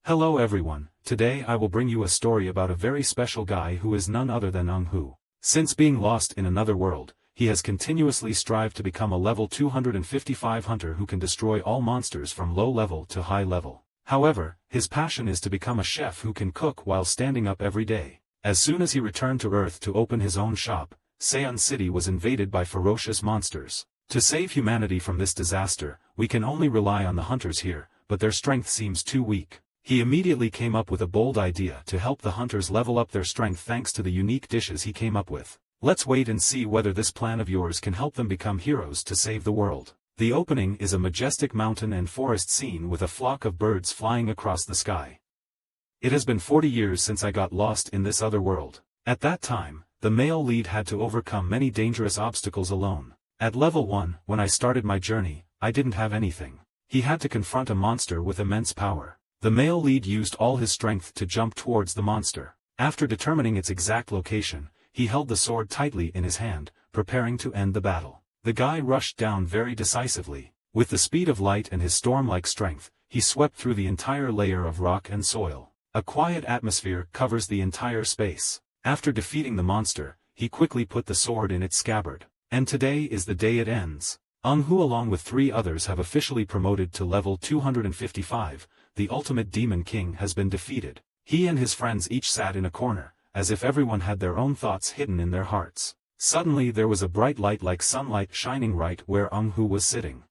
Hello everyone, today I will bring you a story about a very special guy who is none other than Hu. Since being lost in another world, he has continuously strived to become a level 255 hunter who can destroy all monsters from low level to high level. However, his passion is to become a chef who can cook while standing up every day. As soon as he returned to Earth to open his own shop, Seon City was invaded by ferocious monsters. To save humanity from this disaster, we can only rely on the hunters here, but their strength seems too weak. He immediately came up with a bold idea to help the hunters level up their strength thanks to the unique dishes he came up with. Let's wait and see whether this plan of yours can help them become heroes to save the world. The opening is a majestic mountain and forest scene with a flock of birds flying across the sky. It has been 40 years since I got lost in this other world. At that time, the male lead had to overcome many dangerous obstacles alone. At level 1, when I started my journey, I didn't have anything. He had to confront a monster with immense power. The male lead used all his strength to jump towards the monster. After determining its exact location, he held the sword tightly in his hand, preparing to end the battle. The guy rushed down very decisively. With the speed of light and his storm-like strength, he swept through the entire layer of rock and soil. A quiet atmosphere covers the entire space. After defeating the monster, he quickly put the sword in its scabbard. And today is the day it ends. Hu along with 3 others have officially promoted to level 255, the ultimate demon king has been defeated. He and his friends each sat in a corner, as if everyone had their own thoughts hidden in their hearts. Suddenly there was a bright light like sunlight shining right where Hu was sitting.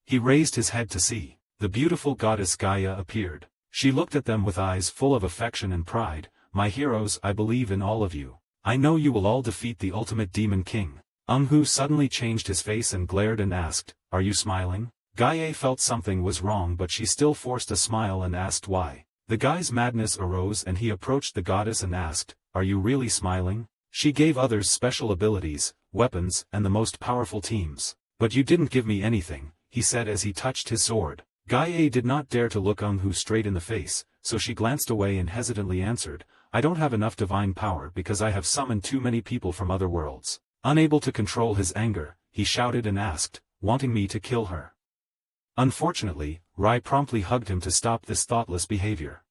He raised his head to see. The beautiful goddess Gaia appeared. She looked at them with eyes full of affection and pride. My heroes, I believe in all of you. I know you will all defeat the ultimate demon king. Hu suddenly changed his face and glared and asked, "Are you smiling?" Gaia felt something was wrong but she still forced a smile and asked why. The guy's madness arose and he approached the goddess and asked, "Are you really smiling? She gave others special abilities, weapons, and the most powerful teams. But you didn't give me anything," he said as he touched his sword. Gaia did not dare to look Hu straight in the face, so she glanced away and hesitantly answered, "I don't have enough divine power because I have summoned too many people from other worlds." Unable to control his anger, he shouted and asked, "Wanting me to kill her?" Unfortunately, Rai promptly hugged him to stop this thoughtless behavior.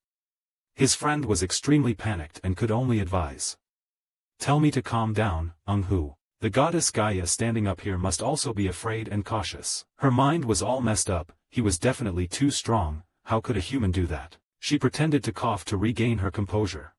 His friend was extremely panicked and could only advise, "Tell me to calm down, Hu. The goddess Gaia standing up here must also be afraid and cautious. Her mind was all messed up, he was definitely too strong, how could a human do that?" She pretended to cough to regain her composure.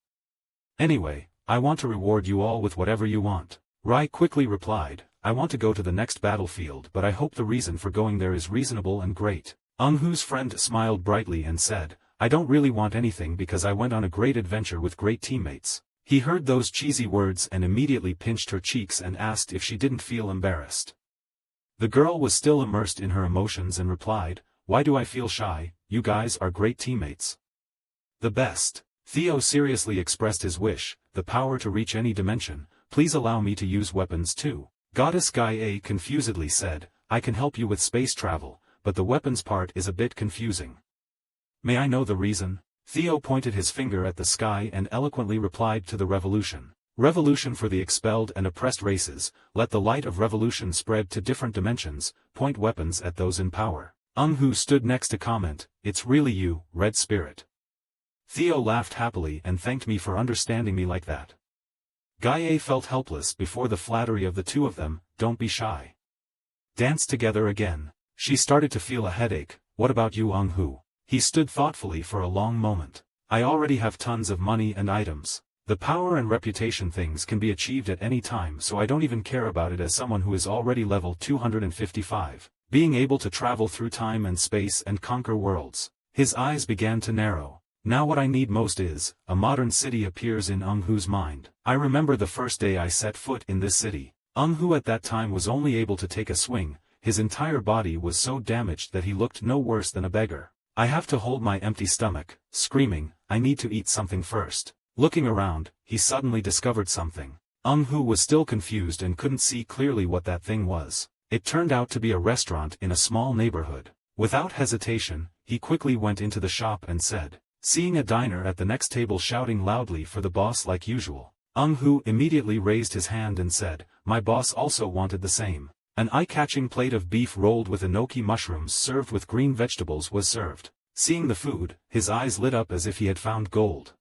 "Anyway, I want to reward you all with whatever you want." Rai quickly replied, "I want to go to the next battlefield but I hope the reason for going there is reasonable and great." Hu's friend smiled brightly and said, "I don't really want anything because I went on a great adventure with great teammates." He heard those cheesy words and immediately pinched her cheeks and asked if she didn't feel embarrassed. The girl was still immersed in her emotions and replied, "Why do I feel shy? You guys are great teammates. The best." Theo seriously expressed his wish, "The power to reach any dimension. Please allow me to use weapons too." Goddess Gaia confusedly said, "I can help you with space travel, but the weapons part is a bit confusing. May I know the reason?" Theo pointed his finger at the sky and eloquently replied to the revolution. "Revolution for the expelled and oppressed races, let the light of revolution spread to different dimensions, point weapons at those in power." Hu stood next to comment, "It's really you, Red Spirit." Theo laughed happily and thanked me for understanding me like that. Gaia felt helpless before the flattery of the two of them. "Don't be shy. Dance together again." She started to feel a headache. "What about you, Hu?" He stood thoughtfully for a long moment. "I already have tons of money and items. The power and reputation things can be achieved at any time so I don't even care about it as someone who is already level 255. Being able to travel through time and space and conquer worlds." His eyes began to narrow. "Now what I need most is, a modern city appears in Hu's mind. I remember the first day I set foot in this city. Hu at that time was only able to take a swing, his entire body was so damaged that he looked no worse than a beggar. I have to hold my empty stomach, screaming, I need to eat something first." Looking around, he suddenly discovered something. Hu was still confused and couldn't see clearly what that thing was. It turned out to be a restaurant in a small neighborhood. Without hesitation, he quickly went into the shop and said, seeing a diner at the next table shouting loudly for the boss like usual. Hu immediately raised his hand and said, "My boss also wanted the same." An eye-catching plate of beef rolled with enoki mushrooms served with green vegetables was served. Seeing the food, his eyes lit up as if he had found gold.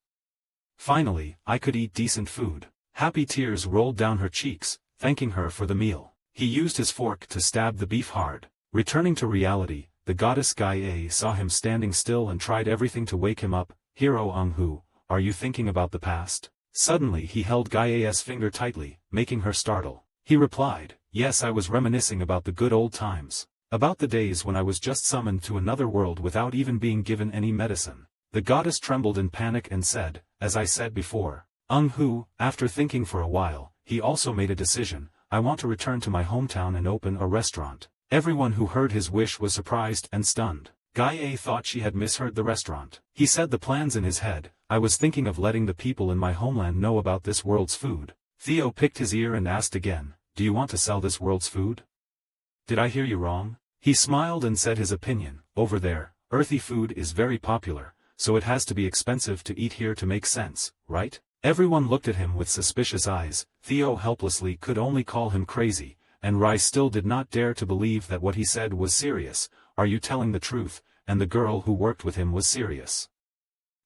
Finally, I could eat decent food. Happy tears rolled down her cheeks, thanking her for the meal. He used his fork to stab the beef hard. Returning to reality, the goddess Gaia saw him standing still and tried everything to wake him up. Hero Ung-hu, are you thinking about the past? Suddenly he held Gaia's finger tightly, making her startle. He replied, yes, I was reminiscing about the good old times. About the days when I was just summoned to another world without even being given any medicine. The goddess trembled in panic and said, as I said before. Ung-hu, after thinking for a while, he also made a decision. I want to return to my hometown and open a restaurant. Everyone who heard his wish was surprised and stunned. Gaia thought she had misheard the restaurant. He said the plans in his head. I was thinking of letting the people in my homeland know about this world's food. Theo picked his ear and asked again, do you want to sell this world's food? Did I hear you wrong? He smiled and said his opinion. Over there, earthy food is very popular, so it has to be expensive to eat here to make sense, right? Everyone looked at him with suspicious eyes. Theo helplessly could only call him crazy, and Rai still did not dare to believe that what he said was serious. Are you telling the truth? And the girl who worked with him was serious.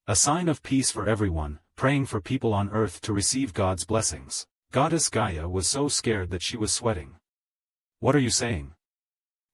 A sign of peace for everyone, praying for people on earth to receive God's blessings. Goddess Gaia was so scared that she was sweating. What are you saying?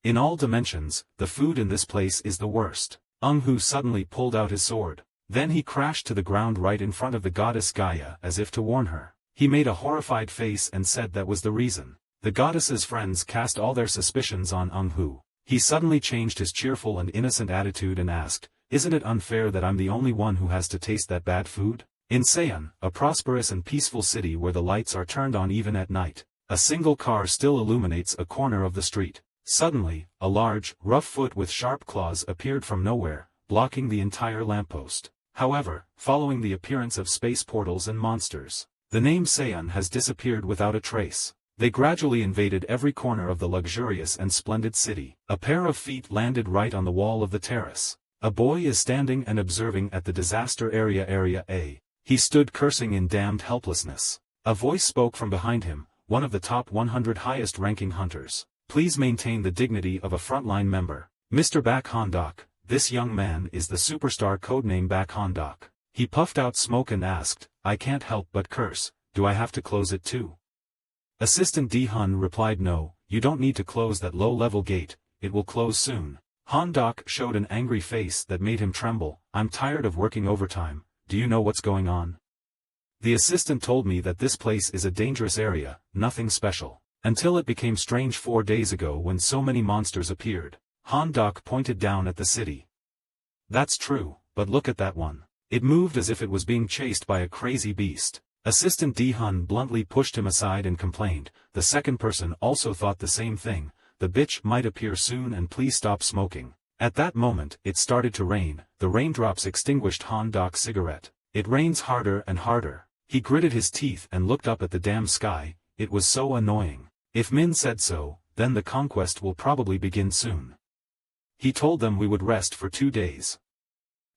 In all dimensions, the food in this place is the worst. Ung-hu suddenly pulled out his sword. Then he crashed to the ground right in front of the goddess Gaia as if to warn her. He made a horrified face and said that was the reason. The goddess's friends cast all their suspicions on Ung-hu. He suddenly changed his cheerful and innocent attitude and asked, isn't it unfair that I'm the only one who has to taste that bad food? In Seon, a prosperous and peaceful city where the lights are turned on even at night, a single car still illuminates a corner of the street. Suddenly, a large, rough foot with sharp claws appeared from nowhere, blocking the entire lamppost. However, following the appearance of space portals and monsters, the name Seon has disappeared without a trace. They gradually invaded every corner of the luxurious and splendid city. A pair of feet landed right on the wall of the terrace. A boy is standing and observing at the disaster area A. He stood cursing in damned helplessness. A voice spoke from behind him, one of the top 100 highest-ranking hunters. Please maintain the dignity of a frontline member. Mr. Bak Hondok, this young man is the superstar codename Bak Hondok. He puffed out smoke and asked, I can't help but curse, do I have to close it too? Assistant D-Hun replied no, you don't need to close that low-level gate, it will close soon. Hondok showed an angry face that made him tremble. I'm tired of working overtime, do you know what's going on? The assistant told me that this place is a dangerous area, nothing special. Until it became strange 4 days ago when so many monsters appeared. Hondok pointed down at the city. That's true, but look at that one. It moved as if it was being chased by a crazy beast. Assistant D-Hun bluntly pushed him aside and complained, the second person also thought the same thing, the bitch might appear soon and please stop smoking. At that moment, it started to rain, the raindrops extinguished Hondok's cigarette. It rains harder and harder. He gritted his teeth and looked up at the damn sky, it was so annoying. If Min said so, then the conquest will probably begin soon. He told them we would rest for 2 days.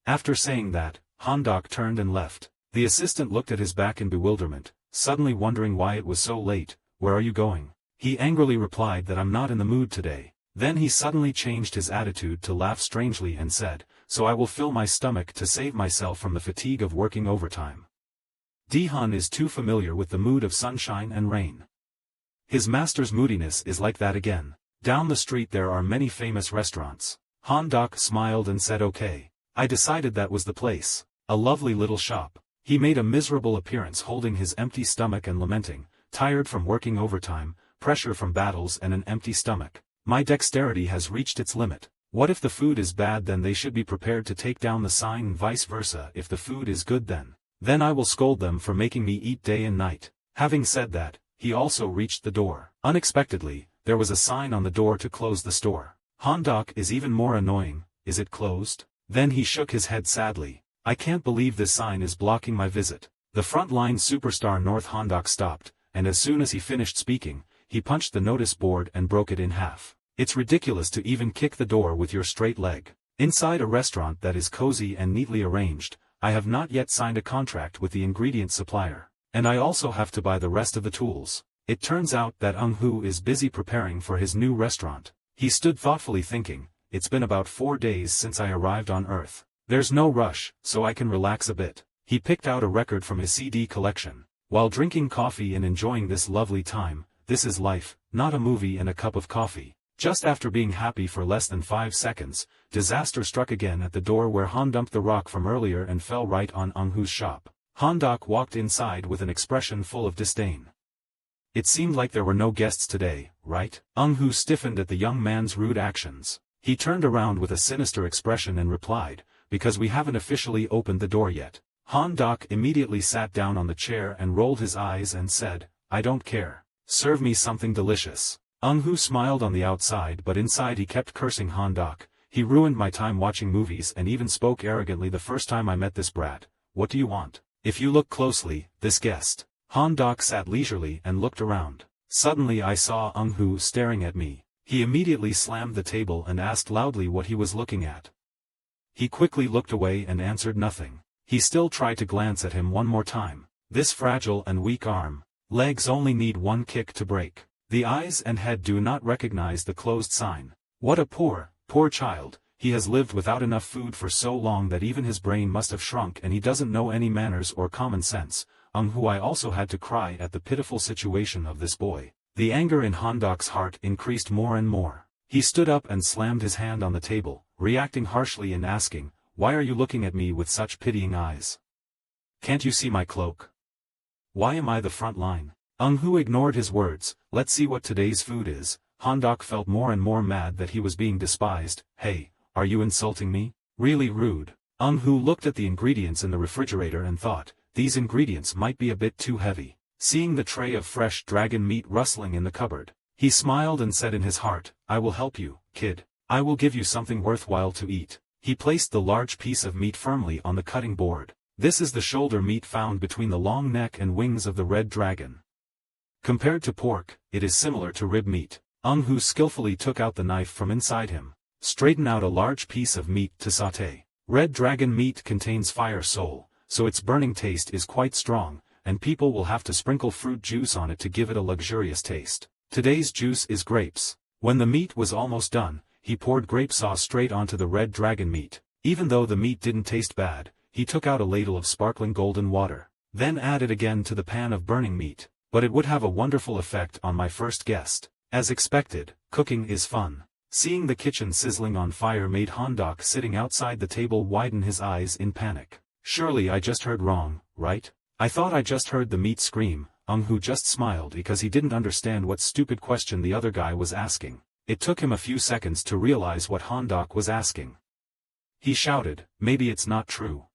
After saying that, Hondok turned and left. The assistant looked at his back in bewilderment, suddenly wondering why it was so late. Where are you going? He angrily replied that I'm not in the mood today. Then he suddenly changed his attitude to laugh strangely and said, so I will fill my stomach to save myself from the fatigue of working overtime. D-Hun is too familiar with the mood of sunshine and rain. His master's moodiness is like that again. Down the street there are many famous restaurants. Hondok smiled and said okay. I decided that was the place. A lovely little shop. He made a miserable appearance holding his empty stomach and lamenting, tired from working overtime, pressure from battles and an empty stomach. My dexterity has reached its limit. What if the food is bad, then they should be prepared to take down the sign, and vice versa. If the food is good, then I will scold them for making me eat day and night. Having said that, he also reached the door. Unexpectedly, there was a sign on the door to close the store. Hondok is even more annoying, is it closed? Then he shook his head sadly. I can't believe this sign is blocking my visit. The frontline superstar North Hondok stopped, and as soon as he finished speaking, he punched the notice board and broke it in half. It's ridiculous to even kick the door with your straight leg. Inside a restaurant that is cozy and neatly arranged, I have not yet signed a contract with the ingredient supplier. And I also have to buy the rest of the tools. It turns out that Ung-hu is busy preparing for his new restaurant. He stood thoughtfully thinking, it's been about 4 days since I arrived on Earth. There's no rush, so I can relax a bit. He picked out a record from his CD collection. While drinking coffee and enjoying this lovely time, this is life, not a movie and a cup of coffee. Just after being happy for less than 5 seconds, disaster struck again at the door where Han dumped the rock from earlier and fell right on Eung-hoo's shop. Han-dok walked inside with an expression full of disdain. It seemed like there were no guests today, right? Eung-hoo stiffened at the young man's rude actions. He turned around with a sinister expression and replied, because we haven't officially opened the door yet. Han-dok immediately sat down on the chair and rolled his eyes and said, I don't care. Serve me something delicious. Eung-hoo smiled on the outside but inside he kept cursing Han-dok. He ruined my time watching movies and even spoke arrogantly the first time I met this brat. What do you want? If you look closely, this guest. Han-dok sat leisurely and looked around. Suddenly I saw Eung-hoo staring at me. He immediately slammed the table and asked loudly what he was looking at. He quickly looked away and answered nothing. He still tried to glance at him one more time. This fragile and weak arm. Legs only need one kick to break. The eyes and head do not recognize the closed sign. What a poor child. He has lived without enough food for so long that even his brain must have shrunk and he doesn't know any manners or common sense. Eung-hoo also had to cry at the pitiful situation of this boy. The anger in Han-dok's heart increased more and more. He stood up and slammed his hand on the table, reacting harshly and asking, why are you looking at me with such pitying eyes? Can't you see my cloak? Why am I the front line? Eung-hoo ignored his words. Let's see what today's food is. Han-dok felt more and more mad that he was being despised. Hey, are you insulting me? Really rude. Eung-hoo looked at the ingredients in the refrigerator and thought, these ingredients might be a bit too heavy. Seeing the tray of fresh dragon meat rustling in the cupboard, he smiled and said in his heart, I will help you, kid. I will give you something worthwhile to eat. He placed the large piece of meat firmly on the cutting board. This is the shoulder meat found between the long neck and wings of the red dragon. Compared to pork, it is similar to rib meat. Eung-hoo skillfully took out the knife from inside him. Straighten out a large piece of meat to sauté. Red dragon meat contains fire soul, so its burning taste is quite strong, and people will have to sprinkle fruit juice on it to give it a luxurious taste. Today's juice is grapes. When the meat was almost done, he poured grape sauce straight onto the red dragon meat. Even though the meat didn't taste bad, he took out a ladle of sparkling golden water. Then added again to the pan of burning meat. But it would have a wonderful effect on my first guest. As expected, cooking is fun. Seeing the kitchen sizzling on fire made Han-dok sitting outside the table widen his eyes in panic. Surely I just heard wrong, right? I thought I just heard the meat scream. Eung-hoo just smiled because he didn't understand what stupid question the other guy was asking. It took him a few seconds to realize what Han-dok was asking. He shouted, maybe it's not true.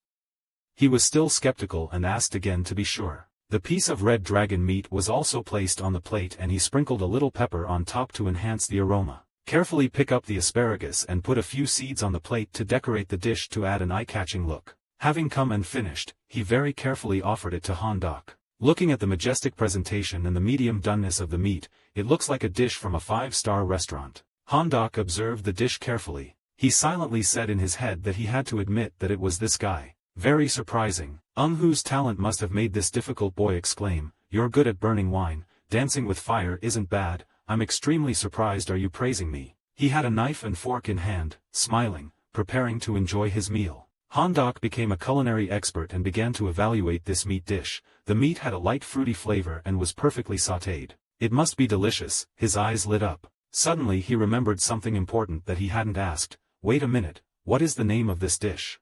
He was still skeptical and asked again to be sure. The piece of red dragon meat was also placed on the plate and he sprinkled a little pepper on top to enhance the aroma. Carefully pick up the asparagus and put a few seeds on the plate to decorate the dish to add an eye-catching look. Having come and finished, he very carefully offered it to Han-dok. Looking at the majestic presentation and the medium doneness of the meat, it looks like a dish from a 5-star restaurant. Han-dok observed the dish carefully. He silently said in his head that he had to admit that it was this guy. Very surprising. Eung-hoo's talent must have made this difficult boy exclaim, you're good at burning wine, dancing with fire isn't bad, I'm extremely surprised are you praising me. He had a knife and fork in hand, smiling, preparing to enjoy his meal. Han-dok became a culinary expert and began to evaluate this meat dish. The meat had a light fruity flavor and was perfectly sautéed. It must be delicious. His eyes lit up. Suddenly he remembered something important that he hadn't asked. Wait a minute, what is the name of this dish?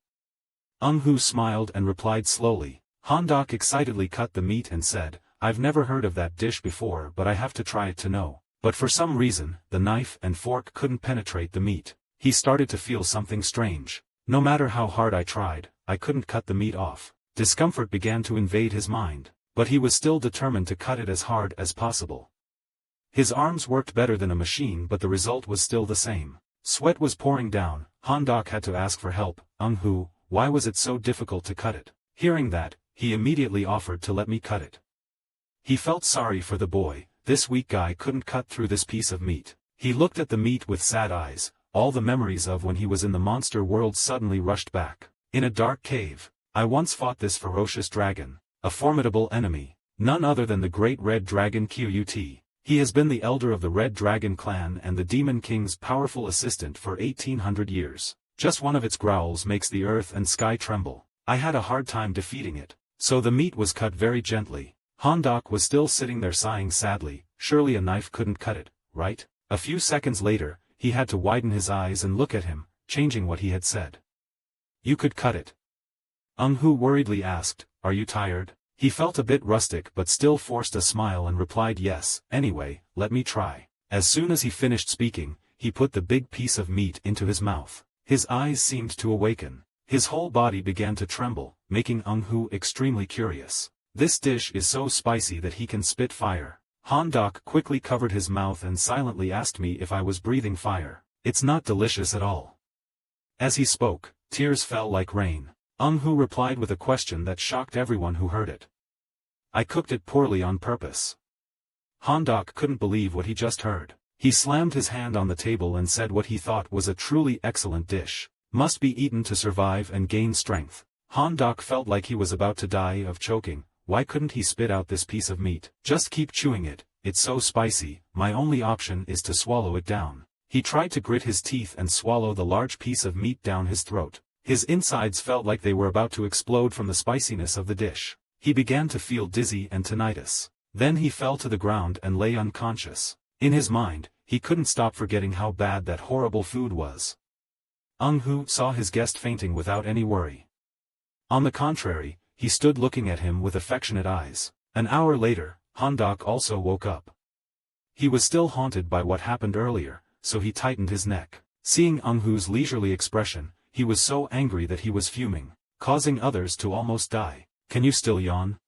Eung-hoo smiled and replied slowly. Han-dok excitedly cut the meat and said, I've never heard of that dish before but I have to try it to know. But for some reason, the knife and fork couldn't penetrate the meat. He started to feel something strange. No matter how hard I tried, I couldn't cut the meat off. Discomfort began to invade his mind. But he was still determined to cut it as hard as possible. His arms worked better than a machine but the result was still the same. Sweat was pouring down. Han-dok had to ask for help. Eung-hoo, why was it so difficult to cut it? Hearing that, he immediately offered to let me cut it. He felt sorry for the boy. This weak guy couldn't cut through this piece of meat. He looked at the meat with sad eyes. All the memories of when he was in the monster world suddenly rushed back. In a dark cave, I once fought this ferocious dragon. A formidable enemy. None other than the great red dragon Kyut. He has been the elder of the Red Dragon clan and the Demon King's powerful assistant for 1800 years. Just one of its growls makes the earth and sky tremble. I had a hard time defeating it. So the meat was cut very gently. Hondok was still sitting there sighing sadly. Surely a knife couldn't cut it, right? A few seconds later, he had to widen his eyes and look at him, changing what he had said. You could cut it. Hu worriedly asked, are you tired? He felt a bit rustic but still forced a smile and replied yes, anyway, let me try. As soon as he finished speaking, he put the big piece of meat into his mouth. His eyes seemed to awaken. His whole body began to tremble, making Hu extremely curious. This dish is so spicy that he can spit fire. Hondok quickly covered his mouth and silently asked me if I was breathing fire. It's not delicious at all. As he spoke, tears fell like rain. Hu replied with a question that shocked everyone who heard it. I cooked it poorly on purpose. Hondok couldn't believe what he just heard. He slammed his hand on the table and said what he thought was a truly excellent dish. Must be eaten to survive and gain strength. Hondok felt like he was about to die of choking. Why couldn't he spit out this piece of meat? Just keep chewing it, it's so spicy, my only option is to swallow it down. He tried to grit his teeth and swallow the large piece of meat down his throat. His insides felt like they were about to explode from the spiciness of the dish. He began to feel dizzy and tinnitus. Then he fell to the ground and lay unconscious. In his mind, he couldn't stop forgetting how bad that horrible food was. Hu saw his guest fainting without any worry. On the contrary, he stood looking at him with affectionate eyes. An hour later, Hondok also woke up. He was still haunted by what happened earlier, so he tightened his neck. Seeing Hu's leisurely expression, he was so angry that he was fuming, causing others to almost die. Can you still yawn?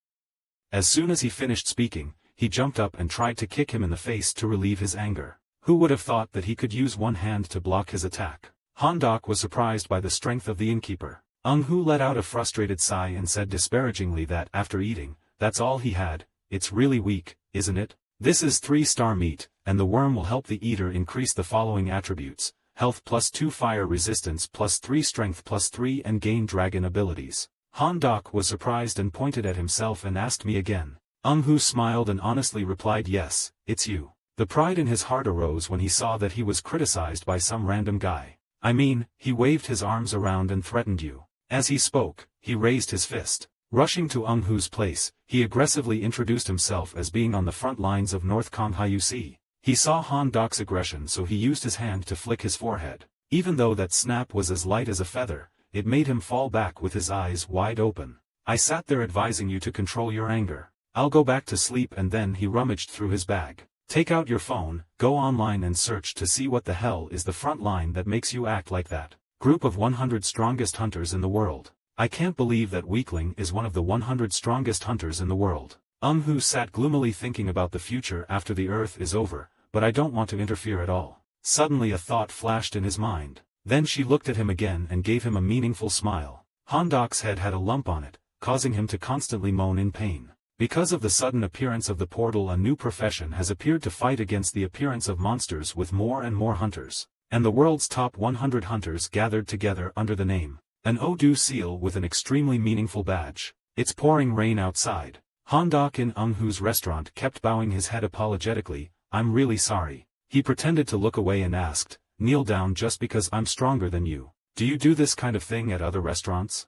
As soon as he finished speaking, he jumped up and tried to kick him in the face to relieve his anger. Who would have thought that he could use one hand to block his attack? Hondok was surprised by the strength of the innkeeper. Hu let out a frustrated sigh and said disparagingly that after eating, that's all he had. It's really weak, isn't it? This is 3-star meat, and the worm will help the eater increase the following attributes: health +2, fire resistance +3, strength +3, and gain dragon abilities. Hondok was surprised and pointed at himself and asked me again. Hu smiled and honestly replied yes, it's you. The pride in his heart arose when he saw that he was criticized by some random guy. I mean, he waved his arms around and threatened you. As he spoke, he raised his fist. Rushing to Hu's place, he aggressively introduced himself as being on the front lines of North Konghayusi. He saw Hondok's aggression, so he used his hand to flick his forehead. Even though that snap was as light as a feather, it made him fall back with his eyes wide open. I sat there advising you to control your anger. I'll go back to sleep. And then he rummaged through his bag. Take out your phone, go online and search to see what the hell is the front line that makes you act like that. Group of 100 strongest hunters in the world. I can't believe that weakling is one of the 100 strongest hunters in the world. Hu sat gloomily thinking about the future after the Earth is over, but I don't want to interfere at all. Suddenly a thought flashed in his mind. Then she looked at him again and gave him a meaningful smile. Hondok's head had a lump on it, causing him to constantly moan in pain. Because of the sudden appearance of the portal, a new profession has appeared to fight against the appearance of monsters with more and more hunters. And the world's top 100 hunters gathered together under the name. An Odu seal with an extremely meaningful badge. It's pouring rain outside. Hondok in Hu's restaurant kept bowing his head apologetically. I'm really sorry. He pretended to look away and asked, kneel down just because I'm stronger than you. Do you do this kind of thing at other restaurants?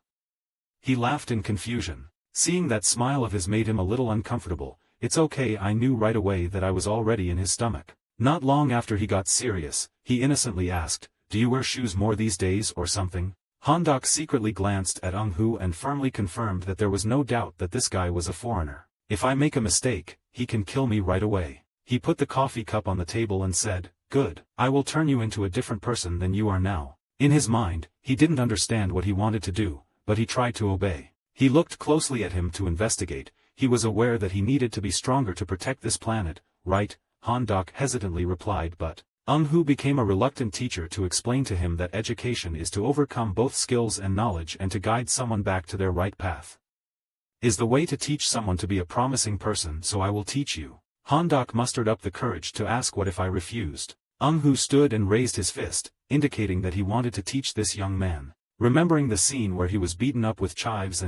He laughed in confusion. Seeing that smile of his made him a little uncomfortable. It's okay, I knew right away that I was already in his stomach. Not long after he got serious, he innocently asked, do you wear shoes more these days or something? Hondok secretly glanced at Hu and firmly confirmed that there was no doubt that this guy was a foreigner. If I make a mistake, he can kill me right away. He put the coffee cup on the table and said, good, I will turn you into a different person than you are now. In his mind, he didn't understand what he wanted to do, but he tried to obey. He looked closely at him to investigate. He was aware that he needed to be stronger to protect this planet, right? Hondok hesitantly replied, but Hu became a reluctant teacher to explain to him that education is to overcome both skills and knowledge and to guide someone back to their right path. Is the way to teach someone to be a promising person, so I will teach you. Hondok mustered up the courage to ask what if I refused. Hu stood and raised his fist, indicating that he wanted to teach this young man. Remembering the scene where he was beaten up with chives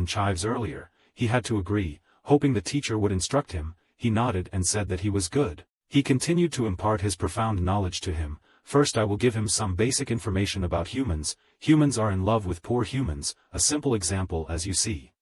earlier, he had to agree, hoping the teacher would instruct him. He nodded and said that he was good. He continued to impart his profound knowledge to him. First I will give him some basic information about humans. Humans are in love with poor humans, a simple example as you see.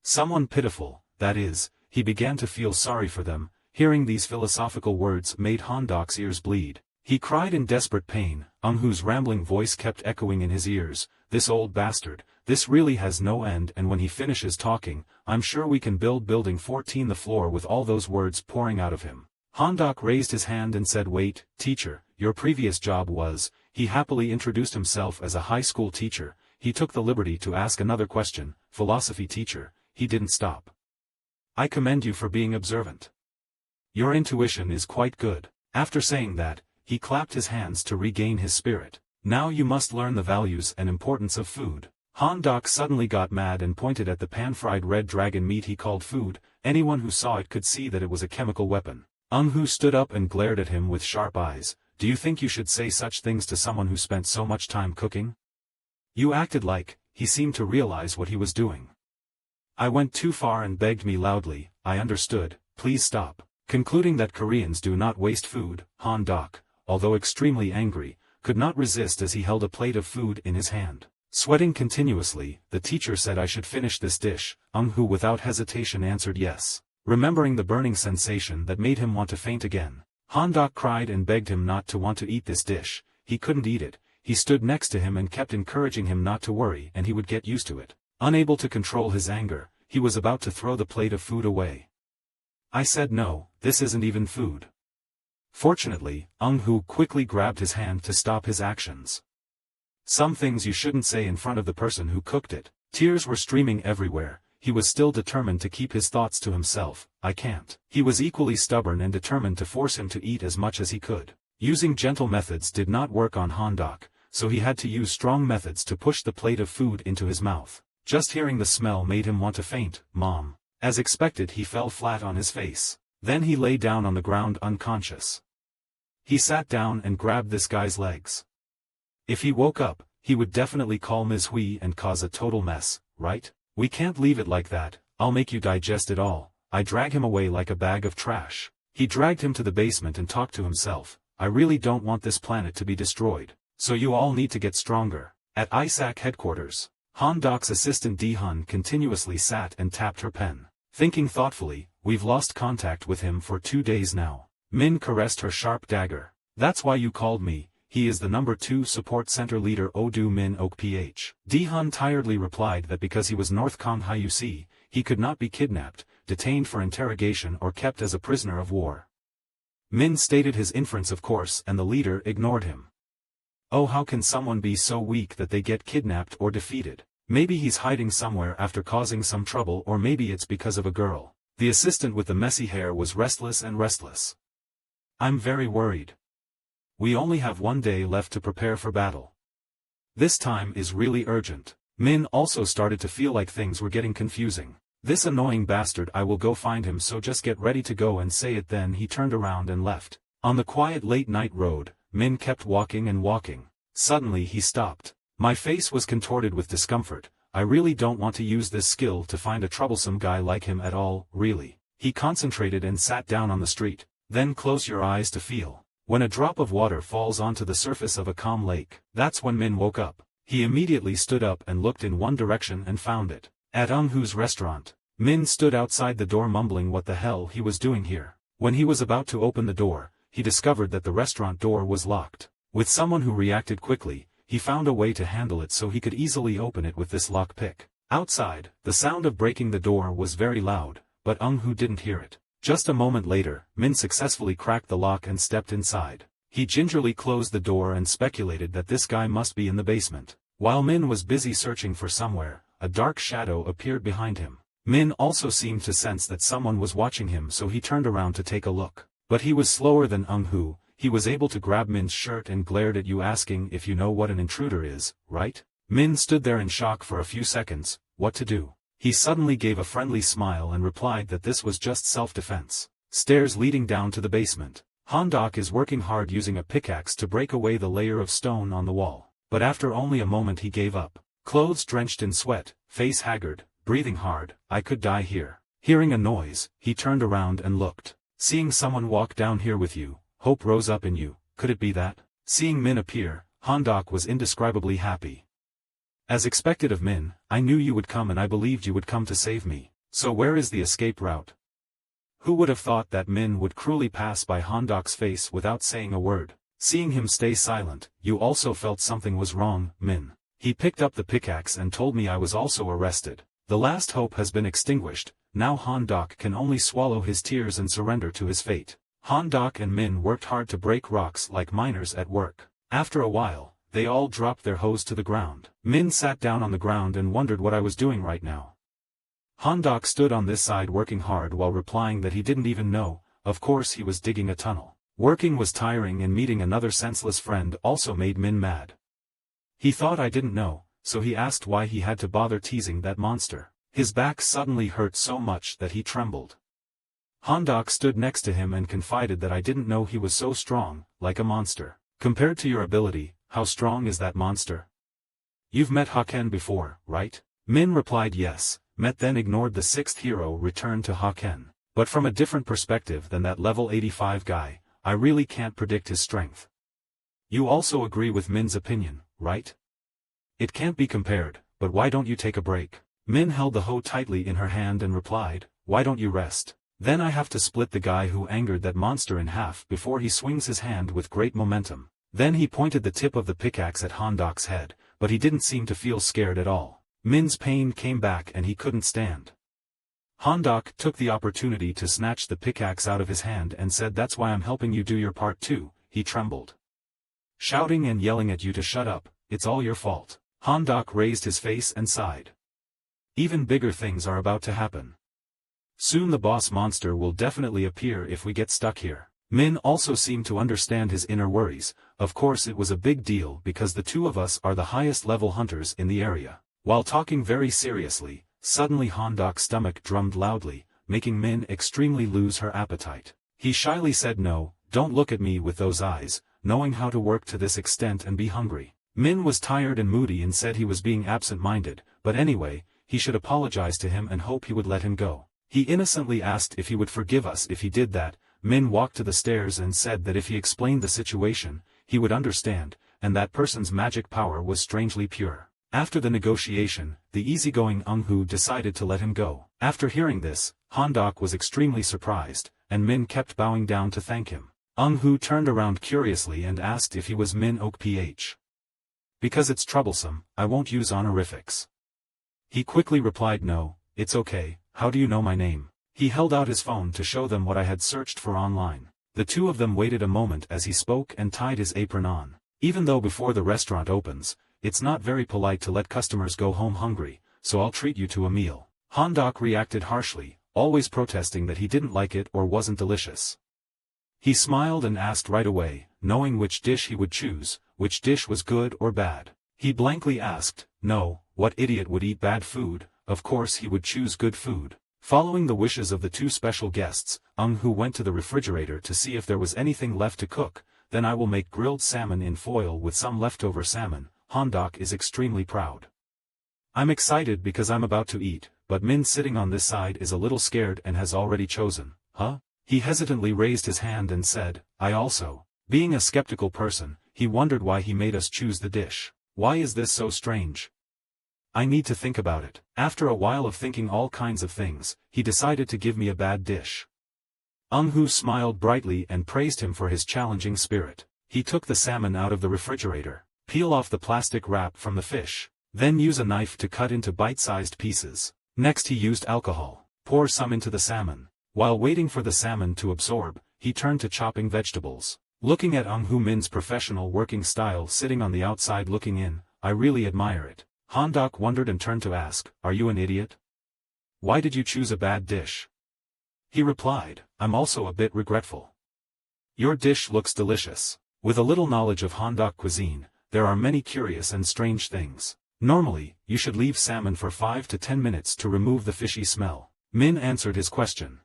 Someone pitiful, that is, he began to feel sorry for them. Hearing these philosophical words made Han-dok's ears bleed. He cried in desperate pain. Eung-hoo's rambling voice kept echoing in his ears. This old bastard, this really has no end, and when he finishes talking, I'm sure we can build building 14 the floor with all those words pouring out of him. Han-dok raised his hand and said, "Wait, teacher, your previous job was," he happily introduced himself as a high school teacher. He took the liberty to ask another question, "Philosophy teacher." He didn't stop. "I commend you for being observant. Your intuition is quite good." After saying that, he clapped his hands to regain his spirit. "Now you must learn the values and importance of food." Han-dok suddenly got mad and pointed at the pan-fried red dragon meat he called food. Anyone who saw it could see that it was a chemical weapon. Eung-hoo stood up and glared at him with sharp eyes. "Do you think you should say such things to someone who spent so much time cooking?" You acted like, he seemed to realize what he was doing. "I went too far and begged me loudly, I understood, please stop." Concluding that Koreans do not waste food, Han-dok, although extremely angry, could not resist as he held a plate of food in his hand. Sweating continuously, the teacher said I should finish this dish. Eung-hoo without hesitation answered yes. Remembering the burning sensation that made him want to faint again, Han-dok cried and begged him not to want to eat this dish. He couldn't eat it. He stood next to him and kept encouraging him not to worry and he would get used to it. Unable to control his anger, he was about to throw the plate of food away. "I said no, this isn't even food." Fortunately, Eung-hoo quickly grabbed his hand to stop his actions. "Some things you shouldn't say in front of the person who cooked it." Tears were streaming everywhere. He was still determined to keep his thoughts to himself. "I can't." He was equally stubborn and determined to force him to eat as much as he could. Using gentle methods did not work on Han-dok, so he had to use strong methods to push the plate of food into his mouth. Just hearing the smell made him want to faint. "Mom." As expected, he fell flat on his face. Then he lay down on the ground unconscious. He sat down and grabbed this guy's legs. If he woke up, he would definitely call Ms. Hui and cause a total mess, right? "We can't leave it like that, I'll make you digest it all." I drag him away like a bag of trash. He dragged him to the basement and talked to himself. "I really don't want this planet to be destroyed, so you all need to get stronger." At ISAC headquarters, Han-dok's assistant Di-hun continuously sat and tapped her pen. Thinking thoughtfully, "We've lost contact with him for 2 days now." Min caressed her sharp dagger. "That's why you called me. He is the number 2 support center leader Odu Min Ok Ph. Di-hun tiredly replied that because he was North Kong Hyuc, he could not be kidnapped, detained for interrogation or kept as a prisoner of war. Min stated his inference of course and the leader ignored him. "Oh, how can someone be so weak that they get kidnapped or defeated? Maybe he's hiding somewhere after causing some trouble, or maybe it's because of a girl." The assistant with the messy hair was restless. "I'm very worried. We only have 1 day left to prepare for battle. This time is really urgent." Min also started to feel like things were getting confusing. "This annoying bastard, I will go find him, so just get ready to go and say it." Then he turned around and left. On the quiet late-night road, Min kept walking and walking. Suddenly he stopped. "My face was contorted with discomfort. I really don't want to use this skill to find a troublesome guy like him at all, really." He concentrated and sat down on the street. Then close your eyes to feel. When a drop of water falls onto the surface of a calm lake, that's when Min woke up. He immediately stood up and looked in one direction and found it. At Eung-hoo's restaurant. Min stood outside the door mumbling what the hell he was doing here. When he was about to open the door, he discovered that the restaurant door was locked. With someone who reacted quickly, he found a way to handle it so he could easily open it with this lockpick. Outside, the sound of breaking the door was very loud, but Eung-hoo didn't hear it. Just a moment later, Min successfully cracked the lock and stepped inside. He gingerly closed the door and speculated that this guy must be in the basement. While Min was busy searching for somewhere, a dark shadow appeared behind him. Min also seemed to sense that someone was watching him, so he turned around to take a look. But he was slower than Eung-hoo. He was able to grab Min's shirt and glared at you, asking if you know what an intruder is, right? Min stood there in shock for a few seconds. What to do? He suddenly gave a friendly smile and replied that this was just self-defense. Stairs leading down to the basement. Han-dok is working hard using a pickaxe to break away the layer of stone on the wall. But after only a moment he gave up. Clothes drenched in sweat, face haggard, breathing hard. "I could die here." Hearing a noise, he turned around and looked. Seeing someone walk down here with you, hope rose up in you, could it be that? Seeing Min appear, Handok was indescribably happy. As expected of Min, I knew you would come and I believed you would come to save me. So where is the escape route? Who would have thought that Min would cruelly pass by Handok's face without saying a word? Seeing him stay silent, you also felt something was wrong, Min. He picked up the pickaxe and told me I was also arrested. The last hope has been extinguished, now Handok can only swallow his tears and surrender to his fate. Handok and Min worked hard to break rocks like miners at work. After a while, they all dropped their hoes to the ground. Min sat down on the ground and wondered what I was doing right now. Handok stood on this side working hard while replying that he didn't even know, of course he was digging a tunnel. Working was tiring and meeting another senseless friend also made Min mad. He thought I didn't know, so he asked why he had to bother teasing that monster. His back suddenly hurt so much that he trembled. Handok stood next to him and confided that I didn't know he was so strong, like a monster. Compared to your ability, how strong is that monster? You've met Haken before, right? Min replied yes, met then ignored the sixth hero returned to Haken. But from a different perspective than that level 85 guy, I really can't predict his strength. You also agree with Min's opinion, right? It can't be compared, but why don't you take a break? Min held the hoe tightly in her hand and replied, why don't you rest? Then I have to split the guy who angered that monster in half before he swings his hand with great momentum. Then he pointed the tip of the pickaxe at Handok's head, but he didn't seem to feel scared at all. Min's pain came back and he couldn't stand. Handok took the opportunity to snatch the pickaxe out of his hand and said that's why I'm helping you do your part too. He trembled. Shouting and yelling at you to shut up, it's all your fault. Handok raised his face and sighed. Even bigger things are about to happen. Soon the boss monster will definitely appear if we get stuck here. Min also seemed to understand his inner worries. Of course it was a big deal because the two of us are the highest level hunters in the area. While talking very seriously, suddenly Handok's stomach drummed loudly, making Min extremely lose her appetite. He shyly said no, don't look at me with those eyes, knowing how to work to this extent and be hungry. Min was tired and moody and said he was being absent-minded, but anyway, he should apologize to him and hope he would let him go. He innocently asked if he would forgive us if he did that. Min walked to the stairs and said that if he explained the situation, he would understand, and that person's magic power was strangely pure. After the negotiation, the easygoing Eung-hoo decided to let him go. After hearing this, Handok was extremely surprised, and Min kept bowing down to thank him. Eung-hoo turned around curiously and asked if he was Min Ok Ph. Because it's troublesome, I won't use honorifics. He quickly replied no, it's okay, how do you know my name? He held out his phone to show them what I had searched for online. The two of them waited a moment as he spoke and tied his apron on. Even though before the restaurant opens, it's not very polite to let customers go home hungry, so I'll treat you to a meal. Handok reacted harshly, always protesting that he didn't like it or wasn't delicious. He smiled and asked right away, knowing which dish he would choose, which dish was good or bad. He blankly asked, no, what idiot would eat bad food? Of course he would choose good food. Following the wishes of the two special guests, Eung-hoo went to the refrigerator to see if there was anything left to cook. Then I will make grilled salmon in foil with some leftover salmon. Handok is extremely proud. I'm excited because I'm about to eat, but Min sitting on this side is a little scared and has already chosen. Huh? He hesitantly raised his hand and said, I also. Being a skeptical person, he wondered why he made us choose the dish. Why is this so strange? I need to think about it. After a while of thinking all kinds of things, he decided to give me a bad dish. Eung-hoo smiled brightly and praised him for his challenging spirit. He took the salmon out of the refrigerator, peel off the plastic wrap from the fish, then use a knife to cut into bite-sized pieces. Next he used alcohol, pour some into the salmon. While waiting for the salmon to absorb, he turned to chopping vegetables. Looking at Eung-hoo Min's professional working style sitting on the outside looking in, I really admire it. Handok wondered and turned to ask, are you an idiot? Why did you choose a bad dish? He replied, I'm also a bit regretful. Your dish looks delicious. With a little knowledge of Handok cuisine, there are many curious and strange things. Normally, you should leave salmon for 5 to 10 minutes to remove the fishy smell. Min answered his question.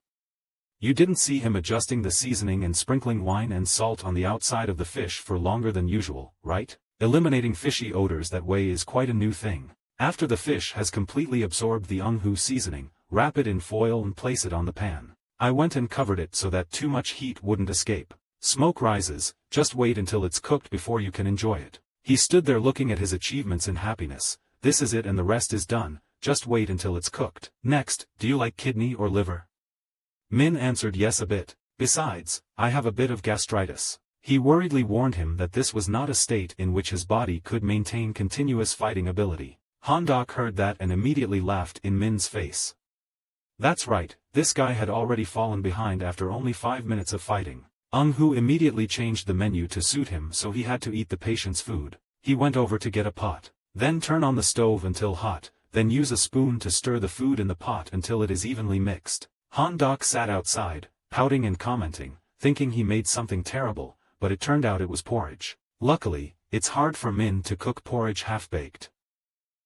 You didn't see him adjusting the seasoning and sprinkling wine and salt on the outside of the fish for longer than usual, right? Eliminating fishy odors that way is quite a new thing. After the fish has completely absorbed the Eung-hoo seasoning, wrap it in foil and place it on the pan. I went and covered it so that too much heat wouldn't escape. Smoke rises, just wait until it's cooked before you can enjoy it. He stood there looking at his achievements in happiness. This is it and the rest is done, just wait until it's cooked. Next, do you like kidney or liver? Min answered yes a bit. Besides, I have a bit of gastritis. He worriedly warned him that this was not a state in which his body could maintain continuous fighting ability. Handok heard that and immediately laughed in Min's face. That's right, this guy had already fallen behind after only 5 minutes of fighting. Hu immediately changed the menu to suit him so he had to eat the patient's food. He went over to get a pot. Then turn on the stove until hot, then use a spoon to stir the food in the pot until it is evenly mixed. Handok sat outside, pouting and commenting, thinking he made something terrible, but it turned out it was porridge. Luckily, it's hard for Min to cook porridge half-baked.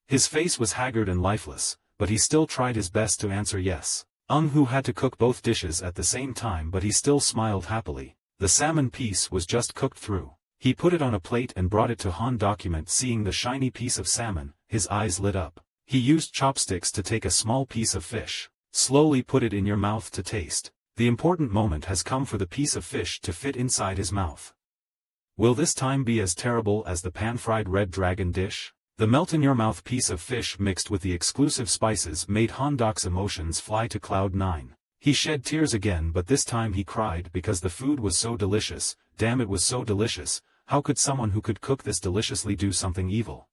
His face was haggard and lifeless, but he still tried his best to answer yes. Hu had to cook both dishes at the same time but he still smiled happily. The salmon piece was just cooked through. He put it on a plate and brought it to Han. Seeing the shiny piece of salmon, his eyes lit up. He used chopsticks to take a small piece of fish. Slowly put it in your mouth to taste. The important moment has come for the piece of fish to fit inside his mouth. Will this time be as terrible as the pan-fried red dragon dish? The melt-in-your-mouth piece of fish mixed with the exclusive spices made Handok's emotions fly to cloud 9. He shed tears again but this time he cried because the food was so delicious. Damn, it was so delicious. How could someone who could cook this deliciously do something evil?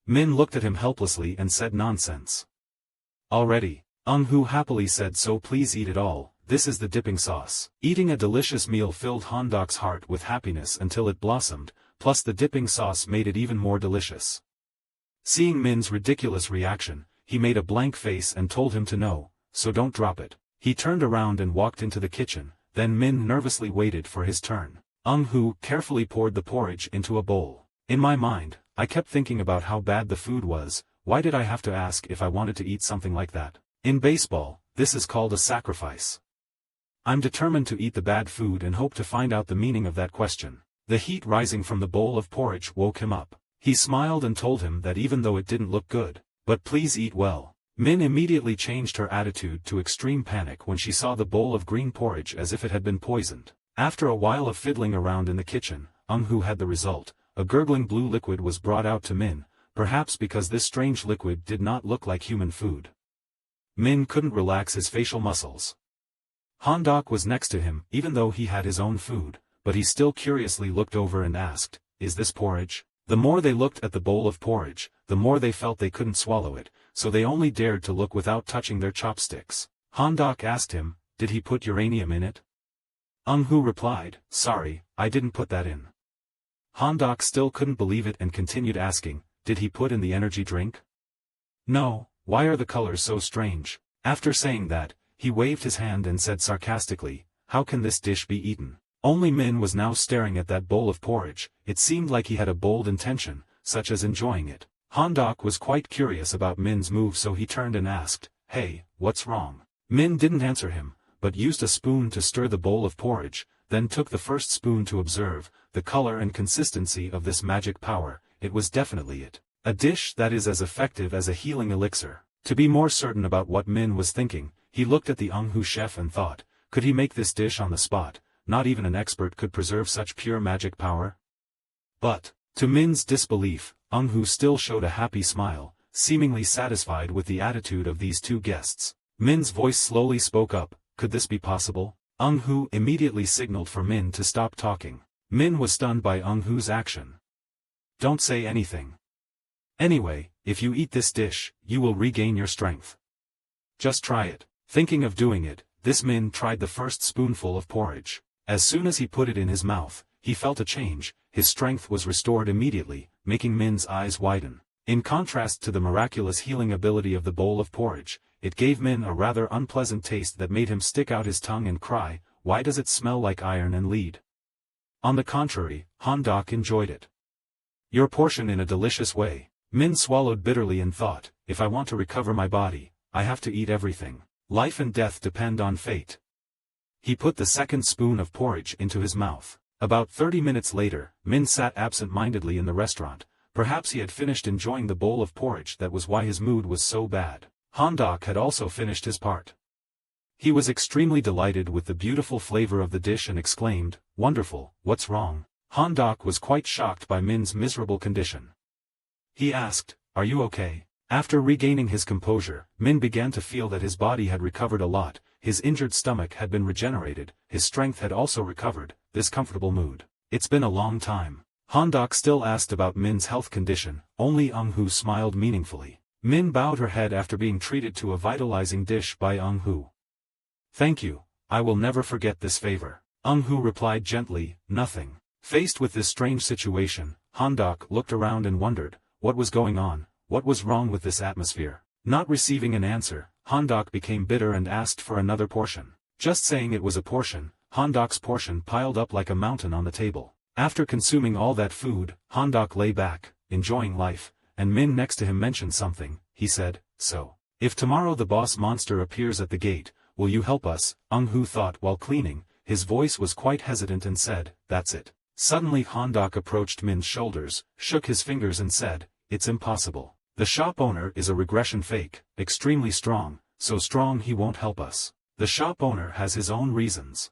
Min looked at him helplessly and said nonsense. Already. Hu happily said so please eat it all. This is the dipping sauce. Eating a delicious meal filled Handok's heart with happiness until it blossomed, plus the dipping sauce made it even more delicious. Seeing Min's ridiculous reaction, he made a blank face and told him to no, so don't drop it. He turned around and walked into the kitchen, then Min nervously waited for his turn. Hu carefully poured the porridge into a bowl. In my mind, I kept thinking about how bad the food was. Why did I have to ask if I wanted to eat something like that? In baseball, this is called a sacrifice. I'm determined to eat the bad food and hope to find out the meaning of that question. The heat rising from the bowl of porridge woke him up. He smiled and told him that even though it didn't look good, but please eat well. Min immediately changed her attitude to extreme panic when she saw the bowl of green porridge as if it had been poisoned. After a while of fiddling around in the kitchen, Hu had the result. A gurgling blue liquid was brought out to Min, perhaps because this strange liquid did not look like human food. Min couldn't relax his facial muscles. Handok was next to him, even though he had his own food, but he still curiously looked over and asked, "Is this porridge?" The more they looked at the bowl of porridge, the more they felt they couldn't swallow it, so they only dared to look without touching their chopsticks. Handok asked him, "Did he put uranium in it?" Hu replied, "Sorry, I didn't put that in." Handok still couldn't believe it and continued asking, "Did he put in the energy drink?" "No, why are the colors so strange?" After saying that, he waved his hand and said sarcastically, "How can this dish be eaten?" Only Min was now staring at that bowl of porridge. It seemed like he had a bold intention, such as enjoying it. Handok was quite curious about Min's move so he turned and asked, "Hey, what's wrong?" Min didn't answer him, but used a spoon to stir the bowl of porridge, then took the first spoon to observe the color and consistency of this magic power. It was definitely it. A dish that is as effective as a healing elixir. To be more certain about what Min was thinking, he looked at the Hu chef and thought, could he make this dish on the spot? Not even an expert could preserve such pure magic power. But, to Min's disbelief, Hu still showed a happy smile, seemingly satisfied with the attitude of these two guests. Min's voice slowly spoke up, "Could this be possible?" Hu immediately signaled for Min to stop talking. Min was stunned by Hu's action. "Don't say anything. Anyway, if you eat this dish, you will regain your strength. Just try it." Thinking of doing it, this Min tried the first spoonful of porridge. As soon as he put it in his mouth, he felt a change. His strength was restored immediately, making Min's eyes widen. In contrast to the miraculous healing ability of the bowl of porridge, it gave Min a rather unpleasant taste that made him stick out his tongue and cry, "Why does it smell like iron and lead?" On the contrary, Handok enjoyed it. Your portion in a delicious way. Min swallowed bitterly and thought, if I want to recover my body, I have to eat everything. Life and death depend on fate. He put the second spoon of porridge into his mouth. About 30 minutes later, Min sat absent-mindedly in the restaurant. Perhaps he had finished enjoying the bowl of porridge, that was why his mood was so bad. Handok had also finished his part. He was extremely delighted with the beautiful flavor of the dish and exclaimed, "Wonderful, what's wrong?" Han-dok was quite shocked by Min's miserable condition. He asked, "Are you okay?" After regaining his composure, Min began to feel that his body had recovered a lot, his injured stomach had been regenerated, his strength had also recovered, this comfortable mood. "It's been a long time." Han-dok still asked about Min's health condition, only Eung-hoo smiled meaningfully. Min bowed her head after being treated to a vitalizing dish by Eung-hoo. "Thank you, I will never forget this favor." Eung-hoo replied gently, "Nothing." Faced with this strange situation, Han-dok looked around and wondered, what was going on, what was wrong with this atmosphere? Not receiving an answer, Han-dok became bitter and asked for another portion. Just saying it was a portion, Han-dok's portion piled up like a mountain on the table. After consuming all that food, Han-dok lay back, enjoying life, and Min next to him mentioned something. He said, "So, if tomorrow the boss monster appears at the gate, will you help us?" Eung-hoo thought while cleaning, his voice was quite hesitant and said, "That's it." Suddenly Han-dok approached Min's shoulders, shook his fingers and said, "It's impossible. The shop owner is a regression fake, extremely strong, so strong he won't help us. The shop owner has his own reasons.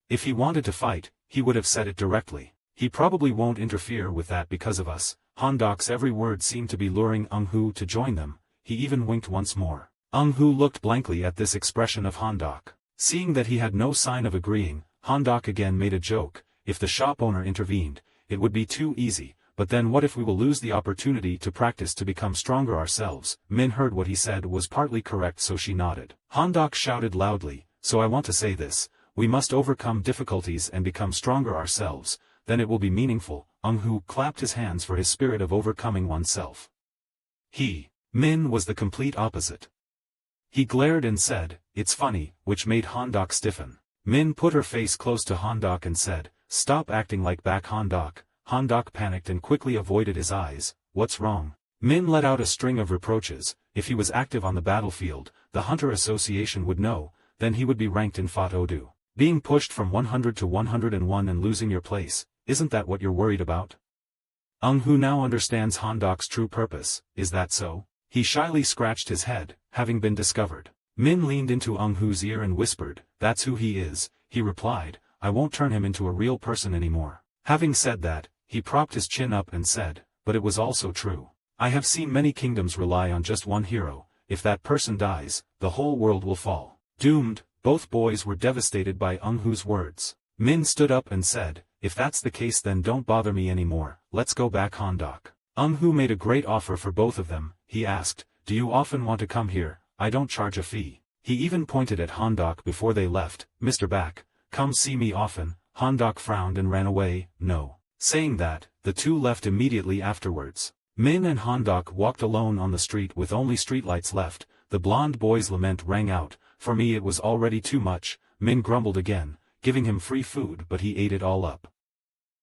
If he wanted to fight, he would have said it directly. He probably won't interfere with that because of us." Han-dok's every word seemed to be luring Eung-hoo to join them, he even winked once more. Eung-hoo looked blankly at this expression of Han-dok. Seeing that he had no sign of agreeing, Han-dok again made a joke, "If the shop owner intervened, it would be too easy, but then what if we will lose the opportunity to practice to become stronger ourselves?" Min heard what he said was partly correct, so she nodded. Han-dok shouted loudly, "So I want to say this, we must overcome difficulties and become stronger ourselves, then it will be meaningful." Eung-hoo clapped his hands for his spirit of overcoming oneself. Min was the complete opposite. He glared and said, "It's funny," which made Han-dok stiffen. Min put her face close to Han-dok and said, "Stop acting like back Han-dok." Han-dok panicked and quickly avoided his eyes. "What's wrong?" Min let out a string of reproaches. If he was active on the battlefield, the Hunter Association would know, then he would be ranked in Fat Odu. Being pushed from 100 to 101 and losing your place, isn't that what you're worried about? Eung-hoo now understands Han-dok's true purpose. Is that so? He shyly scratched his head, having been discovered. Min leaned into Eung-hoo's ear and whispered, "That's who he is." He replied, "I won't turn him into a real person anymore." Having said that, he propped his chin up and said, "But it was also true. I have seen many kingdoms rely on just one hero. If that person dies, the whole world will fall." Doomed. Both boys were devastated by Eung-hoo's words. Min stood up and said, "If that's the case then don't bother me anymore, let's go back Han-dok." Eung-hoo made a great offer for both of them. He asked, "Do you often want to come here? I don't charge a fee." He even pointed at Han-dok before they left. "Mr. Back, come see me often." Han-dok frowned and ran away. "No." Saying that, the two left immediately afterwards. Min and Han-dok walked alone on the street with only streetlights left. The blonde boy's lament rang out, "For me it was already too much." Min grumbled again, giving him free food but he ate it all up.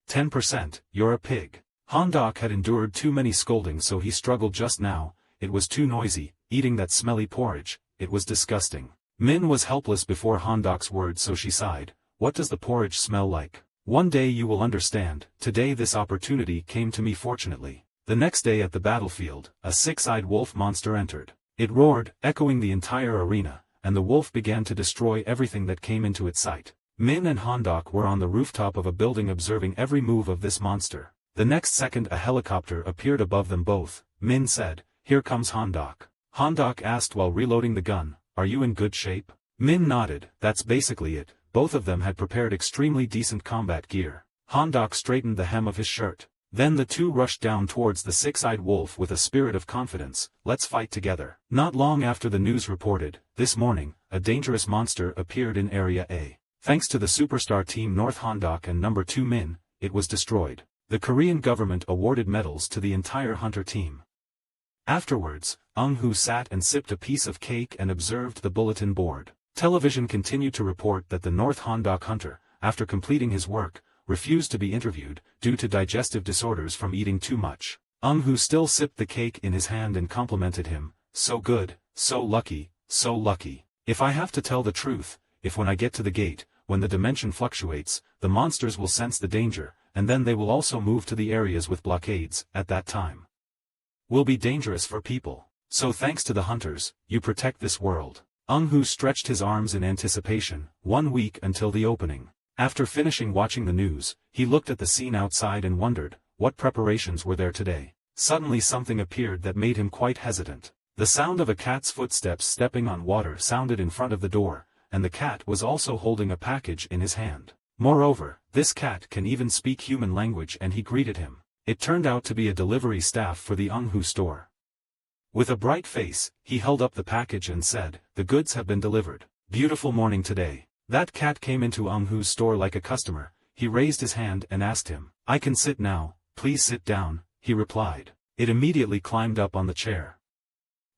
10%, you're a pig. Han-dok had endured too many scoldings so he struggled just now. It was too noisy, eating that smelly porridge, it was disgusting. Min was helpless before Han-dok's words so she sighed, "What does the porridge smell like?" "One day you will understand. Today this opportunity came to me fortunately." The next day at the battlefield, a six-eyed wolf monster entered. It roared, echoing the entire arena, and the wolf began to destroy everything that came into its sight. Min and Han-dok were on the rooftop of a building observing every move of this monster. The next second a helicopter appeared above them both. Min said, "Here comes Han-dok." Han-dok asked while reloading the gun, "Are you in good shape?" Min nodded. That's basically it. Both of them had prepared extremely decent combat gear. Han-dok straightened the hem of his shirt. Then the two rushed down towards the six-eyed wolf with a spirit of confidence. "Let's fight together." Not long after the news reported, this morning, a dangerous monster appeared in Area A. Thanks to the superstar team North Han-dok and number 2 Min, it was destroyed. The Korean government awarded medals to the entire hunter team. Afterwards, Eung-hoo sat and sipped a piece of cake and observed the bulletin board. Television continued to report that the North Han-dok hunter, after completing his work, refused to be interviewed, due to digestive disorders from eating too much. Eung-hoo still sipped the cake in his hand and complimented him, "So good, so lucky, so lucky. If I have to tell the truth, if when I get to the gate, when the dimension fluctuates, the monsters will sense the danger, and then they will also move to the areas with blockades. At that time, will be dangerous for people. So thanks to the hunters, you protect this world." Hu stretched his arms in anticipation, 1 week until the opening. After finishing watching the news, he looked at the scene outside and wondered, what preparations were there today? Suddenly something appeared that made him quite hesitant. The sound of a cat's footsteps stepping on water sounded in front of the door, and the cat was also holding a package in his hand. Moreover, this cat can even speak human language and he greeted him. It turned out to be a delivery staff for the Hu store. With a bright face, he held up the package and said, "The goods have been delivered. Beautiful morning today." That cat came into Hu's store like a customer. He raised his hand and asked him, "I can sit now, please sit down," he replied. It immediately climbed up on the chair.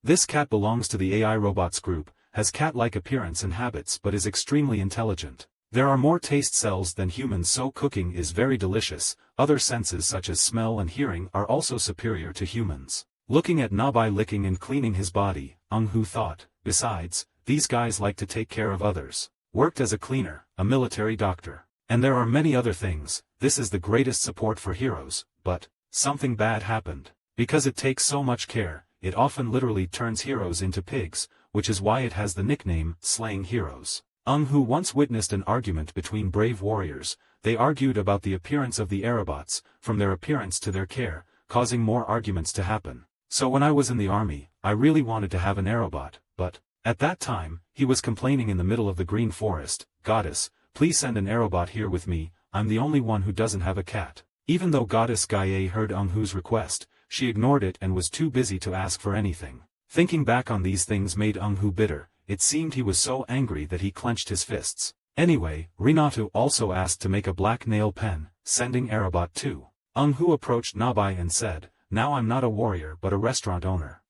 This cat belongs to the AI robots group, has cat-like appearance and habits but is extremely intelligent. There are more taste cells than humans, so cooking is very delicious. Other senses such as smell and hearing are also superior to humans. Looking at Nabai licking and cleaning his body, Hu thought, besides, these guys like to take care of others. Worked as a cleaner, a military doctor. And there are many other things. This is the greatest support for heroes, but something bad happened. Because it takes so much care, it often literally turns heroes into pigs, which is why it has the nickname, Slaying Heroes. Hu once witnessed an argument between brave warriors. They argued about the appearance of the Aerobots, from their appearance to their care, causing more arguments to happen. So when I was in the army, I really wanted to have an Aerobot, but, at that time, he was complaining in the middle of the green forest, "Goddess, please send an Aerobot here with me, I'm the only one who doesn't have a cat." Even though Goddess Gaia heard Hu's request, she ignored it and was too busy to ask for anything. Thinking back on these things made Hu bitter. It seemed he was so angry that he clenched his fists. Anyway, Rinatu also asked to make a black nail pen, sending Aerobot too. Hu approached Nabai and said, "Now I'm not a warrior but a restaurant owner.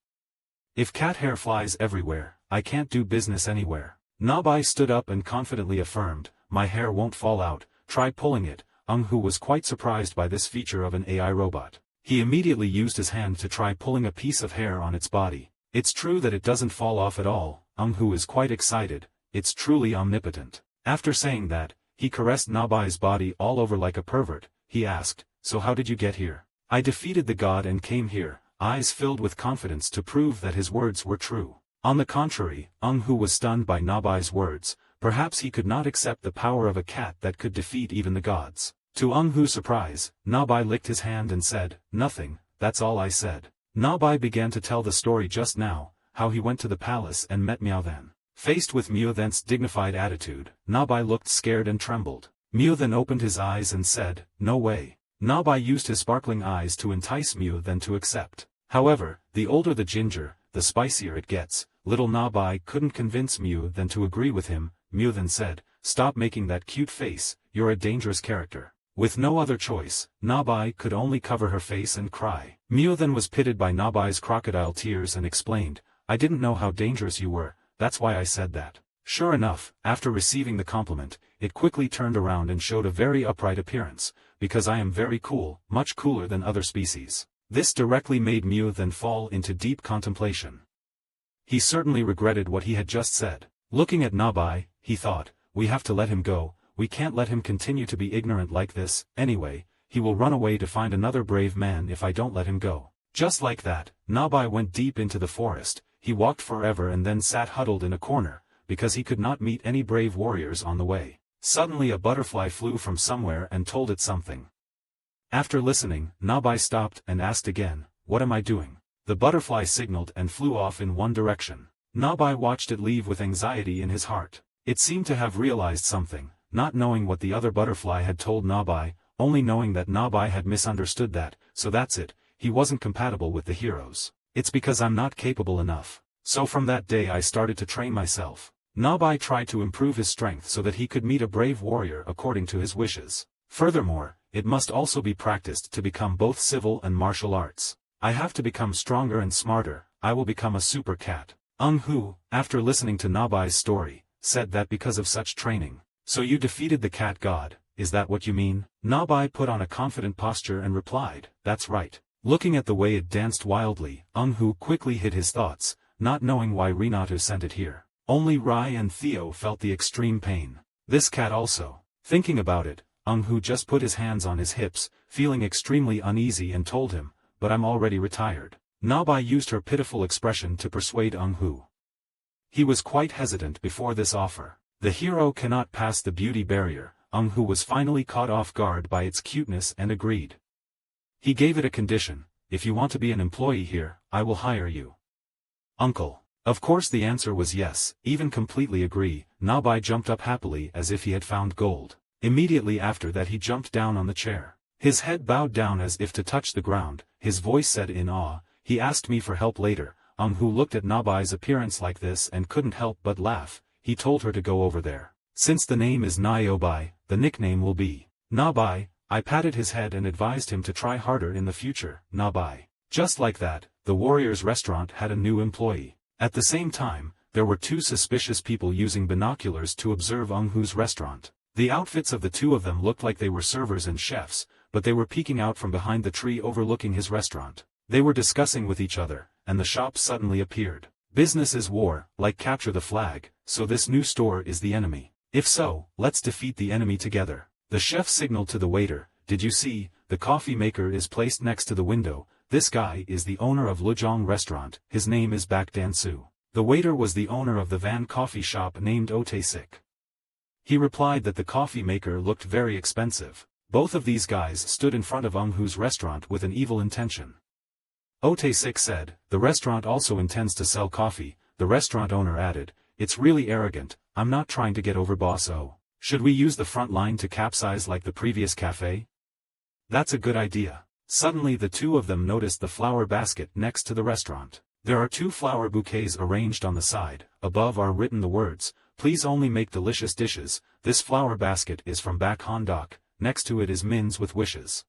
If cat hair flies everywhere, I can't do business anywhere." Nabai stood up and confidently affirmed, "My hair won't fall out, try pulling it." Hu was quite surprised by this feature of an AI robot. He immediately used his hand to try pulling a piece of hair on its body. It's true that it doesn't fall off at all. Hu is quite excited. It's truly omnipotent. After saying that, he caressed Nabai's body all over like a pervert. He asked, "So how did you get here?" "I defeated the god and came here," eyes filled with confidence to prove that his words were true. On the contrary, Hu was stunned by Nabai's words. Perhaps he could not accept the power of a cat that could defeat even the gods. To Hu's surprise, Nabai licked his hand and said, "Nothing, that's all I said." Nabai began to tell the story just now, how he went to the palace and met Miaothen. Faced with Miaothen's dignified attitude, Nabai looked scared and trembled. Miaothen opened his eyes and said, "No way." Nabai used his sparkling eyes to entice Miaothen to accept. However, the older the ginger, the spicier it gets. Little Nabai couldn't convince Miaothen to agree with him. Miaothen said, "Stop making that cute face, you're a dangerous character." With no other choice, Nabai could only cover her face and cry. Miaothen was pitied by Nabai's crocodile tears and explained, "I didn't know how dangerous you were, that's why I said that." Sure enough, after receiving the compliment, it quickly turned around and showed a very upright appearance, "Because I am very cool, much cooler than other species." This directly made Miaothen fall into deep contemplation. He certainly regretted what he had just said. Looking at Nabai, he thought, "We have to let him go. We can't let him continue to be ignorant like this. Anyway, he will run away to find another brave man if I don't let him go." Just like that, Nabai went deep into the forest. He walked forever and then sat huddled in a corner, because he could not meet any brave warriors on the way. Suddenly a butterfly flew from somewhere and told it something. After listening, Nabai stopped and asked again, "What am I doing?" The butterfly signaled and flew off in one direction. Nabai watched it leave with anxiety in his heart. It seemed to have realized something, not knowing what the other butterfly had told Nabai, only knowing that Nabai had misunderstood that, so that's it, he wasn't compatible with the heroes. It's because I'm not capable enough. So from that day I started to train myself. Nabai tried to improve his strength so that he could meet a brave warrior according to his wishes. Furthermore, it must also be practiced to become both civil and martial arts. I have to become stronger and smarter. I will become a super cat. Hu, after listening to Nabai's story, said that because of such training. "So you defeated the cat god, is that what you mean?" Nabai put on a confident posture and replied, "That's right." Looking at the way it danced wildly, Hu quickly hid his thoughts, not knowing why Rinatu sent it here. Only Rai and Theo felt the extreme pain. This cat also. Thinking about it, Hu just put his hands on his hips, feeling extremely uneasy and told him, "But I'm already retired." Nabai used her pitiful expression to persuade Hu. He was quite hesitant before this offer. The hero cannot pass the beauty barrier. Who was finally caught off guard by its cuteness and agreed. He gave it a condition: if you want to be an employee here, I will hire you. Uncle. Of course the answer was yes, even completely agree. Nabai jumped up happily as if he had found gold. Immediately after that he jumped down on the chair. His head bowed down as if to touch the ground, his voice said in awe, he asked me for help later. Who looked at Nabai's appearance like this and couldn't help but laugh. He told her to go over there. Since the name is Niobai, the nickname will be Nabai. I patted his head and advised him to try harder in the future. Nabai. Just like that, the Warriors restaurant had a new employee. At the same time, there were two suspicious people using binoculars to observe Who's restaurant. The outfits of the two of them looked like they were servers and chefs, but they were peeking out from behind the tree overlooking his restaurant. They were discussing with each other, and the shop suddenly appeared. Business is war, like capture the flag, so this new store is the enemy. If so, let's defeat the enemy together. The chef signaled to the waiter, did you see, the coffee maker is placed next to the window. This guy is the owner of Lujong restaurant, his name is Bak Dan-soo. The waiter was the owner of the van coffee shop named Ote-sik. He replied that the coffee maker looked very expensive. Both of these guys stood in front of Who's restaurant with an evil intention. Ote-sik said, the restaurant also intends to sell coffee. The restaurant owner added, it's really arrogant. I'm not trying to get over boss O. Should we use the front line to capsize like the previous cafe? That's a good idea. Suddenly the two of them noticed the flower basket next to the restaurant. There are two flower bouquets arranged on the side. Above are written the words, please only make delicious dishes. This flower basket is from Bak Han-dok. Next to it is Min's with wishes.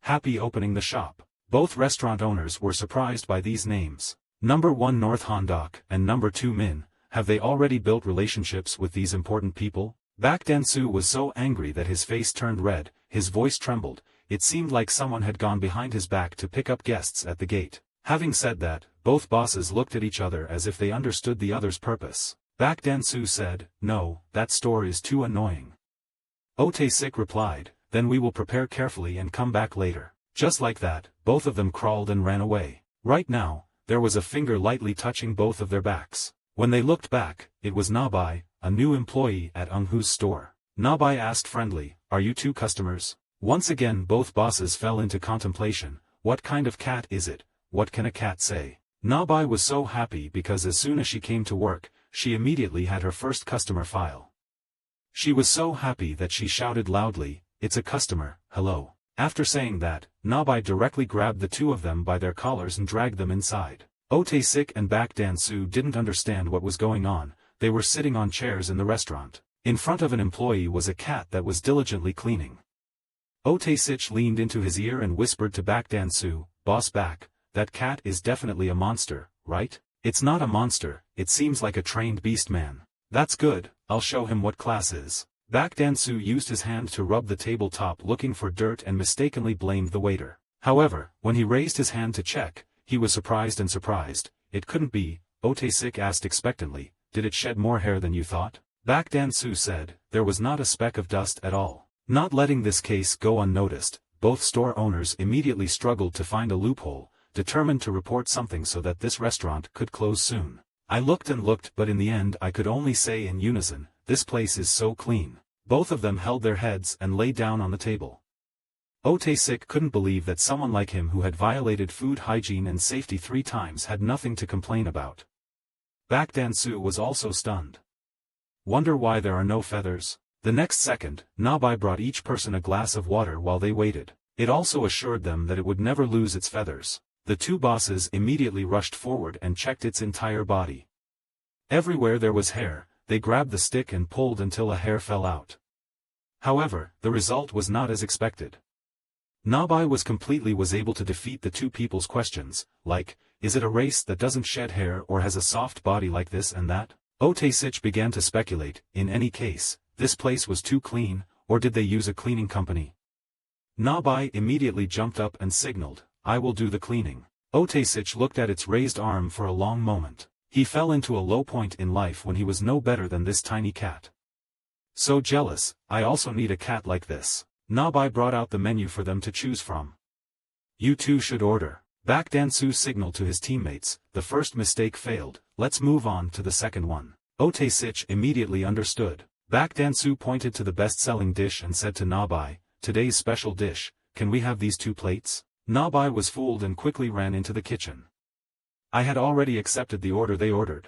Happy opening the shop. Both restaurant owners were surprised by these names. Number 1 North Han-dok and number 2 Min. Have they already built relationships with these important people? Bak Dan-soo was so angry that his face turned red, his voice trembled. It seemed like someone had gone behind his back to pick up guests at the gate. Having said that, both bosses looked at each other as if they understood the other's purpose. Bak Dan-soo said, no, that store is too annoying. Ote-sik replied, then we will prepare carefully and come back later. Just like that, both of them crawled and ran away. Right now, there was a finger lightly touching both of their backs. When they looked back, it was Nabai, a new employee at Who's store. Nabai asked friendly, are you two customers? Once again both bosses fell into contemplation. What kind of cat is it? What can a cat say? Nabai was so happy because as soon as she came to work, she immediately had her first customer file. She was so happy that she shouted loudly, it's a customer, hello. After saying that, Nabai directly grabbed the two of them by their collars and dragged them inside. Ote-sik and Bak Dan-soo didn't understand what was going on. They were sitting on chairs in the restaurant. In front of an employee was a cat that was diligently cleaning. Ote-sik leaned into his ear and whispered to Bak Dan-soo, Boss Bak, that cat is definitely a monster, right? It's not a monster, it seems like a trained beast man. That's good, I'll show him what class is. Bak Dan-soo used his hand to rub the tabletop looking for dirt and mistakenly blamed the waiter. However, when he raised his hand to check, he was surprised. It couldn't be. Ote-sik asked expectantly, did it shed more hair than you thought? Bak Dan-soo said, there was not a speck of dust at all. Not letting this case go unnoticed, both store owners immediately struggled to find a loophole, determined to report something so that this restaurant could close soon. I looked and looked but in the end I could only say in unison, this place is so clean. Both of them held their heads and lay down on the table. Ote-sik couldn't believe that someone like him who had violated food hygiene and safety 3 times had nothing to complain about. Bak Dan-soo was also stunned. Wonder why there are no feathers? The next second, Nabai brought each person a glass of water while they waited. It also assured them that it would never lose its feathers. The two bosses immediately rushed forward and checked its entire body. Everywhere there was hair, they grabbed the stick and pulled until a hair fell out. However, the result was not as expected. Nabai was able to defeat the two people's questions, like, is it a race that doesn't shed hair or has a soft body like this and that? Ote-sik began to speculate, in any case, this place was too clean, or did they use a cleaning company? Nabai immediately jumped up and signaled, I will do the cleaning. Ote-sik looked at its raised arm for a long moment. He fell into a low point in life when he was no better than this tiny cat. So jealous, I also need a cat like this. Nabai brought out the menu for them to choose from. You two should order. Baek Dan-soo signaled to his teammates, the first mistake failed, let's move on to the second one. Oh Tae-sik immediately understood. Baek Dan-soo pointed to the best-selling dish and said to Na-bai, today's special dish, can we have these 2 plates? Na-bai was fooled and quickly ran into the kitchen. I had already accepted the order they ordered.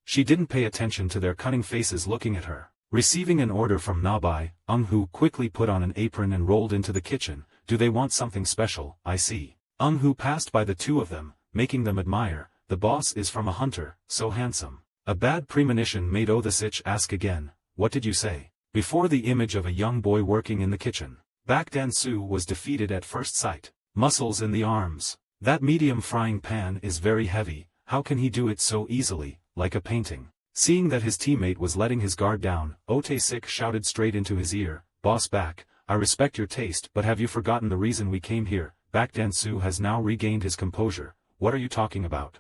She didn't pay attention to their cunning faces looking at her. Receiving an order from Na-bai, Eun-hoo quickly put on an apron and rolled into the kitchen. Do they want something special? I see. Eun-hoo passed by the 2 of them, making them admire. The boss is from a hunter, so handsome. A bad premonition made Oh the-sik ask again, what did you say? Before the image of a young boy working in the kitchen. Baek Dan-soo was defeated at first sight. Muscles in the arms. That medium frying pan is very heavy, how can he do it so easily, like a painting? Seeing that his teammate was letting his guard down, Oh Tae-sik shouted straight into his ear, Boss Baek, I respect your taste but have you forgotten the reason we came here? Baek Dan-soo has now regained his composure. What are you talking about?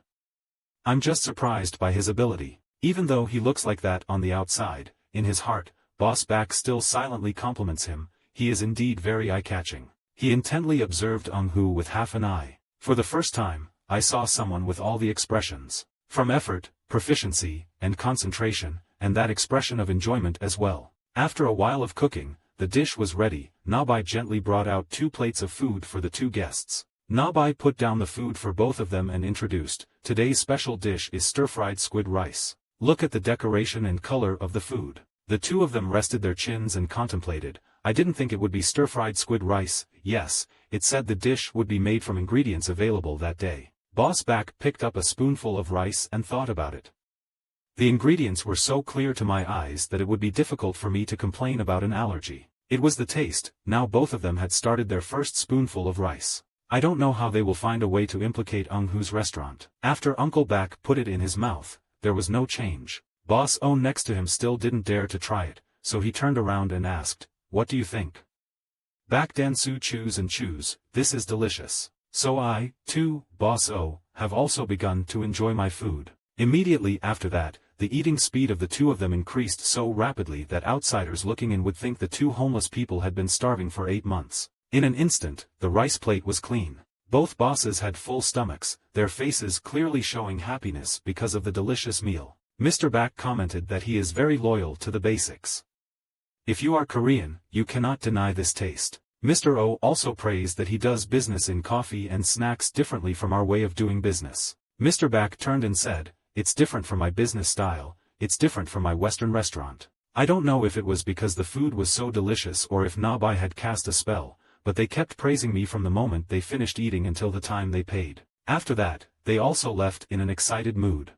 I'm just surprised by his ability. Even though he looks like that on the outside, in his heart, Boss Baek still silently compliments him. He is indeed very eye-catching. He intently observed Eun-hoo with half an eye. For the first time, I saw someone with all the expressions. From effort, proficiency, and concentration, and that expression of enjoyment as well. After a while of cooking, the dish was ready. Na-bai gently brought out 2 plates of food for the 2 guests. Na-bai put down the food for both of them and introduced, today's special dish is stir-fried squid rice. Look at the decoration and color of the food. The 2 of them rested their chins and contemplated. I didn't think it would be stir-fried squid rice. Yes, it said the dish would be made from ingredients available that day. Boss Baek picked up a spoonful of rice and thought about it. The ingredients were so clear to my eyes that it would be difficult for me to complain about an allergy. It was the taste. Now both of them had started their first spoonful of rice. I don't know how they will find a way to implicate Eun-hoo's restaurant. After Uncle Baek put it in his mouth, there was no change. Boss Eun next to him still didn't dare to try it, so he turned around and asked, what do you think? Baek Dan-soo chews and chews, this is delicious. So I, too, Boss O, have also begun to enjoy my food. Immediately after that, the eating speed of the 2 of them increased so rapidly that outsiders looking in would think the 2 homeless people had been starving for 8 months. In an instant, the rice plate was clean. Both bosses had full stomachs, their faces clearly showing happiness because of the delicious meal. Mr. Baek commented that he is very loyal to the basics. If you are Korean, you cannot deny this taste. Mr. O also praised that he does business in coffee and snacks differently from our way of doing business. Mr. Baek turned and said, it's different from my business style, it's different from my Western restaurant. I don't know if it was because the food was so delicious or if Na-bai had cast a spell, but they kept praising me from the moment they finished eating until the time they paid. After that, they also left in an excited mood.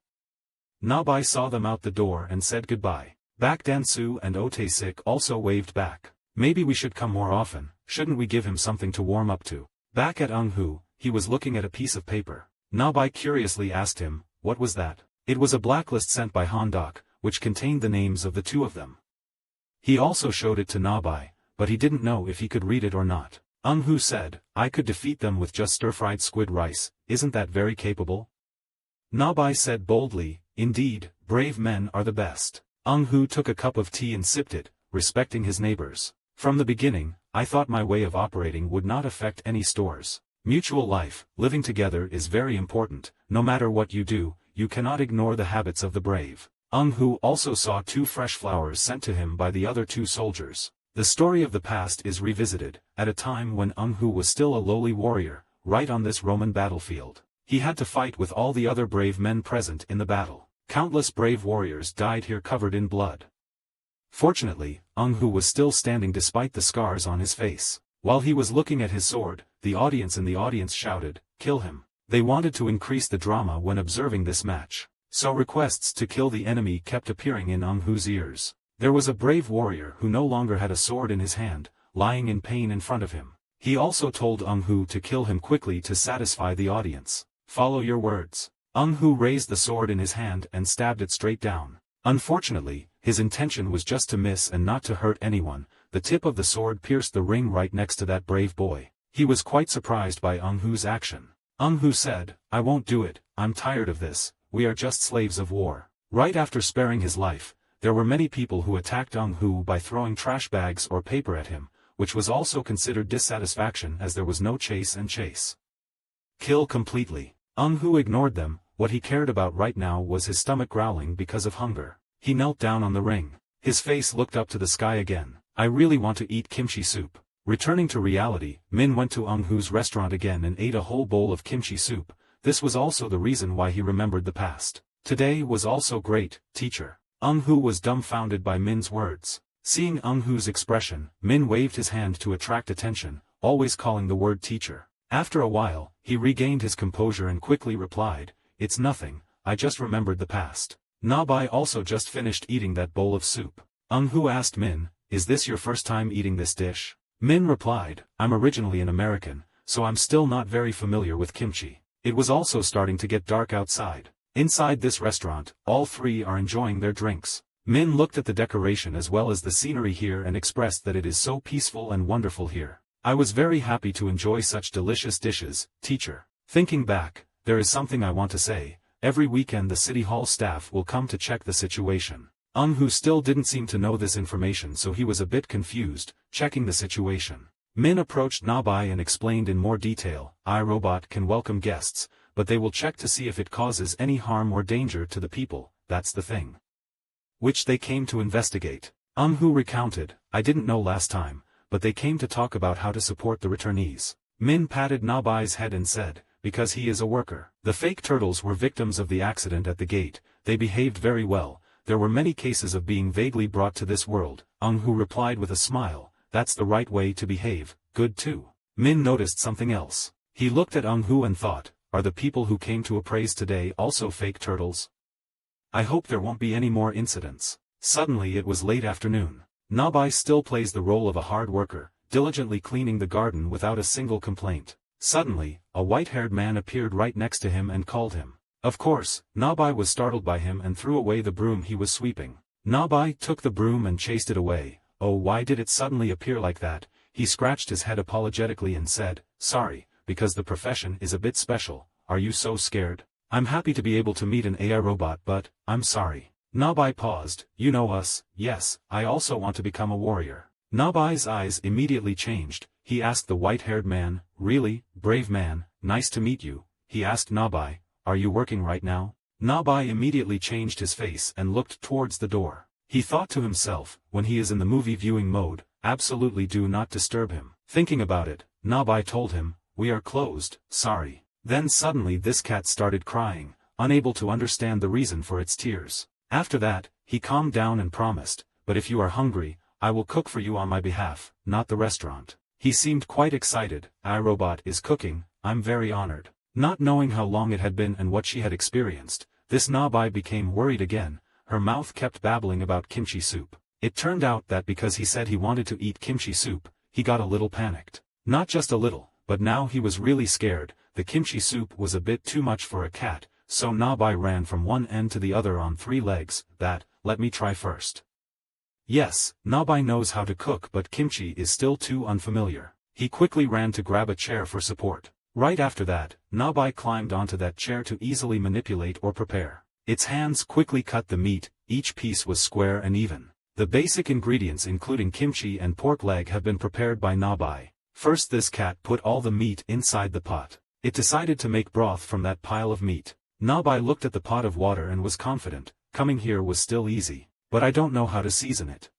Na-bai saw them out the door and said goodbye. Baek Dan-soo and Oh Tae-sik also waved back. Maybe we should come more often, shouldn't we give him something to warm up to? Back at Eun-hoo, he was looking at a piece of paper. Na-bai curiously asked him, what was that? It was a blacklist sent by Han-dok, which contained the names of the 2 of them. He also showed it to Na-bai, but he didn't know if he could read it or not. Eun-hoo said, I could defeat them with just stir-fried squid rice, isn't that very capable? Na-bai said boldly, indeed, brave men are the best. Eun-hoo took a cup of tea and sipped it, respecting his neighbors. From the beginning, I thought my way of operating would not affect any stores. Mutual life, living together is very important. No matter what you do, you cannot ignore the habits of the brave. Eun-hoo also saw 2 fresh flowers sent to him by the other 2 soldiers. The story of the past is revisited, at a time when Eun-hoo was still a lowly warrior, right on this Roman battlefield. He had to fight with all the other brave men present in the battle. Countless brave warriors died here covered in blood. Fortunately, Eun-hoo was still standing despite the scars on his face. While he was looking at his sword, the audience shouted, kill him. They wanted to increase the drama when observing this match. So requests to kill the enemy kept appearing in Eun-hoo's ears. There was a brave warrior who no longer had a sword in his hand, lying in pain in front of him. He also told Eun-hoo to kill him quickly to satisfy the audience. Follow your words. Eun-hoo raised the sword in his hand and stabbed it straight down. Unfortunately, his intention was just to miss and not to hurt anyone. The tip of the sword pierced the ring right next to that brave boy. He was quite surprised by Eun-hoo's action. Eun-hoo said, I won't do it, I'm tired of this, we are just slaves of war. Right after sparing his life, there were many people who attacked Eun-hoo by throwing trash bags or paper at him, which was also considered dissatisfaction as there was no chase and chase. Kill completely. Hu ignored them. What he cared about right now was his stomach growling because of hunger. He knelt down on the ring. His face looked up to the sky again. I really want to eat kimchi soup. Returning to reality, Min went to Hu's restaurant again and ate a whole bowl of kimchi soup. This was also the reason why he remembered the past. Today was also great, teacher. Hu was dumbfounded by Min's words. Seeing Hu's expression, Min waved his hand to attract attention, always calling the word teacher. After a while, he regained his composure and quickly replied, "It's nothing, I just remembered the past." Nabai also just finished eating that bowl of soup. Hu asked Min, "Is this your first time eating this dish?" Min replied, "I'm originally an American, so I'm still not very familiar with kimchi." It was also starting to get dark outside. Inside this restaurant, all three are enjoying their drinks. Min looked at the decoration as well as the scenery here and expressed that it is so peaceful and wonderful here. I was very happy to enjoy such delicious dishes, teacher. Thinking back, there is something I want to say. Every weekend the city hall staff will come to check the situation. Hu still didn't seem to know this information, so he was a bit confused, checking the situation. Min approached Nabai and explained in more detail, iRobot can welcome guests, but they will check to see if it causes any harm or danger to the people, that's the thing. Which they came to investigate. Hu recounted, I didn't know last time, but they came to talk about how to support the returnees. Min patted Nabai's head and said, because he is a worker. The fake turtles were victims of the accident at the gate, they behaved very well, there were many cases of being vaguely brought to this world. Hu replied with a smile, that's the right way to behave, good too. Min noticed something else. He looked at Hu and thought, are the people who came to appraise today also fake turtles? I hope there won't be any more incidents. Suddenly it was late afternoon. Nabai still plays the role of a hard worker, diligently cleaning the garden without a single complaint. Suddenly, a white-haired man appeared right next to him and called him. Of course, Nabai was startled by him and threw away the broom he was sweeping. Nabai took the broom and chased it away. Oh, why did it suddenly appear like that? He scratched his head apologetically and said, sorry, because the profession is a bit special. Are you so scared? I'm happy to be able to meet an AI robot, but, I'm sorry. Nabai paused, you know us, yes, I also want to become a warrior. Nabai's eyes immediately changed. He asked the white-haired man, really, brave man, nice to meet you. He asked Nabai, are you working right now? Nabai immediately changed his face and looked towards the door. He thought to himself, when he is in the movie viewing mode, absolutely do not disturb him. Thinking about it, Nabai told him, we are closed, sorry. Then suddenly this cat started crying, unable to understand the reason for its tears. After that, he calmed down and promised, but if you are hungry, I will cook for you on my behalf, not the restaurant. He seemed quite excited, iRobot is cooking, I'm very honored. Not knowing how long it had been and what she had experienced, this Nabai became worried again, her mouth kept babbling about kimchi soup. It turned out that because he said he wanted to eat kimchi soup, he got a little panicked. Not just a little, but now he was really scared. The kimchi soup was a bit too much for a cat, so Nabai ran from one end to the other on 3 legs. Let me try first. Yes, Nabai knows how to cook, but kimchi is still too unfamiliar. He quickly ran to grab a chair for support. Right after that, Nabai climbed onto that chair to easily manipulate or prepare. Its hands quickly cut the meat, each piece was square and even. The basic ingredients including kimchi and pork leg have been prepared by Nabai. First this cat put all the meat inside the pot. It decided to make broth from that pile of meat. Nabai looked at the pot of water and was confident, coming here was still easy, but I don't know how to season it.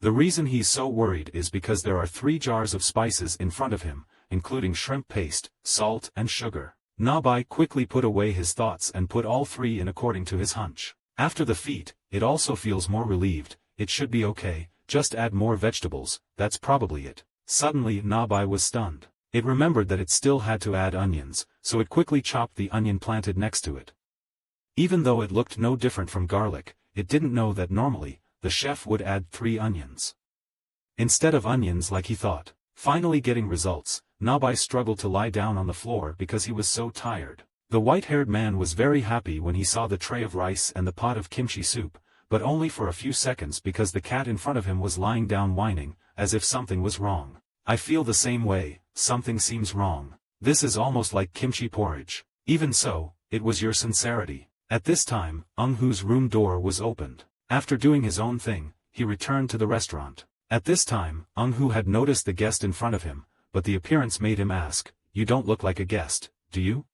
The reason he's so worried is because there are 3 jars of spices in front of him, including shrimp paste, salt and sugar. Nabai quickly put away his thoughts and put all 3 in according to his hunch. After the feat, it also feels more relieved, it should be okay, just add more vegetables, that's probably it. Suddenly Nabai was stunned. It remembered that it still had to add onions, so it quickly chopped the onion planted next to it. Even though it looked no different from garlic, it didn't know that normally, the chef would add 3 onions instead of onions like he thought. Finally getting results, Nabai struggled to lie down on the floor because he was so tired. The white-haired man was very happy when he saw the tray of rice and the pot of kimchi soup, but only for a few seconds because the cat in front of him was lying down whining, as if something was wrong. I feel the same way, something seems wrong. This is almost like kimchi porridge. Even so, it was your sincerity. At this time, Hu's room door was opened. After doing his own thing, he returned to the restaurant. At this time, Hu had noticed the guest in front of him, but the appearance made him ask, you don't look like a guest, do you?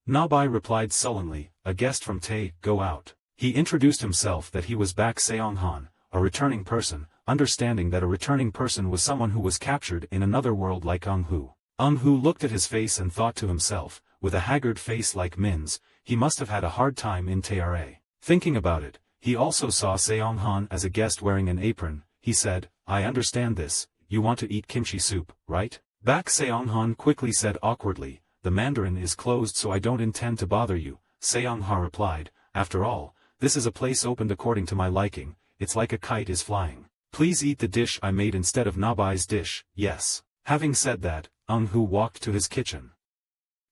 Nabai replied sullenly, a guest from Tae, go out. He introduced himself that he was Bak Seong-han, a returning person, understanding that a returning person was someone who was captured in another world like Eung-hoo. Eung-hoo looked at his face and thought to himself, with a haggard face like Min's, he must have had a hard time in Tae. Thinking about it, he also saw Seong-han as a guest wearing an apron. He said, I understand this, you want to eat kimchi soup, right? Bak Seong-han quickly said awkwardly, the Mandarin is closed so I don't intend to bother you. Seong-ha replied, after all, this is a place opened according to my liking, it's like a kite is flying. Please eat the dish I made instead of Nabai's dish, yes. Having said that, Eung-hoo walked to his kitchen.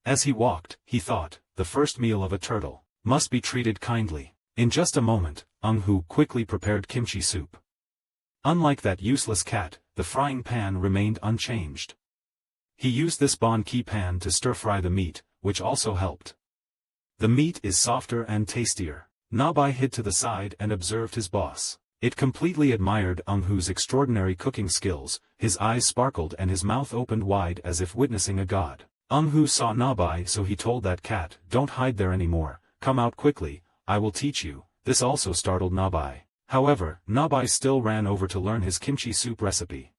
As he walked, he thought, the first meal of a turtle must be treated kindly. In just a moment, Eung-hoo quickly prepared kimchi soup. Unlike that useless cat, the frying pan remained unchanged. He used this bon-ki pan to stir-fry the meat, which also helped. The meat is softer and tastier. Nabai hid to the side and observed his boss. It completely admired Eung-hoo's extraordinary cooking skills, his eyes sparkled and his mouth opened wide as if witnessing a god. Eung-hoo saw Nabai so he told that cat, don't hide there anymore, come out quickly, I will teach you. This also startled Nabai. However, Nabai still ran over to learn his kimchi soup recipe.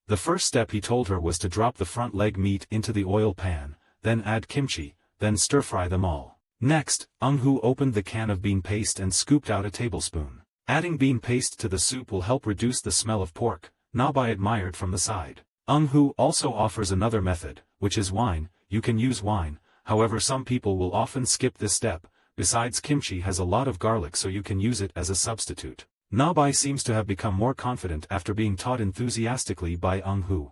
The first step he told her was to drop the front leg meat into the oil pan, then add kimchi, then stir-fry them all. Next, Eung-hoo opened the can of bean paste and scooped out a tablespoon. Adding bean paste to the soup will help reduce the smell of pork, Nabai admired from the side. Eung-hoo also offers another method, which is wine. You can use wine, however some people will often skip this step. Besides, kimchi has a lot of garlic so you can use it as a substitute. Nabai seems to have become more confident after being taught enthusiastically by Eung-hoo.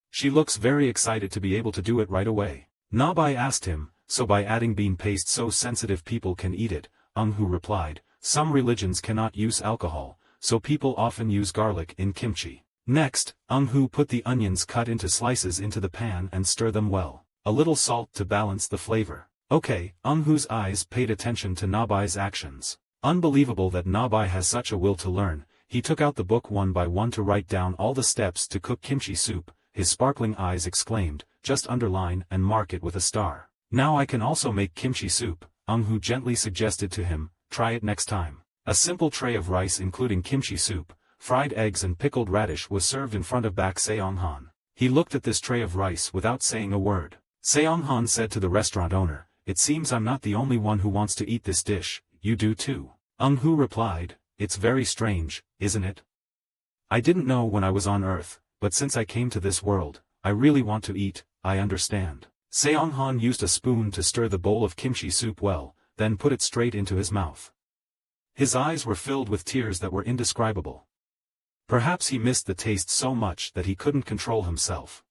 She looks very excited to be able to do it right away. Nabai asked him, so by adding bean paste so sensitive people can eat it? Eung-hoo replied, some religions cannot use alcohol, so people often use garlic in kimchi. Next, Eung-hoo put the onions cut into slices into the pan and stir them well. A little salt to balance the flavor. Okay, Eung-hoo's eyes paid attention to Nabai's actions. Unbelievable that Nabai has such a will to learn. He took out the book one by one to write down all the steps to cook kimchi soup. His sparkling eyes exclaimed, just underline and mark it with a star. Now I can also make kimchi soup, Eung-hoo gently suggested to him, try it next time. A simple tray of rice including kimchi soup, fried eggs and pickled radish was served in front of Bak Seong-han. He looked at this tray of rice without saying a word. Seong-han said to the restaurant owner, it seems I'm not the only one who wants to eat this dish, you do too. Eung-hoo replied, it's very strange, isn't it? I didn't know when I was on Earth, but since I came to this world, I really want to eat, I understand. Seong-han used a spoon to stir the bowl of kimchi soup well, then put it straight into his mouth. His eyes were filled with tears that were indescribable. Perhaps he missed the taste so much that he couldn't control himself.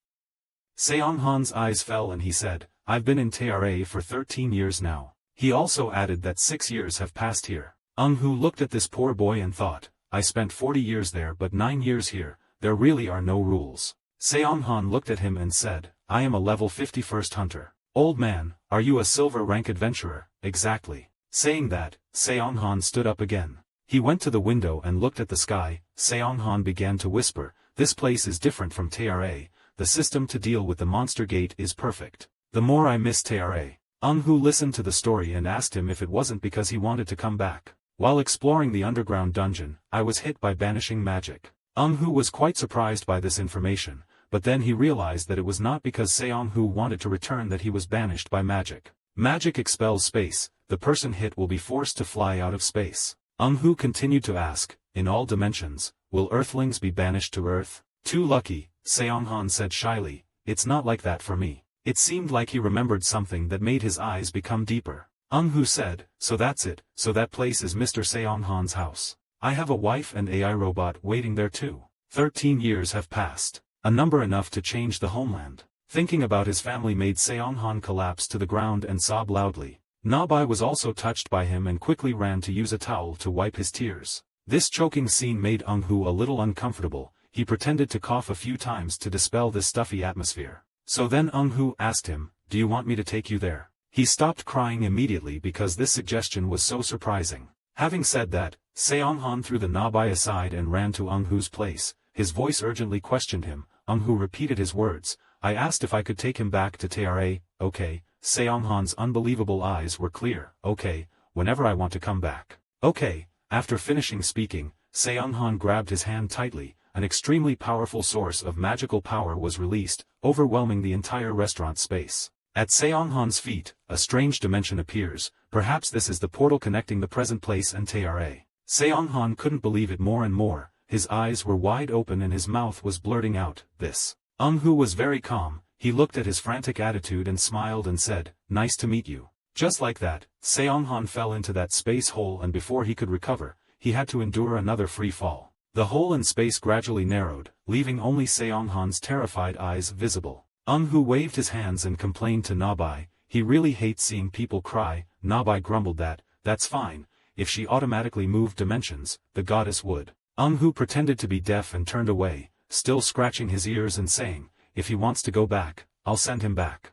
Seong-han's eyes fell and he said, I've been in Tae for 13 years now. He also added that 6 years have passed here. Eung-hoo looked at this poor boy and thought, I spent 40 years there but 9 years here, there really are no rules. Seong-han looked at him and said, I am a level 51st hunter. Old man, are you a silver rank adventurer? Exactly. Saying that, Seong-han stood up again. He went to the window and looked at the sky. Seong-han began to whisper, this place is different from Tae. The system to deal with the monster gate is perfect. The more I miss Tae. Eung-hoo listened to the story and asked him if it wasn't because he wanted to come back. While exploring the underground dungeon, I was hit by banishing magic. Eung-hoo was quite surprised by this information, but then he realized that it was not because Seong-hoo wanted to return that he was banished by magic. Magic expels space, the person hit will be forced to fly out of space. Eung-hoo continued to ask, in all dimensions, will Earthlings be banished to Earth? Too lucky, Seong-han said shyly, it's not like that for me. It seemed like he remembered something that made his eyes become deeper. Eung-hoo said, so that's it, so that place is Mr. Seong-han's house. I have a wife and AI robot waiting there too. 13 years have passed. A number enough to change the homeland. Thinking about his family made Seong-han collapse to the ground and sob loudly. Nabai was also touched by him and quickly ran to use a towel to wipe his tears. This choking scene made Eung-hoo a little uncomfortable. He pretended to cough a few times to dispel this stuffy atmosphere. So then Eung-hoo asked him, do you want me to take you there? He stopped crying immediately because this suggestion was so surprising. Having said that, Seong-han threw the Nabai aside and ran to Eung-hoo's place. His voice urgently questioned him. Eung-hoo repeated his words, I asked if I could take him back to Tara. Okay, Seonghan's unbelievable eyes were clear. Okay, whenever I want to come back. Okay. After finishing speaking, Seonghan grabbed his hand tightly. An extremely powerful source of magical power was released, overwhelming the entire restaurant space. At Seonghan's feet, a strange dimension appears. Perhaps this is the portal connecting the present place and Tara. Seonghan couldn't believe it more and more. His eyes were wide open and his mouth was blurting out, this. Hu was very calm. He looked at his frantic attitude and smiled and said, "Nice to meet you." Just like that, Seonghan fell into that space hole, and before he could recover, he had to endure another free fall. The hole in space gradually narrowed, leaving only Seonghan's terrified eyes visible. Hu waved his hands and complained to Nabai. He really hates seeing people cry. Nabai grumbled that, that's fine, if she automatically moved dimensions, the goddess would. Hu pretended to be deaf and turned away, still scratching his ears and saying, if he wants to go back, I'll send him back.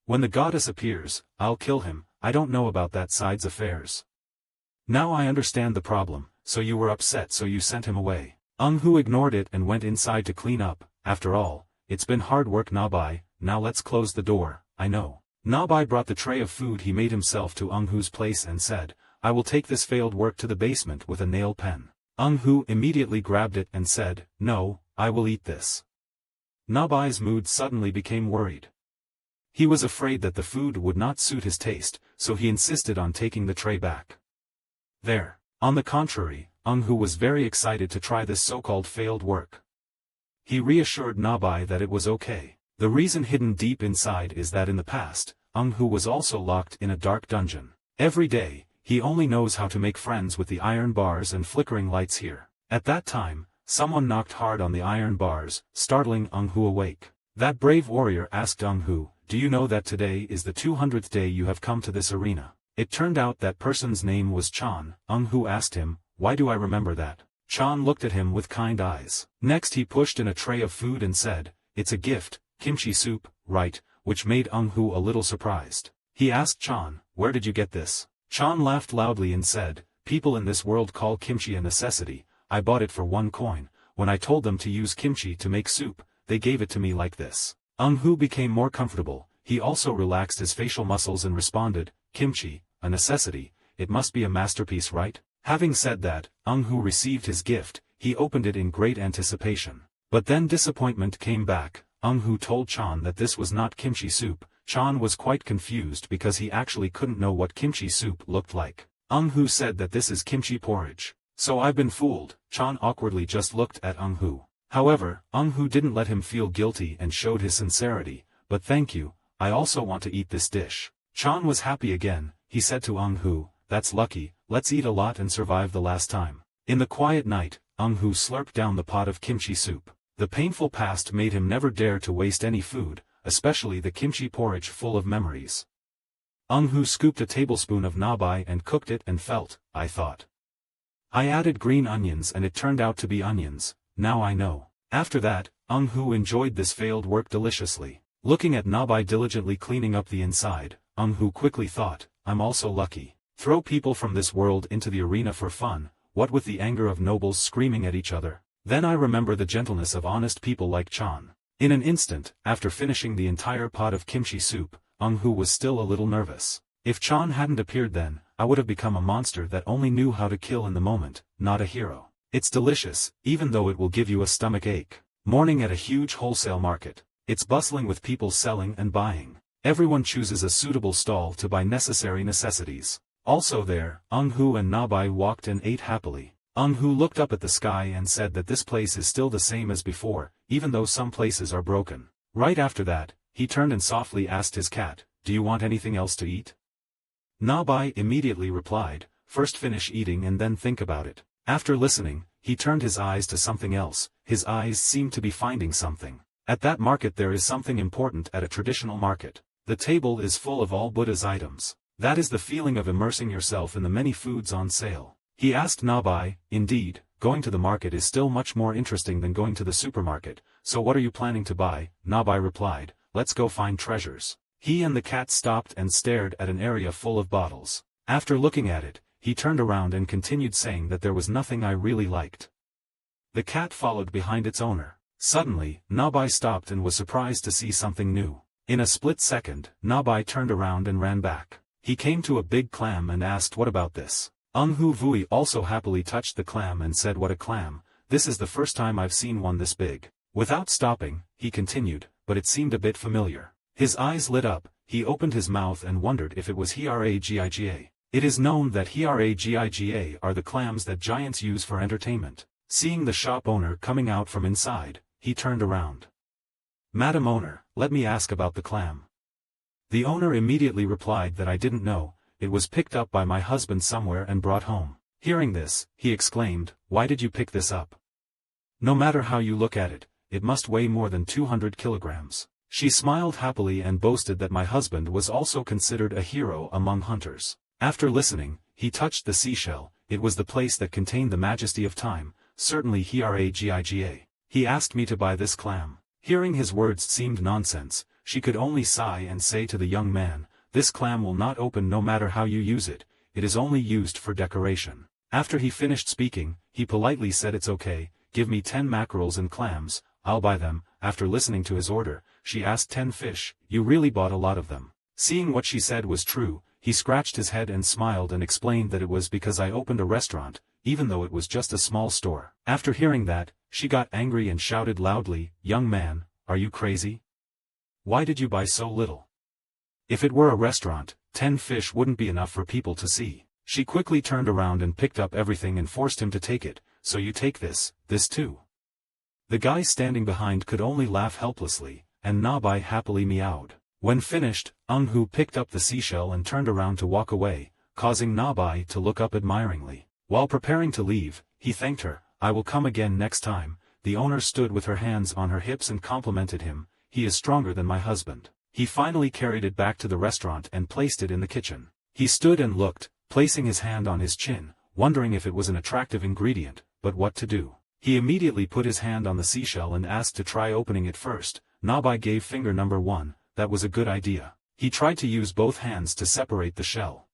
When the goddess appears, I'll kill him. I don't know about that side's affairs. Now I understand the problem. So you were upset, so you sent him away. Hu ignored it and went inside to clean up. After all, it's been hard work, Nabai. Now let's close the door. I know. Nabai brought the tray of food he made himself to Hu's place and said, I will take this failed work to the basement with a nail pen. Hu immediately grabbed it and said, no, I will eat this. Nabai's mood suddenly became worried. He was afraid that the food would not suit his taste, so he insisted on taking the tray back. There. On the contrary, Hu was very excited to try this so-called failed work. He reassured Nabai that it was okay. The reason hidden deep inside is that in the past, Hu was also locked in a dark dungeon. Every day, he only knows how to make friends with the iron bars and flickering lights here. At that time, someone knocked hard on the iron bars, startling Hu awake. That brave warrior asked Hu, do you know that today is the 200th day you have come to this arena? It turned out that person's name was Chan. Hu asked him, why do I remember that? Chan looked at him with kind eyes. Next he pushed in a tray of food and said, it's a gift, kimchi soup, right, which made Hu a little surprised. He asked Chan, where did you get this? Chan laughed loudly and said, people in this world call kimchi a necessity. I bought it for 1 coin. When I told them to use kimchi to make soup, they gave it to me like this. Hu became more comfortable. He also relaxed his facial muscles and responded, kimchi, a necessity, it must be a masterpiece, right? Having said that, Hu received his gift. He opened it in great anticipation. But then disappointment came back. Hu told Chan that this was not kimchi soup. Chan was quite confused because he actually couldn't know what kimchi soup looked like. Hu said that this is kimchi porridge. So I've been fooled. Chan awkwardly just looked at Hu. However, Hu didn't let him feel guilty and showed his sincerity. But thank you, I also want to eat this dish. Chan was happy again. He said to Hu, that's lucky, let's eat a lot and survive the last time. In the quiet night, Hu slurped down the pot of kimchi soup. The painful past made him never dare to waste any food, especially the kimchi porridge full of memories. Hu scooped a tablespoon of nabai and cooked it and felt, I thought. I added green onions and it turned out to be onions, now I know. After that, Hu enjoyed this failed work deliciously. Looking at Nabai diligently cleaning up the inside, Hu quickly thought, I'm also lucky. Throw people from this world into the arena for fun, what with the anger of nobles screaming at each other. Then I remember the gentleness of honest people like Chan. In an instant, after finishing the entire pot of kimchi soup, Hu was still a little nervous. If Chan hadn't appeared then, I would have become a monster that only knew how to kill in the moment, not a hero. It's delicious, even though it will give you a stomach ache. Morning at a huge wholesale market. It's bustling with people selling and buying. Everyone chooses a suitable stall to buy necessary necessities. Also there, Hu and Nabai walked and ate happily. Hu looked up at the sky and said that this place is still the same as before, even though some places are broken. Right after that, he turned and softly asked his cat, do you want anything else to eat? Nabai immediately replied, first finish eating and then think about it. After listening, he turned his eyes to something else. His eyes seemed to be finding something. At that market there is something important at a traditional market. The table is full of all Buddha's items. That is the feeling of immersing yourself in the many foods on sale. He asked Nabai, indeed, going to the market is still much more interesting than going to the supermarket, so what are you planning to buy? Nabai replied, let's go find treasures. He and the cat stopped and stared at an area full of bottles. After looking at it, he turned around and continued saying that there was nothing I really liked. The cat followed behind its owner. Suddenly, Nabai stopped and was surprised to see something new. In a split second, Nabai turned around and ran back. He came to a big clam and asked what about this. Hu Vui also happily touched the clam and said what a clam, this is the first time I've seen one this big. Without stopping, he continued, but it seemed a bit familiar. His eyes lit up, he opened his mouth and wondered if it was Hragiga. It is known that Hragiga are the clams that giants use for entertainment. Seeing the shop owner coming out from inside, he turned around. Madam Owner, let me ask about the clam. The owner immediately replied that I didn't know, it was picked up by my husband somewhere and brought home. Hearing this, he exclaimed, why did you pick this up? No matter how you look at it, it must weigh more than 200 kilograms. She smiled happily and boasted that my husband was also considered a hero among hunters. After listening, he touched the seashell, it was the place that contained the majesty of time, certainly Hragiga. He asked me to buy this clam. Hearing his words seemed nonsense, she could only sigh and say to the young man, this clam will not open no matter how you use it, it is only used for decoration. After he finished speaking, he politely said it's okay, give me 10 mackerels and clams, I'll buy them. After listening to his order, she asked 10 fish, you really bought a lot of them. Seeing what she said was true, he scratched his head and smiled and explained that it was because I opened a restaurant, even though it was just a small store. After hearing that, she got angry and shouted loudly, young man, are you crazy? Why did you buy so little? If it were a restaurant, 10 fish wouldn't be enough for people to see. She quickly turned around and picked up everything and forced him to take it, so you take this too. The guy standing behind could only laugh helplessly, and Nabai happily meowed. When finished, Hu picked up the seashell and turned around to walk away, causing Nabai to look up admiringly. While preparing to leave, he thanked her, I will come again next time. The owner stood with her hands on her hips and complimented him, he is stronger than my husband. He finally carried it back to the restaurant and placed it in the kitchen. He stood and looked, placing his hand on his chin, wondering if it was an attractive ingredient, but what to do. He immediately put his hand on the seashell and asked to try opening it first. Nabai gave finger number 1, that was a good idea. He tried to use both hands to separate the shell.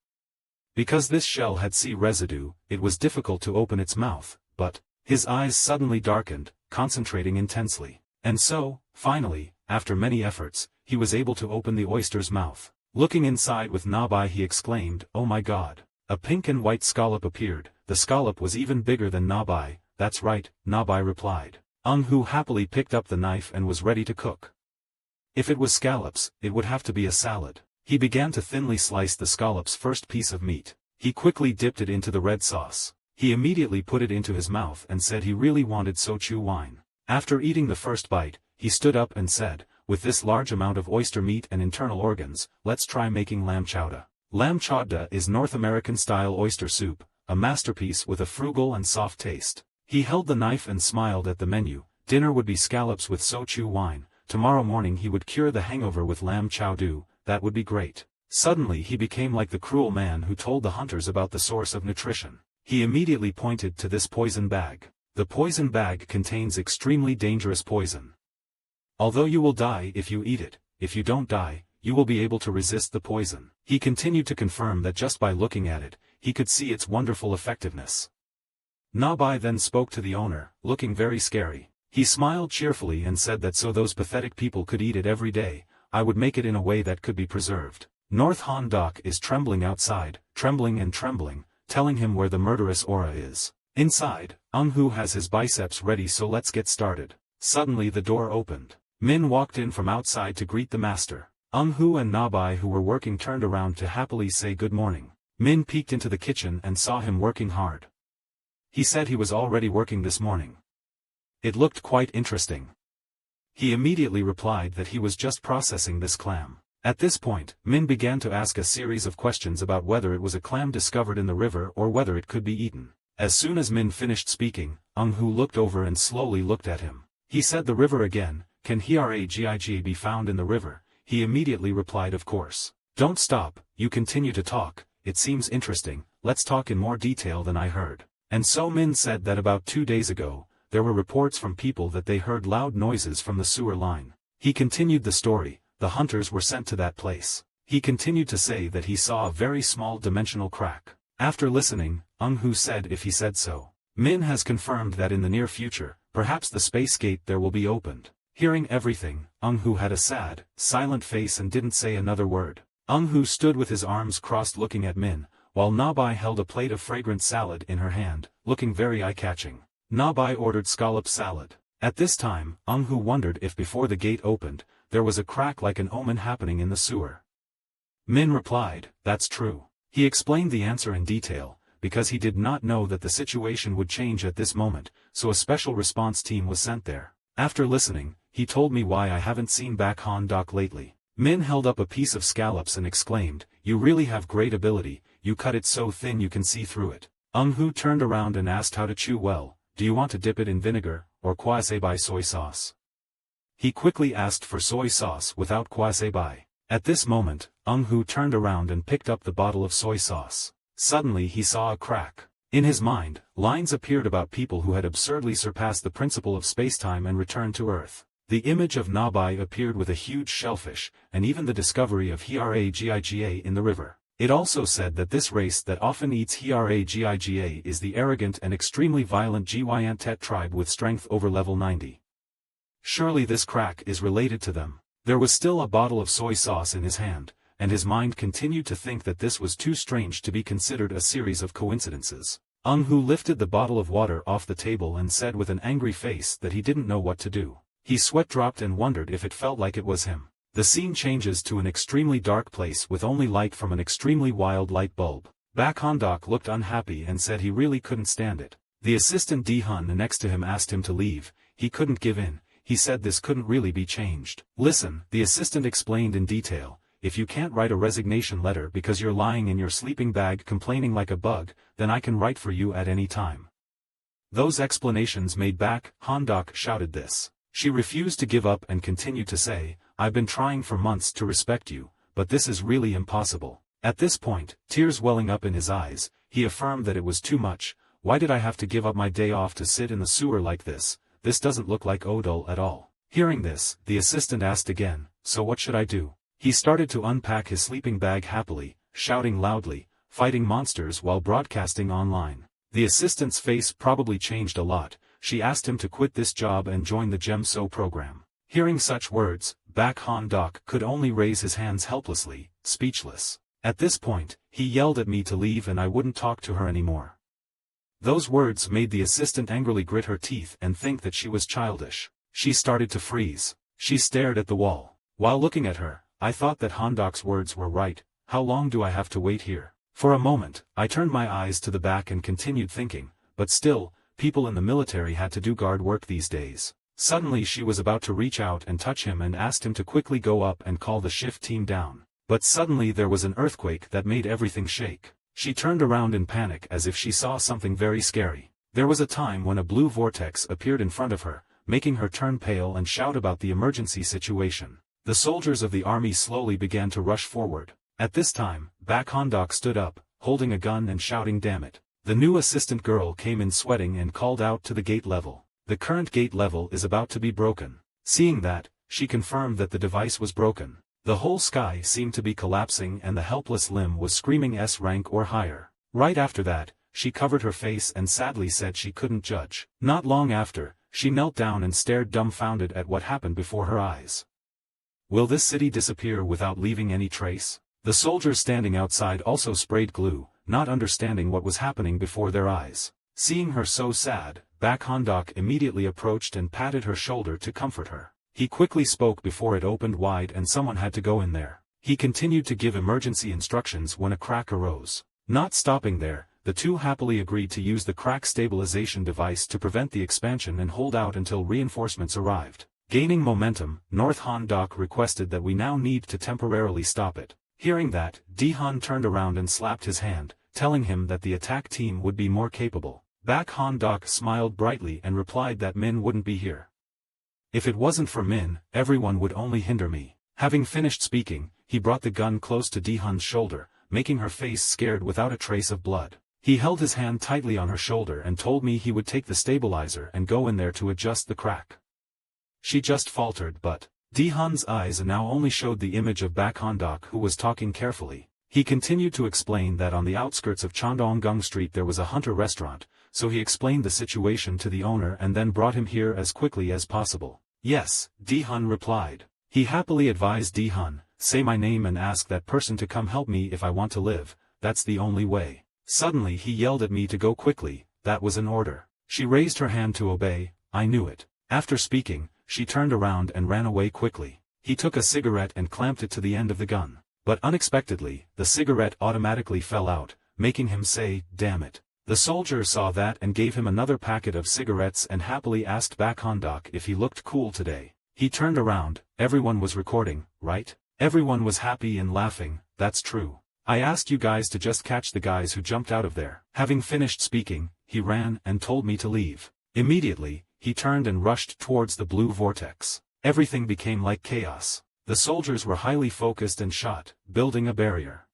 Because this shell had sea residue, it was difficult to open its mouth, but his eyes suddenly darkened, concentrating intensely. And so, finally, after many efforts, he was able to open the oyster's mouth. Looking inside with Nabai, he exclaimed, oh my god. A pink and white scallop appeared. The scallop was even bigger than Nabai. That's right, Nabai replied. Hu happily picked up the knife and was ready to cook. If it was scallops, it would have to be a salad. He began to thinly slice the scallop's first piece of meat. He quickly dipped it into the red sauce. He immediately put it into his mouth and said he really wanted sochu wine. After eating the first bite, he stood up and said, with this large amount of oyster meat and internal organs, let's try making lamb chowder. Lamb chowder is North American-style oyster soup, a masterpiece with a frugal and soft taste. He held the knife and smiled at the menu. Dinner would be scallops with sochu wine. Tomorrow morning he would cure the hangover with lamb chowder, that would be great. Suddenly he became like the cruel man who told the hunters about the source of nutrition. He immediately pointed to this poison bag. The poison bag contains extremely dangerous poison. Although you will die if you eat it, if you don't die, you will be able to resist the poison. He continued to confirm that just by looking at it, he could see its wonderful effectiveness. Nabai then spoke to the owner, looking very scary. He smiled cheerfully and said that so those pathetic people could eat it every day, I would make it in a way that could be preserved. North Han Dok is trembling outside, trembling and trembling, telling him where the murderous aura is. Inside, Hu has his biceps ready, so let's get started. Suddenly the door opened. Min walked in from outside to greet the master. Hu and Nabai, who were working, turned around to happily say good morning. Min peeked into the kitchen and saw him working hard. He said he was already working this morning. It looked quite interesting. He immediately replied that he was just processing this clam. At this point, Min began to ask a series of questions about whether it was a clam discovered in the river or whether it could be eaten. As soon as Min finished speaking, Hu looked over and slowly looked at him. He said the river again, can Hragiga be found in the river? He immediately replied of course. Don't stop, you continue to talk, it seems interesting, let's talk in more detail than I heard. And so Min said that about 2 days ago, there were reports from people that they heard loud noises from the sewer line. He continued the story, the hunters were sent to that place. He continued to say that he saw a very small dimensional crack. After listening, Hu said if he said so. Min has confirmed that in the near future, perhaps the space gate there will be opened. Hearing everything, Hu had a sad, silent face and didn't say another word. Hu stood with his arms crossed looking at Min, while Nabai held a plate of fragrant salad in her hand, looking very eye-catching. Nabai ordered scallop salad. At this time, Hu wondered if before the gate opened, there was a crack like an omen happening in the sewer. Min replied, "That's true." He explained the answer in detail, because he did not know that the situation would change at this moment, so a special response team was sent there. After listening, he told me why I haven't seen Bak Han-dok lately. Min held up a piece of scallops and exclaimed, "You really have great ability, you cut it so thin you can see through it." Hu turned around and asked how to chew well. "Do you want to dip it in vinegar, or kwasabi soy sauce?" He quickly asked for soy sauce without kwasabi. At this moment, Hu turned around and picked up the bottle of soy sauce. Suddenly he saw a crack. In his mind, lines appeared about people who had absurdly surpassed the principle of spacetime and returned to Earth. The image of Nabai appeared with a huge shellfish, and even the discovery of Hragiga in the river. It also said that this race that often eats Hragiga is the arrogant and extremely violent Gyantet tribe with strength over level 90. Surely this crack is related to them. There was still a bottle of soy sauce in his hand, and his mind continued to think that this was too strange to be considered a series of coincidences. Hu lifted the bottle of water off the table and said with an angry face that he didn't know what to do. He sweat-dropped and wondered if it felt like it was him. The scene changes to an extremely dark place with only light from an extremely wild light bulb. Bak Han-dok looked unhappy and said he really couldn't stand it. The assistant Dihun next to him asked him to leave. He couldn't give in. He said this couldn't really be changed. "Listen," the assistant explained in detail, "if you can't write a resignation letter because you're lying in your sleeping bag complaining like a bug, then I can write for you at any time." Those explanations made Bak Han-dok shouted this. She refused to give up and continued to say, "I've been trying for months to respect you, but this is really impossible." At this point, tears welling up in his eyes, he affirmed that it was too much. "Why did I have to give up my day off to sit in the sewer like this? This doesn't look like Odol at all." Hearing this, the assistant asked again, "So what should I do?" He started to unpack his sleeping bag happily, shouting loudly, fighting monsters while broadcasting online. The assistant's face probably changed a lot. She asked him to quit this job and join the GemSo program. Hearing such words, Bak Han-dok could only raise his hands helplessly, speechless. At this point, he yelled at me to leave and I wouldn't talk to her anymore. Those words made the assistant angrily grit her teeth and think that she was childish. She started to freeze. She stared at the wall. While looking at her, I thought that Han-dok's words were right. How long do I have to wait here? For a moment, I turned my eyes to the back and continued thinking, but still, people in the military had to do guard work these days. Suddenly she was about to reach out and touch him and asked him to quickly go up and call the shift team down. But suddenly there was an earthquake that made everything shake. She turned around in panic as if she saw something very scary. There was a time when a blue vortex appeared in front of her, making her turn pale and shout about the emergency situation. The soldiers of the army slowly began to rush forward. At this time, Bak Han-dok stood up, holding a gun and shouting, "Damn it." The new assistant girl came in sweating and called out to the gate level. The current gate level is about to be broken. Seeing that, she confirmed that the device was broken. The whole sky seemed to be collapsing and the helpless limb was screaming S rank or higher. Right after that, she covered her face and sadly said she couldn't judge. Not long after, she knelt down and stared dumbfounded at what happened before her eyes. Will this city disappear without leaving any trace? The soldiers standing outside also sprayed glue, not understanding what was happening before their eyes. Seeing her so sad, Bak Han-dok immediately approached and patted her shoulder to comfort her. He quickly spoke before it opened wide and someone had to go in there. He continued to give emergency instructions when a crack arose. Not stopping there, the two happily agreed to use the crack stabilization device to prevent the expansion and hold out until reinforcements arrived. Gaining momentum, North Han-dok requested that we now need to temporarily stop it. Hearing that, Dihun turned around and slapped his hand, telling him that the attack team would be more capable. Bak Han-dok smiled brightly and replied that Min wouldn't be here. If it wasn't for Min, everyone would only hinder me. Having finished speaking, he brought the gun close to Dihun's shoulder, making her face scared without a trace of blood. He held his hand tightly on her shoulder and told me he would take the stabilizer and go in there to adjust the crack. She just faltered, but Dihun's eyes now only showed the image of Bak Han-dok, who was talking carefully. He continued to explain that on the outskirts of Chandonggung Street there was a Hunter restaurant, so he explained the situation to the owner and then brought him here as quickly as possible. Yes, Dihun replied. He happily advised Dihun, say my name and ask that person to come help me if I want to live, that's the only way. Suddenly he yelled at me to go quickly, that was an order. She raised her hand to obey, I knew it. After speaking, she turned around and ran away quickly. He took a cigarette and clamped it to the end of the gun. But unexpectedly, the cigarette automatically fell out, making him say, damn it. The soldier saw that and gave him another packet of cigarettes and happily asked back Handok if he looked cool today. He turned around, everyone was recording, right? Everyone was happy and laughing, that's true. I asked you guys to just catch the guys who jumped out of there. Having finished speaking, he ran and told me to leave. Immediately, he turned and rushed towards the blue vortex. Everything became like chaos. The soldiers were highly focused and shot, building a barrier.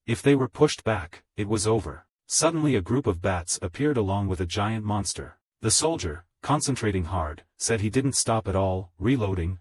If they were pushed back, it was over. Suddenly a group of bats appeared along with a giant monster. The soldier, concentrating hard, said he didn't stop at all, reloading.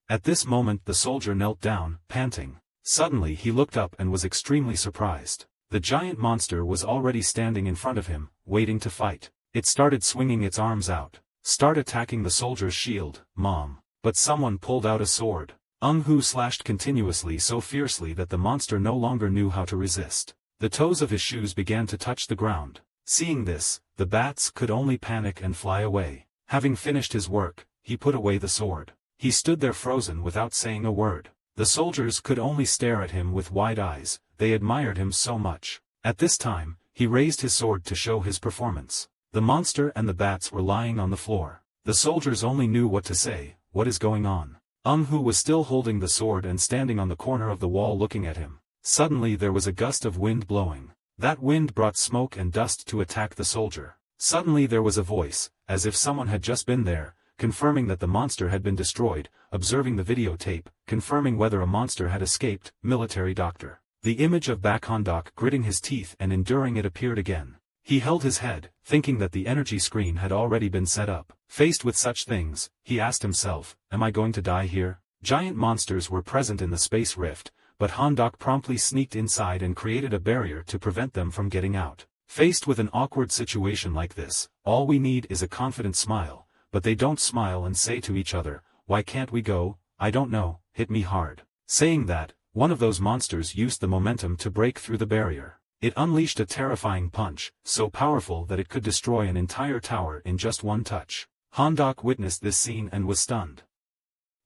At this moment the soldier knelt down, panting. Suddenly he looked up and was extremely surprised. The giant monster was already standing in front of him, waiting to fight. It started swinging its arms out. Start attacking the soldier's shield, Mom. But someone pulled out a sword. Hu slashed continuously so fiercely that the monster no longer knew how to resist. The toes of his shoes began to touch the ground. Seeing this, the bats could only panic and fly away. Having finished his work, he put away the sword. He stood there frozen without saying a word. The soldiers could only stare at him with wide eyes, they admired him so much. At this time, he raised his sword to show his performance. The monster and the bats were lying on the floor. The soldiers only knew what to say, what is going on? Hu was still holding the sword and standing on the corner of the wall looking at him. Suddenly there was a gust of wind blowing. That wind brought smoke and dust to attack the soldier. Suddenly there was a voice, as if someone had just been there, confirming that the monster had been destroyed, observing the videotape, confirming whether a monster had escaped, military doctor. The image of Bakhondok gritting his teeth and enduring it appeared again. He held his head, thinking that the energy screen had already been set up. Faced with such things, he asked himself, am I going to die here? Giant monsters were present in the space rift, but Handok promptly sneaked inside and created a barrier to prevent them from getting out. Faced with an awkward situation like this, all we need is a confident smile, but they don't smile and say to each other, why can't we go? I don't know, hit me hard. Saying that, one of those monsters used the momentum to break through the barrier. It unleashed a terrifying punch, so powerful that it could destroy an entire tower in just one touch. Handok witnessed this scene and was stunned.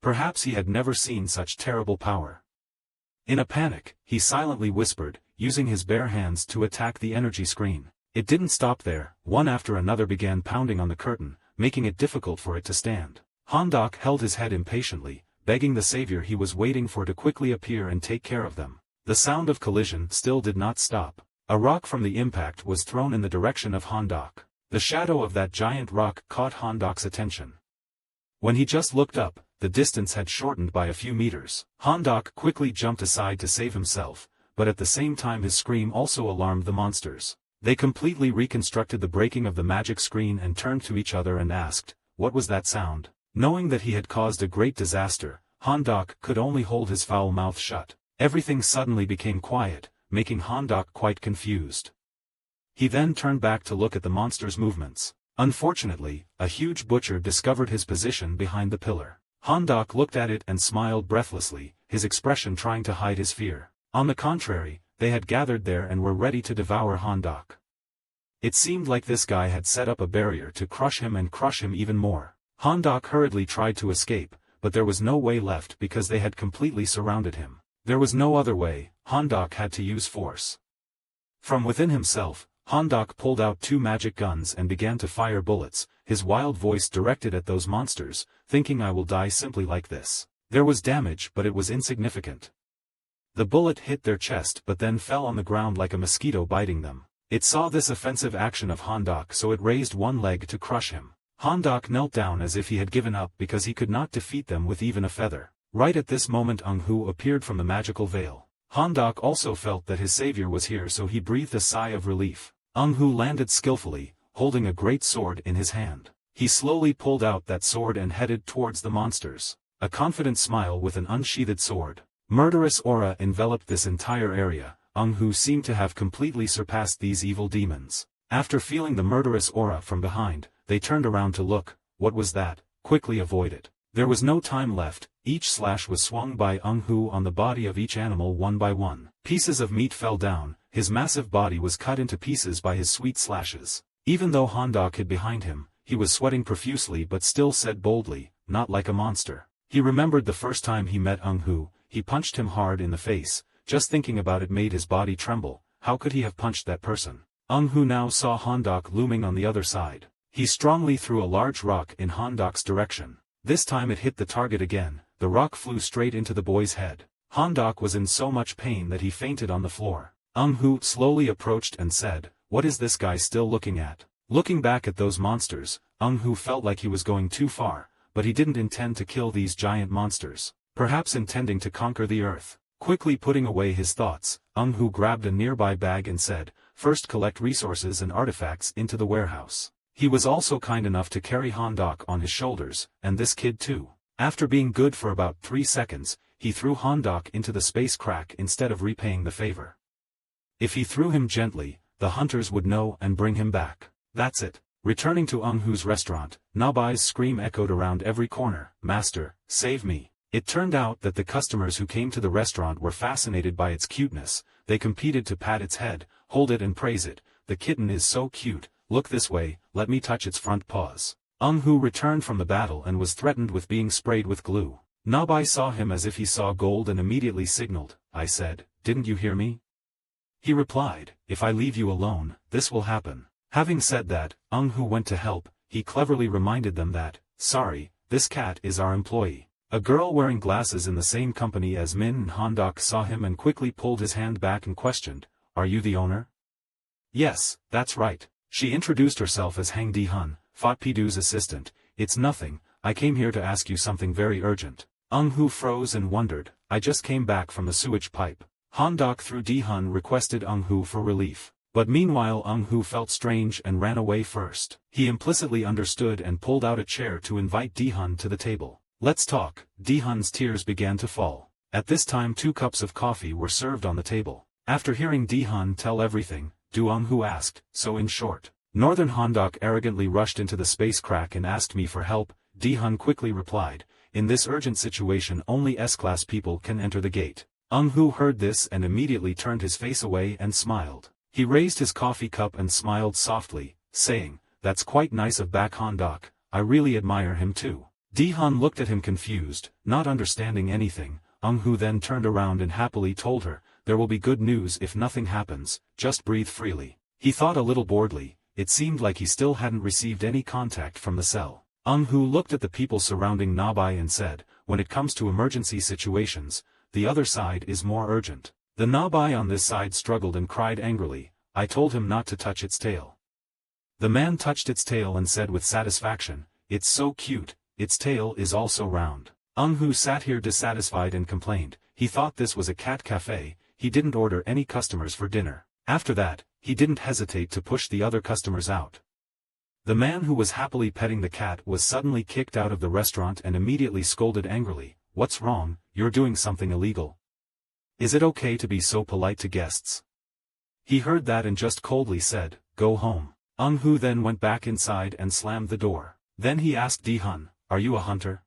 Perhaps he had never seen such terrible power. In a panic, he silently whispered, using his bare hands to attack the energy screen. It didn't stop there, one after another began pounding on the curtain, making it difficult for it to stand. Handok held his head impatiently, begging the savior he was waiting for to quickly appear and take care of them. The sound of collision still did not stop. A rock from the impact was thrown in the direction of Handok. The shadow of that giant rock caught Handok's attention. When he just looked up, the distance had shortened by a few meters. Handok quickly jumped aside to save himself, but at the same time his scream also alarmed the monsters. They completely reconstructed the breaking of the magic screen and turned to each other and asked, what was that sound? Knowing that he had caused a great disaster, Handok could only hold his foul mouth shut. Everything suddenly became quiet, making Handok quite confused. He then turned back to look at the monster's movements. Unfortunately, a huge butcher discovered his position behind the pillar. Handok looked at it and smiled breathlessly, his expression trying to hide his fear. On the contrary, they had gathered there and were ready to devour Handok. It seemed like this guy had set up a barrier to crush him and crush him even more. Handok hurriedly tried to escape, but there was no way left because they had completely surrounded him. There was no other way, Handok had to use force. From within himself, Handok pulled out 2 magic guns and began to fire bullets, his wild voice directed at those monsters, thinking I will die simply like this. There was damage but it was insignificant. The bullet hit their chest but then fell on the ground like a mosquito biting them. It saw this offensive action of Handok so it raised one leg to crush him. Handok knelt down as if he had given up because he could not defeat them with even a feather. Right at this moment Hu appeared from the magical veil. Handok also felt that his savior was here so he breathed a sigh of relief. Hu landed skillfully, holding a great sword in his hand. He slowly pulled out that sword and headed towards the monsters. A confident smile with an unsheathed sword. Murderous aura enveloped this entire area. Hu seemed to have completely surpassed these evil demons. After feeling the murderous aura from behind, they turned around to look. What was that? Quickly avoid it. There was no time left. Each slash was swung by Hu on the body of each animal one by one. Pieces of meat fell down, his massive body was cut into pieces by his sweet slashes. Even though Hondok hid behind him, he was sweating profusely but still said boldly, "Not like a monster." He remembered the first time he met Hu, he punched him hard in the face. Just thinking about it made his body tremble. How could he have punched that person? Hu now saw Hondok looming on the other side. He strongly threw a large rock in Hondok's direction. This time it hit the target again. The rock flew straight into the boy's head. Hondok was in so much pain that he fainted on the floor. Hu slowly approached and said, "What is this guy still looking at?" Looking back at those monsters, Hu felt like he was going too far, but he didn't intend to kill these giant monsters. Perhaps intending to conquer the earth. Quickly putting away his thoughts, Hu grabbed a nearby bag and said, "First collect resources and artifacts into the warehouse." He was also kind enough to carry Hondok on his shoulders, and this kid too. After being good for about 3 seconds, he threw Hondok into the space crack instead of repaying the favor. If he threw him gently, the hunters would know and bring him back. That's it. Returning to Hu's restaurant, Nabai's scream echoed around every corner, "Master, save me." It turned out that the customers who came to the restaurant were fascinated by its cuteness. They competed to pat its head, hold it and praise it. "The kitten is so cute, look this way, let me touch its front paws." Hu returned from the battle and was threatened with being sprayed with glue. Nabai saw him as if he saw gold and immediately signaled. "I said, didn't you hear me?" He replied, "If I leave you alone, this will happen." Having said that, Hu went to help. He cleverly reminded them that, "Sorry, this cat is our employee." A girl wearing glasses in the same company as Min and Hondok saw him and quickly pulled his hand back and questioned, "Are you the owner?" "Yes, that's right." She introduced herself as Hang Di-hun, Fatpidu's assistant. "It's nothing, I came here to ask you something very urgent." Hu froze and wondered, "I just came back from the sewage pipe." Hondok through Di-hun requested Hu for relief. But meanwhile Hu felt strange and ran away first. He implicitly understood and pulled out a chair to invite Di-hun to the table. "Let's talk." Di-hun's tears began to fall. At this time 2 cups of coffee were served on the table. After hearing Di-hun tell everything, Hu asked, "So in short, Northern Hondok arrogantly rushed into the space crack and asked me for help." Di-hun quickly replied, "In this urgent situation only S-class people can enter the gate." Hu heard this and immediately turned his face away and smiled. He raised his coffee cup and smiled softly, saying, "That's quite nice of Baek Hondok, I really admire him too." Di-hun looked at him confused, not understanding anything. Hu then turned around and happily told her, "There will be good news if nothing happens, just breathe freely." He thought a little boredly. It seemed like he still hadn't received any contact from the cell. Hu looked at the people surrounding Nabai and said, "When it comes to emergency situations, the other side is more urgent." The Nabai on this side struggled and cried angrily, "I told him not to touch its tail." The man touched its tail and said with satisfaction, "It's so cute, its tail is also round." Hu sat here dissatisfied and complained. He thought this was a cat cafe. He didn't order any customers for dinner. After that, he didn't hesitate to push the other customers out. The man who was happily petting the cat was suddenly kicked out of the restaurant and immediately scolded angrily, "What's wrong? You're doing something illegal. Is it okay to be so polite to guests?" He heard that and just coldly said, "Go home." Hu then went back inside and slammed the door. Then he asked Di-hun, "Are you a hunter?"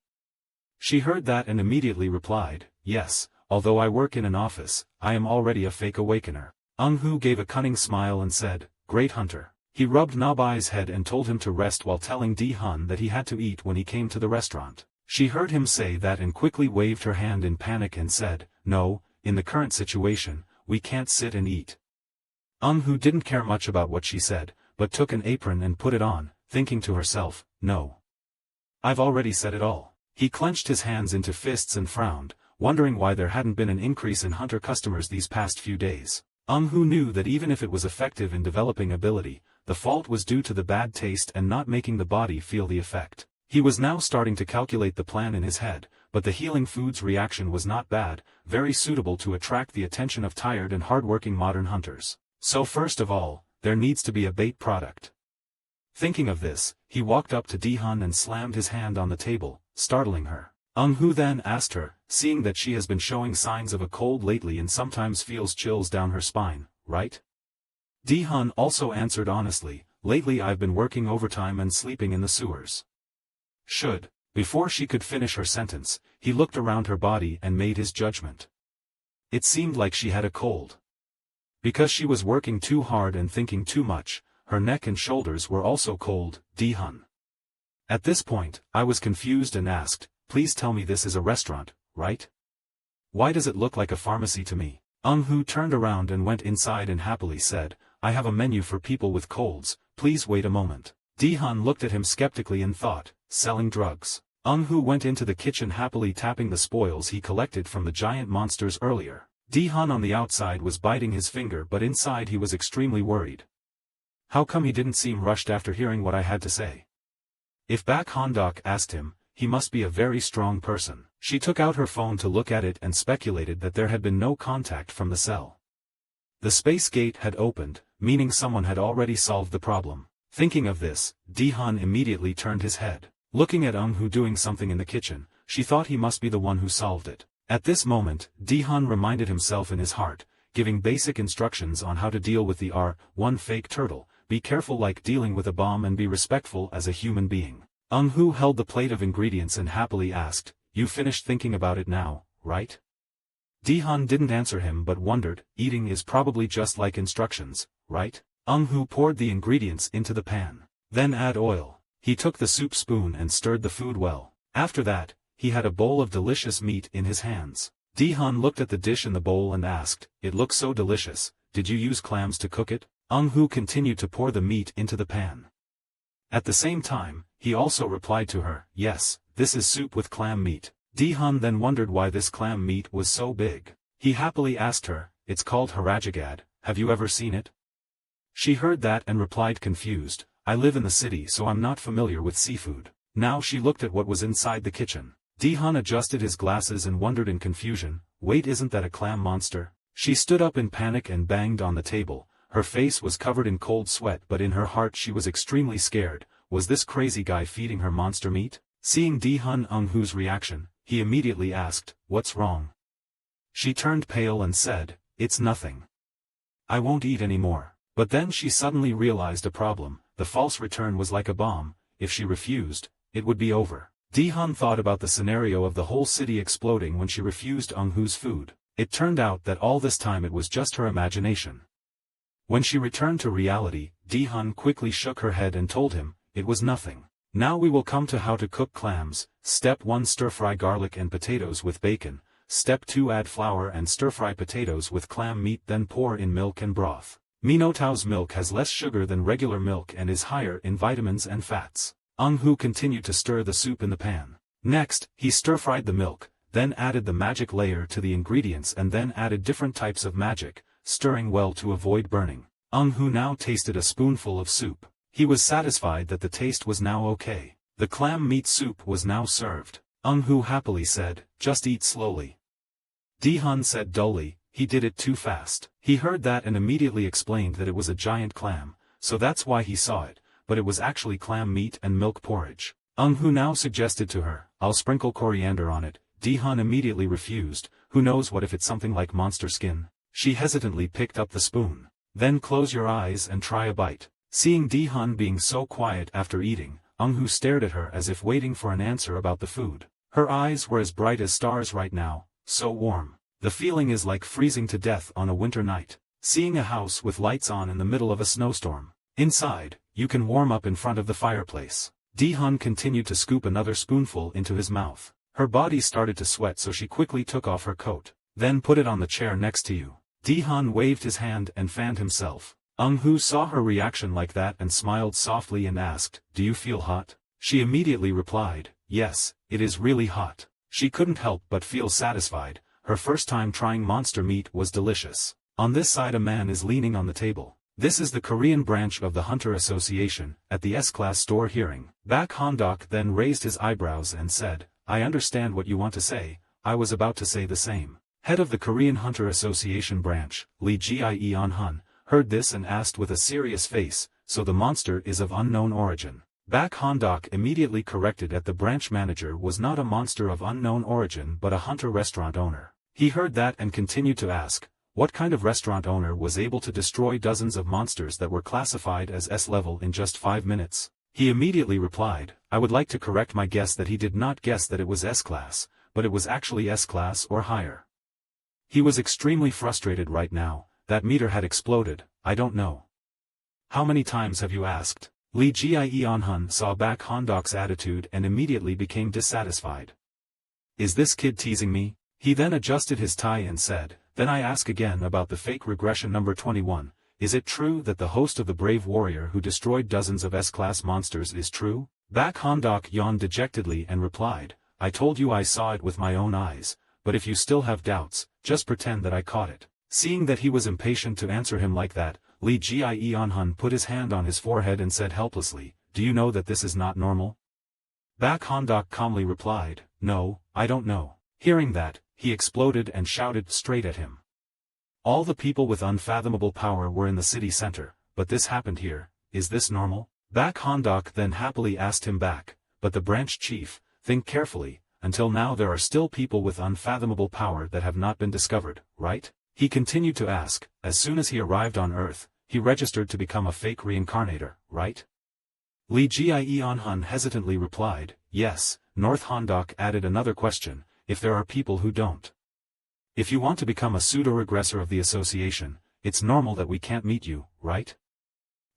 She heard that and immediately replied, "Yes, although I work in an office, I am already a fake awakener." Hu gave a cunning smile and said, "Great hunter." He rubbed Nabai's head and told him to rest while telling Di-hun that he had to eat when he came to the restaurant. She heard him say that and quickly waved her hand in panic and said, "No, in the current situation, we can't sit and eat." Hu didn't care much about what she said, but took an apron and put it on, thinking to herself, "No. I've already said it all." He clenched his hands into fists and frowned, wondering why there hadn't been an increase in hunter customers these past few days. Hu knew that even if it was effective in developing ability, the fault was due to the bad taste and not making the body feel the effect. He was now starting to calculate the plan in his head, but the healing foods reaction was not bad, very suitable to attract the attention of tired and hardworking modern hunters. So first of all, there needs to be a bait product. Thinking of this, he walked up to Di-hun and slammed his hand on the table, startling her. Hu then asked her, seeing that she has been showing signs of a cold lately and sometimes feels chills down her spine, right? Di-hun also answered honestly, lately I've been working overtime and sleeping in the sewers. Before she could finish her sentence, he looked around her body and made his judgment. It seemed like she had a cold. Because she was working too hard and thinking too much, her neck and shoulders were also cold. Di-hun. At this point, I was confused and asked, please tell me this is a restaurant, right? Why does it look like a pharmacy to me? Eun-hoo turned around and went inside and happily said, I have a menu for people with colds, please wait a moment. Di-hun looked at him skeptically and thought, selling drugs. Eun-hoo went into the kitchen happily tapping the spoils he collected from the giant monsters earlier. Di-hun on the outside was biting his finger but inside he was extremely worried. How come he didn't seem rushed after hearing what I had to say? If Baek Han-dok asked him, he must be a very strong person. She took out her phone to look at it and speculated that there had been no contact from the cell. The space gate had opened, meaning someone had already solved the problem. Thinking of this, Di-hun immediately turned his head. Looking at Eun-hoo doing something in the kitchen, she thought he must be the one who solved it. At this moment, Di-hun reminded himself in his heart, giving basic instructions on how to deal with the R1 fake turtle, be careful like dealing with a bomb and be respectful as a human being. Eun-hoo held the plate of ingredients and happily asked, you finished thinking about it now, right? Di-hun didn't answer him but wondered, eating is probably just like instructions, right? Eun-hoo poured the ingredients into the pan. Then add oil. He took the soup spoon and stirred the food well. After that, he had a bowl of delicious meat in his hands. Di-hun looked at the dish in the bowl and asked, it looks so delicious, did you use clams to cook it? Eun-hoo continued to pour the meat into the pan. At the same time, he also replied to her, yes, this is soup with clam meat. Di-hun then wondered why this clam meat was so big. He happily asked her, it's called harajagad, have you ever seen it? She heard that and replied confused, I live in the city so I'm not familiar with seafood. Now she looked at what was inside the kitchen. Di-hun adjusted his glasses and wondered in confusion, wait, isn't that a clam monster? She stood up in panic and banged on the table. Her face was covered in cold sweat but in her heart she was extremely scared. Was this crazy guy feeding her monster meat? Seeing Di-hun Eun-hoo's reaction, he immediately asked, what's wrong? She turned pale and said, it's nothing. I won't eat anymore. But then she suddenly realized a problem. The false return was like a bomb. If she refused, it would be over. Di-hun thought about the scenario of the whole city exploding when she refused Eun-hoo's food. It turned out that all this time it was just her imagination. When she returned to reality, Di-hun quickly shook her head and told him, it was nothing. Now we will come to how to cook clams. Step 1, stir-fry garlic and potatoes with bacon. Step 2, add flour and stir-fry potatoes with clam meat, then pour in milk and broth. Minotau's milk has less sugar than regular milk and is higher in vitamins and fats. Eun-hoo continued to stir the soup in the pan. Next, he stir-fried the milk, then added the magic layer to the ingredients and then added different types of magic, stirring well to avoid burning. Eun-hoo now tasted a spoonful of soup. He was satisfied that the taste was now okay. The clam meat soup was now served. Eun-hoo happily said, just eat slowly. Di-hun said dully, he did it too fast. He heard that and immediately explained that it was a giant clam, so that's why he saw it, but it was actually clam meat and milk porridge. Eun-hoo now suggested to her, I'll sprinkle coriander on it. Di-hun immediately refused, who knows what if it's something like monster skin. She hesitantly picked up the spoon. Then close your eyes and try a bite. Seeing Di-hun being so quiet after eating, Eun-hoo stared at her as if waiting for an answer about the food. Her eyes were as bright as stars right now, so warm. The feeling is like freezing to death on a winter night. Seeing a house with lights on in the middle of a snowstorm. Inside, you can warm up in front of the fireplace. Di-hun continued to scoop another spoonful into his mouth. Her body started to sweat so she quickly took off her coat. Then put it on the chair next to you. Di-hun waved his hand and fanned himself. Eun-hoo saw her reaction like that and smiled softly and asked, do you feel hot? She immediately replied, yes, it is really hot. She couldn't help but feel satisfied. Her first time trying monster meat was delicious. On this side a man is leaning on the table. This is the Korean branch of the Hunter Association. At the S-Class store hearing, Baek Han-dok then raised his eyebrows and said, I understand what you want to say, I was about to say the same. Head of the Korean Hunter Association branch, Lee Jae-on-hun, heard this and asked with a serious face, so the monster is of unknown origin. Baek Han-dok immediately corrected that the branch manager was not a monster of unknown origin but a hunter restaurant owner. He heard that and continued to ask, What kind of restaurant owner was able to destroy dozens of monsters that were classified as S-level in just 5 minutes? He immediately replied, I would like to correct my guess that he did not guess that it was S-class, but it was actually S-class or higher. He was extremely frustrated right now. That meter had exploded. I don't know. How many times have you asked? Lee Jie-Hun saw Bak Hondok's attitude and immediately became dissatisfied. Is this kid teasing me? He then adjusted his tie and said, then I ask again about the fake regression number 21. Is it true that the host of the brave warrior who destroyed dozens of S-class monsters is true? Bak Hondok yawned dejectedly and replied, I told you I saw it with my own eyes, but if you still have doubts, just pretend that I caught it. Seeing that he was impatient to answer him like that, Lee Jie-Hun put his hand on his forehead and said helplessly, do you know that this is not normal? Bak Hondok calmly replied, no, I don't know. Hearing that, he exploded and shouted straight at him. All the people with unfathomable power were in the city center, but this happened here. Is this normal? Bak Hondok then happily asked him back, but the branch chief, think carefully, until now there are still people with unfathomable power that have not been discovered, right? He continued to ask, as soon as he arrived on Earth, he registered to become a fake reincarnator, right? Lee Jie-Hun hesitantly replied, yes. North Hondok added another question, if there are people who don't. If you want to become a pseudo-regressor of the association, it's normal that we can't meet you, right?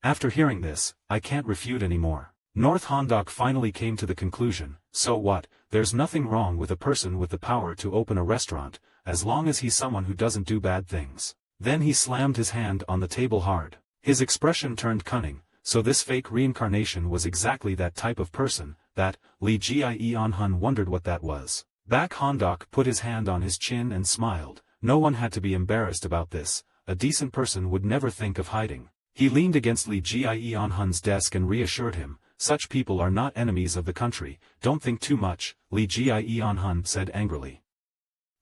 After hearing this, I can't refute anymore. North Hondok finally came to the conclusion, so what, there's nothing wrong with a person with the power to open a restaurant, as long as he's someone who doesn't do bad things. Then he slammed his hand on the table hard. His expression turned cunning, so this fake reincarnation was exactly that type of person, that, Lee Jie-Hun wondered what that was. Bak Hondok put his hand on his chin and smiled. No one had to be embarrassed about this, a decent person would never think of hiding. He leaned against Lee Jie-Hun's desk and reassured him, such people are not enemies of the country, don't think too much, Lee Jie-Hun said angrily.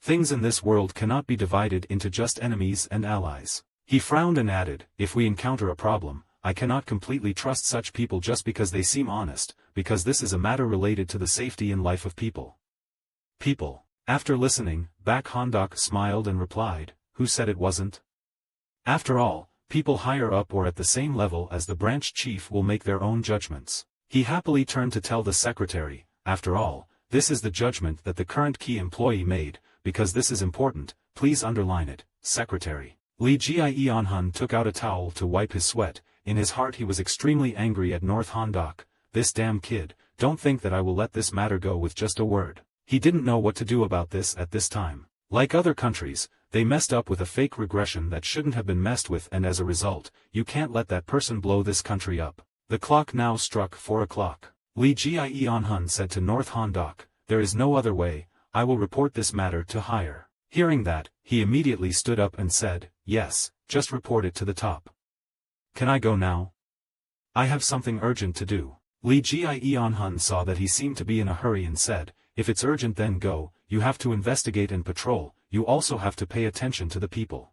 Things in this world cannot be divided into just enemies and allies. He frowned and added, if we encounter a problem, I cannot completely trust such people just because they seem honest, because this is a matter related to the safety and life of people. People. After listening, Bak Hondok smiled and replied, who said it wasn't? After all, people higher up or at the same level as the branch chief will make their own judgments. He happily turned to tell the secretary, after all, this is the judgment that the current key employee made, because this is important, please underline it, secretary. Lee Jie-Hun took out a towel to wipe his sweat. In his heart he was extremely angry at North Hondok. This damn kid, don't think that I will let this matter go with just a word. He didn't know what to do about this at this time. Like other countries, they messed up with a fake regression that shouldn't have been messed with, and as a result, you can't let that person blow this country up. The clock now struck 4 o'clock. Lee Jie-Hun said to North Hondok, there is no other way, I will report this matter to higher. Hearing that, he immediately stood up and said, yes, just report it to the top. Can I go now? I have something urgent to do. Lee Jie-Hun saw that he seemed to be in a hurry and said, if it's urgent then go, you have to investigate and patrol, you also have to pay attention to the people.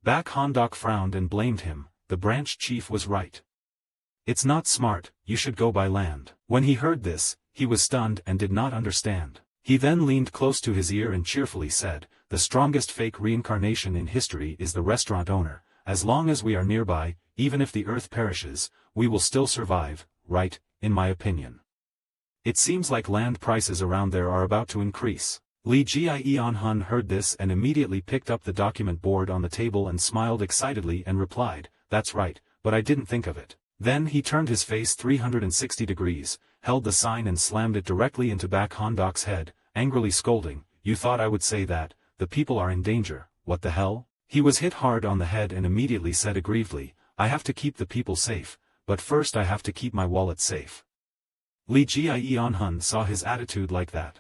Bak Hondok frowned and blamed him, the branch chief was right. It's not smart, you should go by land. When he heard this, he was stunned and did not understand. He then leaned close to his ear and cheerfully said, the strongest fake reincarnation in history is the restaurant owner. As long as we are nearby, even if the earth perishes, we will still survive, right, in my opinion. It seems like land prices around there are about to increase. Lee Jie-Hun heard this and immediately picked up the document board on the table and smiled excitedly and replied, that's right, but I didn't think of it. Then he turned his face 360 degrees, held the sign and slammed it directly into Bak Hondok's head, angrily scolding, you thought I would say that, the people are in danger, what the hell? He was hit hard on the head and immediately said aggrievedly, I have to keep the people safe, but first I have to keep my wallet safe. Lee Jie-Hun saw his attitude like that.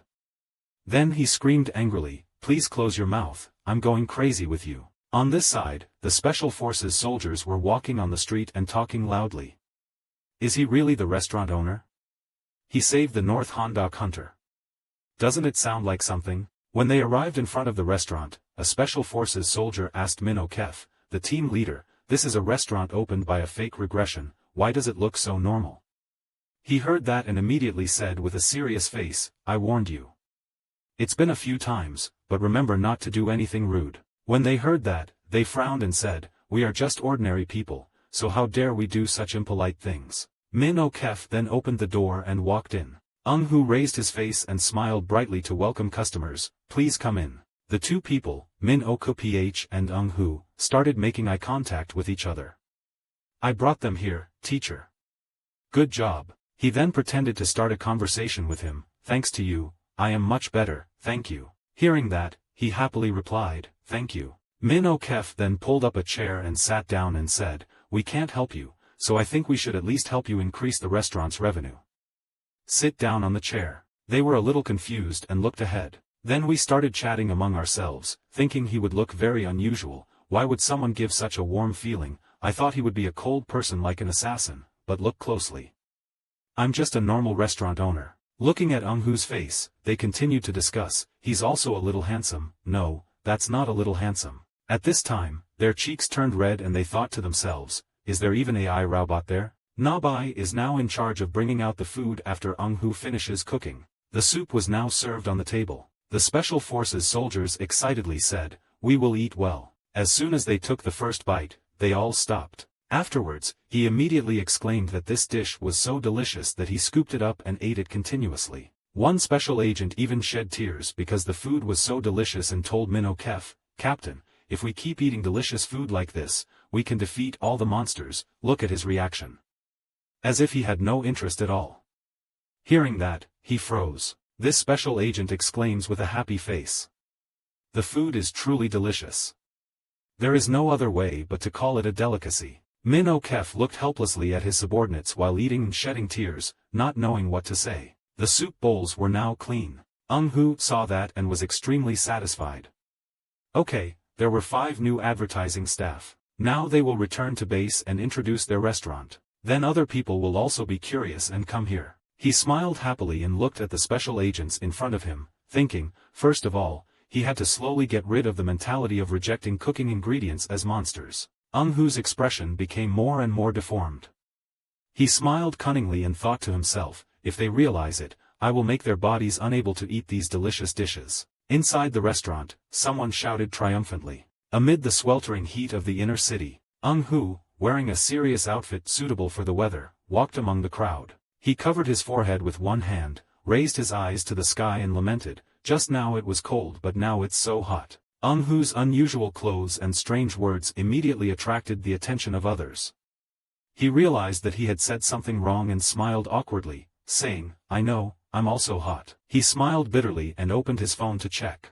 Then he screamed angrily, please close your mouth, I'm going crazy with you. On this side, the Special Forces soldiers were walking on the street and talking loudly. Is he really the restaurant owner? He saved the North Hondok hunter. Doesn't it sound like something? When they arrived in front of the restaurant, a Special Forces soldier asked Min Okef, the team leader, this is a restaurant opened by a fake regression, why does it look so normal? He heard that and immediately said with a serious face, I warned you. It's been a few times, but remember not to do anything rude. When they heard that, They frowned and said, "We are just ordinary people, so how dare we do such impolite things?" Min Okef then opened the door and walked in. Hu raised his face and smiled brightly to welcome customers. "Please come in." The two people, Min Okph and Hu, started making eye contact with each other. "I brought them here, teacher." "Good job." He then pretended to start a conversation with him. "Thanks to you, I am much better, thank you." Hearing that, he happily replied, "Thank you." Min Okef then pulled up a chair and sat down and said, "We can't help you, so I think we should at least help you increase the restaurant's revenue. Sit down on the chair." They were a little confused and looked ahead. Then we started chatting among ourselves, thinking he would look very unusual. Why would someone give such a warm feeling? I thought he would be a cold person like an assassin, but look closely. I'm just a normal restaurant owner. Looking at Hu's face, they continued to discuss. He's also a little handsome. No, that's not a little handsome. At this time, their cheeks turned red and they thought to themselves, is there even AI robot there? Nabai is now in charge of bringing out the food after Hu finishes cooking. The soup was now served on the table. The Special Forces soldiers excitedly said, "We will eat well." As soon as they took the first bite, they all stopped. Afterwards, he immediately exclaimed that this dish was so delicious that he scooped it up and ate it continuously. One special agent even shed tears because the food was so delicious and told Min Okef, "Captain, if we keep eating delicious food like this, we can defeat all the monsters." Look at his reaction. As if he had no interest at all. Hearing that, he froze. This special agent exclaims with a happy face, "The food is truly delicious. There is no other way but to call it a delicacy." Min Okef looked helplessly at his subordinates while eating and shedding tears, not knowing what to say. The soup bowls were now clean. Hu saw that and was extremely satisfied. Okay, there were 5 new advertising staff. Now they will return to base and introduce their restaurant. Then other people will also be curious and come here. He smiled happily and looked at the special agents in front of him, thinking, first of all, he had to slowly get rid of the mentality of rejecting cooking ingredients as monsters. Hu's expression became more and more deformed. He smiled cunningly and thought to himself, if they realize it, I will make their bodies unable to eat these delicious dishes. Inside the restaurant, someone shouted triumphantly. Amid the sweltering heat of the inner city, Hu, wearing a serious outfit suitable for the weather, walked among the crowd. He covered his forehead with one hand, raised his eyes to the sky and lamented, just now it was cold but now it's so hot. Hu's unusual clothes and strange words immediately attracted the attention of others. He realized that he had said something wrong and smiled awkwardly, saying, I know, I'm also hot. He smiled bitterly and opened his phone to check.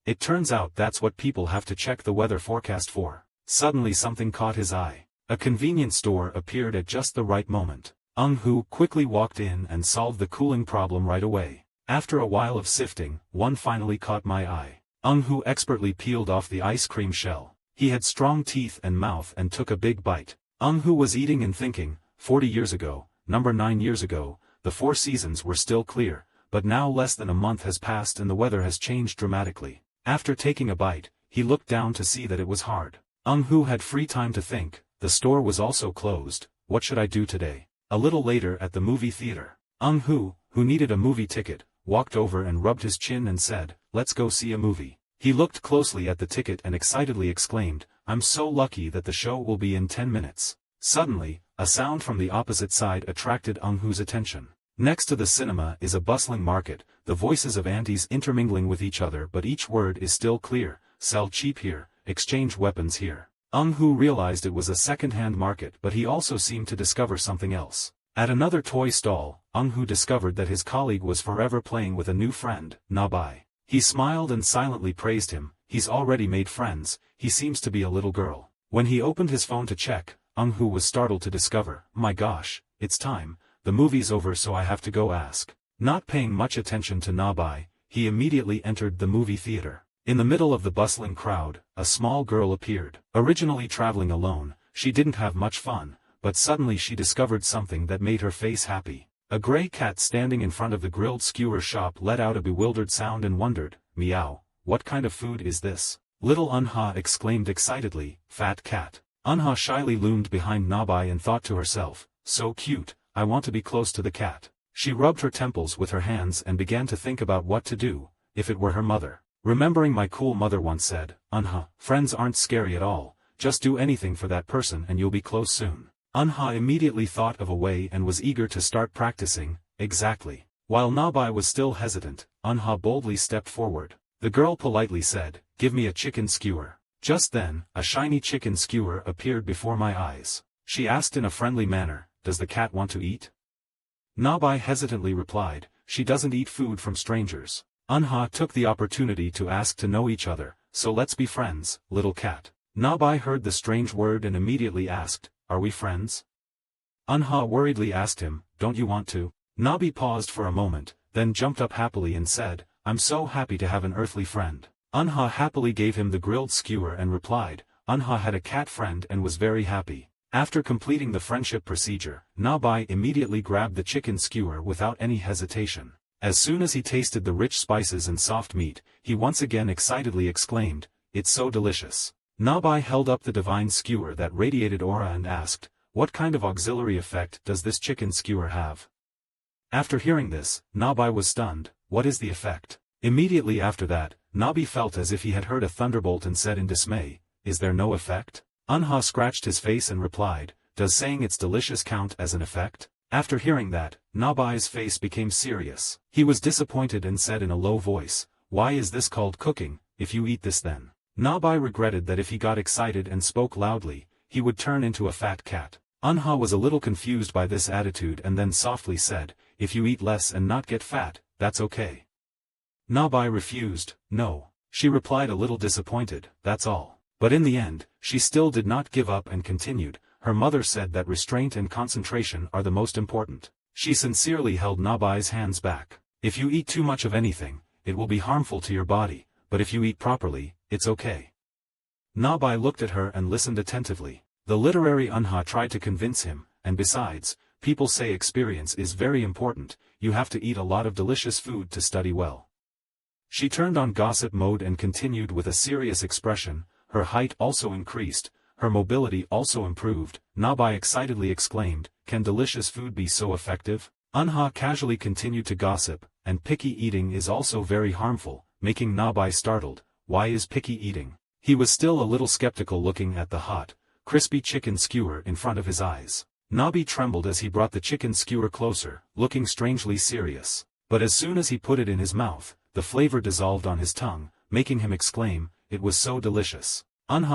It turns out that's what people have to check the weather forecast for. Suddenly something caught his eye. A convenience store appeared at just the right moment. Hu quickly walked in and solved the cooling problem right away. After a while of sifting, one finally caught my eye. Hu expertly peeled off the ice cream shell. He had strong teeth and mouth and took a big bite. Hu was eating and thinking, 40 years ago, 9 years ago, the 4 seasons were still clear, but now less than a month has passed and the weather has changed dramatically. After taking a bite, he looked down to see that it was hard. Hu had free time to think, the store was also closed, what should I do today? A little later at the movie theater, Hu, who needed a movie ticket, walked over and rubbed his chin and said, let's go see a movie. He looked closely at the ticket and excitedly exclaimed, I'm so lucky that the show will be in 10 minutes. Suddenly, a sound from the opposite side attracted Hu's attention. Next to the cinema is a bustling market, the voices of aunties intermingling with each other but each word is still clear, sell cheap here, exchange weapons here. Hu realized it was a second-hand market but he also seemed to discover something else. At another toy stall, Hu discovered that his colleague was forever playing with a new friend, Nabai. He smiled and silently praised him, he's already made friends, he seems to be a little girl. When he opened his phone to check, Hu was startled to discover, my gosh, it's time, the movie's over so I have to go ask. Not paying much attention to Nabai, he immediately entered the movie theater. In the middle of the bustling crowd, a small girl appeared. Originally traveling alone, she didn't have much fun, but suddenly she discovered something that made her face happy. A gray cat standing in front of the grilled skewer shop let out a bewildered sound and wondered, meow, what kind of food is this? Little Unha exclaimed excitedly, fat cat. Unha shyly loomed behind Nabai and thought to herself, so cute, I want to be close to the cat. She rubbed her temples with her hands and began to think about what to do, if it were her mother. Remembering my cool mother once said, friends aren't scary at all, just do anything for that person and you'll be close soon. Immediately thought of a way and was eager to start practicing. Exactly. While Nabai was still hesitant, boldly stepped forward. The girl politely said, "Give me a chicken skewer." Just then, a shiny chicken skewer appeared before my eyes. She asked in a friendly manner, "Does the cat want to eat?" Nabai hesitantly replied, "She doesn't eat food from strangers." Took the opportunity to ask to know each other, "So let's be friends, little cat." Nabai heard the strange word and immediately asked, "Are we friends?" Worriedly asked him, "Don't you want to?" Nabi paused for a moment, then jumped up happily and said, "I'm so happy to have an earthly friend." Happily gave him the grilled skewer and replied, had a cat friend and was very happy. After completing the friendship procedure, Nabai immediately grabbed the chicken skewer without any hesitation. As soon as he tasted the rich spices and soft meat, he once again excitedly exclaimed, "It's so delicious." Nabai held up the divine skewer that radiated aura and asked, "What kind of auxiliary effect does this chicken skewer have?" After hearing this, Nabai was stunned. "What is the effect?" Immediately after that, Nabi felt as if he had heard a thunderbolt and said in dismay, "Is there no effect?" Scratched his face and replied, "Does saying it's delicious count as an effect?" After hearing that, Nabai's face became serious. He was disappointed and said in a low voice, "Why is this called cooking, if you eat this then?" Nabai regretted that if he got excited and spoke loudly, he would turn into a fat cat. Was a little confused by this attitude and then softly said, "If you eat less and not get fat, that's okay." Nabai refused. "No." She replied a little disappointed, "That's all." But in the end, she still did not give up and continued. Her mother said that restraint and concentration are the most important. She sincerely held Nabai's hands back. "If you eat too much of anything, it will be harmful to your body, but if you eat properly, it's okay." Nabai looked at her and listened attentively. The literary tried to convince him, and besides, people say experience is very important, you have to eat a lot of delicious food to study well. She turned on gossip mode and continued with a serious expression. Her height also increased, her mobility also improved. Nabai excitedly exclaimed, "Can delicious food be so effective?" Casually continued to gossip, "And picky eating is also very harmful," making Nabai startled. "Why is picky eating?" He was still a little skeptical looking at the hot, crispy chicken skewer in front of his eyes. Nabi trembled as he brought the chicken skewer closer, looking strangely serious. But as soon as he put it in his mouth, the flavor dissolved on his tongue, making him exclaim, "It was so delicious."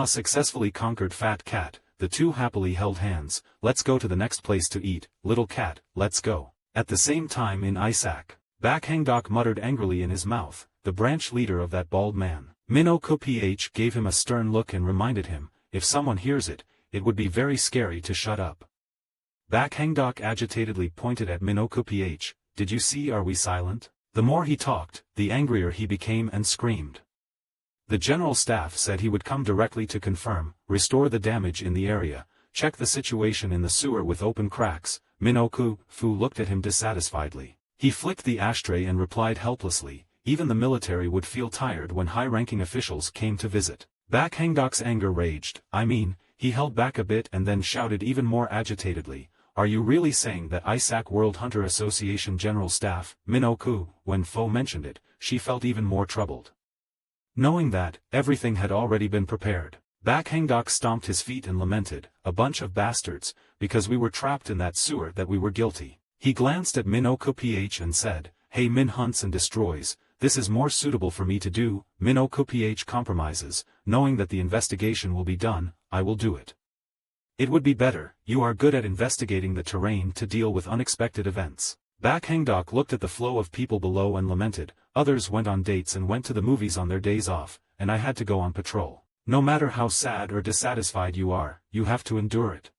Successfully conquered Fat Cat. The two happily held hands. "Let's go to the next place to eat, little cat, let's go." At the same time in Isaac, Bakhangdok muttered angrily in his mouth, "The branch leader of that bald man." Minoko PH gave him a stern look and reminded him, "If someone hears it, it would be very scary to shut up." Bakhangdok agitatedly pointed at Minoko PH, "Did you see, are we silent?" The more he talked, the angrier he became and screamed. The general staff said he would come directly to confirm, restore the damage in the area, check the situation in the sewer with open cracks. Minoku Fu looked at him dissatisfiedly. He flicked the ashtray and replied helplessly, "Even the military would feel tired when high-ranking officials came to visit." Bakhangdok's anger raged. He held back a bit and then shouted even more agitatedly, "Are you really saying that Isaac World Hunter Association General Staff?" Minoku, when Fo mentioned it, she felt even more troubled. Knowing that, everything had already been prepared. Bakhangdok stomped his feet and lamented, "A bunch of bastards, because we were trapped in that sewer that we were guilty." He glanced at Minoko PH and said, "Hey, Min hunts and destroys, this is more suitable for me to do." Minoko PH compromises, "Knowing that the investigation will be done, I will do it. It would be better, you are good at investigating the terrain to deal with unexpected events." Bakhangdok looked at the flow of people below and lamented, "Others went on dates and went to the movies on their days off, and I had to go on patrol. No matter how sad or dissatisfied you are, you have to endure it."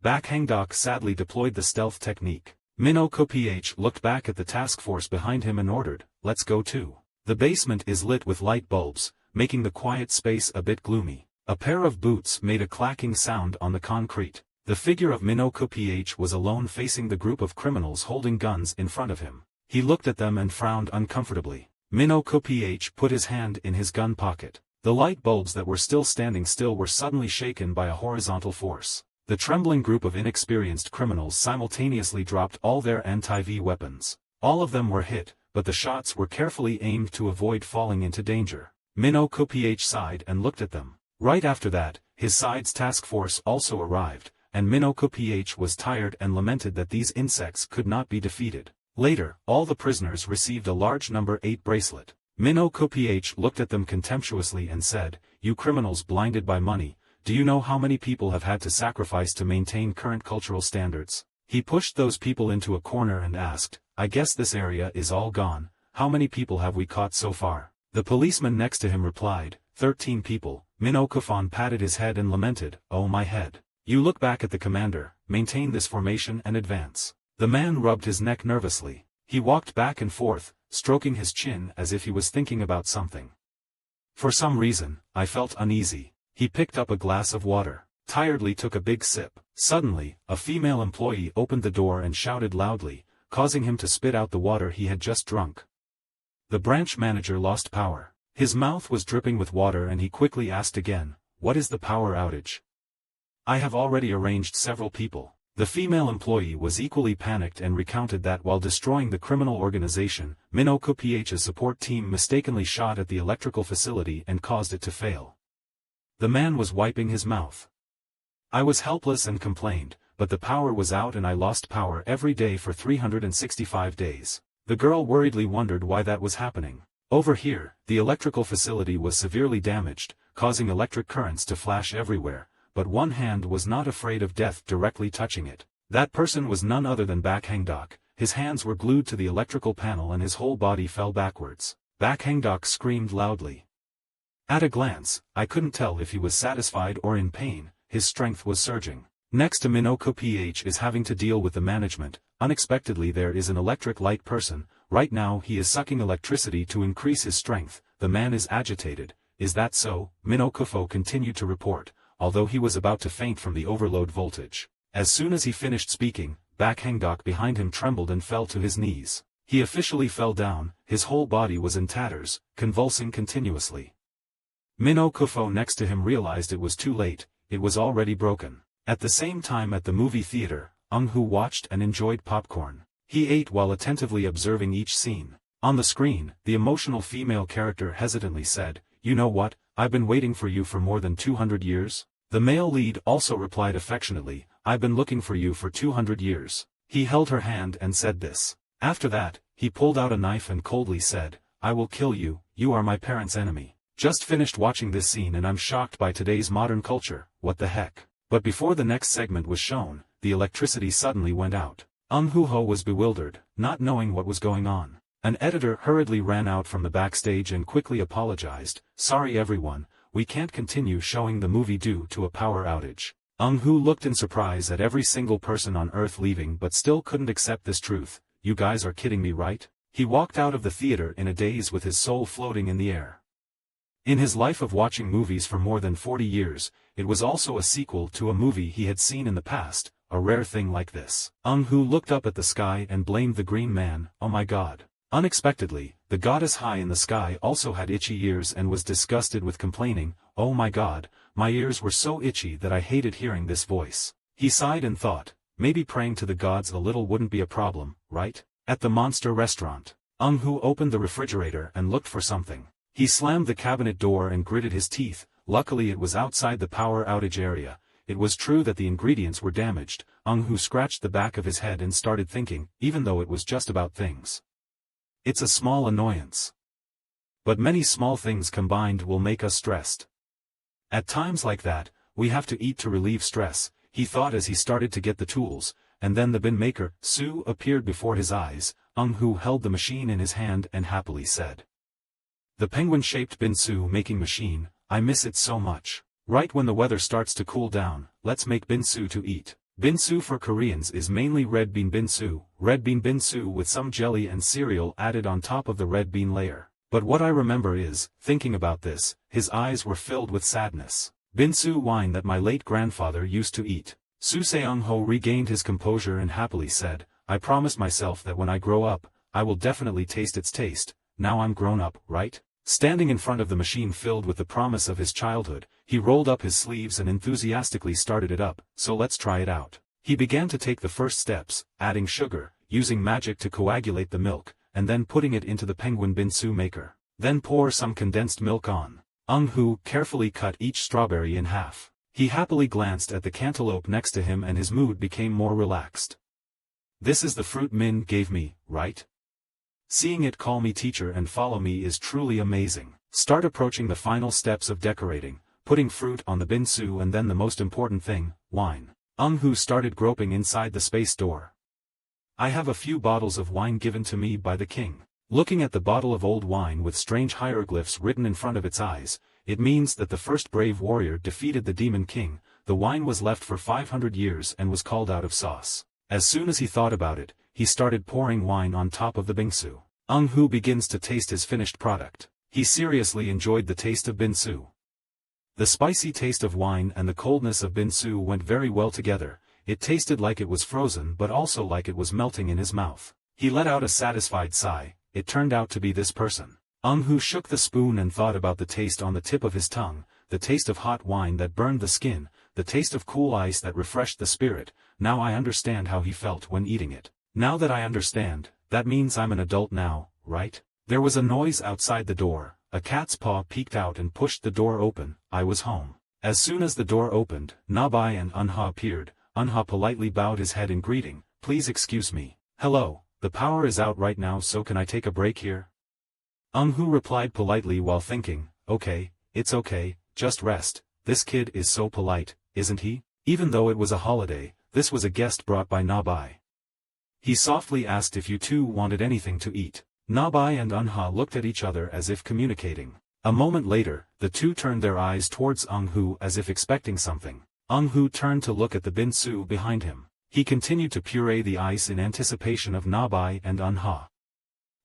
Bakhangdok sadly deployed the stealth technique. Minoko PH looked back at the task force behind him and ordered, "Let's go too." The basement is lit with light bulbs, making the quiet space a bit gloomy. A pair of boots made a clacking sound on the concrete. The figure of Minoko PH was alone facing the group of criminals holding guns in front of him. He looked at them and frowned uncomfortably. Minoko PH put his hand in his gun pocket. The light bulbs that were still standing still were suddenly shaken by a horizontal force. The trembling group of inexperienced criminals simultaneously dropped all their anti-V weapons. All of them were hit, but the shots were carefully aimed to avoid falling into danger. Minoko PH sighed and looked at them. Right after that, his side's task force also arrived, and Minoko PH was tired and lamented that these insects could not be defeated. Later, all the prisoners received a large number 8 bracelet. Minoko PH looked at them contemptuously and said, "You criminals blinded by money, do you know how many people have had to sacrifice to maintain current cultural standards?" He pushed those people into a corner and asked, "I guess this area is all gone, how many people have we caught so far?" The policeman next to him replied, 13 people. Minoko-fan patted his head and lamented, "Oh my head. You look back at the commander, maintain this formation and advance." The man rubbed his neck nervously. He walked back and forth, stroking his chin as if he was thinking about something. For some reason, I felt uneasy. He picked up a glass of water, tiredly took a big sip. Suddenly, a female employee opened the door and shouted loudly, causing him to spit out the water he had just drunk. The branch manager lost power. His mouth was dripping with water and he quickly asked again, "What is the power outage?" "I have already arranged several people." The female employee was equally panicked and recounted that while destroying the criminal organization, Minoko PH's support team mistakenly shot at the electrical facility and caused it to fail. The man was wiping his mouth. "I was helpless and complained, but the power was out and I lost power every day for 365 days. The girl worriedly wondered why that was happening. Over here, the electrical facility was severely damaged, causing electric currents to flash everywhere, but one hand was not afraid of death directly touching it. That person was none other than Bak Hangdok. His hands were glued to the electrical panel and his whole body fell backwards. Bak Hangdok screamed loudly. At a glance, I couldn't tell if he was satisfied or in pain. His strength was surging. Next to Minoko PH is having to deal with the management. Unexpectedly there is an electric light person. Right now he is sucking electricity to increase his strength. The man is agitated. "Is that so?" Minokofo continued to report, although he was about to faint from the overload voltage. As soon as he finished speaking, Bak Hangdok behind him trembled and fell to his knees. He officially fell down, his whole body was in tatters, convulsing continuously. Minokofo next to him realized it was too late, it was already broken. At the same time at the movie theater, Eung-hoo watched and enjoyed popcorn. He ate while attentively observing each scene. On the screen, the emotional female character hesitantly said, "You know what, I've been waiting for you for more than 200 years. The male lead also replied affectionately, "I've been looking for you for 200 years. He held her hand and said this. After that, he pulled out a knife and coldly said, "I will kill you, you are my parents' enemy." Just finished watching this scene and I'm shocked by today's modern culture, what the heck. But before the next segment was shown, the electricity suddenly went out. Eung-hoo was bewildered, not knowing what was going on. An editor hurriedly ran out from the backstage and quickly apologized, "Sorry everyone, we can't continue showing the movie due to a power outage." Eung-hoo looked in surprise at every single person on Earth leaving but still couldn't accept this truth. "You guys are kidding me, right?" He walked out of the theater in a daze with his soul floating in the air. In his life of watching movies for more than 40 years, it was also a sequel to a movie he had seen in the past, a rare thing like this. Eung-hoo looked up at the sky and blamed the green man, "Oh my god." Unexpectedly, the goddess high in the sky also had itchy ears and was disgusted with complaining, "Oh my god, my ears were so itchy that I hated hearing this voice." He sighed and thought, maybe praying to the gods a little wouldn't be a problem, right? At the monster restaurant, Eung-hoo opened the refrigerator and looked for something. He slammed the cabinet door and gritted his teeth. Luckily it was outside the power outage area. It was true that the ingredients were damaged. Eung-hoo scratched the back of his head and started thinking, even though it was just about things. It's a small annoyance. But many small things combined will make us stressed. At times like that, we have to eat to relieve stress, he thought as he started to get the tools, and then the bin maker, Sue, appeared before his eyes. Eung-hoo held the machine in his hand and happily said, "The penguin-shaped binsu making machine, I miss it so much. Right when the weather starts to cool down, let's make binsu to eat." Binsu for Koreans is mainly red bean binsu with some jelly and cereal added on top of the red bean layer. But what I remember is, thinking about this, his eyes were filled with sadness. Binsu wine that my late grandfather used to eat. Soo Seung-ho regained his composure and happily said, "I promised myself that when I grow up, I will definitely taste its taste. Now I'm grown up, right?" Standing in front of the machine filled with the promise of his childhood, he rolled up his sleeves and enthusiastically started it up, "So let's try it out." He began to take the first steps, adding sugar, using magic to coagulate the milk, and then putting it into the penguin binsu maker. Then pour some condensed milk on. Hu carefully cut each strawberry in half. He happily glanced at the cantaloupe next to him and his mood became more relaxed. This is the fruit Min gave me, right? Seeing it call me teacher and follow me is truly amazing. Start approaching the final steps of decorating, putting fruit on the binsu and then the most important thing, wine. Hu started groping inside the space door. I have a few bottles of wine given to me by the king. Looking at the bottle of old wine with strange hieroglyphs written in front of its eyes, it means that the first brave warrior defeated the demon king. The wine was left for 500 years and was called out of sauce. As soon as he thought about it, he started pouring wine on top of the bingsu. Hu begins to taste his finished product. He seriously enjoyed the taste of binsu. The spicy taste of wine and the coldness of binsu went very well together. It tasted like it was frozen but also like it was melting in his mouth. He let out a satisfied sigh. It turned out to be this person. Hu shook the spoon and thought about the taste on the tip of his tongue, the taste of hot wine that burned the skin, the taste of cool ice that refreshed the spirit. Now I understand how he felt when eating it. Now that I understand, that means I'm an adult now, right? There was a noise outside the door. A cat's paw peeked out and pushed the door open. I was home. As soon as the door opened, Nabai and Unha appeared. Unha politely bowed his head in greeting. Please excuse me. Hello, the power is out right now, so can I take a break here? Hu replied politely while thinking, okay, it's okay, just rest. This kid is so polite, isn't he? Even though it was a holiday, this was a guest brought by Nabai. He softly asked if you two wanted anything to eat. Nabai and Unha looked at each other as if communicating. A moment later, the two turned their eyes towards Hu as if expecting something. Hu turned to look at the binsu behind him. He continued to puree the ice in anticipation of Nabai and Unha.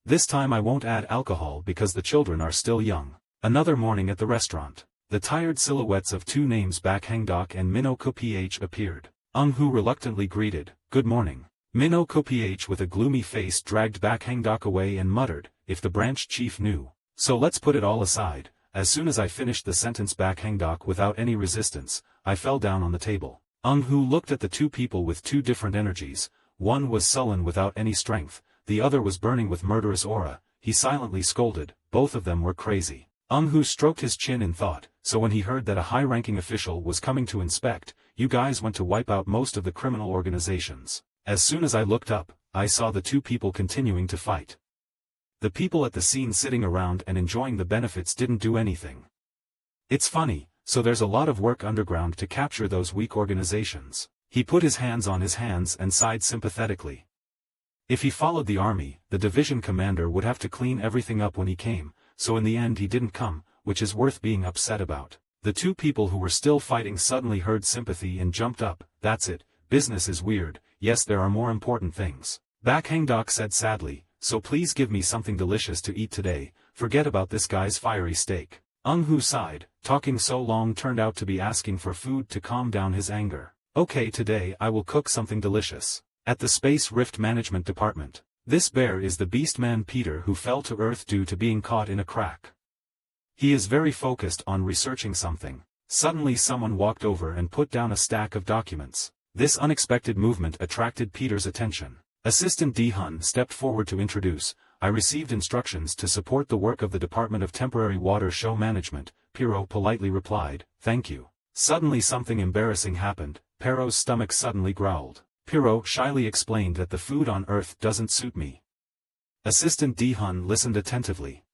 This time I won't add alcohol because the children are still young. Another morning at the restaurant. The tired silhouettes of two names Bak Hangdok and Minoko PH appeared. Hu reluctantly greeted, good morning. Minoko PH with a gloomy face dragged Bak Hangdok away and muttered, if the branch chief knew. So let's put it all aside. As soon as I finished the sentence Bak Hangdok without any resistance, I fell down on the table. Hu looked at the two people with two different energies. One was sullen without any strength, the other was burning with murderous aura. He silently scolded, both of them were crazy. Hu stroked his chin in thought, so when he heard that a high-ranking official was coming to inspect, you guys went to wipe out most of the criminal organizations. As soon as I looked up, I saw the two people continuing to fight. The people at the scene sitting around and enjoying the benefits didn't do anything. It's funny, so there's a lot of work underground to capture those weak organizations. He put his hands on his hands and sighed sympathetically. If he followed the army, the division commander would have to clean everything up when he came, so in the end he didn't come, which is worth being upset about. The two people who were still fighting suddenly heard sympathy and jumped up. That's it, business is weird, yes there are more important things. Bak Hangdok said sadly, so please give me something delicious to eat today, forget about this guy's fiery steak. Hu sighed, talking so long turned out to be asking for food to calm down his anger. Okay, today I will cook something delicious. At the Space Rift Management Department. This bear is the Beastman Peter who fell to Earth due to being caught in a crack. He is very focused on researching something. Suddenly someone walked over and put down a stack of documents. This unexpected movement attracted Peter's attention. Assistant Dihun stepped forward to introduce, I received instructions to support the work of the Department of Temporary Water Show Management. Pero politely replied, thank you. Suddenly something embarrassing happened. Pero's stomach suddenly growled. Pero shyly explained that the food on Earth doesn't suit me. Assistant Dihun listened attentively.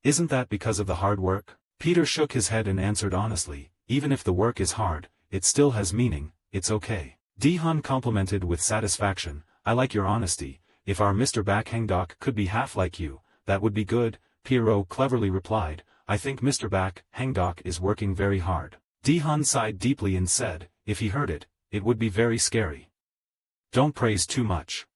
Isn't that because of the hard work? Peter shook his head and answered honestly, even if the work is hard, it still has meaning, it's okay. Dihun complimented with satisfaction, I like your honesty, if our Mr. Bak Hangdok could be half like you, that would be good. Pero cleverly replied, I think Mr. Bak Hangdok is working very hard. Dihun sighed deeply and said, if he heard it, it would be very scary. Don't praise too much.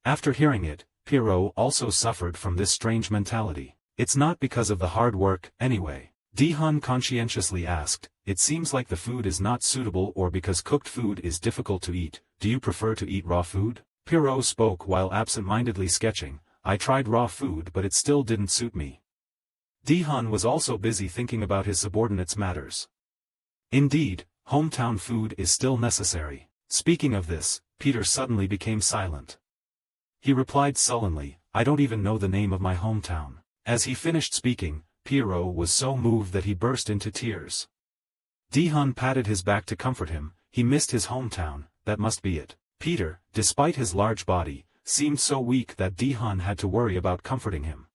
After hearing it, Pero also suffered from this strange mentality. It's not because of the hard work, anyway. Dihun conscientiously asked, it seems like the food is not suitable or because cooked food is difficult to eat, do you prefer to eat raw food? Pero spoke while absent-mindedly sketching, I tried raw food but it still didn't suit me. Dihun was also busy thinking about his subordinates' matters. Indeed, hometown food is still necessary. Speaking of this, Peter suddenly became silent. He replied sullenly, I don't even know the name of my hometown. As he finished speaking, Pierrot was so moved that he burst into tears. Di-hun patted his back to comfort him. He missed his hometown, that must be it. Peter, despite his large body, seemed so weak that Di-hun had to worry about comforting him.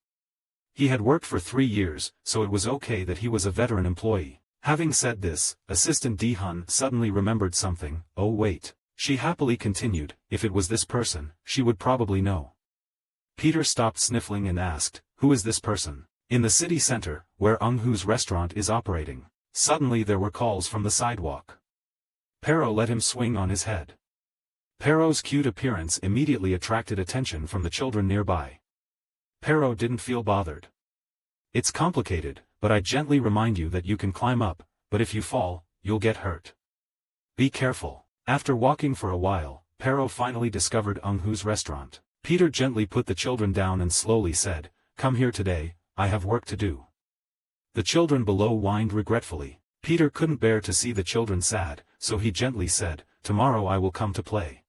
He had worked for 3 years, so it was okay that he was a veteran employee. Having said this, Assistant Di-hun suddenly remembered something. Oh wait. She happily continued, if it was this person, she would probably know. Peter stopped sniffling and asked, who is this person? In the city center, where Eung-hoo's restaurant is operating. Suddenly there were calls from the sidewalk. Pero let him swing on his head. Pero's cute appearance immediately attracted attention from the children nearby. Pero didn't feel bothered. It's complicated, but I gently remind you that you can climb up, but if you fall, you'll get hurt. Be careful. After walking for a while, Pero finally discovered Eung-hoo's restaurant. Peter gently put the children down and slowly said, come here today, I have work to do. The children below whined regretfully. Peter couldn't bear to see the children sad, so he gently said, tomorrow I will come to play.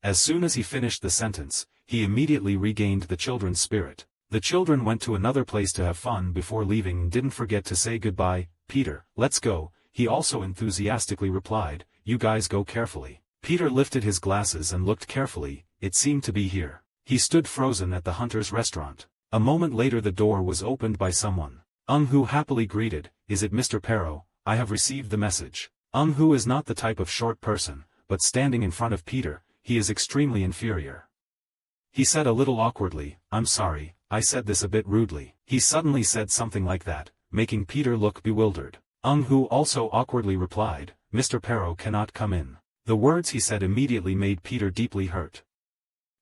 As soon as he finished the sentence, he immediately regained the children's spirit. The children went to another place to have fun before leaving and didn't forget to say goodbye. Peter, let's go, he also enthusiastically replied, you guys go carefully. Peter lifted his glasses and looked carefully, it seemed to be here. He stood frozen at the hunter's restaurant. A moment later the door was opened by someone. Eung-hoo happily greeted, is it Mr. Pero? I have received the message. Eung-hoo is not the type of short person, but standing in front of Peter, he is extremely inferior. He said a little awkwardly, I'm sorry, I said this a bit rudely. He suddenly said something like that, making Peter look bewildered. Eung-hoo also awkwardly replied, Mr. Pero cannot come in. The words he said immediately made Peter deeply hurt.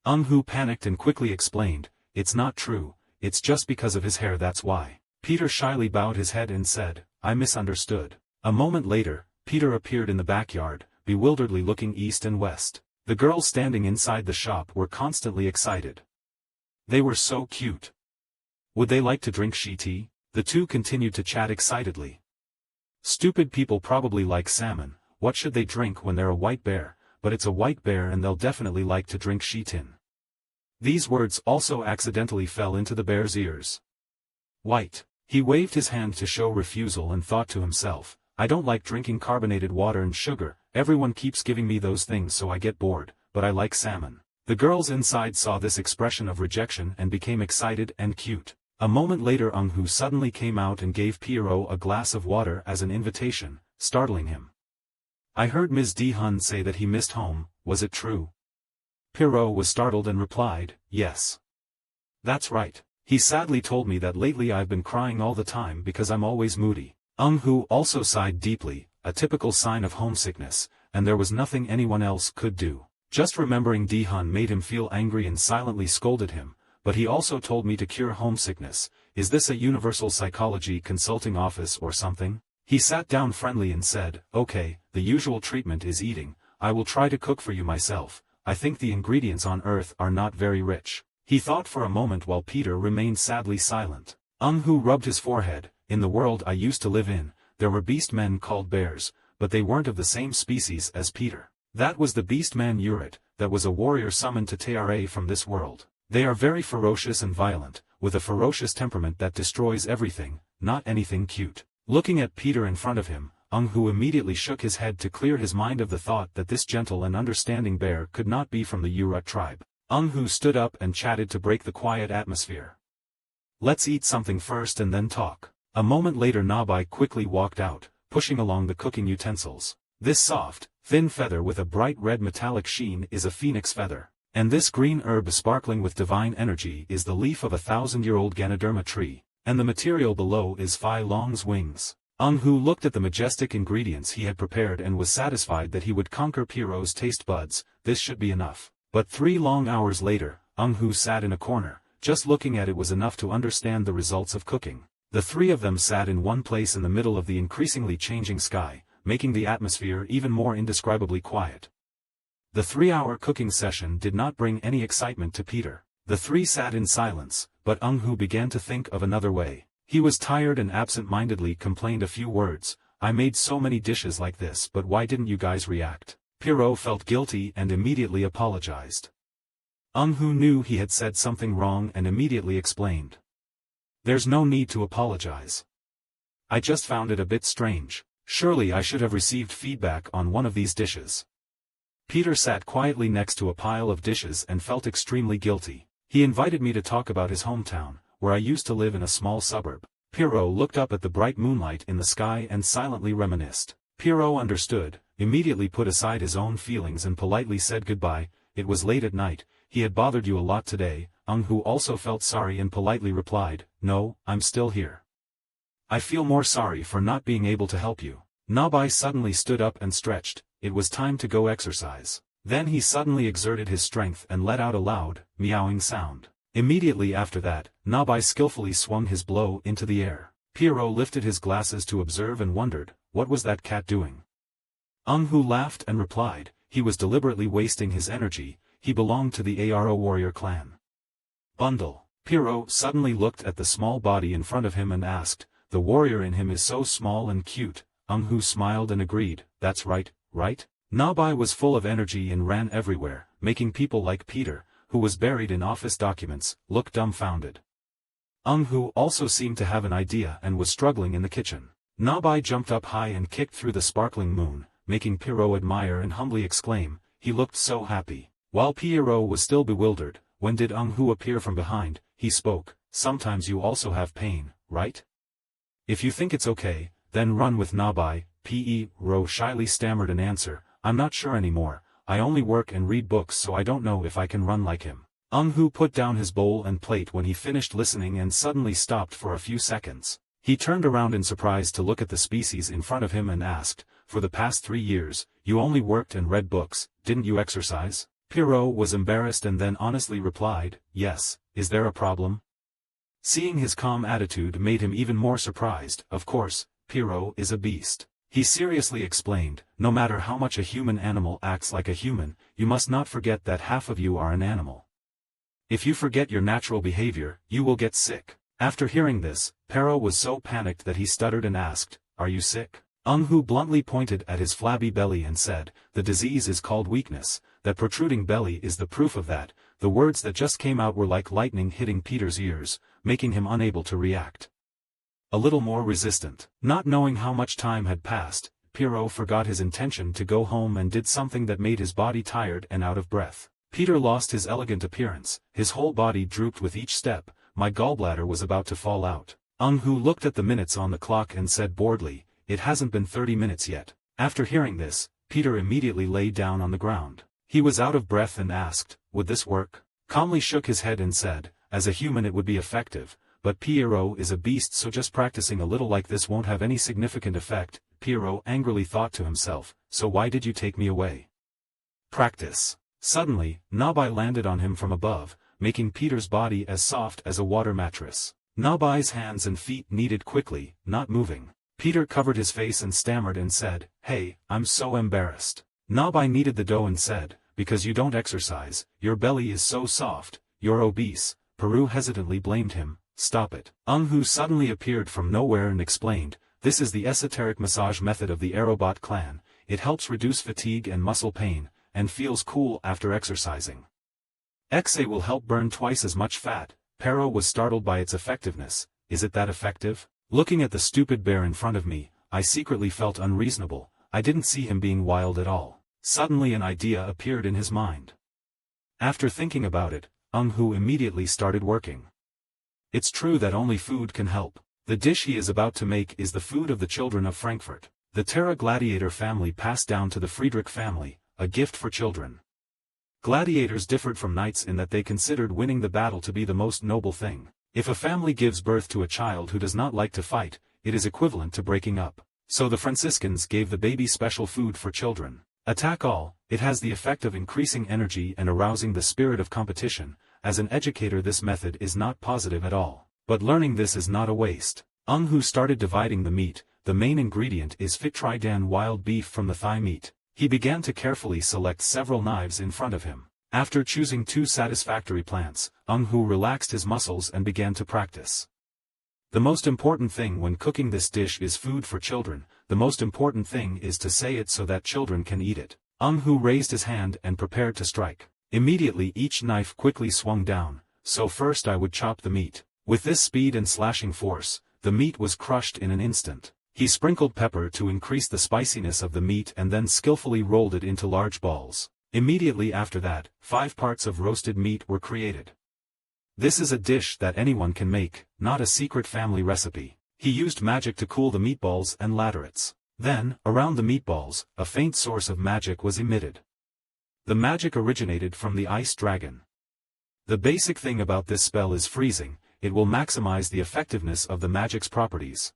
Eung-hoo panicked and quickly explained, it's not true, it's just because of his hair, that's why. Peter shyly bowed his head and said, I misunderstood. A moment later, Peter appeared in the backyard, bewilderedly looking east and west. The girls standing inside the shop were constantly excited. They were so cute. Would they like to drink she tea? The two continued to chat excitedly. Stupid people probably like salmon, what should they drink when they're a white bear, but it's a white bear and they'll definitely like to drink sheetin. These words also accidentally fell into the bear's ears. White. He waved his hand to show refusal and thought to himself, I don't like drinking carbonated water and sugar, everyone keeps giving me those things so I get bored, but I like salmon. The girls inside saw this expression of rejection and became excited and cute. A moment later Eung-hoo suddenly came out and gave Pierrot a glass of water as an invitation, startling him. I heard Ms. Di-hun say that he missed home, was it true? Pierrot was startled and replied, yes. That's right. He sadly told me that lately I've been crying all the time because I'm always moody. Eung-hoo also sighed deeply, a typical sign of homesickness, and there was nothing anyone else could do. Just remembering Di-hun made him feel angry and silently scolded him, but he also told me to cure homesickness. Is this a universal psychology consulting office or something? He sat down friendly and said, okay, the usual treatment is eating, I will try to cook for you myself, I think the ingredients on earth are not very rich. He thought for a moment while Peter remained sadly silent. Eung-hoo rubbed his forehead, in the world I used to live in, there were beast men called bears, but they weren't of the same species as Peter. That was the beast man Urit, that was a warrior summoned to Tara from this world. They are very ferocious and violent, with a ferocious temperament that destroys everything, not anything cute. Looking at Peter in front of him, Eung-hoo immediately shook his head to clear his mind of the thought that this gentle and understanding bear could not be from the Urut tribe. Eung-hoo stood up and chatted to break the quiet atmosphere. Let's eat something first and then talk. A moment later Nabai quickly walked out, pushing along the cooking utensils. This soft, thin feather with a bright red metallic sheen is a phoenix feather, and this green herb sparkling with divine energy is the leaf of a 1,000-year-old Ganoderma tree, and the material below is Phi Long's wings. Eung-hoo looked at the majestic ingredients he had prepared and was satisfied that he would conquer Pierrot's taste buds. This should be enough. But 3 long hours later, Eung-hoo sat in a corner. Just looking at it was enough to understand the results of cooking. The 3 of them sat in one place in the middle of the increasingly changing sky, making the atmosphere even more indescribably quiet. The 3-hour cooking session did not bring any excitement to Peter. The 3 sat in silence, but Eung-hoo began to think of another way. He was tired and absent-mindedly complained a few words, I made so many dishes like this, but why didn't you guys react? Pierrot felt guilty and immediately apologized. Hu knew he had said something wrong and immediately explained. There's no need to apologize. I just found it a bit strange. Surely I should have received feedback on one of these dishes. Peter sat quietly next to a pile of dishes and felt extremely guilty. He invited me to talk about his hometown, where I used to live in a small suburb. Pierrot looked up at the bright moonlight in the sky and silently reminisced. Pierrot understood, immediately put aside his own feelings and politely said goodbye. It was late at night, he had bothered you a lot today. Hu also felt sorry and politely replied, no, I'm still here. I feel more sorry for not being able to help you. Nabai suddenly stood up and stretched. It was time to go exercise. Then he suddenly exerted his strength and let out a loud, meowing sound. Immediately after that, Nabai skillfully swung his blow into the air. Pierrot lifted his glasses to observe and wondered, what was that cat doing? Hu laughed and replied, he was deliberately wasting his energy, he belonged to the Aro warrior clan. Bundle. Pierrot suddenly looked at the small body in front of him and asked, the warrior in him is so small and cute. Hu smiled and agreed, that's right, right? Nabai was full of energy and ran everywhere, making people like Peter, who was buried in office documents, look dumbfounded. Hu also seemed to have an idea and was struggling in the kitchen. Nabai jumped up high and kicked through the sparkling moon, making Pierrot admire and humbly exclaim, he looked so happy. While Pierrot was still bewildered, when did Hu appear from behind, he spoke, sometimes you also have pain, right? If you think it's okay, then run with Nabai. Pierrot shyly stammered an answer, I'm not sure anymore, I only work and read books so I don't know if I can run like him. Hu put down his bowl and plate when he finished listening and suddenly stopped for a few seconds. He turned around in surprise to look at the species in front of him and asked, for the past 3 years, you only worked and read books, didn't you exercise? Pierrot was embarrassed and then honestly replied, yes, is there a problem? Seeing his calm attitude made him even more surprised. Of course, Pierrot is a beast. He seriously explained, no matter how much a human animal acts like a human, you must not forget that half of you are an animal. If you forget your natural behavior, you will get sick. After hearing this, Pierrot was so panicked that he stuttered and asked, are you sick? Hu bluntly pointed at his flabby belly and said, the disease is called weakness, that protruding belly is the proof of that. The words that just came out were like lightning hitting Peter's ears, making him unable to react. A little more resistant. Not knowing how much time had passed, Pierrot forgot his intention to go home and did something that made his body tired and out of breath. Peter lost his elegant appearance, his whole body drooped with each step, my gallbladder was about to fall out. Hu looked at the minutes on the clock and said boredly, it hasn't been 30 minutes yet. After hearing this, Peter immediately lay down on the ground. He was out of breath and asked, would this work? Calmly shook his head and said, as a human it would be effective, but Pierrot is a beast so just practicing a little like this won't have any significant effect. Pierrot angrily thought to himself, so why did you take me away? Practice. Suddenly, Nabai landed on him from above, making Peter's body as soft as a water mattress. Nabai's hands and feet kneaded quickly, not moving. Peter covered his face and stammered and said, hey, I'm so embarrassed. Nabai kneaded the dough and said, because you don't exercise, your belly is so soft, you're obese. Peru hesitantly blamed him, stop it. Hu suddenly appeared from nowhere and explained, this is the esoteric massage method of the Aerobot clan, it helps reduce fatigue and muscle pain, and feels cool after exercising. XA will help burn twice as much fat. Pierrot was startled by its effectiveness, is it that effective? Looking at the stupid bear in front of me, I secretly felt unreasonable, I didn't see him being wild at all. Suddenly an idea appeared in his mind. After thinking about it, Hu immediately started working. It's true that only food can help. The dish he is about to make is the food of the children of Frankfurt. The Terra Gladiator family passed down to the Friedrich family, a gift for children. Gladiators differed from knights in that they considered winning the battle to be the most noble thing. If a family gives birth to a child who does not like to fight, it is equivalent to breaking up. So the Franciscans gave the baby special food for children. Attack all, it has the effect of increasing energy and arousing the spirit of competition. As an educator this method is not positive at all. But learning this is not a waste. Hu started dividing the meat, the main ingredient is Fitridan wild beef from the thigh meat. He began to carefully select several knives in front of him. After choosing 2 satisfactory plants, Hu relaxed his muscles and began to practice. The most important thing when cooking this dish is food for children, the most important thing is to say it so that children can eat it. Hu raised his hand and prepared to strike. Immediately each knife quickly swung down, so first I would chop the meat. With this speed and slashing force, the meat was crushed in an instant. He sprinkled pepper to increase the spiciness of the meat and then skillfully rolled it into large balls. Immediately after that, 5 parts of roasted meat were created. This is a dish that anyone can make, not a secret family recipe. He used magic to cool the meatballs and laterets. Then, around the meatballs, a faint source of magic was emitted. The magic originated from the ice dragon. The basic thing about this spell is freezing. It will maximize the effectiveness of the magic's properties.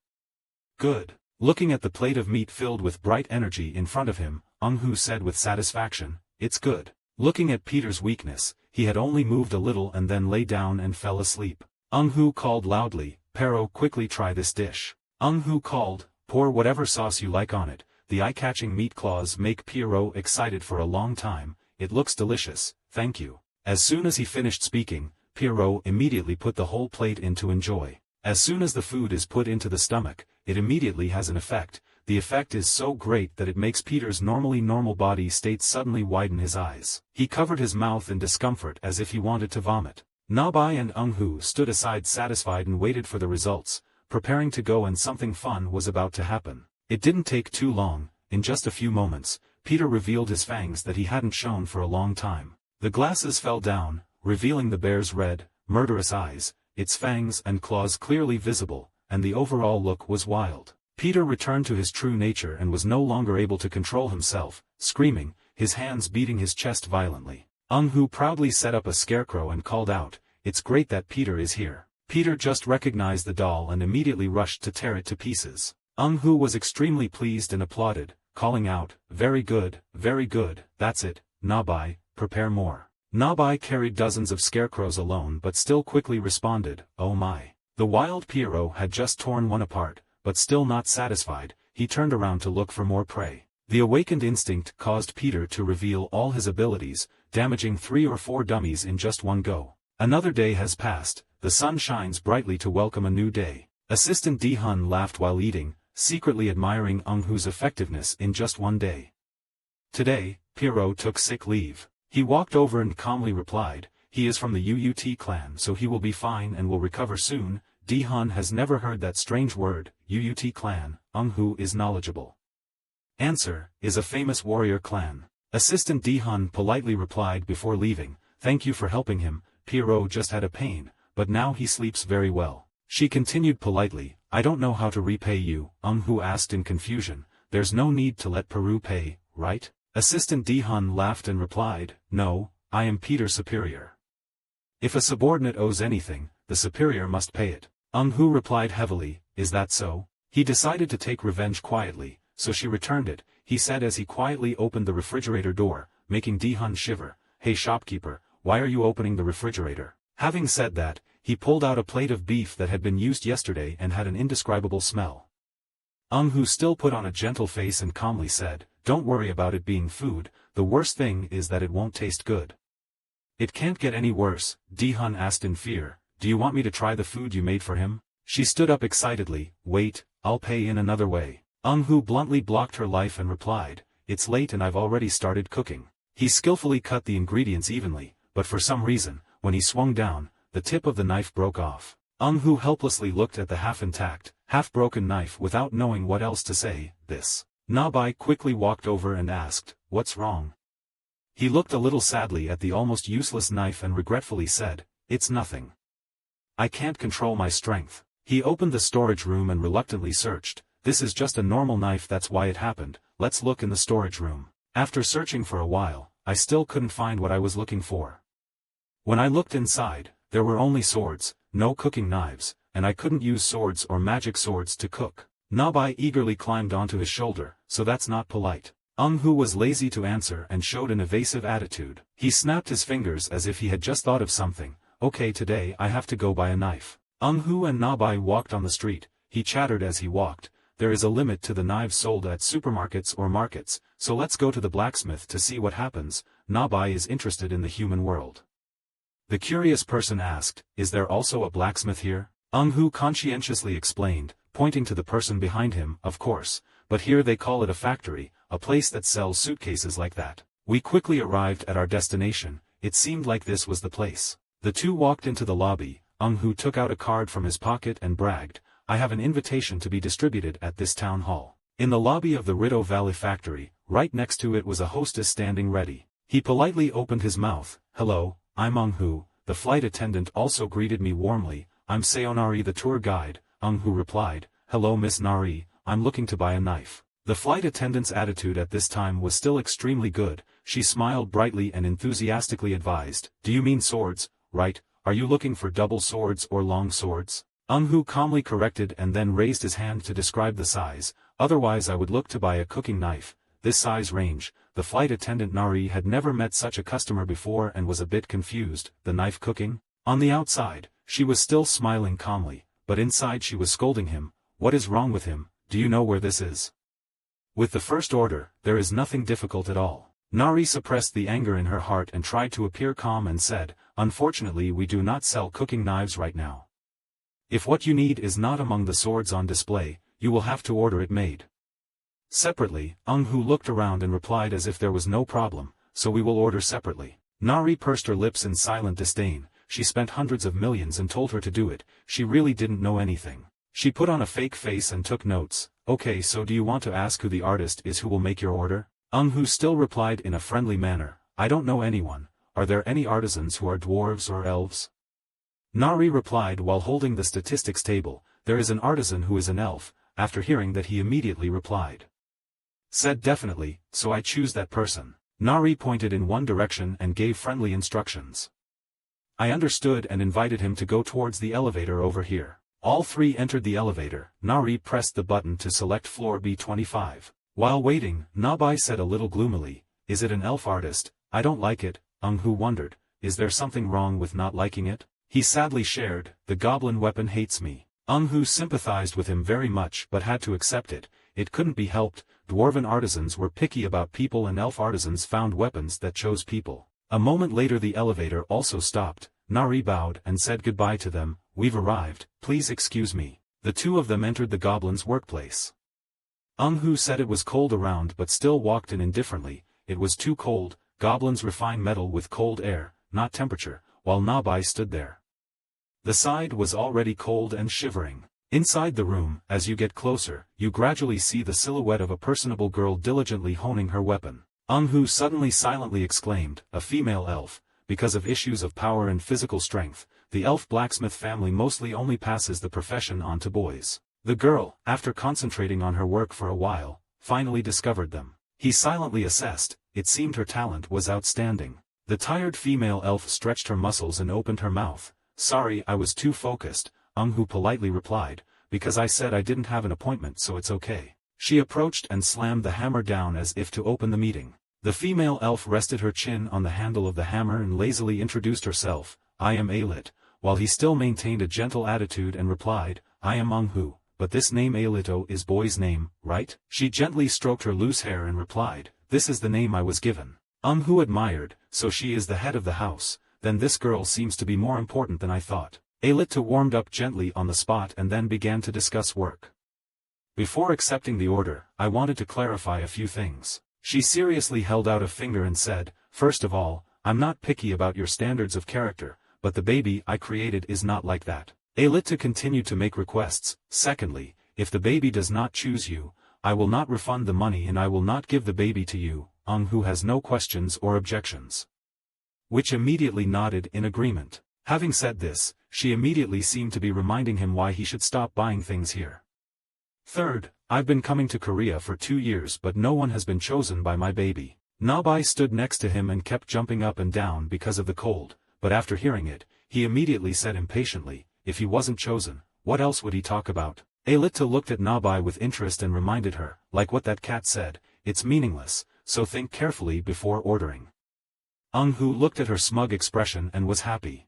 Good. Looking at the plate of meat filled with bright energy in front of him, Hu said with satisfaction, "It's good." Looking at Peter's weakness, he had only moved a little and then lay down and fell asleep. Hu called loudly, "Pero, quickly try this dish." Hu called, "Pour whatever sauce you like on it." The eye-catching meat claws make Pierrot excited for a long time. "It looks delicious, thank you." As soon as he finished speaking, Pierrot immediately put the whole plate in to enjoy. As soon as the food is put into the stomach, it immediately has an effect. The effect is so great that it makes Peter's normally normal body state suddenly widen his eyes. He covered his mouth in discomfort as if he wanted to vomit. Nabai and Hu stood aside satisfied and waited for the results, preparing to go, and something fun was about to happen. It didn't take too long. In just a few moments, Peter revealed his fangs that he hadn't shown for a long time. The glasses fell down, revealing the bear's red, murderous eyes, its fangs and claws clearly visible, and the overall look was wild. Peter returned to his true nature and was no longer able to control himself, screaming, his hands beating his chest violently. Hu proudly set up a scarecrow and called out, "It's great that Peter is here." Peter just recognized the doll and immediately rushed to tear it to pieces. Hu was extremely pleased and applauded, calling out, very good, that's it, Nabai, prepare more." Nabai carried dozens of scarecrows alone but still quickly responded, "Oh my." The wild Pierrot had just torn one apart, but still not satisfied, he turned around to look for more prey. The awakened instinct caused Peter to reveal all his abilities, damaging 3 or 4 dummies in just one go. Another day has passed, the sun shines brightly to welcome a new day. Assistant Dihun laughed while eating, secretly admiring Hu's effectiveness in just one day. Today, Pierrot took sick leave. He walked over and calmly replied, "He is from the Uut clan, so he will be fine and will recover soon." Dihun has never heard that strange word, Uut clan. Hu is knowledgeable. Answer, is a famous warrior clan. Assistant Dihun politely replied before leaving, "Thank you for helping him. Pierrot just had a pain, but now he sleeps very well." She continued politely, "I don't know how to repay you." Hu asked in confusion, "There's no need to let Peru pay, right?" Assistant Dihun laughed and replied, "No, I am Peter's superior. If a subordinate owes anything, the superior must pay it." Hu replied heavily, "Is that so?" He decided to take revenge quietly, so she returned it, he said as he quietly opened the refrigerator door, making Dihun shiver. "Hey shopkeeper, why are you opening the refrigerator?" Having said that, he pulled out a plate of beef that had been used yesterday and had an indescribable smell. Hu still put on a gentle face and calmly said, "Don't worry about it being food, the worst thing is that it won't taste good." "It can't get any worse," Dihun asked in fear. "Do you want me to try the food you made for him?" She stood up excitedly, "Wait, I'll pay in another way." Hu bluntly blocked her life and replied, "It's late and I've already started cooking." He skillfully cut the ingredients evenly, but for some reason, when he swung down, the tip of the knife broke off. Hu helplessly looked at the half-intact, half-broken knife without knowing what else to say. "This." Nabai quickly walked over and asked, "What's wrong?" He looked a little sadly at the almost useless knife and regretfully said, "It's nothing. I can't control my strength." He opened the storage room and reluctantly searched. "This is just a normal knife, that's why it happened. Let's look in the storage room." After searching for a while, I still couldn't find what I was looking for. When I looked inside, there were only swords, no cooking knives, and I couldn't use swords or magic swords to cook. Nabai eagerly climbed onto his shoulder, "So that's not polite." Hu was lazy to answer and showed an evasive attitude. He snapped his fingers as if he had just thought of something. "Okay, today I have to go buy a knife." Hu and Nabai walked on the street. He chattered as he walked, "There is a limit to the knives sold at supermarkets or markets, so let's go to the blacksmith to see what happens." Nabai is interested in the human world. The curious person asked, "Is there also a blacksmith here?" Hu conscientiously explained, pointing to the person behind him, "Of course, but here they call it a factory, a place that sells suitcases like that." We quickly arrived at our destination. it seemed like this was the place. The two walked into the lobby. Hu took out a card from his pocket and bragged, "I have an invitation to be distributed at this town hall." In the lobby of the Rideau Valley factory, right next to it was a hostess standing ready. He politely opened his mouth. "Hello, I'm Hu." The flight attendant also greeted me warmly. "I'm Sayonari, the tour guide." Hu replied, "Hello Miss Nari, I'm looking to buy a knife." The flight attendant's attitude at this time was still extremely good. She smiled brightly and enthusiastically advised, "Do you mean swords, right? Are you looking for double swords or long swords?" Hu calmly corrected and then raised his hand to describe the size. "Otherwise I would look to buy a cooking knife. This size range." The flight attendant Nari had never met such a customer before and was a bit confused. The knife cooking? On the outside, she was still smiling calmly, but inside she was scolding him. "What is wrong with him? Do you know where this is?" "With the first order, there is nothing difficult at all." Nari suppressed the anger in her heart and tried to appear calm and said, "Unfortunately we do not sell cooking knives right now. If what you need is not among the swords on display, you will have to order it made separately." Hu looked around and replied as if there was no problem, "So we will order separately." Nari pursed her lips in silent disdain. She spent hundreds of millions and told her to do it. She really didn't know anything. She put on a fake face and took notes. "Okay, so do you want to ask who the artist is who will make your order?" Hu still replied in a friendly manner, "I don't know anyone. Are there any artisans who are dwarves or elves?" Nari replied while holding the statistics table, "There is an artisan who is an elf." After hearing that he immediately replied, said definitely, "So I choose that person." Nari pointed in one direction and gave friendly instructions. I understood and invited him to go towards the elevator over here. All three entered the elevator. Nari pressed the button to select floor B25. While waiting, Nabai said a little gloomily, "Is it an elf artist? I don't like it." Hu wondered, "Is there something wrong with not liking it?" He sadly shared, "The goblin weapon hates me." Hu sympathized with him very much but had to accept it. It couldn't be helped. Dwarven artisans were picky about people and elf artisans found weapons that chose people. A moment later the elevator also stopped. Nari bowed and said goodbye to them. "We've arrived, please excuse me." The two of them entered the goblin's workplace. Hu said it was cold around but still walked in indifferently. It was too cold. Goblins refine metal with cold air, not temperature, while Nabai stood there. The side was already cold and shivering. Inside the room, as you get closer, you gradually see the silhouette of a personable girl diligently honing her weapon. Hu suddenly silently exclaimed, "A female elf." Because of issues of power and physical strength, the elf blacksmith family mostly only passes the profession on to boys. The girl, after concentrating on her work for a while, finally discovered them. He silently assessed, it seemed her talent was outstanding. The tired female elf stretched her muscles and opened her mouth. "Sorry, I was too focused," Hu politely replied, "because I said I didn't have an appointment, so it's okay." She approached and slammed the hammer down as if to open the meeting. The female elf rested her chin on the handle of the hammer and lazily introduced herself, "I am Alit," while he still maintained a gentle attitude and replied, "I am Hu, but this name Alito is boy's name, right?" She gently stroked her loose hair and replied, "This is the name I was given." Hu admired, "So she is the head of the house, then this girl seems to be more important than I thought." Alito warmed up gently on the spot and then began to discuss work. "Before accepting the order, I wanted to clarify a few things." She seriously held out a finger and said, "First of all, I'm not picky about your standards of character, but the baby I created is not like that." Alito continued to make requests. "Secondly, if the baby does not choose you, I will not refund the money and I will not give the baby to you." Hu has no questions or objections, which immediately nodded in agreement. Having said this, she immediately seemed to be reminding him why he should stop buying things here. "Third, I've been coming to Korea for 2 years but no one has been chosen by my baby." Nabai stood next to him and kept jumping up and down because of the cold, but after hearing it, he immediately said impatiently, "If he wasn't chosen, what else would he talk about?" Alita looked at Nabai with interest and reminded her, like what that cat said, "It's meaningless, so think carefully before ordering." Hu looked at her smug expression and was happy.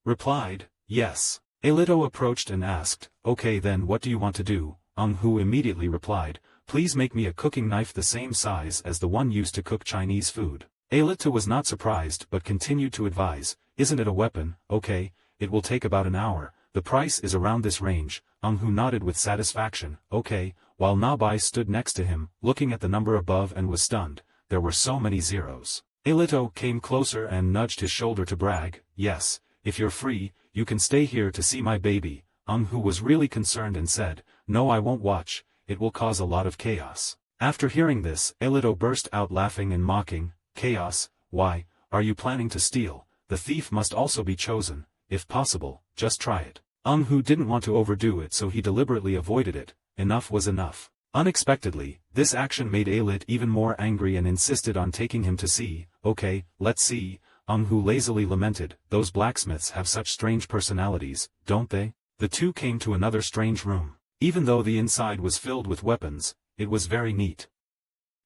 Replied, "Yes." Alito approached and asked, "Okay then what do you want to do?" Hu immediately replied, "Please make me a cooking knife the same size as the one used to cook Chinese food." Alito was not surprised but continued to advise, "Isn't it a weapon? Okay, it will take about an hour, the price is around this range." Hu nodded with satisfaction, "Okay," while Nabai stood next to him, looking at the number above and was stunned, there were so many zeros. Alito came closer and nudged his shoulder to brag, yes, if you're free, you can stay here to see my baby. Who was really concerned and said, no, I won't watch, it will cause a lot of chaos. After hearing this, Alito burst out laughing and mocking, chaos, why, are you planning to steal? The thief must also be chosen, if possible, just try it. Who didn't want to overdo it, so he deliberately avoided it. Enough was enough. Unexpectedly, this action made Alit even more angry and insisted on taking him to see. Okay, let's see. Who lazily lamented, those blacksmiths have such strange personalities, don't they? The two came to another strange room. Even though the inside was filled with weapons, it was very neat.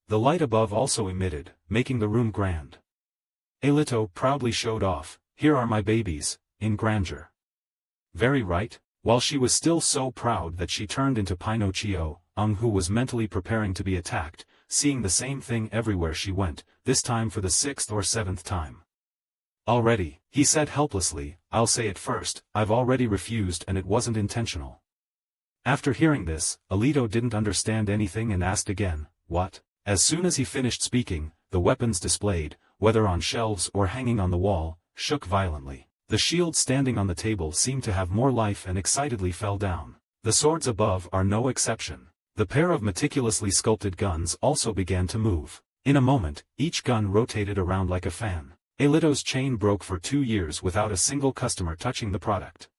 The light above also emitted, making the room grand. Alito proudly showed off, here are my babies, in grandeur. Very right. While she was still so proud that she turned into Pinocchio, who was mentally preparing to be attacked, seeing the same thing everywhere she went, this time for the 6th or 7th time. Already, he said helplessly, I'll say it first, I've already refused and it wasn't intentional. After hearing this, Alito didn't understand anything and asked again, what? As soon as he finished speaking, the weapons displayed, whether on shelves or hanging on the wall, shook violently. The shield standing on the table seemed to have more life and excitedly fell down. The swords above are no exception. The pair of meticulously sculpted guns also began to move. In a moment, each gun rotated around like a fan. Alito's chain broke for 2 years without a single customer touching the product.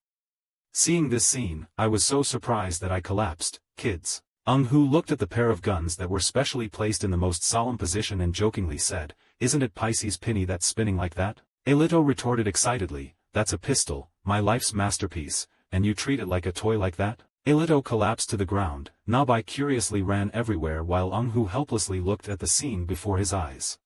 Seeing this scene, I was so surprised that I collapsed. Kids. Who looked at the pair of guns that were specially placed in the most solemn position and jokingly said, isn't it Pisces Penny that's spinning like that? Alito retorted excitedly, that's a pistol, my life's masterpiece, and you treat it like a toy like that? Alito collapsed to the ground. Nabai curiously ran everywhere while Who helplessly looked at the scene before his eyes.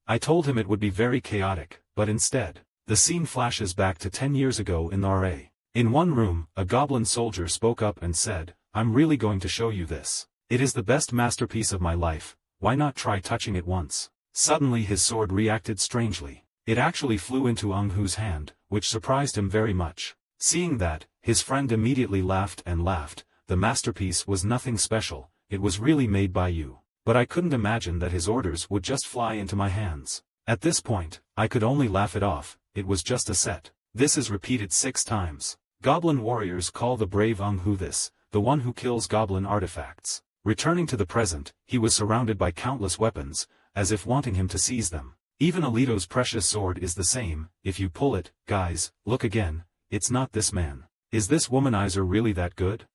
I told him it would be very chaotic, but instead, the scene flashes back to 10 years ago in the RA. In one room, a goblin soldier spoke up and said, I'm really going to show you this. It is the best masterpiece of my life, why not try touching it once? Suddenly his sword reacted strangely. It actually flew into Who's hand, which surprised him very much. Seeing that, his friend immediately laughed and laughed. The masterpiece was nothing special, it was really made by you. But I couldn't imagine that his orders would just fly into my hands. At this point, I could only laugh it off, it was just a set. This is repeated 6 times. Goblin warriors call the brave Who this, the one who kills goblin artifacts. Returning to the present, he was surrounded by countless weapons, as if wanting him to seize them. Even Alito's precious sword is the same. If you pull it, guys, look again, it's not this man. Is this womanizer really that good?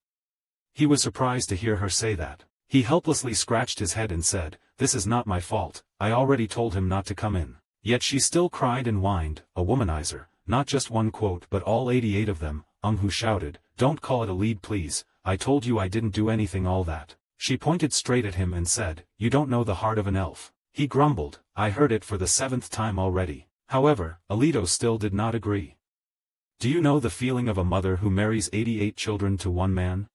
He was surprised to hear her say that. He helplessly scratched his head and said, this is not my fault, I already told him not to come in. Yet she still cried and whined, a womanizer, not just one quote but all 88 of them. Who shouted, don't call it a lead please, I told you I didn't do anything all that. She pointed straight at him and said, you don't know the heart of an elf. He grumbled, I heard it for the 7th time already. However, Alito still did not agree. Do you know the feeling of a mother who marries 88 children to one man?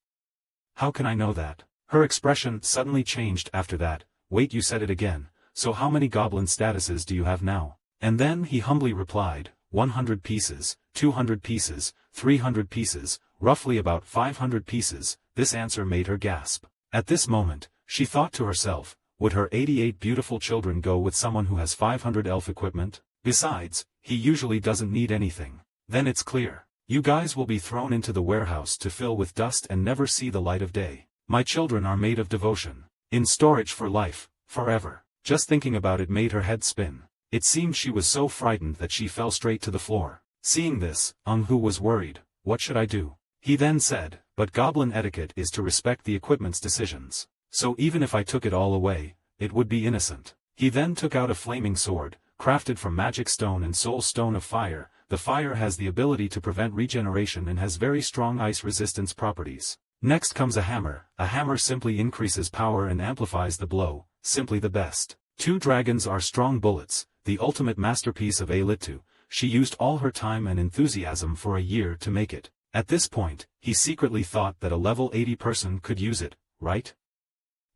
How can I know that? Her expression suddenly changed after that. Wait, you said it again, so how many goblin statuses do you have now? And then he humbly replied, 100 pieces, 200 pieces, 300 pieces, roughly about 500 pieces. This answer made her gasp. At this moment, she thought to herself, would her 88 beautiful children go with someone who has 500 elf equipment? Besides, he usually doesn't need anything. Then it's clear. You guys will be thrown into the warehouse to fill with dust and never see the light of day. My children are made of devotion. In storage for life, forever. Just thinking about it made her head spin. It seemed she was so frightened that she fell straight to the floor. Seeing this, Who was worried. What should I do? He then said, but goblin etiquette is to respect the equipment's decisions. So even if I took it all away, it would be innocent. He then took out a flaming sword, crafted from magic stone and soul stone of fire. The fire has the ability to prevent regeneration and has very strong ice resistance properties. Next comes a hammer. A hammer simply increases power and amplifies the blow, simply the best. 2 dragons are strong bullets, the ultimate masterpiece of Alitu. She used all her time and enthusiasm for a year to make it. At this point, he secretly thought that a level 80 person could use it, right?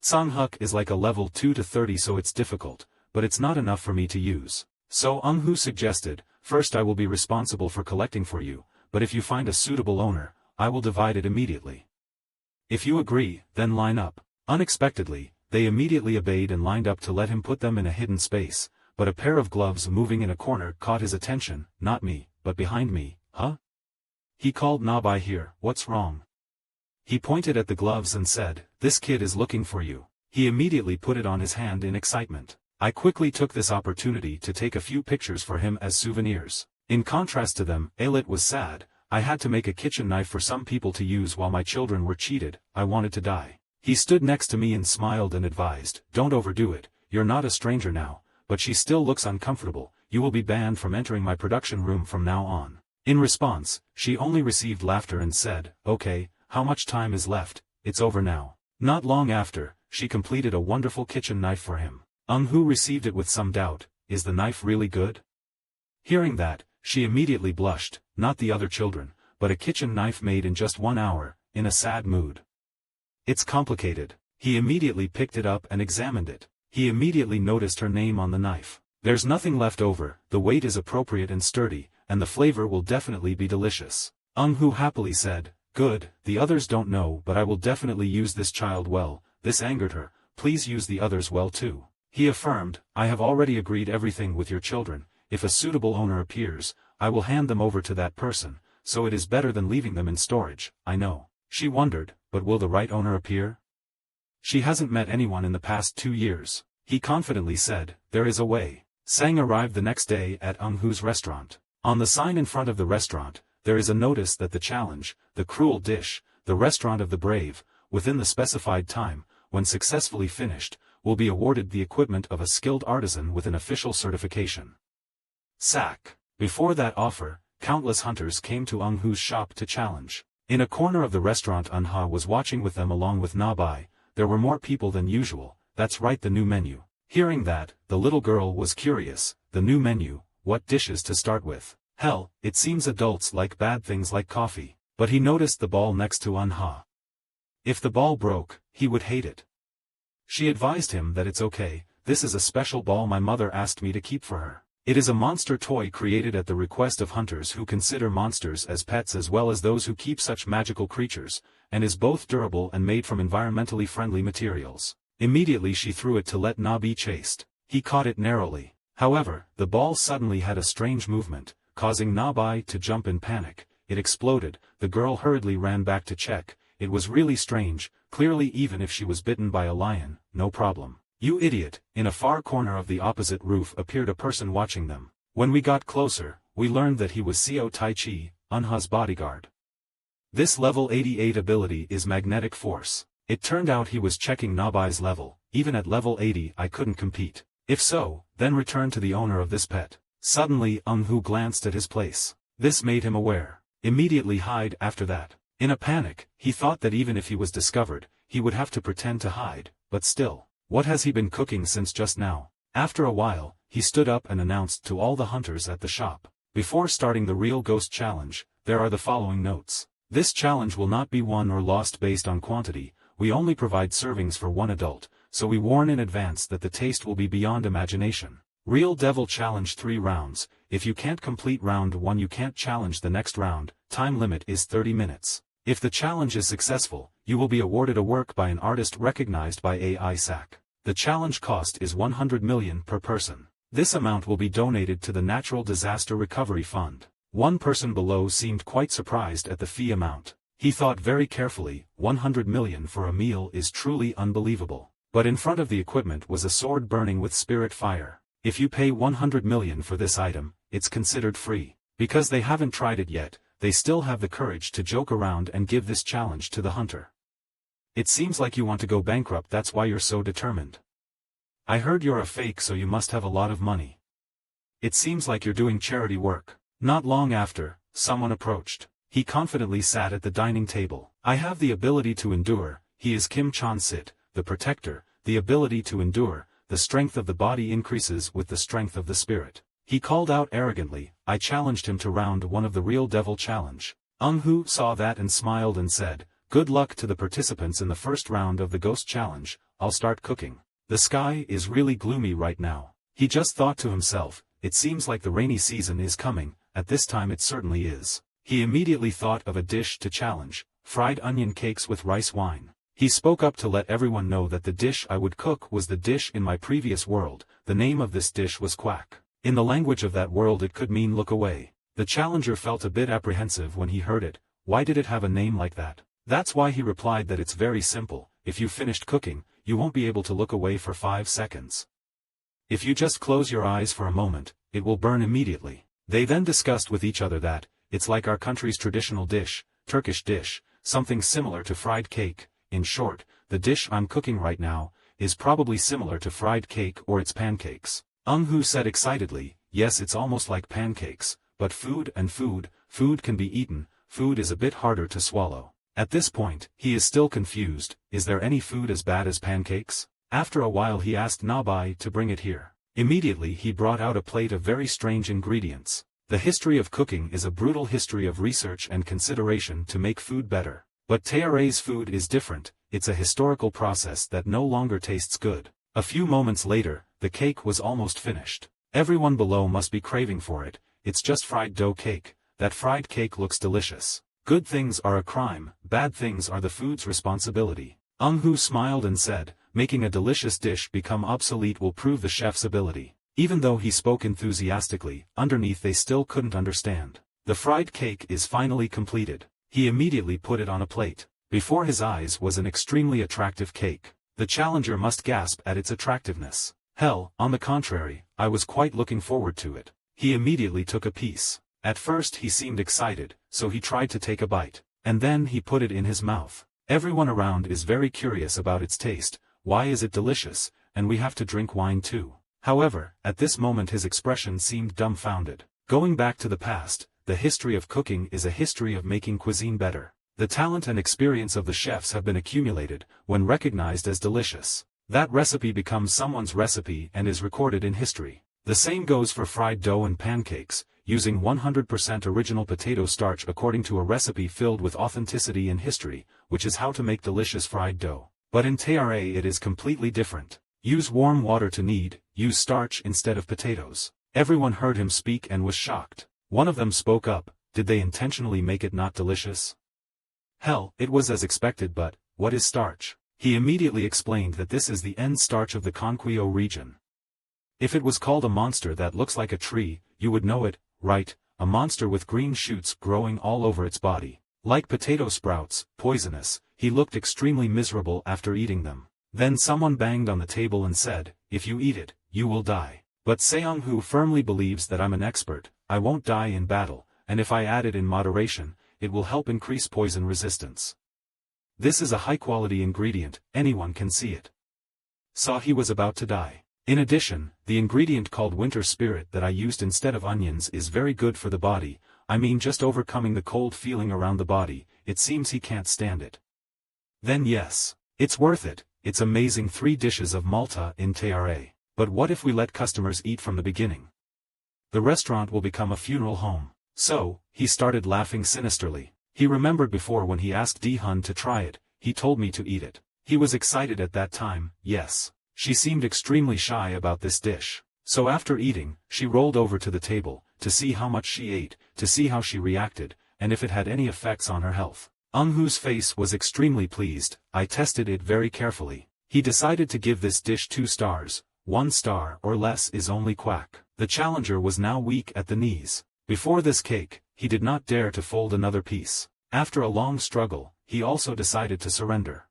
Sanghuk is like a level 2 to 30, so it's difficult, but it's not enough for me to use. So Who suggested, first I will be responsible for collecting for you, but if you find a suitable owner, I will divide it immediately. If you agree, then line up. Unexpectedly, they immediately obeyed and lined up to let him put them in a hidden space, but a pair of gloves moving in a corner caught his attention. Not me, but behind me, huh? He called Nabai here. What's wrong? He pointed at the gloves and said, this kid is looking for you. He immediately put it on his hand in excitement. I quickly took this opportunity to take a few pictures for him as souvenirs. In contrast to them, Alit was sad. I had to make a kitchen knife for some people to use while my children were cheated. I wanted to die. He stood next to me and smiled and advised, don't overdo it, you're not a stranger now, but she still looks uncomfortable, you will be banned from entering my production room from now on. In response, she only received laughter and said, okay, how much time is left? It's over now. Not long after, she completed a wonderful kitchen knife for him. Hu received it with some doubt. Is the knife really good? Hearing that, she immediately blushed, not the other children, but a kitchen knife made in just 1 hour, in a sad mood. It's complicated. He immediately picked it up and examined it. He immediately noticed her name on the knife. There's nothing left over, the weight is appropriate and sturdy, and the flavor will definitely be delicious. Hu happily said, good, the others don't know but I will definitely use this child well. This angered her, please use the others well too. He affirmed, I have already agreed everything with your children. If a suitable owner appears, I will hand them over to that person, so it is better than leaving them in storage, I know. She wondered, but will the right owner appear? She hasn't met anyone in the past 2 years. He confidently said, there is a way. Sang arrived the next day at Hu's restaurant. On the sign in front of the restaurant, there is a notice that the challenge, the cruel dish, the restaurant of the brave, within the specified time, when successfully finished, will be awarded the equipment of a skilled artisan with an official certification. Sack. Before that offer, countless hunters came to Hu's shop to challenge. In a corner of the restaurant Unha was watching with them along with Nabai. There were more people than usual. That's right, the new menu. Hearing that, the little girl was curious. The new menu, what dishes to start with? Hell, it seems adults like bad things like coffee. But he noticed the ball next to Unha. If the ball broke, he would hate it. She advised him that it's okay, this is a special ball my mother asked me to keep for her. It is a monster toy created at the request of hunters who consider monsters as pets as well as those who keep such magical creatures, and is both durable and made from environmentally friendly materials. Immediately she threw it to let Na be chased. He caught it narrowly. However, the ball suddenly had a strange movement, causing Nabai to jump in panic. It exploded. The girl hurriedly ran back to check. It was really strange. Clearly, even if she was bitten by a lion, no problem. You idiot! In a far corner of the opposite roof appeared a person watching them. When we got closer, we learned that he was Xiao Taichi, Unha's bodyguard. This level 88 ability is magnetic force. It turned out he was checking Nabai's level. Even at level 80 I couldn't compete. If so, then return to the owner of this pet. Suddenly Hu glanced at his place. This made him aware. Immediately hide after that. In a panic, he thought that even if he was discovered, he would have to pretend to hide, but still. What has he been cooking since just now? After a while, he stood up and announced to all the hunters at the shop. Before starting the real ghost challenge, there are the following notes. This challenge will not be won or lost based on quantity. We only provide servings for one adult, so we warn in advance that the taste will be beyond imagination. Real Devil Challenge 3 rounds. If you can't complete round 1 you can't challenge the next round. Time limit is 30 minutes. If the challenge is successful, you will be awarded a work by an artist recognized by AI SAC. The challenge cost is 100 million per person. This amount will be donated to the Natural Disaster Recovery Fund. One person below seemed quite surprised at the fee amount. He thought very carefully, 100 million for a meal is truly unbelievable. But in front of the equipment was a sword burning with spirit fire. If you pay 100 million for this item, it's considered free. Because they haven't tried it yet, they still have the courage to joke around and give this challenge to the hunter. It seems like you want to go bankrupt, that's why you're so determined. I heard you're a fake, so you must have a lot of money. It seems like you're doing charity work. Not long after, someone approached. He confidently sat at the dining table. I have the ability to endure. He is Kim Chan-sit, the protector. The ability to endure. The strength of the body increases with the strength of the spirit. He called out arrogantly. I challenged him to round 1 of the Real Devil Challenge. Hu saw that and smiled and said, good luck to the participants in the first round of the Ghost Challenge. I'll start cooking. The sky is really gloomy right now. He just thought to himself, it seems like the rainy season is coming. At this time it certainly is. He immediately thought of a dish to challenge, fried onion cakes with rice wine. He spoke up to let everyone know that the dish I would cook was the dish in my previous world. The name of this dish was quack. In the language of that world it could mean look away. The challenger felt a bit apprehensive when he heard it. Why did it have a name like that? That's why he replied that it's very simple. If you finished cooking, you won't be able to look away for 5 seconds. If you just close your eyes for a moment, it will burn immediately. They then discussed with each other that, it's like our country's traditional dish, Turkish dish, something similar to fried cake. In short, the dish I'm cooking right now, is probably similar to fried cake or its pancakes. Eung-hoo said excitedly, yes, it's almost like pancakes, but food can be eaten, food is a bit harder to swallow. At this point, he is still confused. Is there any food as bad as pancakes? After a while he asked Nabai to bring it here. Immediately he brought out a plate of very strange ingredients. The history of cooking is a brutal history of research and consideration to make food better. But Taere's food is different, it's a historical process that no longer tastes good. A few moments later, the cake was almost finished. Everyone below must be craving for it. It's just fried dough cake. That fried cake looks delicious. Good things are a crime, bad things are the food's responsibility. Eung-hoo smiled and said, making a delicious dish become obsolete will prove the chef's ability. Even though he spoke enthusiastically, underneath they still couldn't understand. The fried cake is finally completed. He immediately put it on a plate. Before his eyes was an extremely attractive cake. The challenger must gasp at its attractiveness. Hell, on the contrary, I was quite looking forward to it. He immediately took a piece. At first he seemed excited, so he tried to take a bite. And then he put it in his mouth. Everyone around is very curious about its taste. Why is it delicious, and we have to drink wine too? However, at this moment his expression seemed dumbfounded. Going back to the past, the history of cooking is a history of making cuisine better. The talent and experience of the chefs have been accumulated, when recognized as delicious. That recipe becomes someone's recipe and is recorded in history. The same goes for fried dough and pancakes, using 100% original potato starch according to a recipe filled with authenticity and history, which is how to make delicious fried dough. But in Taere it is completely different. Use warm water to knead, use starch instead of potatoes. Everyone heard him speak and was shocked. One of them spoke up, did they intentionally make it not delicious? Hell, it was as expected, but, what is starch? He immediately explained that this is the end starch of the Konkweo region. If it was called a monster that looks like a tree, you would know it, right? A monster with green shoots growing all over its body. Like potato sprouts, poisonous. He looked extremely miserable after eating them. Then someone banged on the table and said, if you eat it, you will die. But Seong-hoo firmly believes that I'm an expert. I won't die in battle, and if I add it in moderation, it will help increase poison resistance. This is a high-quality ingredient, anyone can see it. Saw he was about to die. In addition, the ingredient called winter spirit that I used instead of onions is very good for the body, I mean just overcoming the cold feeling around the body. It seems he can't stand it. Then yes, it's worth it, it's amazing 3 dishes of Malta in Taere. But what if we let customers eat from the beginning? The restaurant will become a funeral home. So, he started laughing sinisterly. He remembered before when he asked Dee-hun to try it, he told me to eat it. He was excited at that time, yes. She seemed extremely shy about this dish. So after eating, she rolled over to the table, to see how much she ate, to see how she reacted, and if it had any effects on her health. Eung-hoo's face was extremely pleased. I tested it very carefully. He decided to give this dish 2 stars. 1 star or less is only quack. The challenger was now weak at the knees. Before this cake, he did not dare to fold another piece. After a long struggle, he also decided to surrender.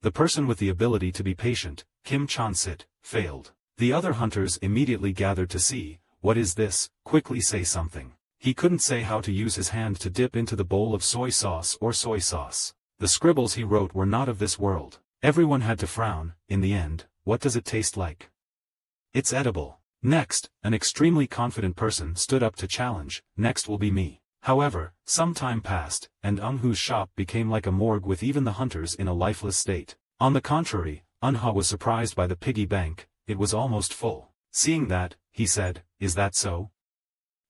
The person with the ability to be patient, Kim Chan-sit, failed. The other hunters immediately gathered to see, what is this, quickly say something. He couldn't say how to use his hand to dip into the bowl of soy sauce or soy sauce. The scribbles he wrote were not of this world. Everyone had to frown. In the end, what does it taste like? It's edible. Next, an extremely confident person stood up to challenge, next will be me. However, some time passed, and Eung-hoo's shop became like a morgue with even the hunters in a lifeless state. On the contrary, Eun-ha was surprised by the piggy bank, it was almost full. Seeing that, he said, is that so?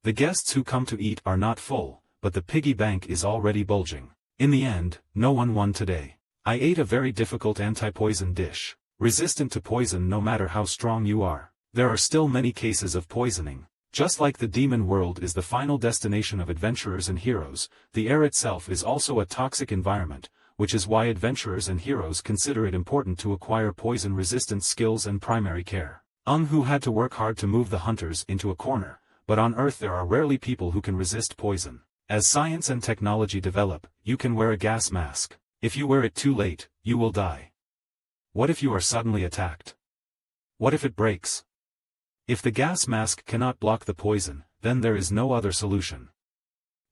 The guests who come to eat are not full, but the piggy bank is already bulging. In the end, no one won today. I ate a very difficult anti-poison dish. Resistant to poison no matter how strong you are. There are still many cases of poisoning. Just like the demon world is the final destination of adventurers and heroes, the air itself is also a toxic environment, which is why adventurers and heroes consider it important to acquire poison-resistant skills and primary care. Hu had to work hard to move the hunters into a corner, but on Earth there are rarely people who can resist poison. As science and technology develop, you can wear a gas mask. If you wear it too late, you will die. What if you are suddenly attacked? What if it breaks? If the gas mask cannot block the poison, then there is no other solution.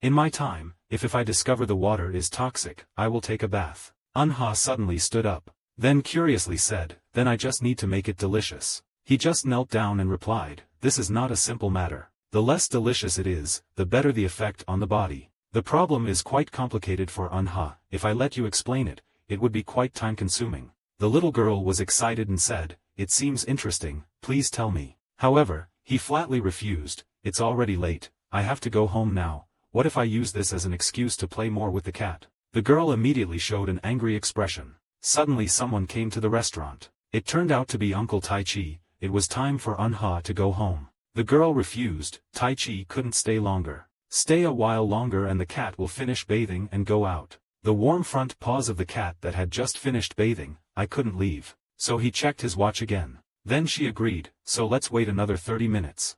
In my time, if I discover the water is toxic, I will take a bath. Unha suddenly stood up. Then curiously said, then I just need to make it delicious. He just knelt down and replied, this is not a simple matter. The less delicious it is, the better the effect on the body. The problem is quite complicated for Unha. If I let you explain it, it would be quite time-consuming. The little girl was excited and said, it seems interesting, please tell me. However, he flatly refused, it's already late, I have to go home now. What if I use this as an excuse to play more with the cat? The girl immediately showed an angry expression. Suddenly someone came to the restaurant. It turned out to be Uncle Tai Chi. It was time for Unha to go home. The girl refused. Tai Chi couldn't stay longer. Stay a while longer and the cat will finish bathing and go out. The warm front paws of the cat that had just finished bathing, I couldn't leave. So he checked his watch again. Then she agreed, so let's wait another 30 minutes.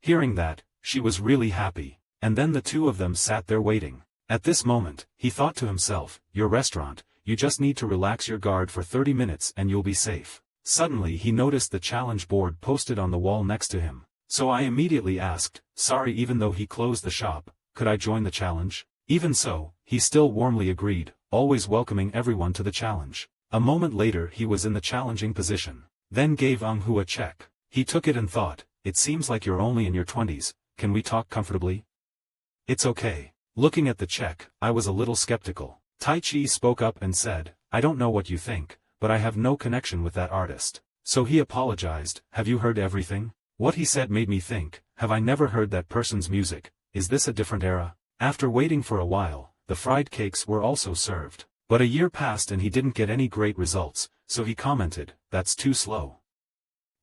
Hearing that, she was really happy, and then the two of them sat there waiting. At this moment, he thought to himself, your restaurant, you just need to relax your guard for 30 minutes and you'll be safe. Suddenly he noticed the challenge board posted on the wall next to him. So I immediately asked, sorry, even though he closed the shop, could I join the challenge? Even so, he still warmly agreed, always welcoming everyone to the challenge. A moment later he was in the challenging position. Then gave Unha a check. He took it and thought, it seems like you're only in your 20s, can we talk comfortably? It's okay. Looking at the check, I was a little skeptical. Tai Chi spoke up and said, I don't know what you think, but I have no connection with that artist. So he apologized, have you heard everything? What he said made me think, have I never heard that person's music, is this a different era? After waiting for a while, the fried cakes were also served. But a year passed and he didn't get any great results, so he commented, that's too slow.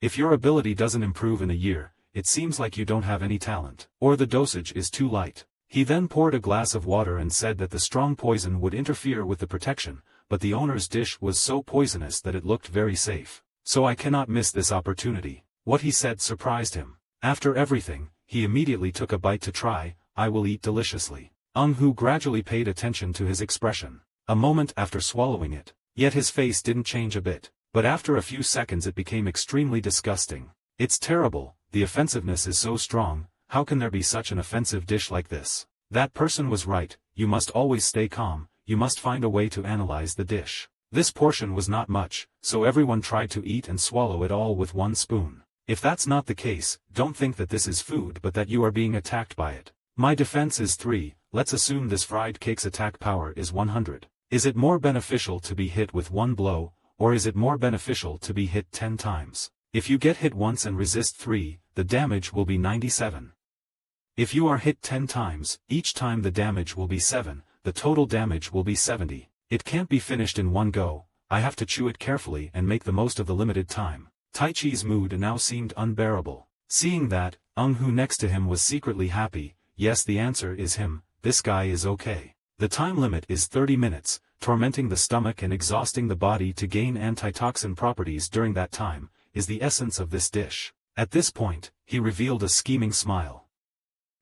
If your ability doesn't improve in a year, it seems like you don't have any talent, or the dosage is too light. He then poured a glass of water and said that the strong poison would interfere with the protection, but the owner's dish was so poisonous that it looked very safe. So I cannot miss this opportunity. What he said surprised him. After everything, he immediately took a bite to try, I will eat deliciously. Unha gradually paid attention to his expression. A moment after swallowing it, yet his face didn't change a bit, but after a few seconds it became extremely disgusting. It's terrible, the offensiveness is so strong, how can there be such an offensive dish like this? That person was right, you must always stay calm, you must find a way to analyze the dish. This portion was not much, so everyone tried to eat and swallow it all with one spoon. If that's not the case, don't think that this is food but that you are being attacked by it. My defense is 3, let's assume this fried cake's attack power is 100. Is it more beneficial to be hit with one blow, or is it more beneficial to be hit 10 times? If you get hit once and resist 3, the damage will be 97. If you are hit 10 times, each time the damage will be 7, the total damage will be 70. It can't be finished in one go, I have to chew it carefully and make the most of the limited time. Tai Chi's mood now seemed unbearable. Seeing that, Unha next to him was secretly happy, yes, the answer is him, this guy is okay. The time limit is 30 minutes, tormenting the stomach and exhausting the body to gain antitoxin properties during that time, is the essence of this dish. At this point, he revealed a scheming smile.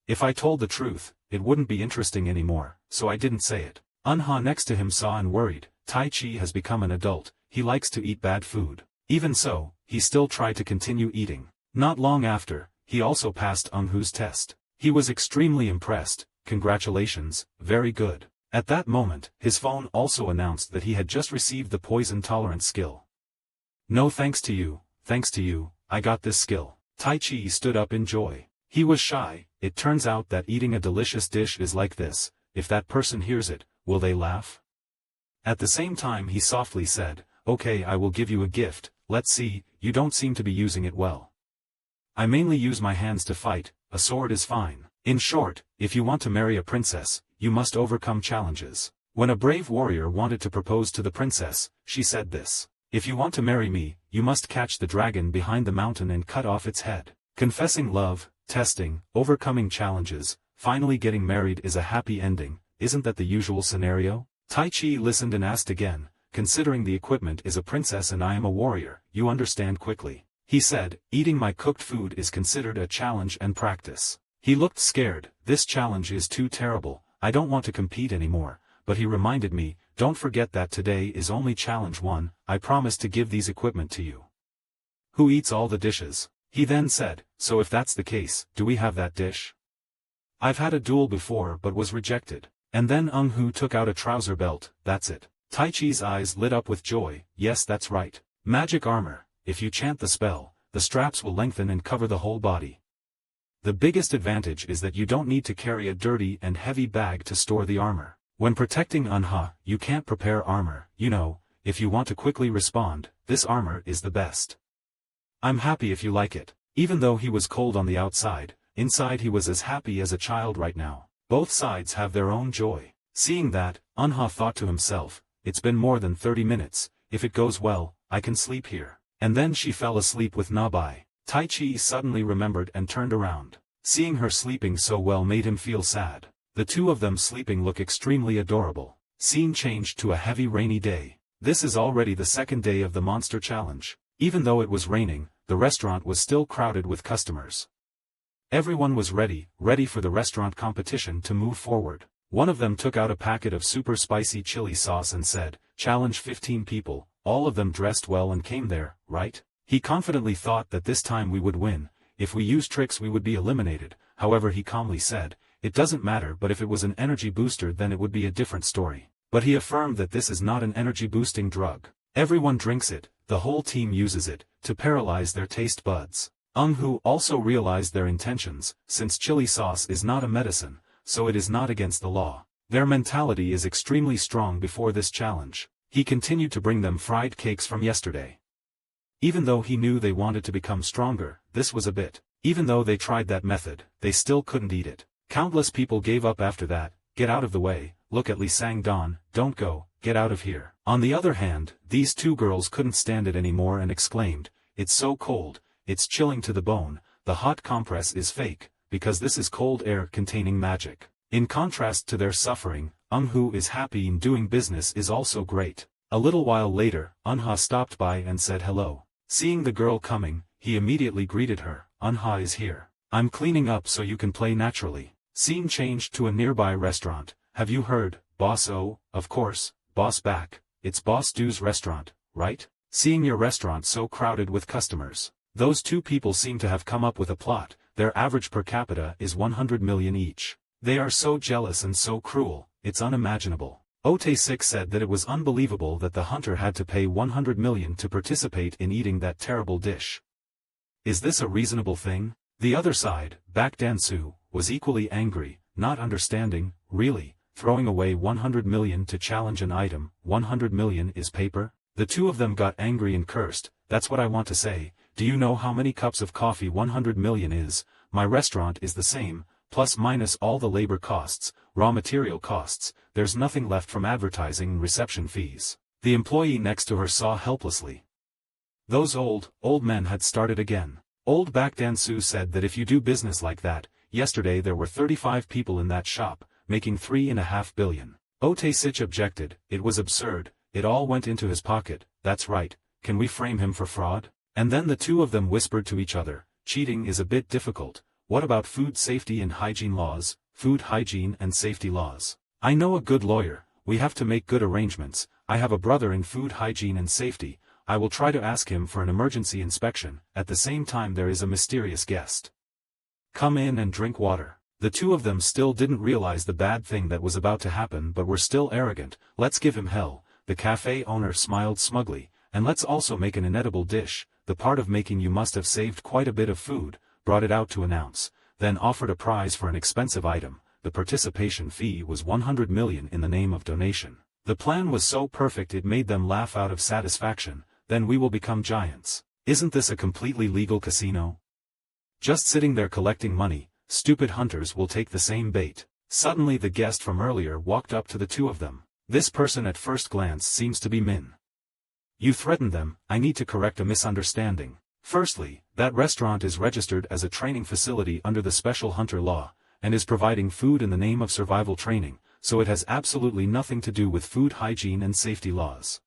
If I told the truth, it wouldn't be interesting anymore, so I didn't say it. Unha next to him saw and worried, Tai Chi has become an adult, he likes to eat bad food. Even so, he still tried to continue eating. Not long after, he also passed Unhu's test. He was extremely impressed, congratulations, very good. At that moment, his phone also announced that he had just received the poison tolerance skill. No thanks to you, I got this skill. Tai Chi stood up in joy. He was shy, it turns out that eating a delicious dish is like this, if that person hears it, will they laugh? At the same time he softly said, okay, I will give you a gift, let's see, you don't seem to be using it well. I mainly use my hands to fight, a sword is fine. In short, if you want to marry a princess, you must overcome challenges. When a brave warrior wanted to propose to the princess, she said this. If you want to marry me, you must catch the dragon behind the mountain and cut off its head. Confessing love, testing, overcoming challenges, finally getting married is a happy ending, isn't that the usual scenario? Tai Chi listened and asked again, considering the equipment is a princess and I am a warrior, you understand quickly. He said, eating my cooked food is considered a challenge and practice. He looked scared, this challenge is too terrible, I don't want to compete anymore, but he reminded me, don't forget that today is only challenge 1, I promise to give these equipment to you. Who eats all the dishes? He then said, so if that's the case, do we have that dish? I've had a duel before but was rejected. And then Hu took out a trouser belt, that's it. Tai Chi's eyes lit up with joy, yes that's right. Magic armor, if you chant the spell, the straps will lengthen and cover the whole body. The biggest advantage is that you don't need to carry a dirty and heavy bag to store the armor. When protecting Unha, you can't prepare armor, you know, if you want to quickly respond, this armor is the best. I'm happy if you like it. Even though he was cold on the outside, inside he was as happy as a child right now. Both sides have their own joy. Seeing that, Unha thought to himself, it's been more than 30 minutes, if it goes well, I can sleep here. And then she fell asleep with Nabai. Tai Chi suddenly remembered and turned around. Seeing her sleeping so well made him feel sad. The two of them sleeping look extremely adorable. Scene changed to a heavy rainy day. This is already the second day of the Monster Challenge. Even though it was raining, the restaurant was still crowded with customers. Everyone was ready for the restaurant competition to move forward. One of them took out a packet of super spicy chili sauce and said, challenge 15 people, all of them dressed well and came there, right? He confidently thought that this time we would win, if we used tricks we would be eliminated, however he calmly said, it doesn't matter but if it was an energy booster then it would be a different story. But he affirmed that this is not an energy boosting drug. Everyone drinks it, the whole team uses it, to paralyze their taste buds. Hu also realized their intentions, since chili sauce is not a medicine, so it is not against the law. Their mentality is extremely strong before this challenge. He continued to bring them fried cakes from yesterday. Even though he knew they wanted to become stronger, this was a bit. Even though they tried that method, they still couldn't eat it. Countless people gave up after that. Get out of the way, look at Lee Sang-don, don't go, get out of here. On the other hand, these two girls couldn't stand it anymore and exclaimed, it's so cold, it's chilling to the bone, the hot compress is fake, because this is cold air containing magic. In contrast to their suffering, Hu is happy and doing business is also great. A little while later, Unha stopped by and said hello. Seeing the girl coming, he immediately greeted her, Unha is here. I'm cleaning up so you can play naturally. Scene changed to a nearby restaurant. Have you heard, Boss O? Of course, Boss back, it's Boss Do's restaurant, right? Seeing your restaurant so crowded with customers. Those two people seem to have come up with a plot, their average per capita is 100 million each. They are so jealous and so cruel, it's unimaginable. Ote6 said that it was unbelievable that the hunter had to pay 100 million to participate in eating that terrible dish. Is this a reasonable thing? The other side, Baek Dan-soo, was equally angry, not understanding, really, throwing away 100 million to challenge an item, 100 million is paper? The two of them got angry and cursed, that's what I want to say, do you know how many cups of coffee 100 million is? My restaurant is the same, plus minus all the labor costs, raw material costs, there's nothing left from advertising and reception fees. The employee next to her saw helplessly. Those old men had started again. Old Baek Dan-soo said that if you do business like that, yesterday there were 35 people in that shop, making 3.5 billion. Ote6 objected, it was absurd, it all went into his pocket, that's right, can we frame him for fraud? And then the two of them whispered to each other, cheating is a bit difficult, what about food safety and hygiene laws, food hygiene and safety laws? I know a good lawyer, we have to make good arrangements, I have a brother in food hygiene and safety, I will try to ask him for an emergency inspection. At the same time there is a mysterious guest. Come in and drink water. The two of them still didn't realize the bad thing that was about to happen but were still arrogant. Let's give him hell. The cafe owner smiled smugly, and let's also make an inedible dish. The part of making you must have saved quite a bit of food, brought it out to announce, then offered a prize for an expensive item. The participation fee was 100 million in the name of donation. The plan was so perfect it made them laugh out of satisfaction. Then we will become giants. Isn't this a completely legal casino? Just sitting there collecting money, stupid hunters will take the same bait. Suddenly the guest from earlier walked up to the two of them. This person at first glance seems to be Min. You threatened them, I need to correct a misunderstanding. Firstly, that restaurant is registered as a training facility under the special hunter law, and is providing food in the name of survival training, so it has absolutely nothing to do with food hygiene and safety laws.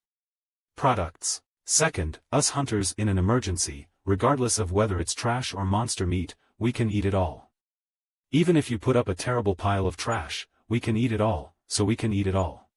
Products. Second, us hunters in an emergency, regardless of whether it's trash or monster meat, we can eat it all. Even if you put up a terrible pile of trash, we can eat it all, so we can eat it all.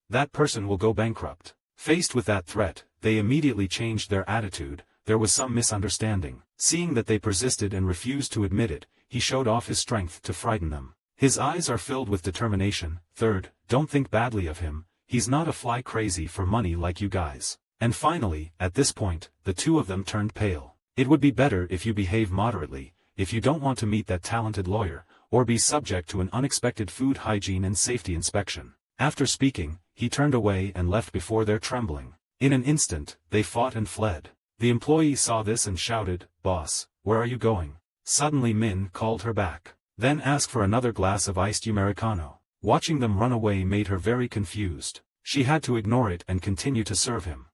That person will go bankrupt. Faced with that threat, they immediately changed their attitude. There was some misunderstanding. Seeing that they persisted and refused to admit it, he showed off his strength to frighten them. His eyes are filled with determination. Third, don't think badly of him, he's not a fly crazy for money like you guys. And finally, at this point, the two of them turned pale. It would be better if you behave moderately, if you don't want to meet that talented lawyer, or be subject to an unexpected food hygiene and safety inspection. After speaking, he turned away and left before their trembling. In an instant, they fought and fled. The employee saw this and shouted, "Boss, where are you going?" Suddenly Min called her back. Then asked for another glass of iced Americano. Watching them run away made her very confused. She had to ignore it and continue to serve him.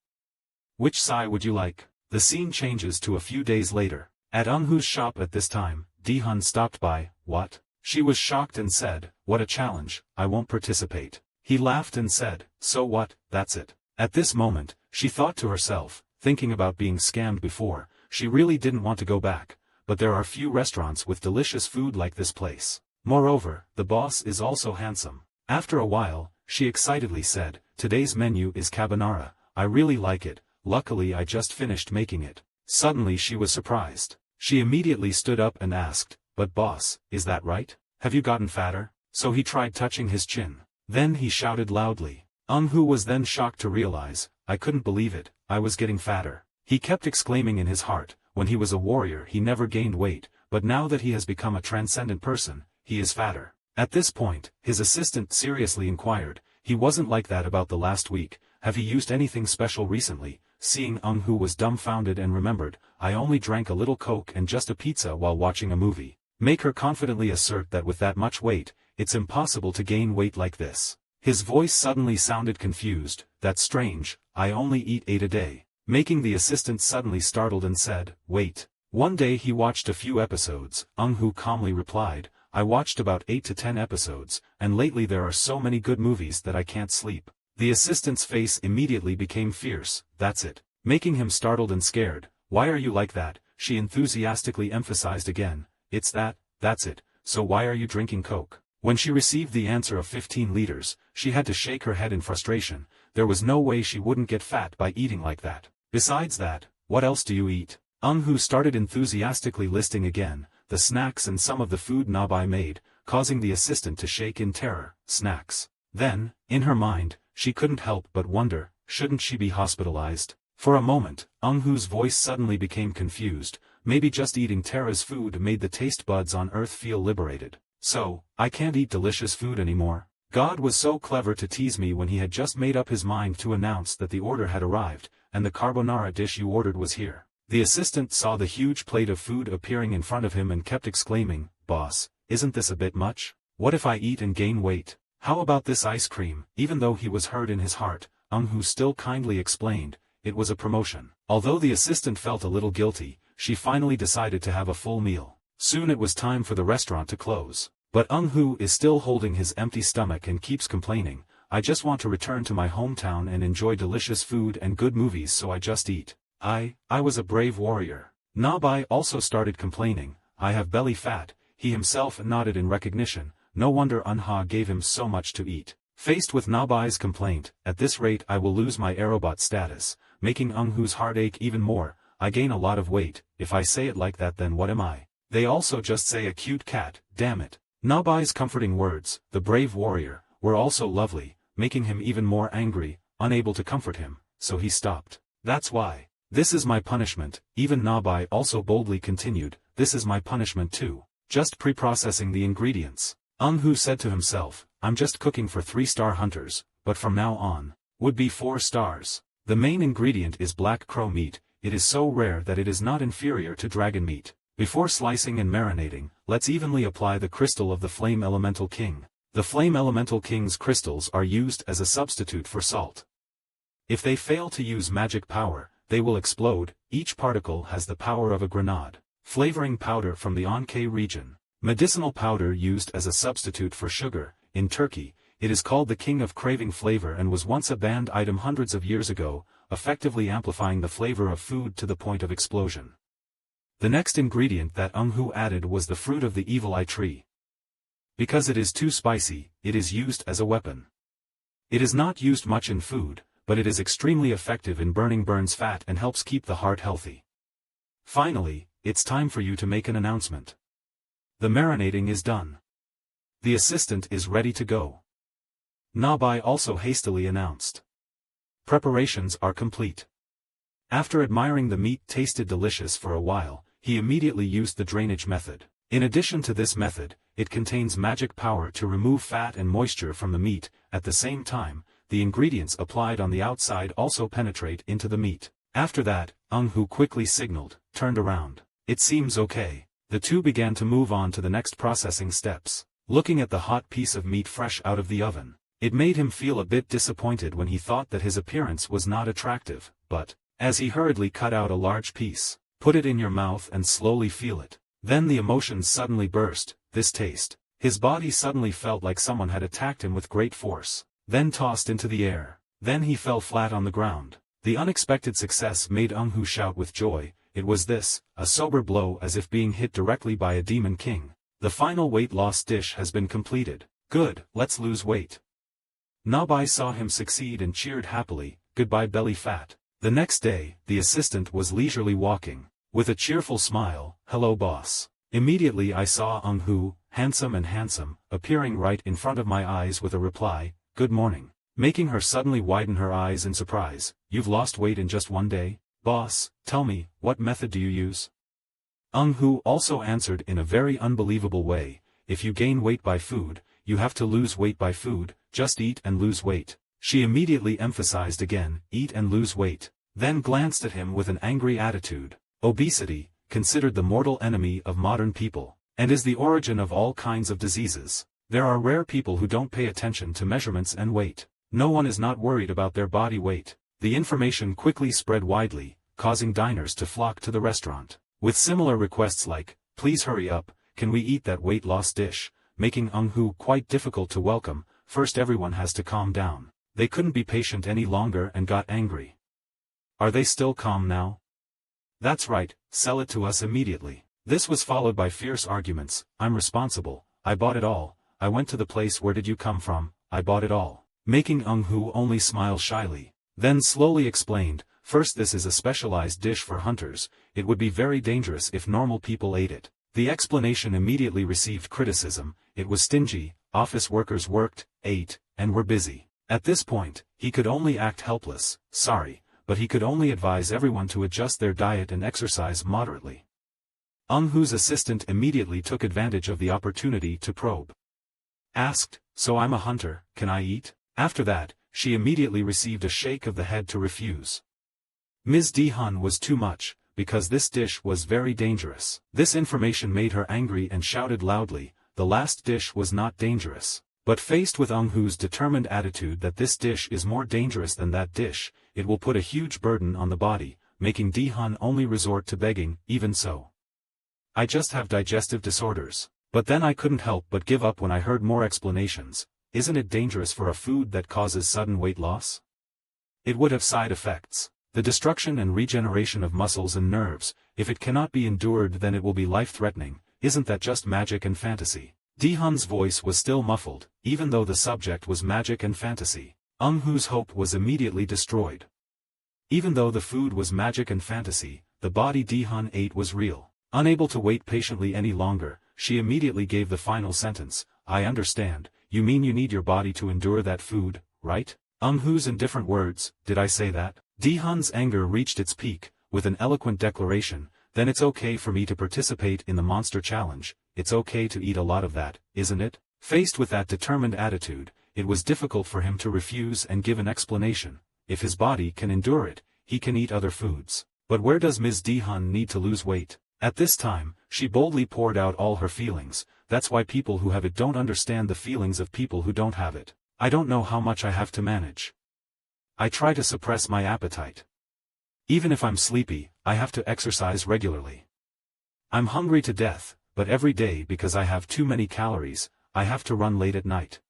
Which side would you like? The scene changes to a few days later. At Eunhoo's shop at this time, Dihun stopped by. What? She was shocked and said, "What a challenge, I won't participate." He laughed and said, "So what, that's it." At this moment, she thought to herself, thinking about being scammed before, she really didn't want to go back, but there are few restaurants with delicious food like this place. Moreover, the boss is also handsome. After a while, she excitedly said, "Today's menu is carbonara, I really like it, luckily I just finished making it." Suddenly she was surprised. She immediately stood up and asked, "But boss, is that right? Have you gotten fatter?" So he tried touching his chin. Then he shouted loudly. Eunhoo was then shocked to realize, "I couldn't believe it, I was getting fatter." He kept exclaiming in his heart, when he was a warrior he never gained weight, but now that he has become a transcendent person, he is fatter. At this point, his assistant seriously inquired, "He wasn't like that about the last week, have you used anything special recently?" Seeing Eunhoo was dumbfounded and remembered, "I only drank a little Coke and just a pizza while watching a movie." Make her confidently assert that with that much weight, it's impossible to gain weight like this. His voice suddenly sounded confused, "That's strange, I only eat 8 a day." Making the assistant suddenly startled and said, "Wait." One day he watched a few episodes. Eunhoo calmly replied, "I watched about 8 to 10 episodes, and lately there are so many good movies that I can't sleep." The assistant's face immediately became fierce. "That's it." Making him startled and scared, "Why are you like that?" She enthusiastically emphasized again, "It's that's it, so why are you drinking Coke?" When she received the answer of 15 liters, she had to shake her head in frustration. There was no way she wouldn't get fat by eating like that. Besides that, what else do you eat? Eunhoo started enthusiastically listing again, the snacks and some of the food Nabai made, causing the assistant to shake in terror. Snacks. Then, in her mind, she couldn't help but wonder, shouldn't she be hospitalized? For a moment, Eunhoo's voice suddenly became confused. Maybe just eating Tara's food made the taste buds on Earth feel liberated. So, I can't eat delicious food anymore. God was so clever to tease me when he had just made up his mind to announce that the order had arrived, and the carbonara dish you ordered was here. The assistant saw the huge plate of food appearing in front of him and kept exclaiming, "Boss, isn't this a bit much? What if I eat and gain weight? How about this ice cream?" Even though he was hurt in his heart, Eunhoo still kindly explained, it was a promotion. Although the assistant felt a little guilty, she finally decided to have a full meal. Soon it was time for the restaurant to close. But Eunhoo is still holding his empty stomach and keeps complaining, "I just want to return to my hometown and enjoy delicious food and good movies, so I just eat. I was a brave warrior." Nabai also started complaining, "I have belly fat." He himself nodded in recognition. No wonder Eunhoo gave him so much to eat. Faced with Nabai's complaint, "At this rate I will lose my aerobot status," making Eunhoo's heart ache even more. "I gain a lot of weight, if I say it like that then what am I? They also just say a cute cat, damn it." Nabai's comforting words, "the brave warrior," were also lovely, making him even more angry, unable to comfort him, so he stopped. "That's why. This is my punishment." Even Nabai also boldly continued, "This is my punishment too." Just pre-processing the ingredients. Eunhoo said to himself, "I'm just cooking for 3-star hunters, but from now on, would be 4 stars. The main ingredient is black crow meat, it is so rare that it is not inferior to dragon meat. Before slicing and marinating, let's evenly apply the crystal of the Flame Elemental King. The Flame Elemental King's crystals are used as a substitute for salt. If they fail to use magic power, they will explode. Each particle has the power of a grenade. Flavoring powder from the Anke region. Medicinal powder used as a substitute for sugar. In Turkey, It is called the king of craving flavor and was once a banned item hundreds of years ago, effectively amplifying the flavor of food to the point of explosion. The next ingredient that Hu added was the fruit of the evil eye tree. Because it is too spicy, it is used as a weapon. It is not used much in food, but it is extremely effective in burns fat and helps keep the heart healthy. Finally, it's time for you to make an announcement. The marinating is done. The assistant is ready to go. Nabai also hastily announced. Preparations are complete. After admiring the meat tasted delicious for a while, he immediately used the drainage method. In addition to this method, it contains magic power to remove fat and moisture from the meat. At the same time, the ingredients applied on the outside also penetrate into the meat. After that, Hu quickly signaled, turned around. It seems okay. The two began to move on to the next processing steps. Looking at the hot piece of meat fresh out of the oven, it made him feel a bit disappointed when he thought that his appearance was not attractive, but, as he hurriedly cut out a large piece, put it in your mouth and slowly feel it. Then the emotions suddenly burst, this taste. His body suddenly felt like someone had attacked him with great force, then tossed into the air. Then he fell flat on the ground. The unexpected success made Hu shout with joy. It was this, a sober blow as if being hit directly by a demon king. The final weight loss dish has been completed. Good, let's lose weight. Nabai saw him succeed and cheered happily, goodbye belly fat. The next day, the assistant was leisurely walking, with a cheerful smile, hello boss. Immediately I saw Hu, handsome, appearing right in front of my eyes with a reply, good morning, making her suddenly widen her eyes in surprise. You've lost weight in just one day? Boss, tell me, what method do you use? Hu also answered in a very unbelievable way, if you gain weight by food, you have to lose weight by food, just eat and lose weight. She immediately emphasized again, eat and lose weight, then glanced at him with an angry attitude. Obesity, considered the mortal enemy of modern people, and is the origin of all kinds of diseases. There are rare people who don't pay attention to measurements and weight. No one is not worried about their body weight. The information quickly spread widely, causing diners to flock to the restaurant, with similar requests like, please hurry up, can we eat that weight loss dish, making Hu quite difficult to welcome. First everyone has to calm down. They couldn't be patient any longer and got angry. Are they still calm now? That's right, sell it to us immediately. This was followed by fierce arguments. I'm responsible, I bought it all, I went to the place. Where did you come from? I bought it all. Making Hu only smile shyly. Then slowly explained, first this is a specialized dish for hunters, it would be very dangerous if normal people ate it. The explanation immediately received criticism. It was stingy, office workers worked, ate, and were busy. At this point, he could only act helpless. Sorry, but he could only advise everyone to adjust their diet and exercise moderately. Hu's assistant immediately took advantage of the opportunity to probe. Asked, so I'm a hunter, can I eat? After that, she immediately received a shake of the head to refuse. Ms. Dihun was too much, because this dish was very dangerous. This information made her angry and shouted loudly, the last dish was not dangerous. But faced with Hu's determined attitude that this dish is more dangerous than that dish, it will put a huge burden on the body, making Dihun only resort to begging. Even so, I just have digestive disorders. But then I couldn't help but give up when I heard more explanations. Isn't it dangerous for a food that causes sudden weight loss? It would have side effects. The destruction and regeneration of muscles and nerves. If it cannot be endured, then it will be life-threatening. Isn't that just magic and fantasy? Dihun's voice was still muffled, even though the subject was magic and fantasy. Hu's hope was immediately destroyed. Even though the food was magic and fantasy, the body Dihun ate was real. Unable to wait patiently any longer, she immediately gave the final sentence, I understand, you mean you need your body to endure that food, right? Hu's indifferent words, did I say that? Dihun's anger reached its peak, with an eloquent declaration, then it's okay for me to participate in the monster challenge, it's okay to eat a lot of that, isn't it? Faced with that determined attitude, it was difficult for him to refuse and give an explanation. If his body can endure it, he can eat other foods. But where does Ms. Dihun need to lose weight? At this time, she boldly poured out all her feelings. That's why people who have it don't understand the feelings of people who don't have it. I don't know how much I have to manage. I try to suppress my appetite. Even if I'm sleepy, I have to exercise regularly. I'm hungry to death, but every day because I have too many calories, I have to run late at night.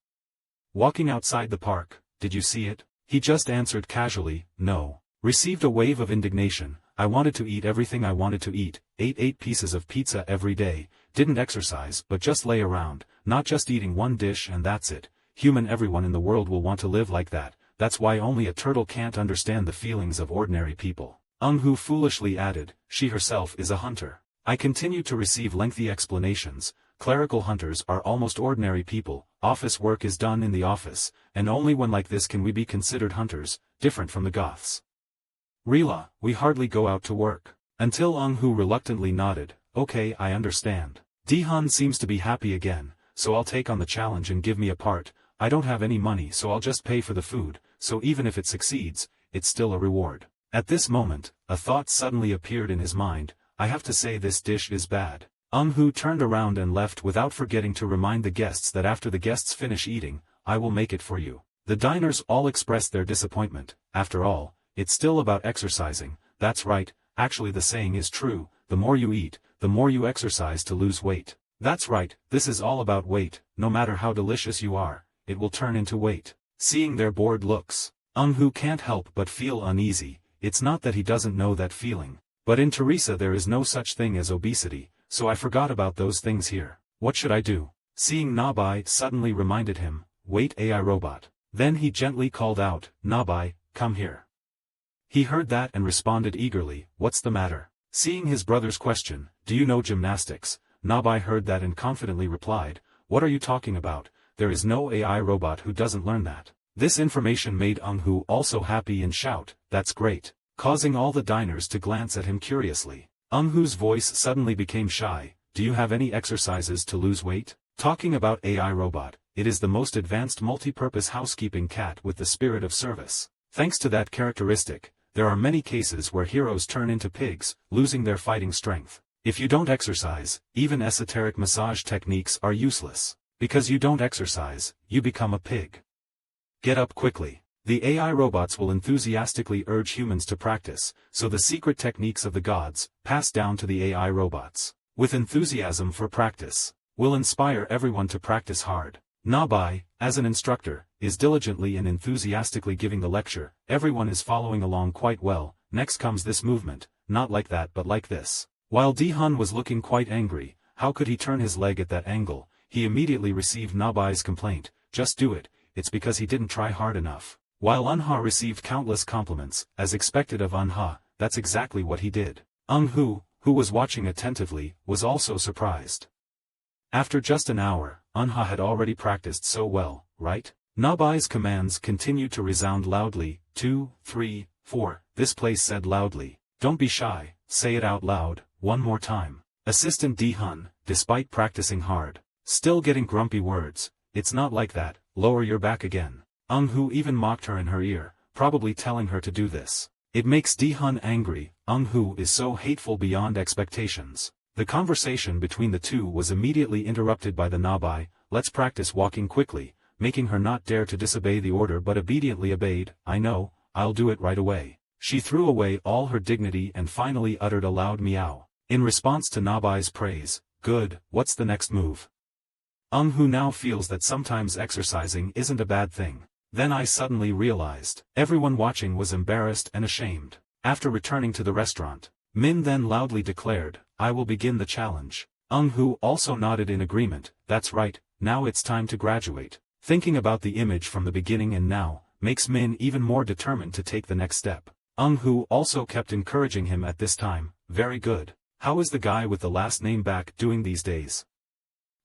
Walking outside the park, did you see it? He just answered casually, no. Received a wave of indignation. I wanted to eat everything I wanted to eat, ate 8 pieces of pizza every day, didn't exercise but just lay around, not just eating one dish and that's it. Everyone in the world will want to live like that, that's why only a turtle can't understand the feelings of ordinary people. Eun-hoo foolishly added, she herself is a hunter. I continued to receive lengthy explanations. Clerical hunters are almost ordinary people, office work is done in the office, and only when like this can we be considered hunters, different from the Goths. Rila, we hardly go out to work. Until Eun-hoo reluctantly nodded, okay I understand. Dihun seems to be happy again, so I'll take on the challenge and give me a part. I don't have any money so I'll just pay for the food, so even if it succeeds, it's still a reward. At this moment, a thought suddenly appeared in his mind, I have to say this dish is bad. Eun-hoo turned around and left without forgetting to remind the guests that after the guests finish eating, I will make it for you. The diners all expressed their disappointment. After all, it's still about exercising. That's right, actually the saying is true, the more you eat, the more you exercise to lose weight. That's right, this is all about weight. No matter how delicious you are, it will turn into weight. Seeing their bored looks, Eun-hoo can't help but feel uneasy. It's not that he doesn't know that feeling. But in Teresa there is no such thing as obesity, so I forgot about those things here. What should I do? Seeing Nabai suddenly reminded him, wait AI robot. Then he gently called out, Nabai, come here. He heard that and responded eagerly, what's the matter? Seeing his brother's question, do you know gymnastics? Nabai heard that and confidently replied, what are you talking about? There is no AI robot who doesn't learn that. This information made Eun-hoo also happy and shout, that's great, causing all the diners to glance at him curiously. Eun-hoo's voice suddenly became shy, do you have any exercises to lose weight? Talking about AI robot, it is the most advanced multi-purpose housekeeping cat with the spirit of service. Thanks to that characteristic, there are many cases where heroes turn into pigs, losing their fighting strength. If you don't exercise, even esoteric massage techniques are useless. Because you don't exercise, you become a pig. Get up quickly. The AI robots will enthusiastically urge humans to practice, so the secret techniques of the gods, passed down to the AI robots, with enthusiasm for practice, will inspire everyone to practice hard. Nabai, as an instructor, is diligently and enthusiastically giving the lecture. Everyone is following along quite well. Next comes this movement, not like that but like this. While Dihun was looking quite angry, how could he turn his leg at that angle? He immediately received Nabai's complaint, just do it, it's because he didn't try hard enough. While Eun-ha received countless compliments, as expected of Eun-ha, that's exactly what he did. Eun-hoo, who was watching attentively, was also surprised. After just an hour, Eun-ha had already practiced so well, right? Nabai's commands continued to resound loudly, 2, 3, 4, this place said loudly, don't be shy, say it out loud, one more time. Assistant Dihun, despite practicing hard, still getting grumpy words, it's not like that, lower your back again. Eun-hoo even mocked her in her ear, probably telling her to do this. It makes Dihun angry. Eun-hoo is so hateful beyond expectations. The conversation between the two was immediately interrupted by the Nabai, let's practice walking quickly, making her not dare to disobey the order but obediently obeyed, I know, I'll do it right away. She threw away all her dignity and finally uttered a loud meow. In response to Nabai's praise, good, what's the next move? Eun-hoo now feels that sometimes exercising isn't a bad thing. Then I suddenly realized. Everyone watching was embarrassed and ashamed. After returning to the restaurant, Min then loudly declared, I will begin the challenge. Eun-hoo also nodded in agreement, that's right, now it's time to graduate. Thinking about the image from the beginning and now, makes Min even more determined to take the next step. Eun-hoo also kept encouraging him at this time, very good. How is the guy with the last name back doing these days?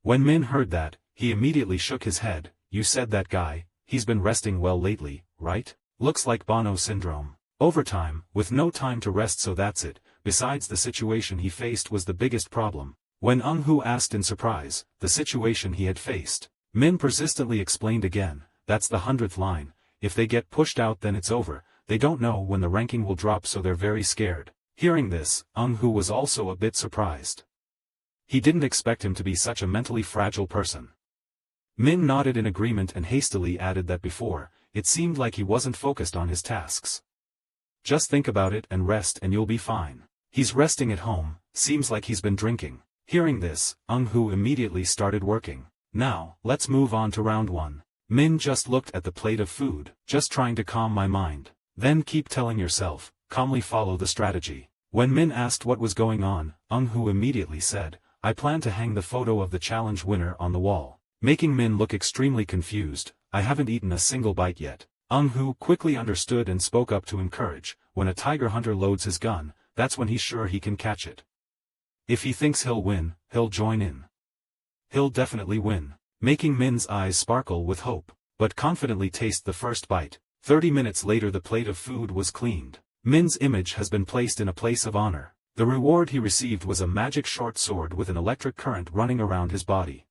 When Min heard that, he immediately shook his head, you said that guy, he's been resting well lately, right? Looks like Bono syndrome. Overtime, with no time to rest so that's it, besides the situation he faced was the biggest problem. When Eun-hoo asked in surprise, the situation he had faced, Min persistently explained again, that's the 100th line, if they get pushed out then it's over, they don't know when the ranking will drop so they're very scared. Hearing this, Eun-hoo was also a bit surprised. He didn't expect him to be such a mentally fragile person. Min nodded in agreement and hastily added that before, it seemed like he wasn't focused on his tasks. Just think about it and rest and you'll be fine. He's resting at home, seems like he's been drinking. Hearing this, Eun-hoo immediately started working. Now, let's move on to round 1. Min just looked at the plate of food, just trying to calm my mind. Then keep telling yourself, calmly follow the strategy. When Min asked what was going on, Eun-hoo immediately said, I plan to hang the photo of the challenge winner on the wall. Making Min look extremely confused, I haven't eaten a single bite yet. Eun-hoo quickly understood and spoke up to encourage, when a tiger hunter loads his gun, that's when he's sure he can catch it. If he thinks he'll win, he'll join in. He'll definitely win. Making Min's eyes sparkle with hope, but confidently taste the first bite. 30 minutes later the plate of food was cleaned. Min's image has been placed in a place of honor. The reward he received was a magic short sword with an electric current running around his body.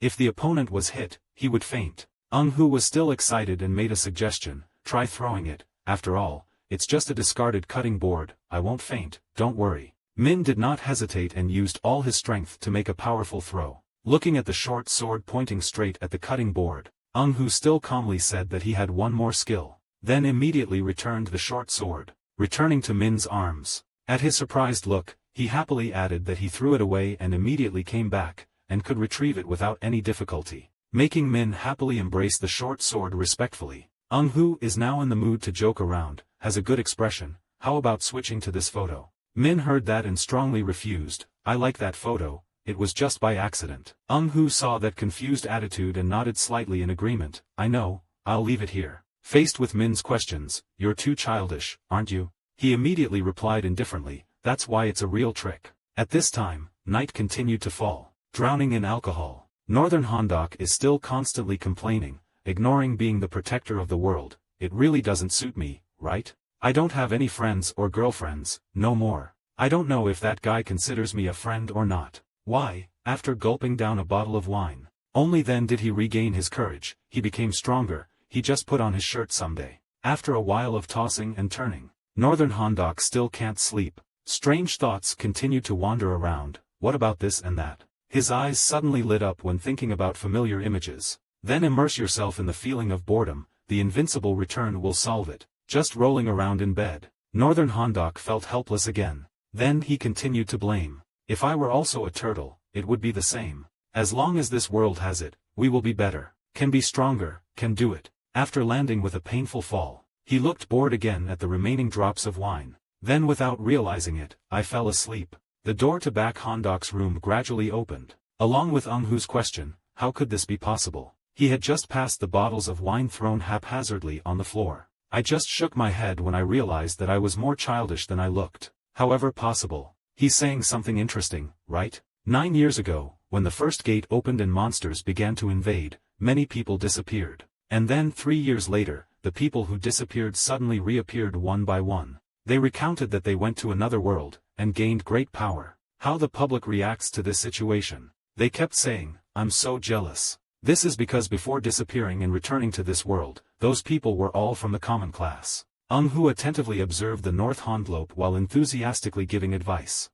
If the opponent was hit, he would faint. Eun-hoo was still excited and made a suggestion, try throwing it, after all, it's just a discarded cutting board, I won't faint, don't worry. Min did not hesitate and used all his strength to make a powerful throw. Looking at the short sword pointing straight at the cutting board, Eun-hoo still calmly said that he had one more skill, then immediately returned the short sword, returning to Min's arms. At his surprised look, he happily added that he threw it away and immediately came back, and could retrieve it without any difficulty. Making Min happily embrace the short sword respectfully. Eun-hoo is now in the mood to joke around, has a good expression, how about switching to this photo? Min heard that and strongly refused, I like that photo, it was just by accident. Eun-hoo saw that confused attitude and nodded slightly in agreement, I know, I'll leave it here. Faced with Min's questions, you're too childish, aren't you? He immediately replied indifferently, that's why it's a real trick. At this time, night continued to fall, drowning in alcohol. Northern Hondok is still constantly complaining, ignoring being the protector of the world, it really doesn't suit me, right? I don't have any friends or girlfriends, no more. I don't know if that guy considers me a friend or not. Why? After gulping down a bottle of wine. Only then did he regain his courage, he became stronger, he just put on his shirt someday. After a while of tossing and turning, Northern Hondok still can't sleep. Strange thoughts continue to wander around, what about this and that? His eyes suddenly lit up when thinking about familiar images. Then immerse yourself in the feeling of boredom, the invincible return will solve it. Just rolling around in bed. Northern Hondok felt helpless again. Then he continued to blame. If I were also a turtle, it would be the same. As long as this world has it, we will be better, can be stronger, can do it. After landing with a painful fall, he looked bored again at the remaining drops of wine. Then without realizing it, I fell asleep. The door to back Hondok's room gradually opened. Along with Eun-hoo's question, how could this be possible? He had just passed the bottles of wine thrown haphazardly on the floor. I just shook my head when I realized that I was more childish than I looked. However possible. He's saying something interesting, right? 9 years ago, when the first gate opened and monsters began to invade, many people disappeared. And then 3 years later, the people who disappeared suddenly reappeared one by one. They recounted that they went to another world, and gained great power. How the public reacts to this situation. They kept saying, I'm so jealous. This is because before disappearing and returning to this world, those people were all from the common class. Eun-hoo attentively observed the North Hondlope while enthusiastically giving advice.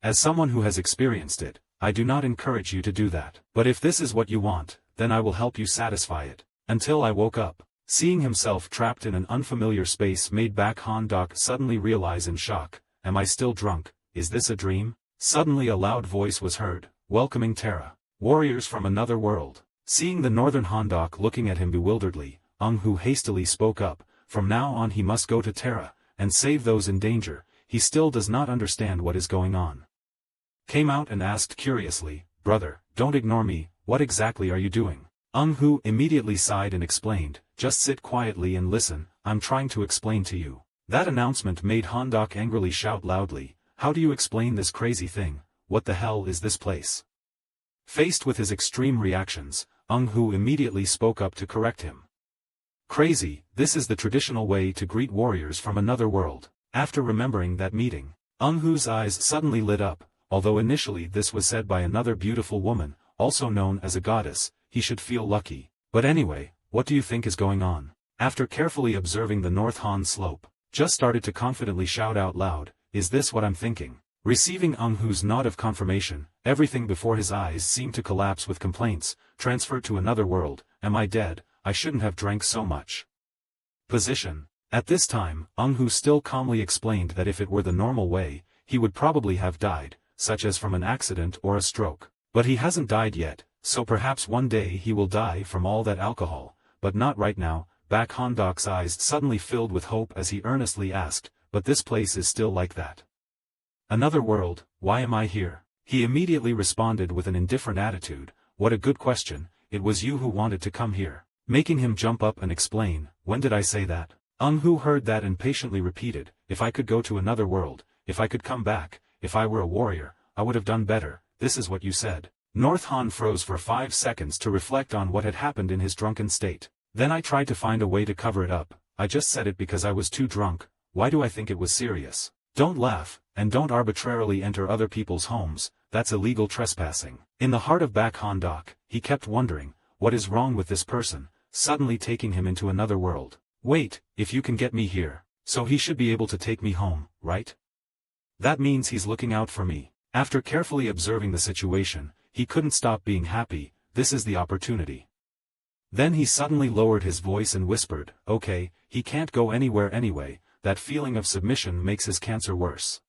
As someone who has experienced it, I do not encourage you to do that. But if this is what you want, then I will help you satisfy it. Until I woke up. Seeing himself trapped in an unfamiliar space made back Hondok suddenly realize in shock, am I still drunk, is this a dream? Suddenly a loud voice was heard, welcoming Terra. Warriors from another world. Seeing the Northern Hondok looking at him bewilderedly, Eun-hoo hastily spoke up, from now on he must go to Terra, and save those in danger, he still does not understand what is going on. Came out and asked curiously, brother, don't ignore me, what exactly are you doing? Eun-hoo immediately sighed and explained, just sit quietly and listen, I'm trying to explain to you. That announcement made Hondok angrily shout loudly, how do you explain this crazy thing, what the hell is this place? Faced with his extreme reactions, Eun-hoo immediately spoke up to correct him. Crazy, this is the traditional way to greet warriors from another world. After remembering that meeting, Eun-hoo's eyes suddenly lit up, although initially this was said by another beautiful woman, also known as a goddess, he should feel lucky. But anyway, what do you think is going on? After carefully observing the North Han slope, just started to confidently shout out loud, is this what I'm thinking? Receiving Eun-hoo's nod of confirmation, everything before his eyes seemed to collapse with complaints, transferred to another world, am I dead, I shouldn't have drank so much. Position. At this time, Eun-hoo still calmly explained that if it were the normal way, he would probably have died, such as from an accident or a stroke. But he hasn't died yet, so perhaps one day he will die from all that alcohol, but not right now. Baek Han-dok's eyes suddenly filled with hope as he earnestly asked, but this place is still like that. Another world, why am I here? He immediately responded with an indifferent attitude, what a good question, it was you who wanted to come here. Making him jump up and explain, when did I say that? Ung-hoo heard that and patiently repeated, if I could go to another world, if I could come back, if I were a warrior, I would have done better, this is what you said. North Han froze for 5 seconds to reflect on what had happened in his drunken state. Then I tried to find a way to cover it up, I just said it because I was too drunk, why do I think it was serious? Don't laugh, and don't arbitrarily enter other people's homes, that's illegal trespassing. In the heart of Baek Han-dok, he kept wondering, what is wrong with this person, suddenly taking him into another world. Wait, if you can get me here, so he should be able to take me home, right? That means he's looking out for me. After carefully observing the situation, he couldn't stop being happy, this is the opportunity. Then he suddenly lowered his voice and whispered, okay, he can't go anywhere anyway, that feeling of submission makes his cancer worse.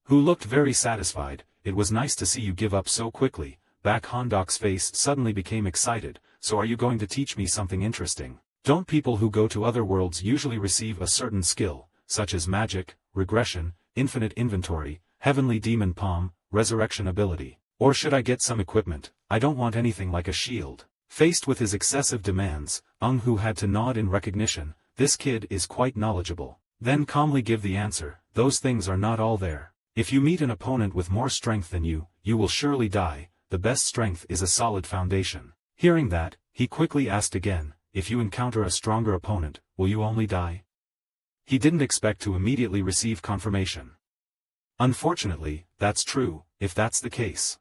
Who looked very satisfied, it was nice to see you give up so quickly. Baek Han-dok's face suddenly became excited, so are you going to teach me something interesting? Don't people who go to other worlds usually receive a certain skill, such as magic, regression, infinite inventory, heavenly demon palm, resurrection ability? Or should I get some equipment? I don't want anything like a shield. Faced with his excessive demands, Ung-hoo had to nod in recognition, this kid is quite knowledgeable. Then calmly give the answer, those things are not all there. If you meet an opponent with more strength than you, you will surely die, the best strength is a solid foundation. Hearing that, he quickly asked again, if you encounter a stronger opponent, will you only die? He didn't expect to immediately receive confirmation. Unfortunately, that's true, if that's the case.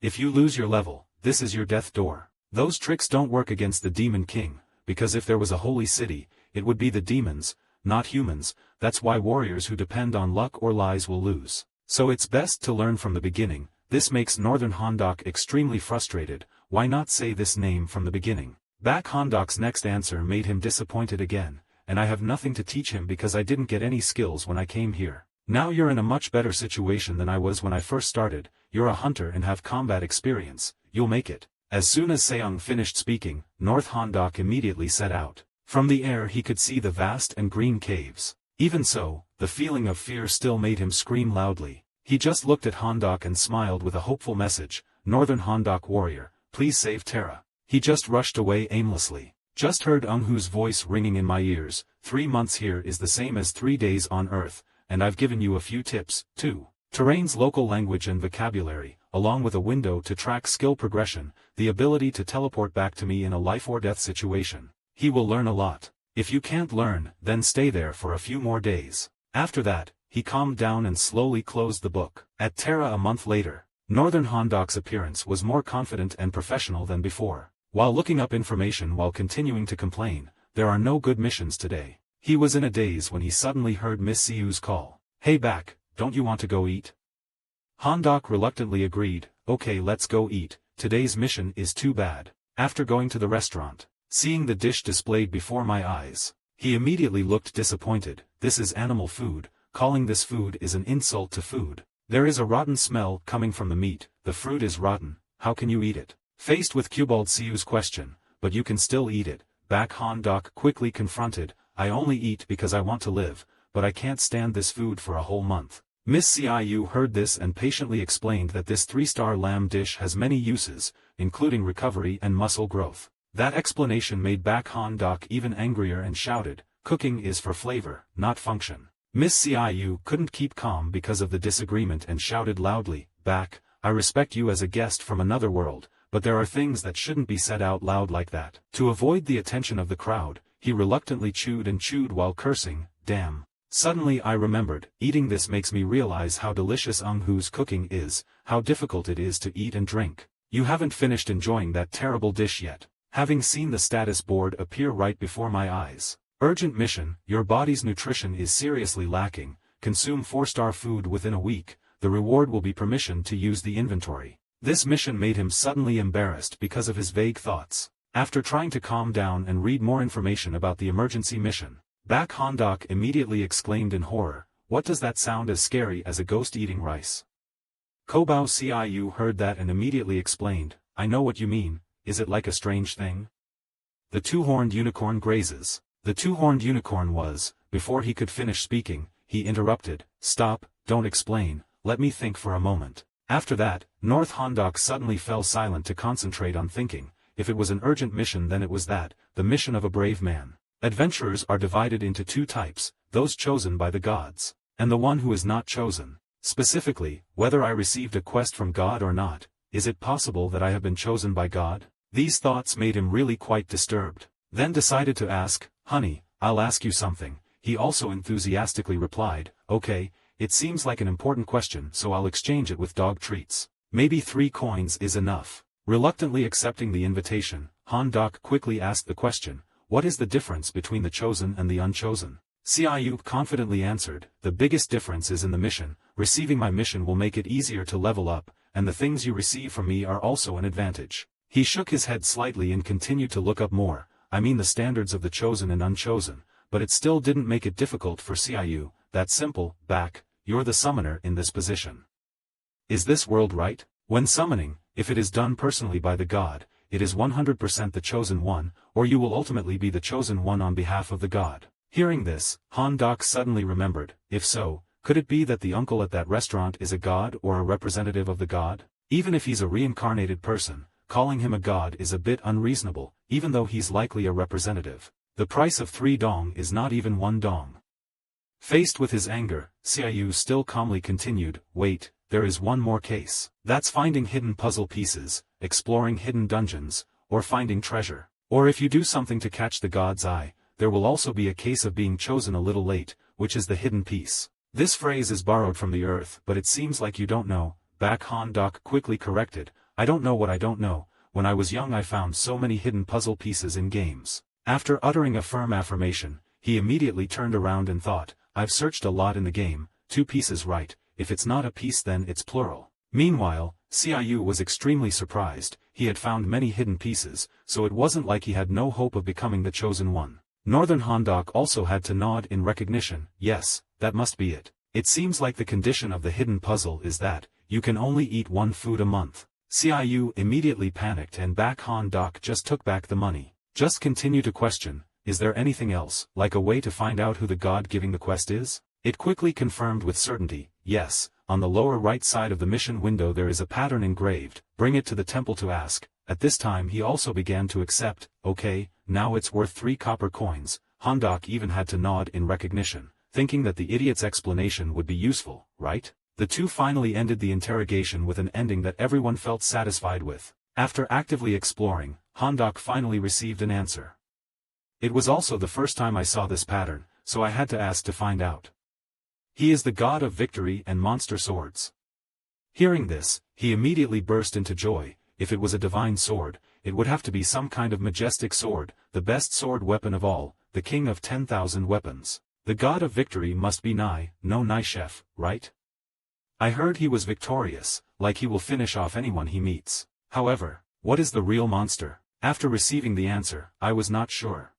If you lose your level, this is your death door. Those tricks don't work against the Demon King, because if there was a holy city, it would be the demons, not humans, that's why warriors who depend on luck or lies will lose. So it's best to learn from the beginning. This makes Northern Han-dok extremely frustrated, why not say this name from the beginning? Baek Han-dok's next answer made him disappointed again, and I have nothing to teach him because I didn't get any skills when I came here. Now you're in a much better situation than I was when I first started, you're a hunter and have combat experience, you'll make it. As soon as Seong finished speaking, North Han-dok immediately set out. From the air he could see the vast and green caves. Even so, the feeling of fear still made him scream loudly. He just looked at Han-dok and smiled with a hopeful message, Northern Han-dok warrior, please save Terra. He just rushed away aimlessly. Just heard Ung-hoo's voice ringing in my ears, 3 months here is the same as 3 days on Earth, and I've given you a few tips, too. Terrain's local language and vocabulary, along with a window to track skill progression, the ability to teleport back to me in a life-or-death situation. He will learn a lot. If you can't learn, then stay there for a few more days. After that, he calmed down and slowly closed the book. At Terra a month later, Northern Han-dok's appearance was more confident and professional than before. While looking up information while continuing to complain, there are no good missions today. He was in a daze when he suddenly heard Miss Siu's call. Hey Baek, don't you want to go eat? Han-dok reluctantly agreed, okay let's go eat, today's mission is too bad. After going to the restaurant, seeing the dish displayed before my eyes, he immediately looked disappointed. This is animal food, calling this food is an insult to food. There is a rotten smell coming from the meat, the fruit is rotten, how can you eat it? Faced with Qbald Siu's question, but you can still eat it, Baek Han-dok quickly confronted, I only eat because I want to live, but I can't stand this food for a whole month. Miss Siu heard this and patiently explained that this 3-star lamb dish has many uses, including recovery and muscle growth. That explanation made Baek Han-dok even angrier and shouted, cooking is for flavor, not function. Miss Siu couldn't keep calm because of the disagreement and shouted loudly, Baek, I respect you as a guest from another world, but there are things that shouldn't be said out loud like that. To avoid the attention of the crowd, he reluctantly chewed and chewed while cursing, damn. Suddenly I remembered, eating this makes me realize how delicious Ung-hoo's cooking is, how difficult it is to eat and drink. You haven't finished enjoying that terrible dish yet. Having seen the status board appear right before my eyes. Urgent mission, your body's nutrition is seriously lacking, consume 4-star food within a week, the reward will be permission to use the inventory. This mission made him suddenly embarrassed because of his vague thoughts. After trying to calm down and read more information about the emergency mission, Baek Han-dok immediately exclaimed in horror, what does that sound as scary as a ghost eating rice? Kobao Ciu heard that and immediately explained, I know what you mean, is it like a strange thing? The two-horned unicorn grazes. The two-horned unicorn was, before he could finish speaking, he interrupted, stop, don't explain, let me think for a moment. After that, North Hondok suddenly fell silent to concentrate on thinking. If it was an urgent mission then it was that, the mission of a brave man. Adventurers are divided into two types, those chosen by the gods, and the one who is not chosen. Specifically, whether I received a quest from God or not, is it possible that I have been chosen by God? These thoughts made him really quite disturbed. Then decided to ask, honey, I'll ask you something. He also enthusiastically replied, okay, it seems like an important question so I'll exchange it with dog treats. Maybe 3 coins is enough. Reluctantly accepting the invitation, Hondok quickly asked the question, what is the difference between the chosen and the unchosen? Siayu confidently answered, the biggest difference is in the mission. Receiving my mission will make it easier to level up, and the things you receive from me are also an advantage. He shook his head slightly and continued to look up more, I mean the standards of the chosen and unchosen, but it still didn't make it difficult for Siayu. That's simple, back, you're the summoner in this position. Is this world right? When summoning, if it is done personally by the god, it is 100% the chosen one, or you will ultimately be the chosen one on behalf of the god. Hearing this, Hondok suddenly remembered, if so, could it be that the uncle at that restaurant is a god or a representative of the god? Even if he's a reincarnated person, calling him a god is a bit unreasonable, even though he's likely a representative. The price of 3 dong is not even 1 dong. Faced with his anger, Siayu still calmly continued, wait, there is one more case. That's finding hidden puzzle pieces, exploring hidden dungeons, or finding treasure. Or if you do something to catch the god's eye, there will also be a case of being chosen a little late, which is the hidden piece. This phrase is borrowed from the earth, but it seems like you don't know. Back Hondok quickly corrected, I don't know what I don't know. When I was young I found so many hidden puzzle pieces in games. After uttering a firm affirmation, he immediately turned around and thought, I've searched a lot in the game, 2 pieces right, if it's not a piece then it's plural. Meanwhile, Siayu was extremely surprised, he had found many hidden pieces, so it wasn't like he had no hope of becoming the chosen one. Northern Hondok also had to nod in recognition, yes, that must be it. It seems like the condition of the hidden puzzle is that, you can only eat 1 food a month. Siayu immediately panicked and Back Hondok just took back the money. Just continue to question, is there anything else, like a way to find out who the god giving the quest is? It quickly confirmed with certainty, yes, on the lower right side of the mission window there is a pattern engraved, bring it to the temple to ask. At this time he also began to accept, okay, now it's worth 3 copper coins. Hondok even had to nod in recognition, thinking that the idiot's explanation would be useful, right? The two finally ended the interrogation with an ending that everyone felt satisfied with. After actively exploring, Hondok finally received an answer. It was also the first time I saw this pattern, so I had to ask to find out. He is the god of victory and monster swords. Hearing this, he immediately burst into joy. If it was a divine sword, it would have to be some kind of majestic sword, the best sword weapon of all, the king of 10,000 weapons. The god of victory must be no chef, right? I heard he was victorious, like he will finish off anyone he meets. However, what is the real monster? After receiving the answer, I was not sure.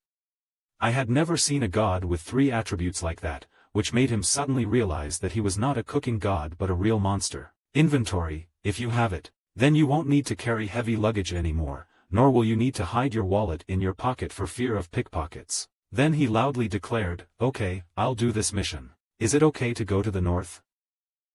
I had never seen a god with 3 attributes like that, which made him suddenly realize that he was not a cooking god but a real monster. Inventory, if you have it, then you won't need to carry heavy luggage anymore, nor will you need to hide your wallet in your pocket for fear of pickpockets. Then he loudly declared, okay, I'll do this mission. Is it okay to go to the north?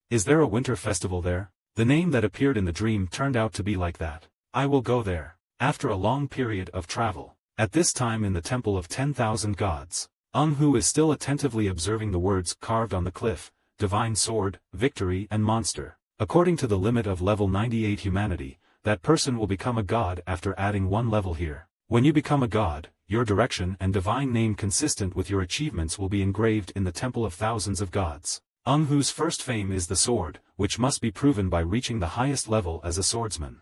Is there a winter festival there? The name that appeared in the dream turned out to be like that. I will go there. After a long period of travel. At this time in the temple of 10,000 gods, Hu is still attentively observing the words carved on the cliff, divine sword, victory and monster. According to the limit of level 98 humanity, that person will become a god after adding 1 level here. When you become a god, your direction and divine name consistent with your achievements will be engraved in the temple of thousands of gods. Hu's first fame is the sword, which must be proven by reaching the highest level as a swordsman.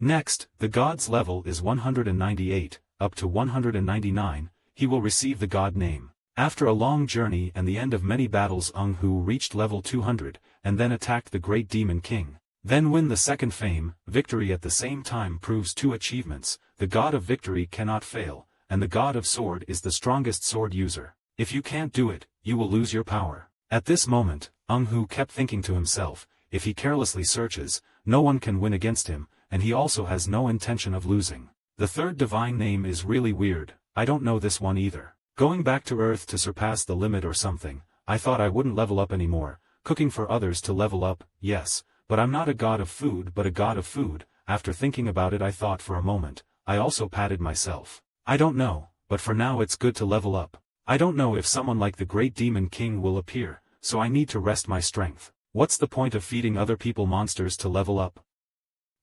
Next, the god's level is 198, up to 199, he will receive the god name. After a long journey and the end of many battles Hu reached level 200, and then attacked the great demon king. Then win the second fame, victory at the same time proves 2 achievements, the god of victory cannot fail, and the god of sword is the strongest sword user. If you can't do it, you will lose your power. At this moment, Hu kept thinking to himself, if he carelessly searches, no one can win against him, and he also has no intention of losing. The third divine name is really weird, I don't know this one either. Going back to Earth to surpass the limit or something, I thought I wouldn't level up anymore, cooking for others to level up, yes, but I'm not a god of food but a god of food. After thinking about it I thought for a moment, I also patted myself. I don't know, but for now it's good to level up. I don't know if someone like the Great Demon King will appear, so I need to rest my strength. What's the point of feeding other people monsters to level up?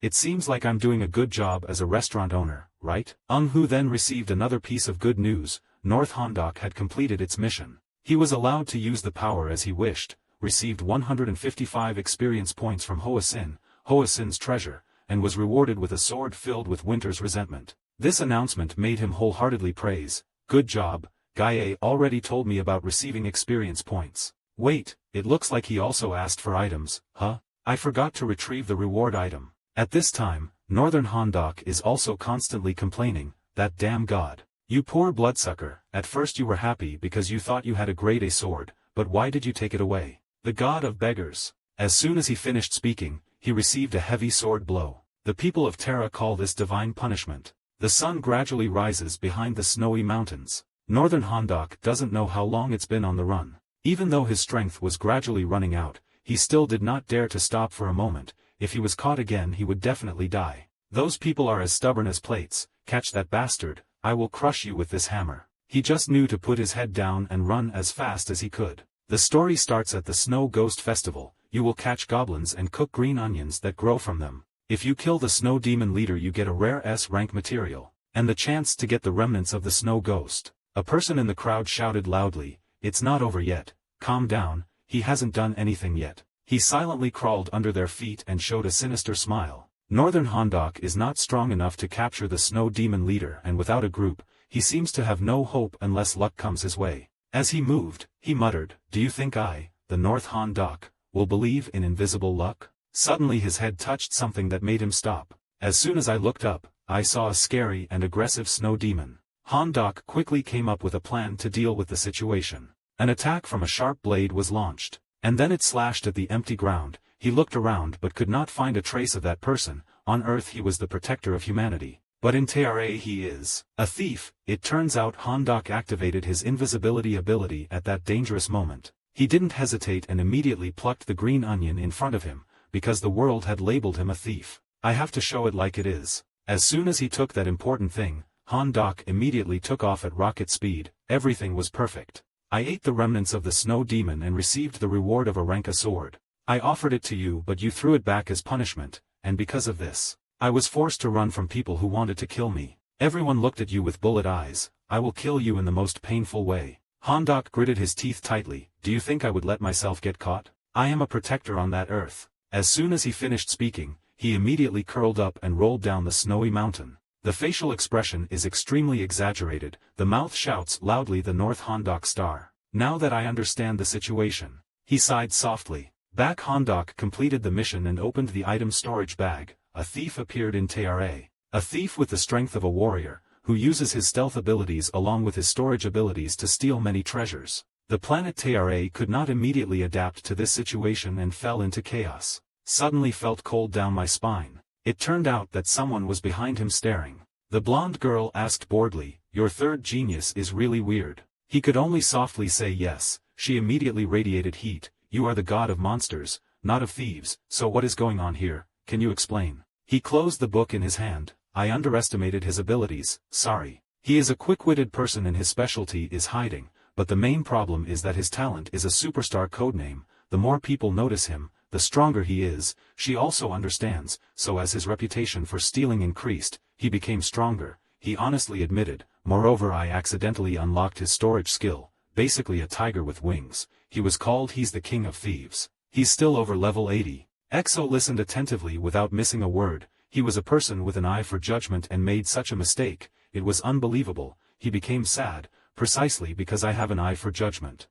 It seems like I'm doing a good job as a restaurant owner, right? Hu then received another piece of good news. North Hondock had completed its mission. He was allowed to use the power as he wished, received 155 experience points from Hoasin's treasure, and was rewarded with a sword filled with Winter's resentment. This announcement made him wholeheartedly praise. Good job, Gaie already told me about receiving experience points. Wait, it looks like he also asked for items, huh? I forgot to retrieve the reward item. At this time, Northern Hondock is also constantly complaining, that damn god. You poor bloodsucker, at first you were happy because you thought you had a grade A sword, but why did you take it away? The god of beggars. As soon as he finished speaking, he received a heavy sword blow. The people of Terra call this divine punishment. The sun gradually rises behind the snowy mountains. Northern Hondock doesn't know how long it's been on the run. Even though his strength was gradually running out, he still did not dare to stop for a moment. If he was caught again he would definitely die. Those people are as stubborn as plates. Catch that bastard, I will crush you with this hammer. He just knew to put his head down and run as fast as he could. The story starts at the Snow Ghost Festival. You will catch goblins and cook green onions that grow from them. If you kill the Snow Demon leader you get a rare S-rank material, and the chance to get the remnants of the Snow Ghost. A person in the crowd shouted loudly, "It's not over yet, calm down, he hasn't done anything yet." He silently crawled under their feet and showed a sinister smile. Northern Hondock is not strong enough to capture the Snow Demon leader, and without a group, he seems to have no hope unless luck comes his way. As he moved, he muttered, "Do you think I, the North Hondock, will believe in invisible luck?" Suddenly his head touched something that made him stop. As soon as I looked up, I saw a scary and aggressive snow demon. Hondock quickly came up with a plan to deal with the situation. An attack from a sharp blade was launched, and then it slashed at the empty ground. He looked around but could not find a trace of that person. On Earth he was the protector of humanity, but in Terra he is a thief. It turns out Hondock activated his invisibility ability at that dangerous moment. He didn't hesitate and immediately plucked the green onion in front of him, because the world had labeled him a thief. I have to show it like it is. As soon as he took that important thing, Hondock immediately took off at rocket speed. Everything was perfect. I ate the remnants of the snow demon and received the reward of a rank A sword. I offered it to you but you threw it back as punishment, and because of this, I was forced to run from people who wanted to kill me. Everyone looked at you with bullet eyes. I will kill you in the most painful way. Hondock gritted his teeth tightly. Do you think I would let myself get caught? I am a protector on that earth. As soon as he finished speaking, he immediately curled up and rolled down the snowy mountain. The facial expression is extremely exaggerated. The mouth shouts loudly, "The North Hondock star." Now that I understand the situation. He sighed softly. Back Hondock completed the mission and opened the item storage bag. A thief appeared in Terra. A thief with the strength of a warrior, who uses his stealth abilities along with his storage abilities to steal many treasures. The planet Terra could not immediately adapt to this situation and fell into chaos. Suddenly felt cold down my spine. It turned out that someone was behind him staring. The blonde girl asked boredly, "Your third genius is really weird." He could only softly say yes. She immediately radiated heat. "You are the god of monsters, not of thieves, so what is going on here, can you explain?" He closed the book in his hand. I underestimated his abilities, sorry. He is a quick-witted person and his specialty is hiding, but the main problem is that his talent is a superstar codename. The more people notice him, the stronger he is. She also understands, so as his reputation for stealing increased, he became stronger. He honestly admitted, moreover I accidentally unlocked his storage skill, basically a tiger with wings. He was called He's the King of Thieves. He's still over level 80. EXO listened attentively without missing a word. He was a person with an eye for judgment and made such a mistake. It was unbelievable. He became sad, precisely because I have an eye for judgment.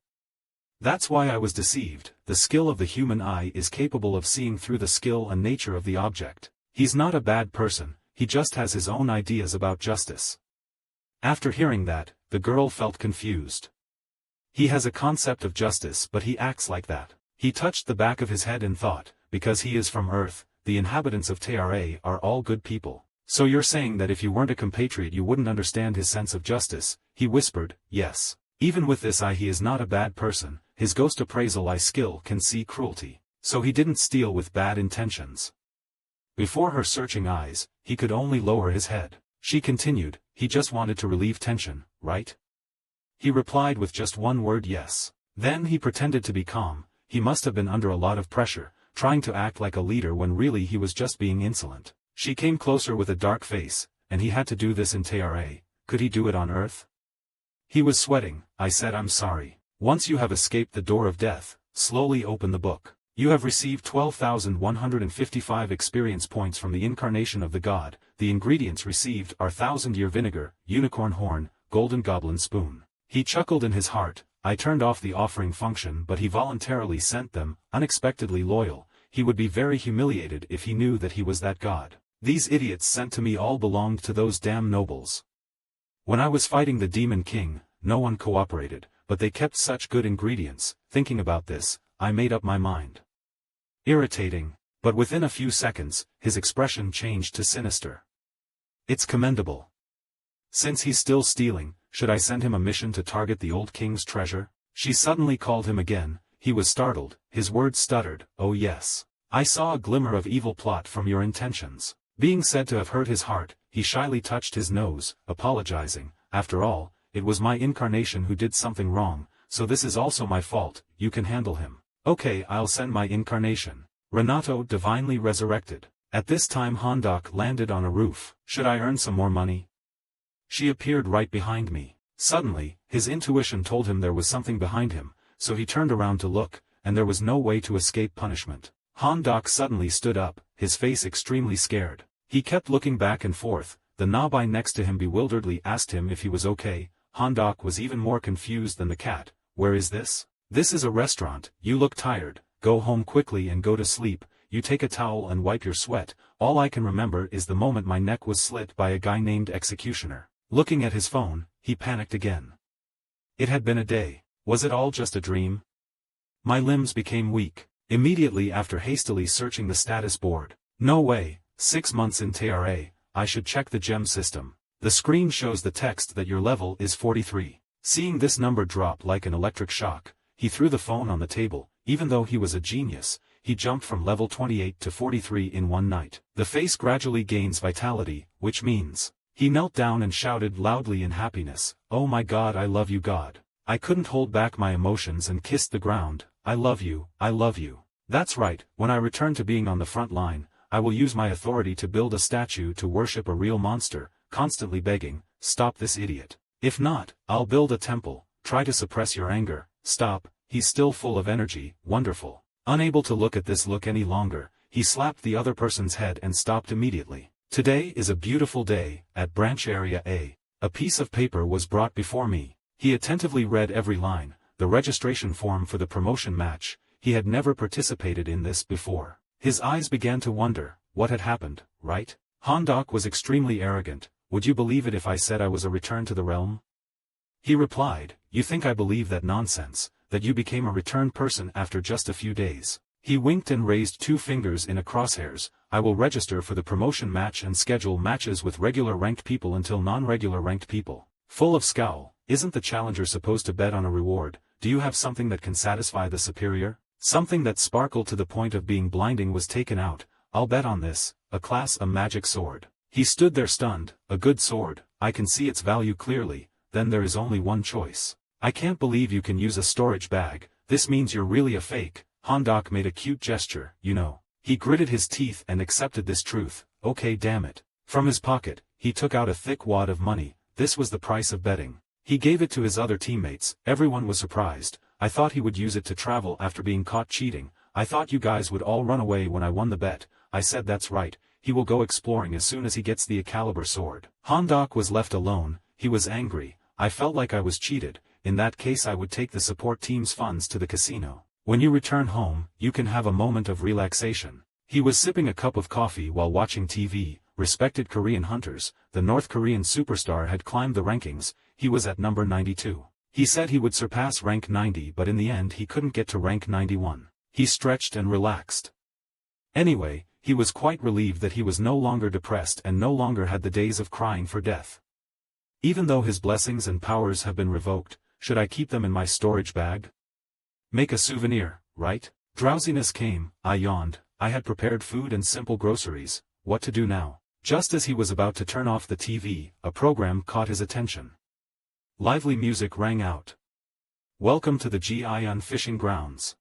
That's why I was deceived. The skill of the human eye is capable of seeing through the skill and nature of the object. He's not a bad person, he just has his own ideas about justice. After hearing that, the girl felt confused. He has a concept of justice but he acts like that. He touched the back of his head and thought, because he is from Earth, the inhabitants of Tara are all good people. So you're saying that if you weren't a compatriot you wouldn't understand his sense of justice, he whispered. Yes. Even with this eye he is not a bad person, his ghost appraisal eye skill can see cruelty. So he didn't steal with bad intentions. Before her searching eyes, he could only lower his head. She continued, he just wanted to relieve tension, right? He replied with just one word, yes. Then he pretended to be calm. He must have been under a lot of pressure, trying to act like a leader when really he was just being insolent. She came closer with a dark face, and he had to do this in Tara. Could he do it on Earth? He was sweating. I said, I'm sorry. Once you have escaped the door of death, slowly open the book. You have received 12,155 experience points from the incarnation of the god. The ingredients received are 1,000-year vinegar, unicorn horn, golden goblin spoon. He chuckled in his heart. I turned off the offering function but he voluntarily sent them, unexpectedly loyal. He would be very humiliated if he knew that he was that god. These idiots sent to me all belonged to those damn nobles. When I was fighting the Demon King, no one cooperated, but they kept such good ingredients. Thinking about this, I made up my mind. Irritating, but within a few seconds, his expression changed to sinister. It's commendable. Since he's still stealing, should I send him a mission to target the old king's treasure? She suddenly called him again. He was startled, his words stuttered. Oh yes. I saw a glimmer of evil plot from your intentions. Being said to have hurt his heart, he shyly touched his nose, apologizing. After all, it was my incarnation who did something wrong, so this is also my fault. You can handle him. Okay, I'll send my incarnation. Renato divinely resurrected. At this time Hondak landed on a roof. Should I earn some more money? She appeared right behind me. Suddenly, his intuition told him there was something behind him, so he turned around to look, and there was no way to escape punishment. Hondak suddenly stood up, his face extremely scared. He kept looking back and forth. The Nabai next to him bewilderedly asked him if he was okay. Hondak was even more confused than the cat. Where is this? This is a restaurant. You look tired. Go home quickly and go to sleep. You take a towel and wipe your sweat. All I can remember is the moment my neck was slit by a guy named Executioner. Looking at his phone, he panicked again. It had been a day. Was it all just a dream? My limbs became weak. Immediately after hastily searching the status board. No way, 6 months in Tara, I should check the gem system. The screen shows the text that your level is 43. Seeing this number drop like an electric shock, he threw the phone on the table. Even though he was a genius, he jumped from level 28 to 43 in one night. The face gradually gains vitality, which means, he knelt down and shouted loudly in happiness, "Oh my God, I love you God." I couldn't hold back my emotions and kissed the ground. I love you, I love you. That's right, when I return to being on the front line, I will use my authority to build a statue to worship a real monster, constantly begging, stop this idiot. If not, I'll build a temple, try to suppress your anger, stop, he's still full of energy, wonderful. Unable to look at this look any longer, he slapped the other person's head and stopped immediately. Today is a beautiful day. At branch area A. A piece of paper was brought before me. He attentively read every line, the registration form for the promotion match. He had never participated in this before. His eyes began to wonder, what had happened, right? Hondak was extremely arrogant. Would you believe it if I said I was a return to the realm? He replied, you think I believe that nonsense, that you became a returned person after just a few days. He winked and raised 2 fingers in a crosshairs. I will register for the promotion match and schedule matches with regular ranked people until non-regular ranked people. Full of scowl, isn't the challenger supposed to bet on a reward? Do you have something that can satisfy the superior? Something that sparkled to the point of being blinding was taken out. I'll bet on this, a magic sword. He stood there stunned. A good sword, I can see its value clearly. Then there is only one choice. I can't believe you can use a storage bag. This means you're really a fake. Hondak made a cute gesture, you know. He gritted his teeth and accepted this truth. Okay, damn it. From his pocket, he took out a thick wad of money. This was the price of betting. He gave it to his other teammates. Everyone was surprised. I thought he would use it to travel after being caught cheating. I thought you guys would all run away when I won the bet. I said that's right. He will go exploring as soon as he gets the Excalibur sword. Hondak was left alone. He was angry. I felt like I was cheated. In that case I would take the support team's funds to the casino. When you return home, you can have a moment of relaxation. He was sipping a cup of coffee while watching TV. Respected Korean hunters, the North Korean superstar had climbed the rankings. He was at number 92. He said he would surpass rank 90 but in the end he couldn't get to rank 91. He stretched and relaxed. Anyway, He was quite relieved that he was no longer depressed and no longer had the days of crying for death. Even though his blessings and powers have been revoked, should I keep them in my storage bag? Make a souvenir, right? Drowsiness came, I yawned, I had prepared food and simple groceries, what to do now? Just as he was about to turn off the TV, a program caught his attention. Lively music rang out. Welcome to the Gion Fishing Grounds.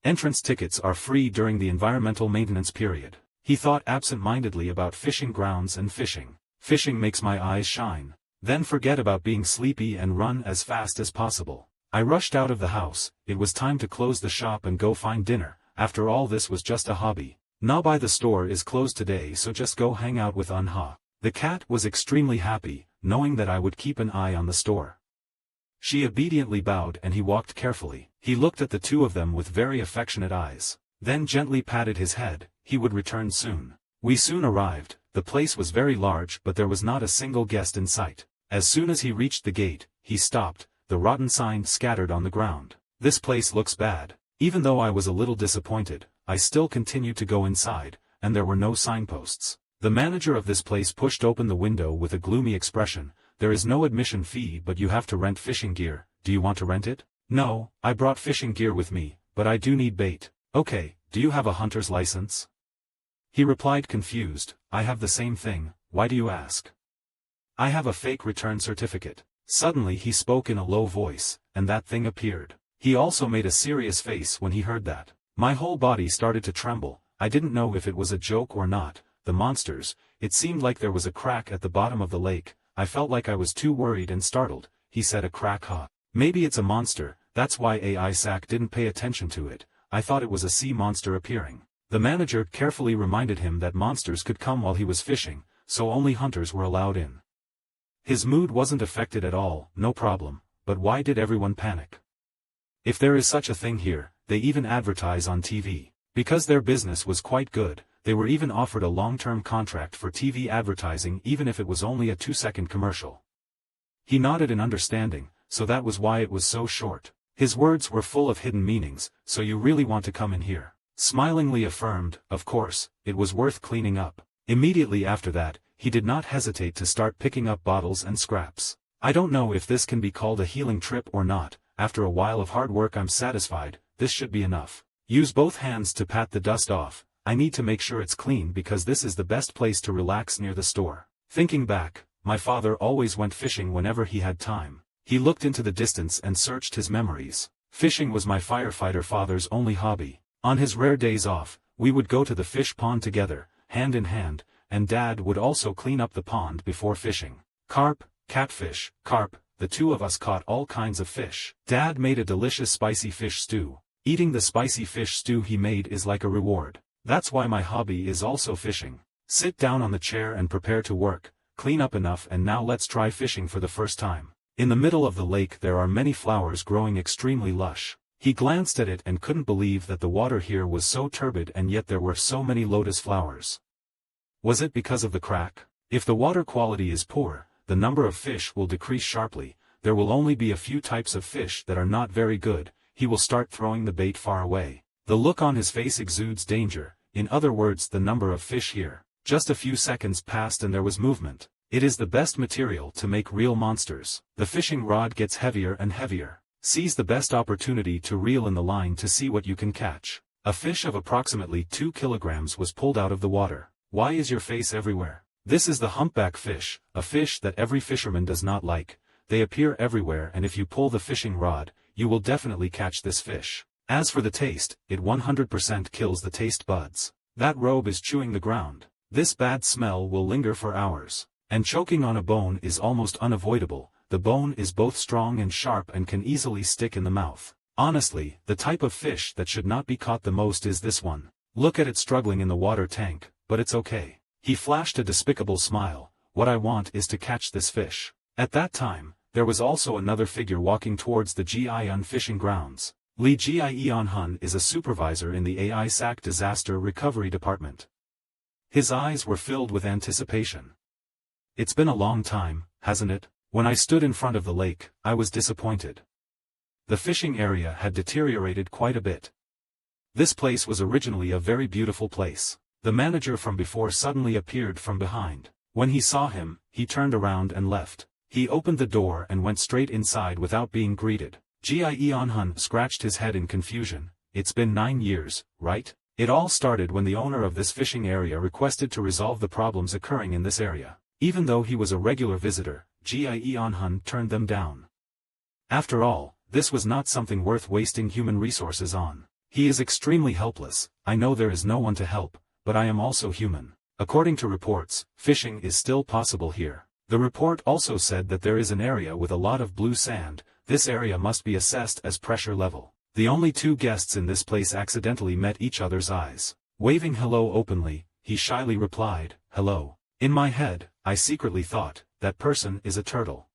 Entrance tickets are free during the environmental maintenance period. He thought absent-mindedly about fishing grounds and fishing. Fishing makes my eyes shine. Then forget about being sleepy and run as fast as possible. I rushed out of the house. It was time to close the shop and go find dinner. After all, this was just a hobby. Nabai, the store is closed today, so just go hang out with Unha. The cat was extremely happy, knowing that I would keep an eye on the store. She obediently bowed and he walked carefully. He looked at the two of them with very affectionate eyes. Then gently patted his head. He would return soon. We soon arrived. The place was very large, but there was not a single guest in sight. As soon as he reached the gate, he stopped, the rotten sign scattered on the ground. This place looks bad. Even though I was a little disappointed, I still continued to go inside, and there were no signposts. The manager of this place pushed open the window with a gloomy expression. There is no admission fee, but you have to rent fishing gear. Do you want to rent it? No, I brought fishing gear with me, but I do need bait. Okay, do you have a hunter's license? He replied confused, I have the same thing, why do you ask? I have a fake return certificate. Suddenly he spoke in a low voice, and that thing appeared. He also made a serious face when he heard that. My whole body started to tremble. I didn't know if it was a joke or not. The monsters, it seemed like there was a crack at the bottom of the lake. I felt like I was too worried and startled. He said a crack, huh? Maybe it's a monster, that's why Isaac didn't pay attention to it. I thought it was a sea monster appearing. The manager carefully reminded him that monsters could come while he was fishing, so only hunters were allowed in. His mood wasn't affected at all, no problem, but why did everyone panic? If there is such a thing here, they even advertise on TV. Because their business was quite good, they were even offered a long-term contract for TV advertising even if it was only a 2-second commercial. He nodded in understanding, so that was why it was so short. His words were full of hidden meanings, so you really want to come in here. Smilingly affirmed, of course, it was worth cleaning up. Immediately after that, he did not hesitate to start picking up bottles and scraps. I don't know if this can be called a healing trip or not. After a while of hard work I'm satisfied, this should be enough. Use both hands to pat the dust off. I need to make sure it's clean because this is the best place to relax near the store. Thinking back, my father always went fishing whenever he had time. He looked into the distance and searched his memories. Fishing was my firefighter father's only hobby. On his rare days off, we would go to the fish pond together, hand in hand, and Dad would also clean up the pond before fishing. Carp, catfish, carp, the two of us caught all kinds of fish. Dad made a delicious spicy fish stew. Eating the spicy fish stew he made is like a reward. That's why my hobby is also fishing. Sit down on the chair and prepare to work, clean up enough, and now let's try fishing for the first time. In the middle of the lake there are many flowers growing extremely lush. He glanced at it and couldn't believe that the water here was so turbid and yet there were so many lotus flowers. Was it because of the crack? If the water quality is poor, the number of fish will decrease sharply. There will only be a few types of fish that are not very good. He will start throwing the bait far away. The look on his face exudes danger. In other words, the number of fish here. Just a few seconds passed and there was movement. It is the best material to make real monsters. The fishing rod gets heavier and heavier. Seize the best opportunity to reel in the line to see what you can catch. A fish of approximately 2 kilograms was pulled out of the water. Why is your face everywhere? This is the humpback fish, a fish that every fisherman does not like. They appear everywhere, and if you pull the fishing rod, you will definitely catch this fish. As for the taste, it 100% kills the taste buds. That robe is chewing the ground. This bad smell will linger for hours. And choking on a bone is almost unavoidable. The bone is both strong and sharp and can easily stick in the mouth. Honestly, the type of fish that should not be caught the most is this one. Look at it struggling in the water tank, but it's okay. He flashed a despicable smile. What I want is to catch this fish. At that time, there was also another figure walking towards the Gion fishing grounds. Lee Gion Hun is a supervisor in the Isaac Disaster Recovery Department. His eyes were filled with anticipation. It's been a long time, hasn't it? When I stood in front of the lake, I was disappointed. The fishing area had deteriorated quite a bit. This place was originally a very beautiful place. The manager from before suddenly appeared from behind. When he saw him, he turned around and left. He opened the door and went straight inside without being greeted. Ji-Yeon-hun scratched his head in confusion. It's been 9 years, right? It all started when the owner of this fishing area requested to resolve the problems occurring in this area. Even though he was a regular visitor, Ji-Yeon-hun turned them down. After all, this was not something worth wasting human resources on. He is extremely helpless. I know there is no one to help, but I am also human. According to reports, fishing is still possible here. The report also said that there is an area with a lot of blue sand. This area must be assessed as pressure level. The only 2 guests in this place accidentally met each other's eyes. Waving hello openly, he shyly replied, "Hello." In my head, I secretly thought, that person is a turtle.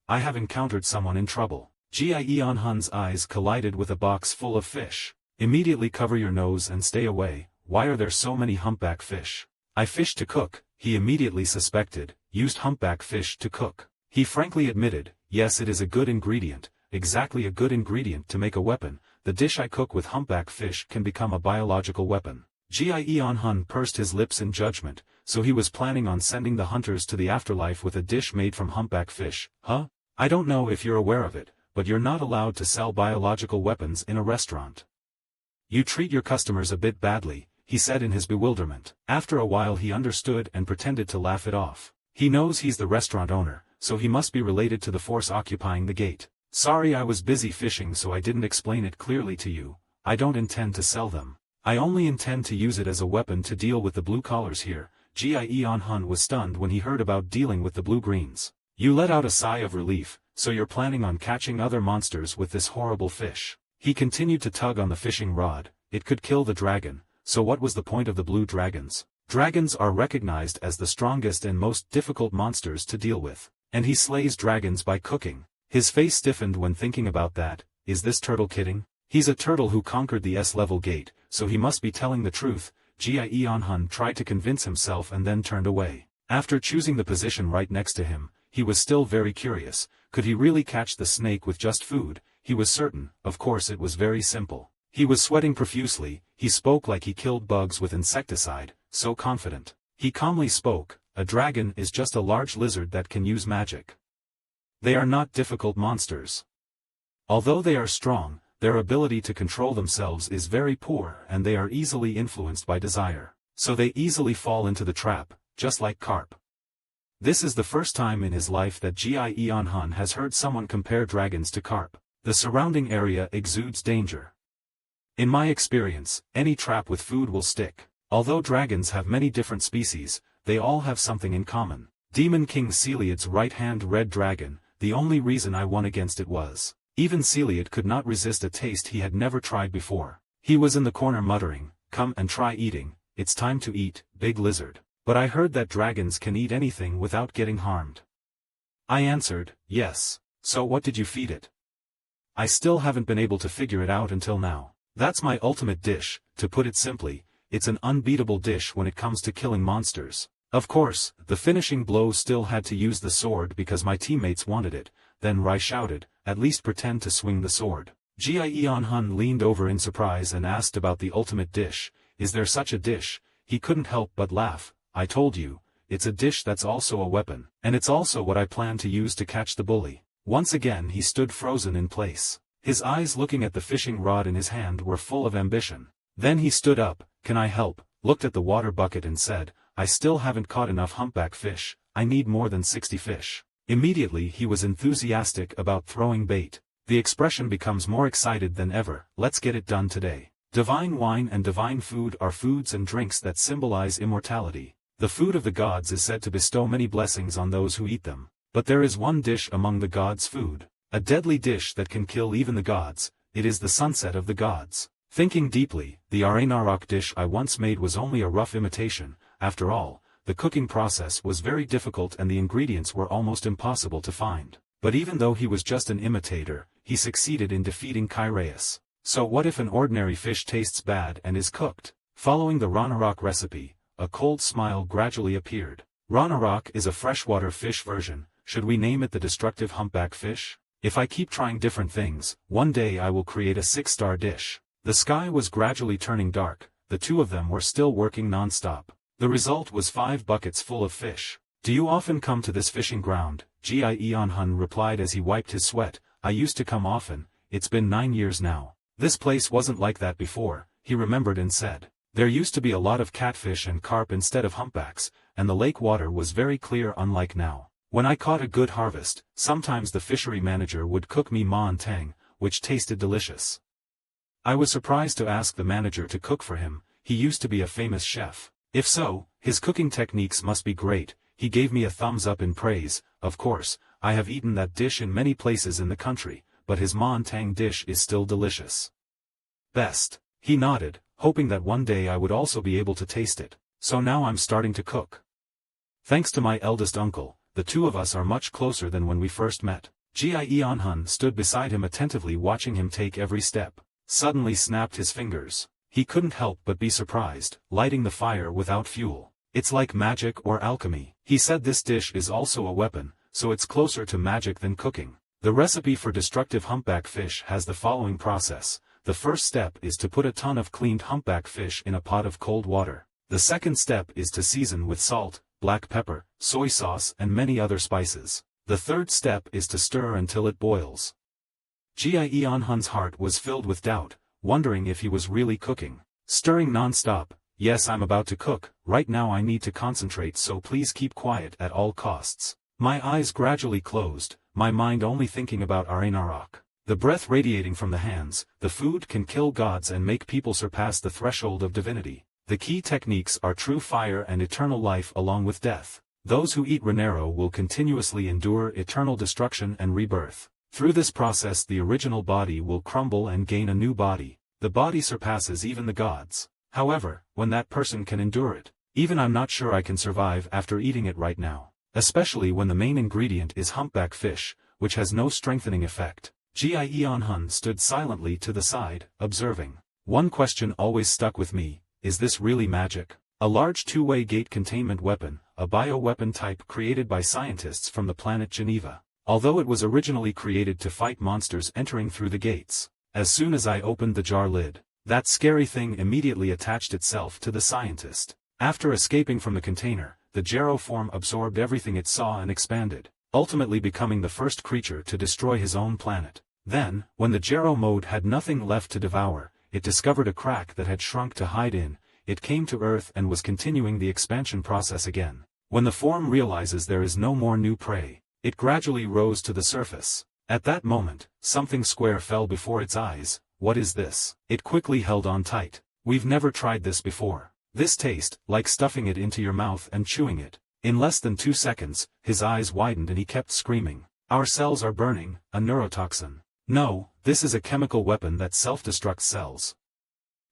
I have encountered someone in trouble. Ji-Yeon-hun's eyes collided with a box full of fish. Immediately cover your nose and stay away. Why are there so many humpback fish? I fish to cook, he immediately suspected, used humpback fish to cook. He frankly admitted, yes, it is a good ingredient, exactly a good ingredient to make a weapon. The dish I cook with humpback fish can become a biological weapon. Ji-Yeon-hun pursed his lips in judgment, so he was planning on sending the hunters to the afterlife with a dish made from humpback fish, huh? I don't know if you're aware of it, but you're not allowed to sell biological weapons in a restaurant. You treat your customers a bit badly, he said in his bewilderment. After a while he understood and pretended to laugh it off. He knows he's the restaurant owner, so he must be related to the force occupying the gate. Sorry, I was busy fishing, so I didn't explain it clearly to you. I don't intend to sell them. I only intend to use it as a weapon to deal with the blue collars here. Ji-Yeon-hun was stunned when he heard about dealing with the blue-greens. You let out a sigh of relief, so you're planning on catching other monsters with this horrible fish. He continued to tug on the fishing rod. It could kill the dragon, so what was the point of the blue dragons? Dragons are recognized as the strongest and most difficult monsters to deal with. And he slays dragons by cooking. His face stiffened when thinking about that. Is this turtle kidding? He's a turtle who conquered the S-level gate, so he must be telling the truth. Ji-Yeon-hun tried to convince himself and then turned away. After choosing the position right next to him, he was still very curious. Could he really catch the snake with just food? He was certain, of course it was very simple. He was sweating profusely, he spoke like he killed bugs with insecticide, so confident. He calmly spoke, a dragon is just a large lizard that can use magic. They are not difficult monsters. Although they are strong, their ability to control themselves is very poor and they are easily influenced by desire. So they easily fall into the trap, just like carp. This is the first time in his life that Ji-Yeon-hun has heard someone compare dragons to carp. The surrounding area exudes danger. In my experience, any trap with food will stick. Although dragons have many different species, they all have something in common. Demon King Celiad's right-hand red dragon, the only reason I won against it was, even Celiad could not resist a taste he had never tried before. He was in the corner muttering, come and try eating, it's time to eat, big lizard. But I heard that dragons can eat anything without getting harmed. I answered, yes. So what did you feed it? I still haven't been able to figure it out until now. That's my ultimate dish, to put it simply, it's an unbeatable dish when it comes to killing monsters. Of course, the finishing blow still had to use the sword because my teammates wanted it. Then Rai shouted, at least pretend to swing the sword. Ji-Yeon-hun leaned over in surprise and asked about the ultimate dish. Is there such a dish? He couldn't help but laugh. I told you, it's a dish that's also a weapon, and it's also what I plan to use to catch the bully. Once again he stood frozen in place. His eyes looking at the fishing rod in his hand were full of ambition. Then he stood up, can I help, looked at the water bucket and said, I still haven't caught enough humpback fish, I need more than 60 fish. Immediately he was enthusiastic about throwing bait. The expression becomes more excited than ever, let's get it done today. Divine wine and divine food are foods and drinks that symbolize immortality. The food of the gods is said to bestow many blessings on those who eat them. But there is one dish among the gods' food. A deadly dish that can kill even the gods. It is the sunset of the gods. Thinking deeply, the arenarok dish I once made was only a rough imitation. After all, the cooking process was very difficult and the ingredients were almost impossible to find. But even though he was just an imitator, he succeeded in defeating Kyraeus. So what if an ordinary fish tastes bad and is cooked? Following the ranarok recipe, a cold smile gradually appeared. Ranarok is a freshwater fish version. Should we name it the destructive humpback fish? If I keep trying different things, one day I will create a 6-star dish. The sky was gradually turning dark. the two of them were still working non-stop. The result was 5 buckets full of fish. "Do you often come to this fishing ground?" Gi-eon-hun replied as he wiped his sweat. "I used to come often, it's been 9 years now. This place wasn't like that before," he remembered and said. "There used to be a lot of catfish and carp instead of humpbacks, and the lake water was very clear unlike now. When I caught a good harvest, sometimes the fishery manager would cook me ma and tang, which tasted delicious. I was surprised to ask the manager to cook for him, he used to be a famous chef. If so, his cooking techniques must be great." He gave me a thumbs up in praise. "Of course, I have eaten that dish in many places in the country, but his ma and tang dish is still delicious. Best." He nodded, hoping that one day I would also be able to taste it. "So now I'm starting to cook. Thanks to my eldest uncle, the two of us are much closer than when we first met." Ji-eon-hun stood beside him attentively watching him take every step. Suddenly snapped his fingers. He couldn't help but be surprised, lighting the fire without fuel. "It's like magic or alchemy." He said this dish is also a weapon, so it's closer to magic than cooking. The recipe for destructive humpback fish has the following process. The first step is to put a ton of cleaned humpback fish in a pot of cold water. The second step is to season with salt, black pepper, soy sauce and many other spices. The third step is to stir until it boils. Ji-eon-hun's heart was filled with doubt, wondering if he was really cooking. Stirring non-stop. "Yes, I'm about to cook, right now I need to concentrate, so please keep quiet at all costs." My eyes gradually closed, my mind only thinking about Arenarok. The breath radiating from the hands, the food can kill gods and make people surpass the threshold of divinity. The key techniques are true fire and eternal life along with death. Those who eat Renero will continuously endure eternal destruction and rebirth. Through this process the original body will crumble and gain a new body. The body surpasses even the gods. However, when that person can endure it, even I'm not sure I can survive after eating it right now. Especially when the main ingredient is humpback fish, which has no strengthening effect. Ji-eon-hun stood silently to the side, observing. One question always stuck with me, is this really magic? A large two-way gate containment weapon, a bioweapon type created by scientists from the planet Geneva. Although it was originally created to fight monsters entering through the gates. As soon as I opened the jar lid, that scary thing immediately attached itself to the scientist. After escaping from the container, the Gero form absorbed everything it saw and expanded, ultimately becoming the first creature to destroy his own planet. Then, when the Gero mode had nothing left to devour, it discovered a crack that had shrunk to hide in, it came to Earth and was continuing the expansion process again. When the form realizes there is no more new prey, it gradually rose to the surface. At that moment, something square fell before its eyes. "What is this?" It quickly held on tight. "We've never tried this before. This tastes like stuffing it into your mouth and chewing it." In less than 2 seconds, his eyes widened and he kept screaming. "Our cells are burning, a neurotoxin. No, this is a chemical weapon that self-destructs cells.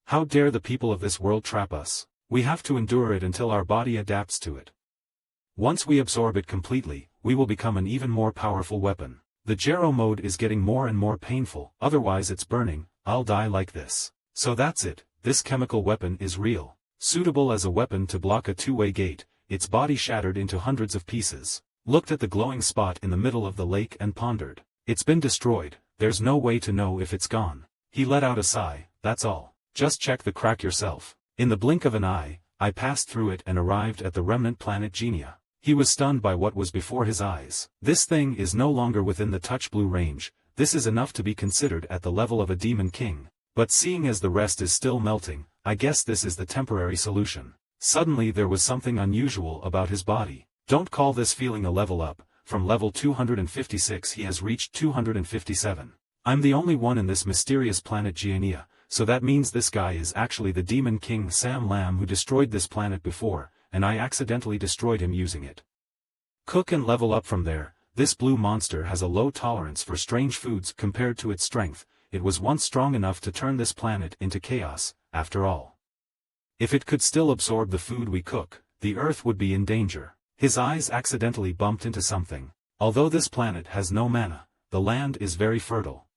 How dare the people of this world trap us? We have to endure it until our body adapts to it. Once we absorb it completely, we will become an even more powerful weapon. The Gero mode is getting more and more painful, otherwise it's burning, I'll die like this. So that's it, this chemical weapon is real. Suitable as a weapon to block a two-way gate, its body shattered into hundreds of pieces. Looked at the glowing spot in the middle of the lake and pondered. It's been destroyed, there's no way to know if it's gone. He let out a sigh, that's all. Just check the crack yourself. In the blink of an eye, I passed through it and arrived at the remnant planet Genia. He was stunned by what was before his eyes. This thing is no longer within the touch blue range, this is enough to be considered at the level of a demon king. But seeing as the rest is still melting, I guess this is the temporary solution. Suddenly there was something unusual about his body. Don't call this feeling a level up, from level 256 he has reached 257. I'm the only one in this mysterious planet Giania, so that means this guy is actually the demon king Sam Lam who destroyed this planet before, and I accidentally destroyed him using it. Cook and level up from there. This blue monster has a low tolerance for strange foods compared to its strength. It was once strong enough to turn this planet into chaos, after all. If it could still absorb the food we cook, the Earth would be in danger. His eyes accidentally bumped into something. Although this planet has no mana, the land is very fertile.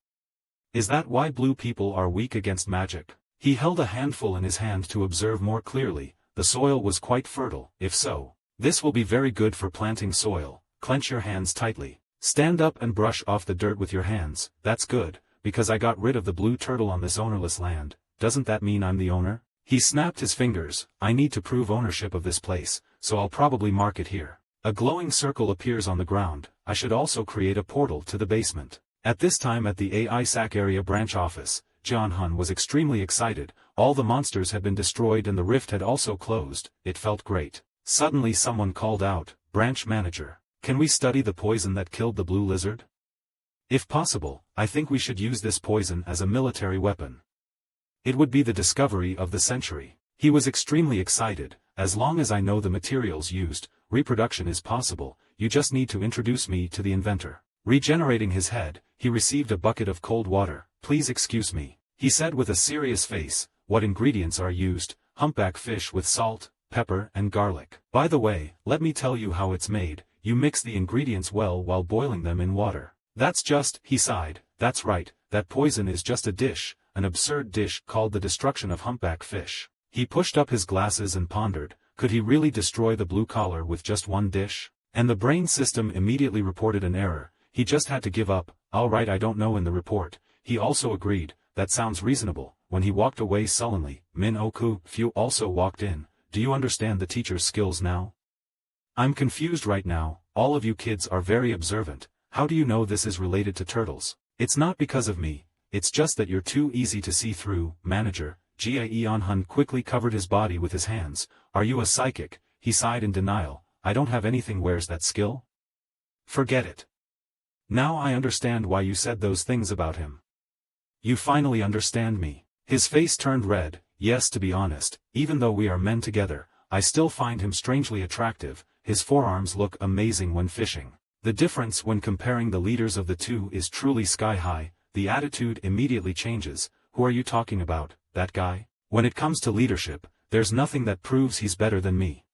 Is that why blue people are weak against magic? He held a handful in his hand to observe more clearly. The soil was quite fertile. If so, this will be very good for planting soil. Clench your hands tightly. Stand up and brush off the dirt with your hands. That's good, because I got rid of the blue turtle on this ownerless land. Doesn't that mean I'm the owner? He snapped his fingers. I need to prove ownership of this place, so I'll probably mark it here. A glowing circle appears on the ground. I should also create a portal to the basement. At this time at the AISAC area branch office, Jianhun was extremely excited. All the monsters had been destroyed and the rift had also closed. It felt great. Suddenly someone called out, "Branch manager, can we study the poison that killed the blue lizard? If possible, I think we should use this poison as a military weapon. It would be the discovery of the century." He was extremely excited. As long as I know the materials used, reproduction is possible. You just need to introduce me to the inventor. Regenerating his head, he received a bucket of cold water. "Please excuse me," he said with a serious face. "What ingredients are used?" "Humpback fish with salt, pepper and garlic. By the way, let me tell you how it's made. You mix the ingredients well while boiling them in water." "That's just," he sighed. "That's right, that poison is just a dish, an absurd dish called the destruction of humpback fish." He pushed up his glasses and pondered, could he really destroy the blue collar with just one dish? And the brain system immediately reported an error. He just had to give up. "All right, I don't know." In the report, he also agreed, "That sounds reasonable." When he walked away sullenly, Min Oku Fu also walked in. "Do you understand the teacher's skills now? I'm confused right now. All of you kids are very observant. How do you know this is related to turtles?" "It's not because of me. It's just that you're too easy to see through, manager." Jia Yeonhun quickly covered his body with his hands. "Are you a psychic?" He sighed in denial. "I don't have anything. Where's that skill?" "Forget it. Now I understand why you said those things about him. You finally understand me." His face turned red. "Yes, to be honest, even though we are men together, I still find him strangely attractive. His forearms look amazing when fishing. The difference when comparing the leaders of the two is truly sky-high." The attitude immediately changes. "Who are you talking about, that guy? When it comes to leadership, there's nothing that proves he's better than me.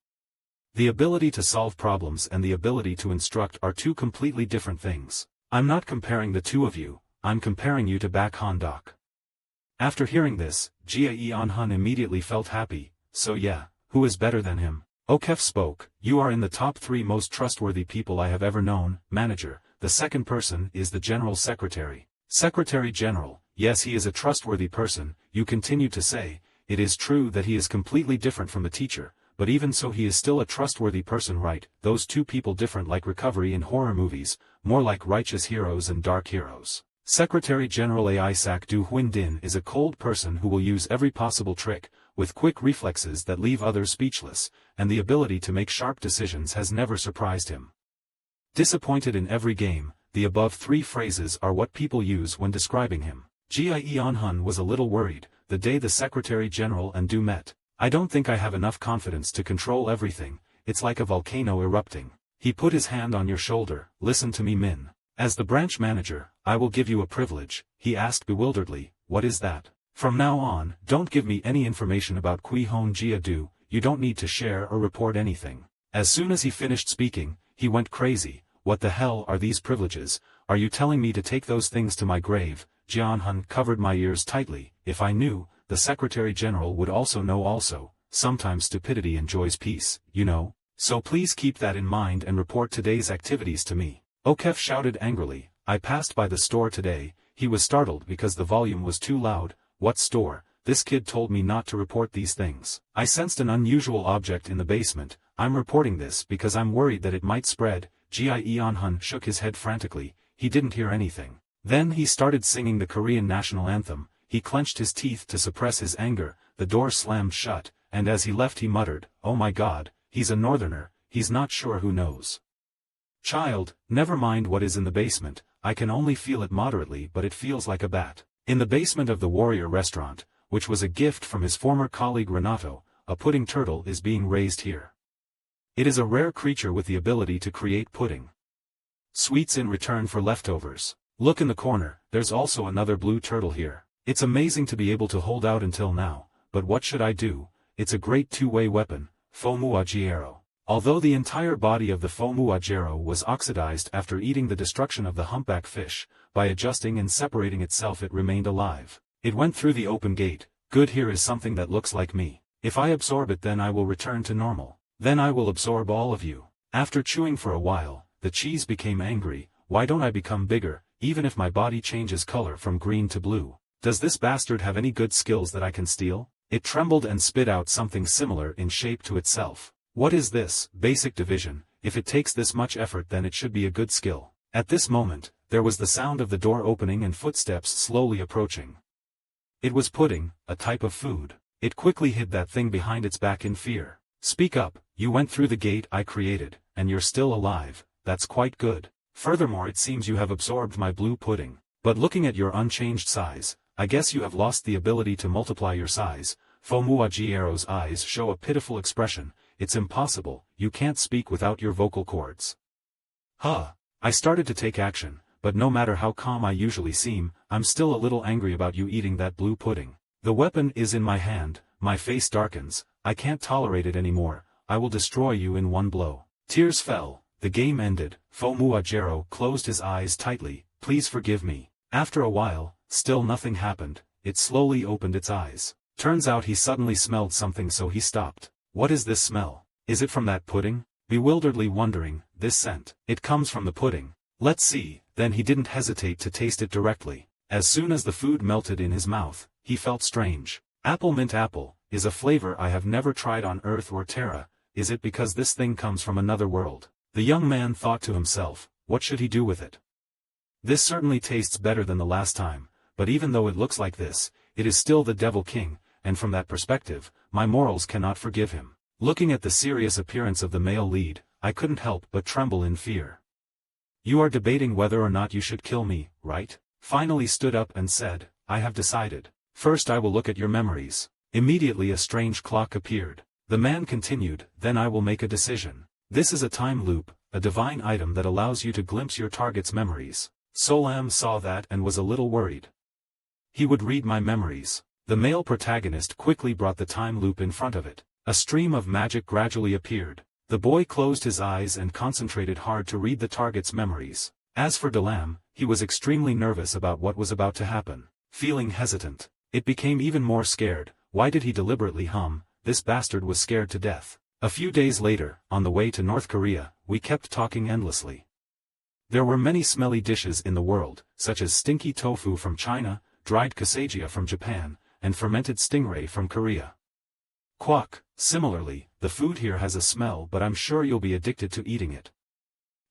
The ability to solve problems and the ability to instruct are two completely different things. I'm not comparing the two of you, I'm comparing you to Bak Han-dok." After hearing this, Jia Yeonhun immediately felt happy. "So yeah, who is better than him?" Okef spoke. "You are in the top 3 most trustworthy people I have ever known, manager. The second person is the General Secretary." "Secretary General, yes, he is a trustworthy person." You continue to say, "It is true that he is completely different from the teacher, but even so he is still a trustworthy person, right?" Those two people different like recovery in horror movies, more like righteous heroes and dark heroes. Secretary General Aisak Du Huindin is a cold person who will use every possible trick, with quick reflexes that leave others speechless, and the ability to make sharp decisions has never surprised him. Disappointed in every game, the above 3 phrases are what people use when describing him. Jia Yeonhun was a little worried, the day the Secretary General and Du met. "I don't think I have enough confidence to control everything, it's like a volcano erupting." He put his hand on your shoulder. "Listen to me, Min. As the branch manager, I will give you a privilege." He asked bewilderedly, "What is that?" "From now on, don't give me any information about Kui Hon Jia Du, you don't need to share or report anything." As soon as he finished speaking, he went crazy. "What the hell are these privileges? Are you telling me to take those things to my grave?" Jianhun covered my ears tightly. "If I knew, the Secretary General would also know also. Sometimes stupidity enjoys peace, you know. So please keep that in mind and report today's activities to me." Okef shouted angrily. "I passed by the store today." He was startled because the volume was too loud. "What store? This kid told me not to report these things. I sensed an unusual object in the basement. I'm reporting this because I'm worried that it might spread." Jia Yeonhun shook his head frantically. He didn't hear anything. Then he started singing the Korean national anthem. He clenched his teeth to suppress his anger. The door slammed shut, and as he left he muttered, "Oh my God, he's a northerner, he's not sure who knows." "Child, never mind what is in the basement, I can only feel it moderately but it feels like a bat." In the basement of the Warrior restaurant, which was a gift from his former colleague Renato, a pudding turtle is being raised here. It is a rare creature with the ability to create pudding sweets in return for leftovers. Look in the corner, there's also another blue turtle here. It's amazing to be able to hold out until now, but what should I do? It's a great two-way weapon, Fomuajiero. Although the entire body of the Fomuajiero was oxidized after eating the destruction of the humpback fish, by adjusting and separating itself it remained alive. It went through the open gate. Good, here is something that looks like me. If I absorb it then I will return to normal. Then I will absorb all of you. After chewing for a while, the cheese became angry. Why don't I become bigger, even if my body changes color from green to blue? Does this bastard have any good skills that I can steal? It trembled and spit out something similar in shape to itself. What is this? Basic division. If it takes this much effort then it should be a good skill. At this moment, there was the sound of the door opening and footsteps slowly approaching. It was pudding, a type of food. It quickly hid that thing behind its back in fear. Speak up, you went through the gate I created, and you're still alive, that's quite good. Furthermore, it seems you have absorbed my blue pudding. But looking at your unchanged size, I guess you have lost the ability to multiply your size. Fomuajiero's eyes show a pitiful expression. It's impossible, you can't speak without your vocal cords. Huh. I started to take action, but no matter how calm I usually seem, I'm still a little angry about you eating that blue pudding. The weapon is in my hand, my face darkens, I can't tolerate it anymore, I will destroy you in one blow. Tears fell, the game ended, Fomuajiro closed his eyes tightly, please forgive me. After a while, still nothing happened, it slowly opened its eyes. Turns out he suddenly smelled something so he stopped. What is this smell? Is it from that pudding? Bewilderedly wondering, this scent. It comes from the pudding. Let's see, then he didn't hesitate to taste it directly. As soon as the food melted in his mouth, he felt strange. Apple mint apple, is a flavor I have never tried on Earth or Terra. Is it because this thing comes from another world? The young man thought to himself, what should he do with it? This certainly tastes better than the last time, but even though it looks like this, it is still the Devil King, and from that perspective, my morals cannot forgive him. Looking at the serious appearance of the male lead, I couldn't help but tremble in fear. You are debating whether or not you should kill me, right? Finally stood up and said, I have decided. First I will look at your memories. Immediately a strange clock appeared. The man continued, then I will make a decision. This is a time loop, a divine item that allows you to glimpse your target's memories. Solam saw that and was a little worried. He would read my memories. The male protagonist quickly brought the time loop in front of it. A stream of magic gradually appeared. The boy closed his eyes and concentrated hard to read the target's memories. As for Delam, he was extremely nervous about what was about to happen. Feeling hesitant, it became even more scared. Why did he deliberately hum? This bastard was scared to death. A few days later, on the way to North Korea, we kept talking endlessly. There were many smelly dishes in the world, such as stinky tofu from China, dried kasagia from Japan, and fermented stingray from Korea. Quack, similarly, the food here has a smell but I'm sure you'll be addicted to eating it.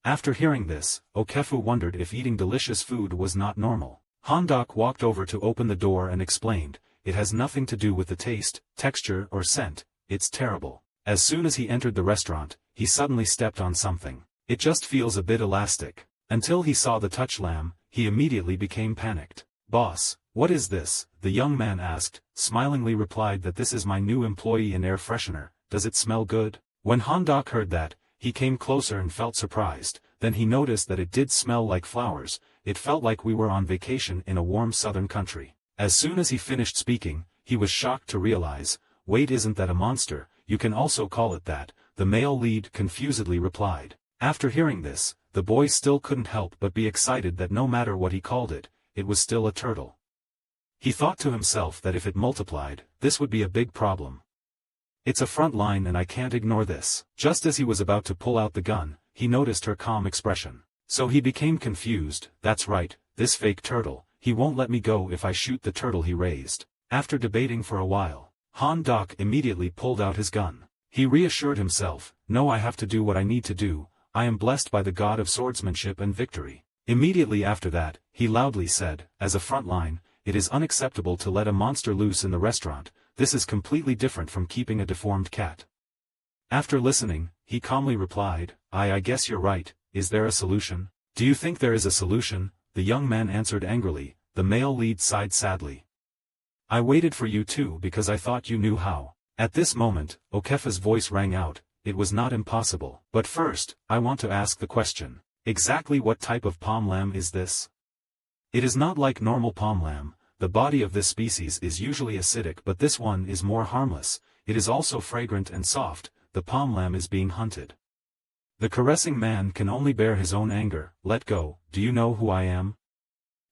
After hearing this, Okefu wondered if eating delicious food was not normal. Hondok walked over to open the door and explained, it has nothing to do with the taste, texture or scent, it's terrible. As soon as he entered the restaurant, he suddenly stepped on something. It just feels a bit elastic. Until he saw the touch lamb, he immediately became panicked. Boss, what is this? The young man asked, smilingly replied that this is my new employee in air freshener, does it smell good? When Hondok heard that, he came closer and felt surprised, then he noticed that it did smell like flowers, it felt like we were on vacation in a warm southern country. As soon as he finished speaking, he was shocked to realize, wait, isn't that a monster? You can also call it that, the male lead confusedly replied. After hearing this, the boy still couldn't help but be excited that no matter what he called it, it was still a turtle. He thought to himself that if it multiplied, this would be a big problem. It's a front line and I can't ignore this. Just as he was about to pull out the gun, he noticed her calm expression. So he became confused, that's right, this fake turtle, he won't let me go if I shoot the turtle he raised. After debating for a while, Hondok immediately pulled out his gun. He reassured himself, no, I have to do what I need to do, I am blessed by the god of swordsmanship and victory. Immediately after that, he loudly said, as a front line, it is unacceptable to let a monster loose in the restaurant, this is completely different from keeping a deformed cat. After listening, he calmly replied, I guess you're right, is there a solution? Do you think there is a solution? The young man answered angrily, the male lead sighed sadly. I waited for you too because I thought you knew how. At this moment, Okefa's voice rang out, it was not impossible. But first, I want to ask the question. Exactly what type of palm lamb is this? It is not like normal palm lamb, the body of this species is usually acidic but this one is more harmless, it is also fragrant and soft, the palm lamb is being hunted. The caressing man can only bear his own anger, let go, do you know who I am?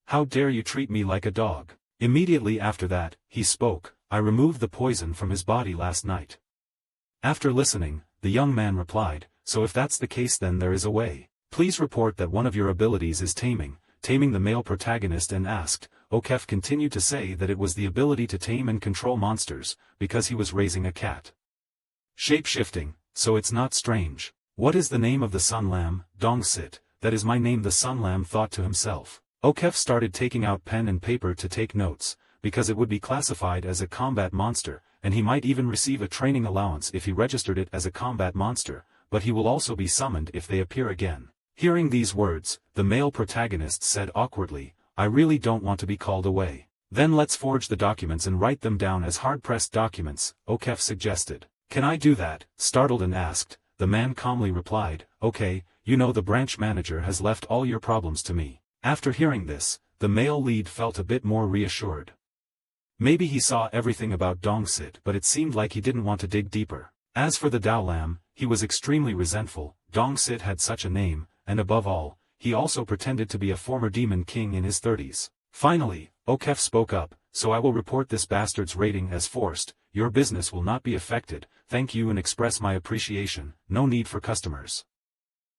How dare you treat me like a dog? Immediately after that, he spoke, I removed the poison from his body last night. After listening, the young man replied, so if that's the case then there is a way. Please report that one of your abilities is taming the male protagonist and asked, Okef continued to say that it was the ability to tame and control monsters, because he was raising a cat. Shape-shifting, so it's not strange. What is the name of the Sun Lamb? Dongsit. That is my name, the Sun Lamb thought to himself. Okef started taking out pen and paper to take notes, because it would be classified as a combat monster, and he might even receive a training allowance if he registered it as a combat monster, but he will also be summoned if they appear again. Hearing these words, the male protagonist said awkwardly, I really don't want to be called away. Then let's forge the documents and write them down as hard-pressed documents, Okef suggested. Can I do that? Startled and asked, the man calmly replied, okay, you know the branch manager has left all your problems to me. After hearing this, the male lead felt a bit more reassured. Maybe he saw everything about Dongsit, but it seemed like he didn't want to dig deeper. As for the Dao Lam, he was extremely resentful. Dongsit had such a name, and above all, he also pretended to be a former demon king in his 30s. Finally, Okef spoke up, so I will report this bastard's rating as forced. Your business will not be affected, thank you and express my appreciation, no need for customers.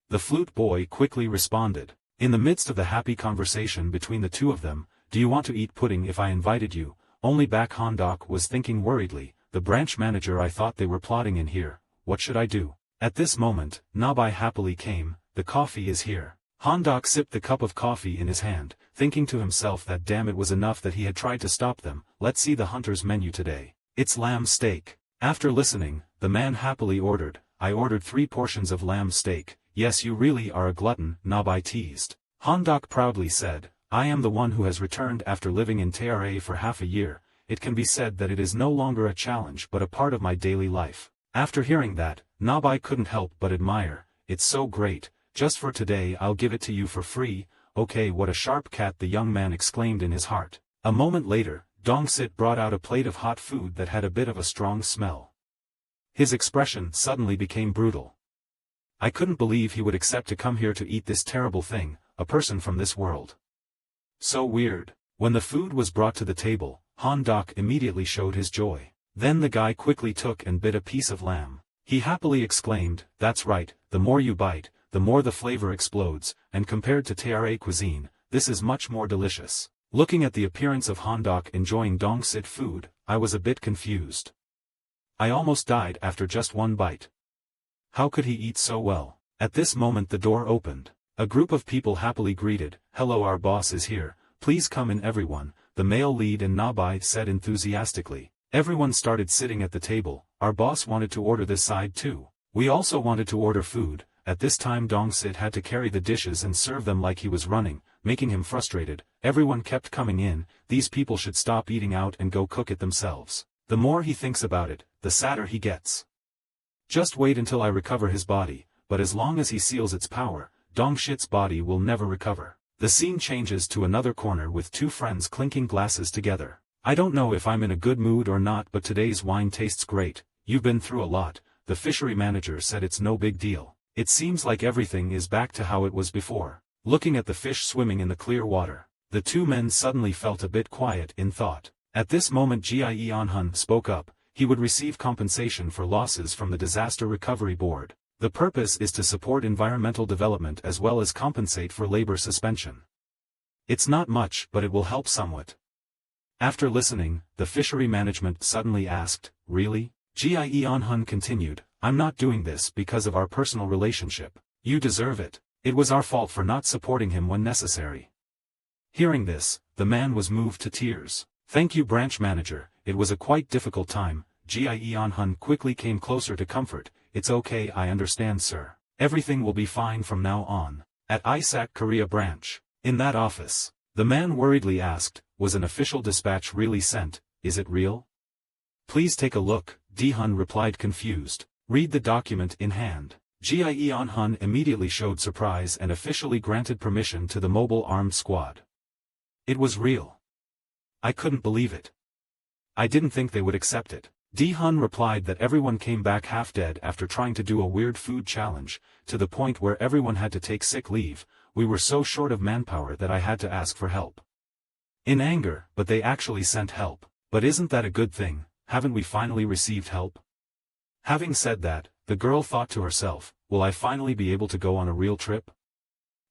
The flute boy quickly responded. In the midst of the happy conversation between the two of them, do you want to eat pudding if I invited you? Only back Hondok was thinking worriedly, the branch manager, I thought they were plotting in here, what should I do? At this moment, Nabai happily came, the coffee is here. Hondok sipped the cup of coffee in his hand, thinking to himself that damn it was enough that he had tried to stop them. Let's see the hunter's menu today. It's lamb steak. After listening, the man happily ordered, I ordered 3 portions of lamb steak. Yes, you really are a glutton, Nabai teased. Hondok proudly said, I am the one who has returned after living in Tara for half a year. It can be said that it is no longer a challenge but a part of my daily life. After hearing that, Nabai couldn't help but admire, it's so great. Just for today I'll give it to you for free. Okay, what a sharp cat, the young man exclaimed in his heart. A moment later, Dongsit brought out a plate of hot food that had a bit of a strong smell. His expression suddenly became brutal. I couldn't believe he would accept to come here to eat this terrible thing, a person from this world. So weird. When the food was brought to the table, Hondok immediately showed his joy. Then the guy quickly took and bit a piece of lamb. He happily exclaimed, that's right, the more you bite, the more the flavor explodes, and compared to Tara cuisine, this is much more delicious. Looking at the appearance of Hondok enjoying Dongsit food, I was a bit confused. I almost died after just one bite. How could he eat so well? At this moment the door opened. A group of people happily greeted, hello, our boss is here, please come in everyone, the male lead and Nabai said enthusiastically. Everyone started sitting at the table. Our boss wanted to order this side too. We also wanted to order food. At this time Dongsit had to carry the dishes and serve them like he was running, making him frustrated. Everyone kept coming in, these people should stop eating out and go cook it themselves. The more he thinks about it, the sadder he gets. Just wait until I recover his body, but as long as he seals its power, Dongshit's body will never recover. The scene changes to another corner with 2 friends clinking glasses together. I don't know if I'm in a good mood or not, but today's wine tastes great. You've been through a lot. The fishery manager said it's no big deal. It seems like everything is back to how it was before. Looking at the fish swimming in the clear water, the 2 men suddenly felt a bit quiet in thought. At this moment Jie Anhun spoke up. He would receive compensation for losses from the Disaster Recovery Board. The purpose is to support environmental development as well as compensate for labor suspension. It's not much, but it will help somewhat. After listening, the fishery management suddenly asked, really? Jie Anhun continued, I'm not doing this because of our personal relationship. You deserve it. It was our fault for not supporting him when necessary. Hearing this, the man was moved to tears. Thank you, branch manager, it was a quite difficult time. Jie Anhun quickly came closer to comfort. It's okay, I understand, sir. Everything will be fine from now on. At ISAC Korea branch, in that office, the man worriedly asked, was an official dispatch really sent? Is it real? Please take a look, Dihun replied confused. Read the document in hand. Jie Anhun immediately showed surprise and officially granted permission to the mobile armed squad. It was real. I couldn't believe it. I didn't think they would accept it. Dihun replied that everyone came back half dead after trying to do a weird food challenge, to the point where everyone had to take sick leave. We were so short of manpower that I had to ask for help. In anger, but they actually sent help. But isn't that a good thing? Haven't we finally received help? Having said that, the girl thought to herself, will I finally be able to go on a real trip?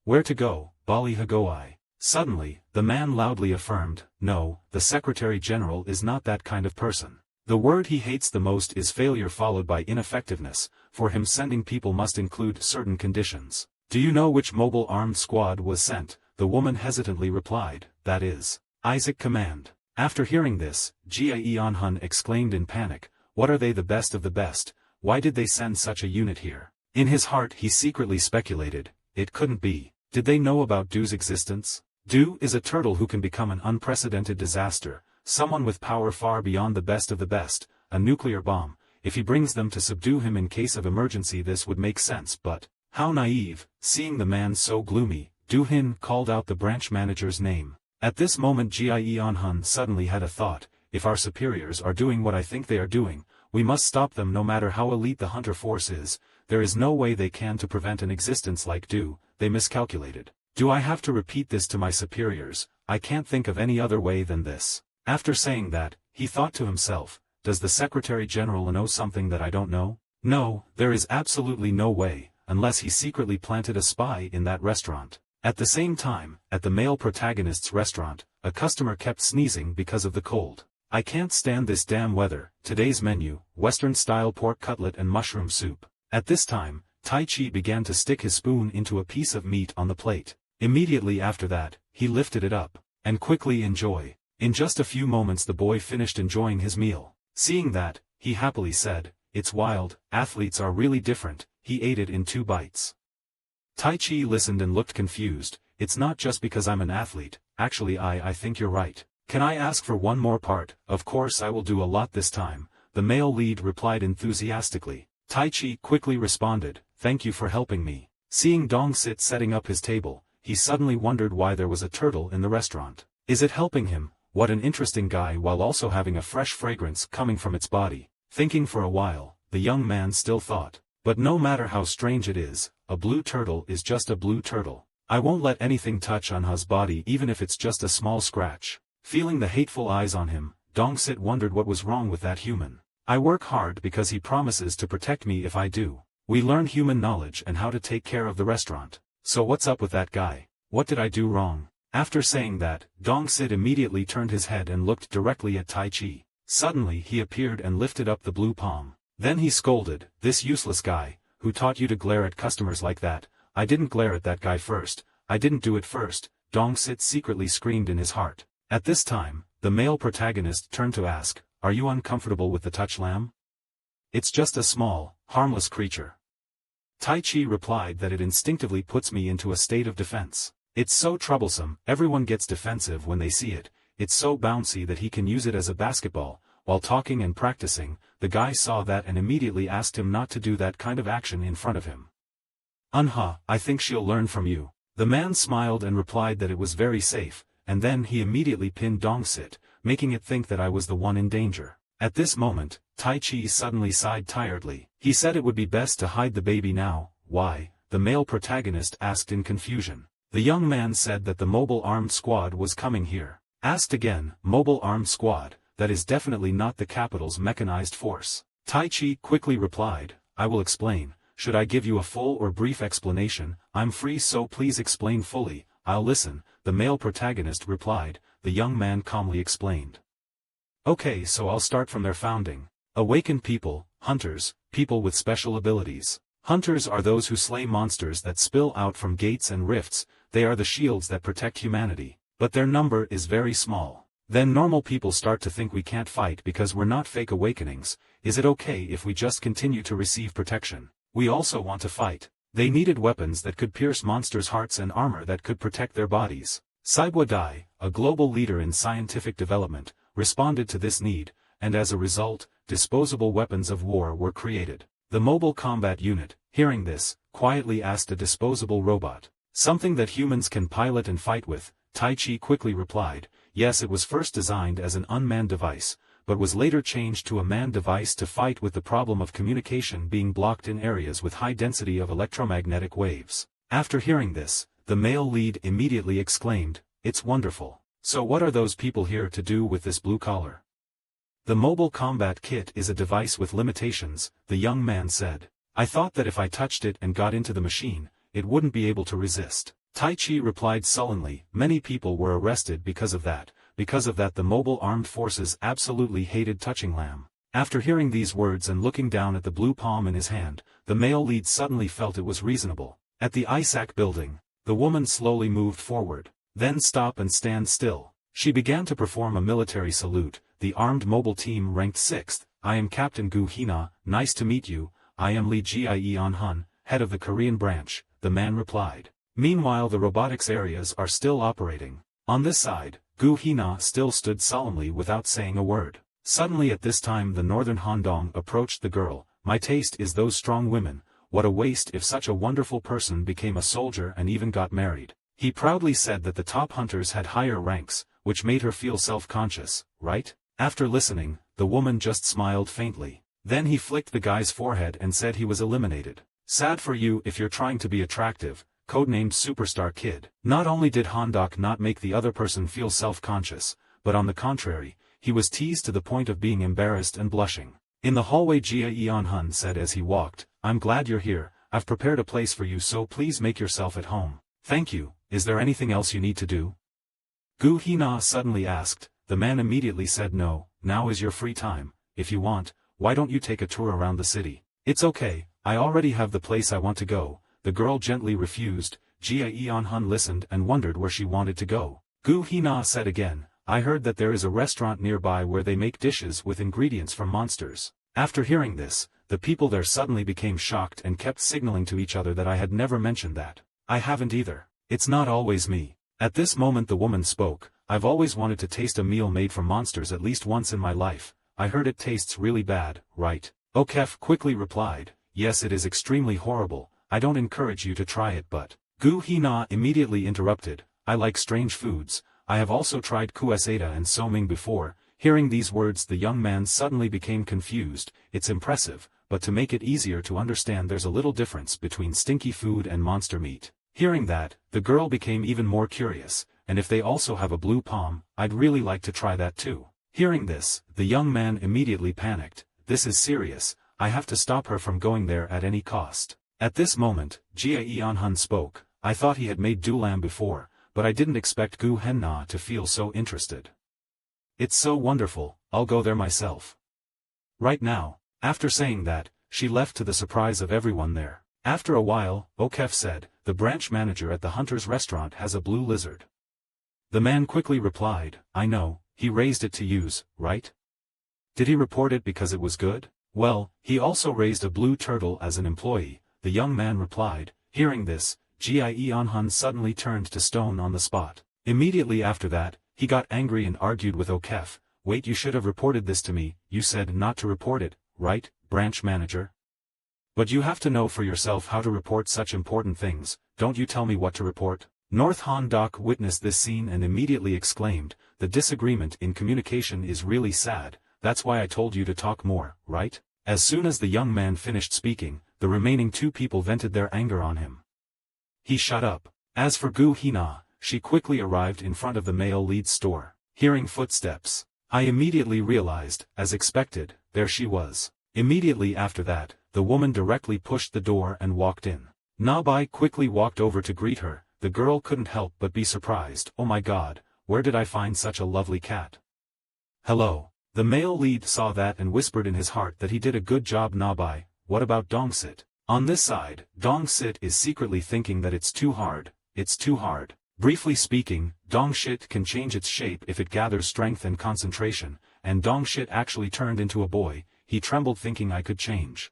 Where to go? Bali Hagoi. Suddenly, the man loudly affirmed, "No, the Secretary General is not that kind of person. The word he hates the most is failure followed by ineffectiveness. For him sending people must include certain conditions." "Do you know which mobile armed squad was sent?" the woman hesitantly replied. "That is Isaac Command." After hearing this, Jie Anhun exclaimed in panic, "What are they, the best of the best? Why did they send such a unit here?" In his heart he secretly speculated, it couldn't be. Did they know about Du's existence? Du is a turtle who can become an unprecedented disaster, someone with power far beyond the best of the best, a nuclear bomb. If he brings them to subdue him in case of emergency, this would make sense, but how naive. Seeing the man so gloomy, Du-hin called out the branch manager's name. At this moment Jie Anhun suddenly had a thought: if our superiors are doing what I think they are doing, we must stop them no matter how elite the hunter force is. There is no way they can to prevent an existence like Du. They miscalculated. Do I have to repeat this to my superiors? I can't think of any other way than this. After saying that, he thought to himself, does the Secretary General know something that I don't know? No, there is absolutely no way, unless he secretly planted a spy in that restaurant. At the same time, at the male protagonist's restaurant, a customer kept sneezing because of the cold. "I can't stand this damn weather." Today's menu: Western-style pork cutlet and mushroom soup. At this time, Tai Chi began to stick his spoon into a piece of meat on the plate. Immediately after that, he lifted it up, and quickly enjoy. In just a few moments the boy finished enjoying his meal. Seeing that, he happily said, "It's wild, athletes are really different." He ate it in 2 bites. Tai Chi listened and looked confused. "It's not just because I'm an athlete, actually I think you're right. Can I ask for one more part?" "Of course I will do a lot this time," the male lead replied enthusiastically. Tai Chi quickly responded, "Thank you for helping me." Seeing Dong Sit setting up his table, he suddenly wondered why there was a turtle in the restaurant. Is it helping him? What an interesting guy, while also having a fresh fragrance coming from its body. Thinking for a while, the young man still thought, but no matter how strange it is, a blue turtle is just a blue turtle. I won't let anything touch Anha's body even if it's just a small scratch. Feeling the hateful eyes on him, Dong Sit wondered what was wrong with that human. I work hard because he promises to protect me if I do. We learn human knowledge and how to take care of the restaurant. So what's up with that guy? What did I do wrong? After saying that, Dong Sit immediately turned his head and looked directly at Tai Chi. Suddenly he appeared and lifted up the blue palm. Then he scolded, "This useless guy, who taught you to glare at customers like that?" "I didn't glare at that guy first. I didn't do it first," Dong Sit secretly screamed in his heart. At this time, the male protagonist turned to ask, "Are you uncomfortable with the touch, lamb?" "It's just a small, harmless creature." Tai Chi replied that it instinctively puts me into a state of defense. It's so troublesome, everyone gets defensive when they see it. It's so bouncy that he can use it as a basketball. While talking and practicing, the guy saw that and immediately asked him not to do that kind of action in front of him. "Unha, I think she'll learn from you." The man smiled and replied that it was very safe, and then he immediately pinned Dong Sit, making it think that I was the one in danger. At this moment, Tai Chi suddenly sighed tiredly. He said it would be best to hide the baby now. "Why?" the male protagonist asked in confusion. The young man said that the mobile armed squad was coming here. Asked again, "Mobile armed squad, that is definitely not the capital's mechanized force." Tai Chi quickly replied, "I will explain. Should I give you a full or brief explanation? I'm free, so please explain fully." "I'll listen," the male protagonist replied. The young man calmly explained. "Okay, so I'll start from their founding. Awakened people, hunters, people with special abilities. Hunters are those who slay monsters that spill out from gates and rifts. They are the shields that protect humanity. But their number is very small. Then normal people start to think we can't fight because we're not fake awakenings. Is it okay if we just continue to receive protection? We also want to fight." They needed weapons that could pierce monsters' hearts and armor that could protect their bodies. Saibwa Dai, a global leader in scientific development, responded to this need, and as a result, disposable weapons of war were created. The mobile combat unit, hearing this, quietly asked a disposable robot, "Something that humans can pilot and fight with?" Tai Chi quickly replied, "Yes, it was first designed as an unmanned device, but was later changed to a manned device to fight with the problem of communication being blocked in areas with high density of electromagnetic waves." After hearing this, the male lead immediately exclaimed, "It's wonderful. So what are those people here to do with this blue collar?" "The mobile combat kit is a device with limitations," the young man said. "I thought that if I touched it and got into the machine, it wouldn't be able to resist." Tai Chi replied sullenly, many people were arrested because of that. Because of that the mobile armed forces absolutely hated touching Lam. After hearing these words and looking down at the blue palm in his hand, the male lead suddenly felt it was reasonable. At the ISAC building, the woman slowly moved forward. Then stop and stand still. She began to perform a military salute. The armed mobile team ranked 6th. I am Captain Gu Hina, nice to meet you. I am Lee Jie-on-hun, head of the Korean branch, the man replied. Meanwhile the robotics areas are still operating. On this side, Gu Hina still stood solemnly without saying a word. Suddenly at this time the northern Handong approached the girl. My taste is those strong women. What a waste if such a wonderful person became a soldier and even got married. He proudly said that the top hunters had higher ranks, which made her feel self-conscious, right? After listening, the woman just smiled faintly. Then he flicked the guy's forehead and said he was eliminated. Sad for you if you're trying to be attractive, codenamed Superstar Kid. Not only did Hondok not make the other person feel self-conscious, but on the contrary, he was teased to the point of being embarrassed and blushing. In the hallway Jie-on-hun said as he walked, I'm glad you're here, I've prepared a place for you so please make yourself at home. Thank you, is there anything else you need to do? Gu Hina suddenly asked. The man immediately said no, now is your free time, if you want, why don't you take a tour around the city? It's okay, I already have the place I want to go. The girl gently refused. Jie-on-hun listened and wondered where she wanted to go. Gu Hina said again, I heard that there is a restaurant nearby where they make dishes with ingredients from monsters. After hearing this, the people there suddenly became shocked and kept signaling to each other that I had never mentioned that. I haven't either. It's not always me. At this moment the woman spoke, I've always wanted to taste a meal made from monsters at least once in my life. I heard it tastes really bad, right? Okef quickly replied, yes it is extremely horrible. I don't encourage you to try it but. Gu Hina immediately interrupted, I like strange foods. I have also tried kuesada and soming before. Hearing these words the young man suddenly became confused. It's impressive, but to make it easier to understand there's a little difference between stinky food and monster meat. Hearing that, the girl became even more curious, and if they also have a blue palm, I'd really like to try that too. Hearing this, the young man immediately panicked, this is serious, I have to stop her from going there at any cost. At this moment, Jie-on-hun spoke, I thought he had made dulam before, but I didn't expect Gu Hina to feel so interested. It's so wonderful, I'll go there myself. Right now. After saying that, she left to the surprise of everyone there. After a while, Okef said, the branch manager at the Hunter's restaurant has a blue lizard. The man quickly replied, I know, he raised it to use, right? Did he report it because it was good? Well, he also raised a blue turtle as an employee, the young man replied. Hearing this, Jie-on-hun suddenly turned to stone on the spot. Immediately after that, he got angry and argued with Okef, wait you should have reported this to me, you said not to report it, right, branch manager? But you have to know for yourself how to report such important things, don't you tell me what to report? North Han-dok witnessed this scene and immediately exclaimed, the disagreement in communication is really sad, that's why I told you to talk more, right? As soon as the young man finished speaking, the remaining two people vented their anger on him. He shut up. As for Gu Hina, she quickly arrived in front of the male lead's store. Hearing footsteps, I immediately realized, as expected, there she was. Immediately after that, the woman directly pushed the door and walked in. Nabai quickly walked over to greet her. The girl couldn't help but be surprised. Oh my god, where did I find such a lovely cat? Hello. The male lead saw that and whispered in his heart that he did a good job. Nabai, what about Dongsit? On this side, Dongsit is secretly thinking that it's too hard. Briefly speaking, Dongshit can change its shape if it gathers strength and concentration, and Dongshit actually turned into a boy. He trembled thinking I could change.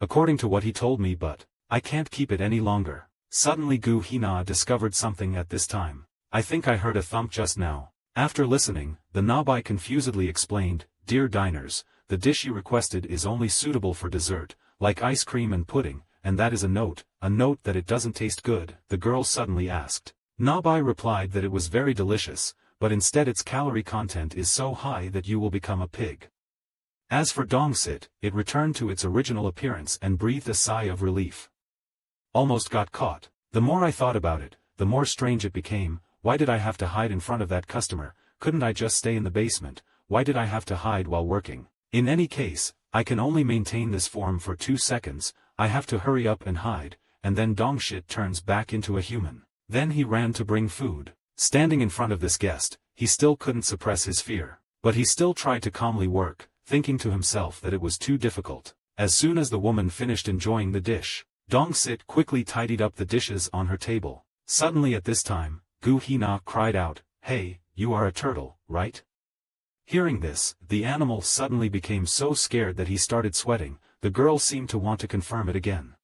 According to what he told me, but I can't keep it any longer. Suddenly Gu Hina discovered something at this time. I think I heard a thump just now. After listening, the Nabai confusedly explained, Dear diners, the dish you requested is only suitable for dessert, like ice cream and pudding, and that is a note that it doesn't taste good, the girl suddenly asked. Nabai replied that it was very delicious, but instead its calorie content is so high that you will become a pig. As for Dongsit, it returned to its original appearance and breathed a sigh of relief. Almost got caught. The more I thought about it, the more strange it became. Why did I have to hide in front of that customer? Couldn't I just stay in the basement? Why did I have to hide while working? In any case, I can only maintain this form for 2 seconds, I have to hurry up and hide, and then Dongshit turns back into a human. Then he ran to bring food. Standing in front of this guest, he still couldn't suppress his fear. But he still tried to calmly work, thinking to himself that it was too difficult. As soon as the woman finished enjoying the dish, Dong-sit quickly tidied up the dishes on her table. Suddenly at this time, Gu Hina cried out, "Hey, you are a turtle, right?" Hearing this, the animal suddenly became so scared that he started sweating. The girl seemed to want to confirm it again.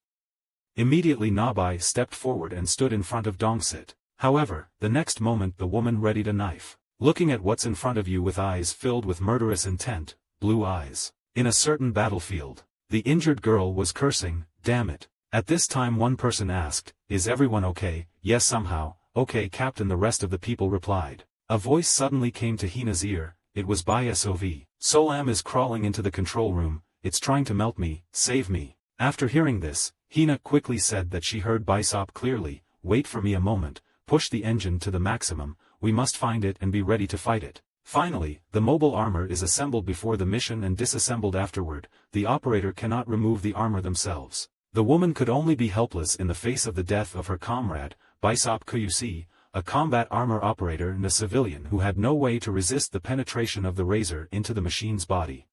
Immediately Nabai stepped forward and stood in front of Dong-sit. However, the next moment the woman readied a knife. Looking at what's in front of you with eyes filled with murderous intent, blue eyes. In a certain battlefield, the injured girl was cursing, "Damn it." At this time one person asked, "Is everyone okay?" "Yes, somehow." "Okay, Captain," the rest of the people replied. A voice suddenly came to Hina's ear. It was by SOV. "Solam is crawling into the control room, it's trying to melt me, save me." After hearing this, Hina quickly said that she heard Bysop clearly. "Wait for me a moment, push the engine to the maximum, we must find it and be ready to fight it." Finally, the mobile armor is assembled before the mission and disassembled afterward. The operator cannot remove the armor themselves. The woman could only be helpless in the face of the death of her comrade, Bysop Kuyusi, a combat armor operator and a civilian who had no way to resist the penetration of the razor into the machine's body.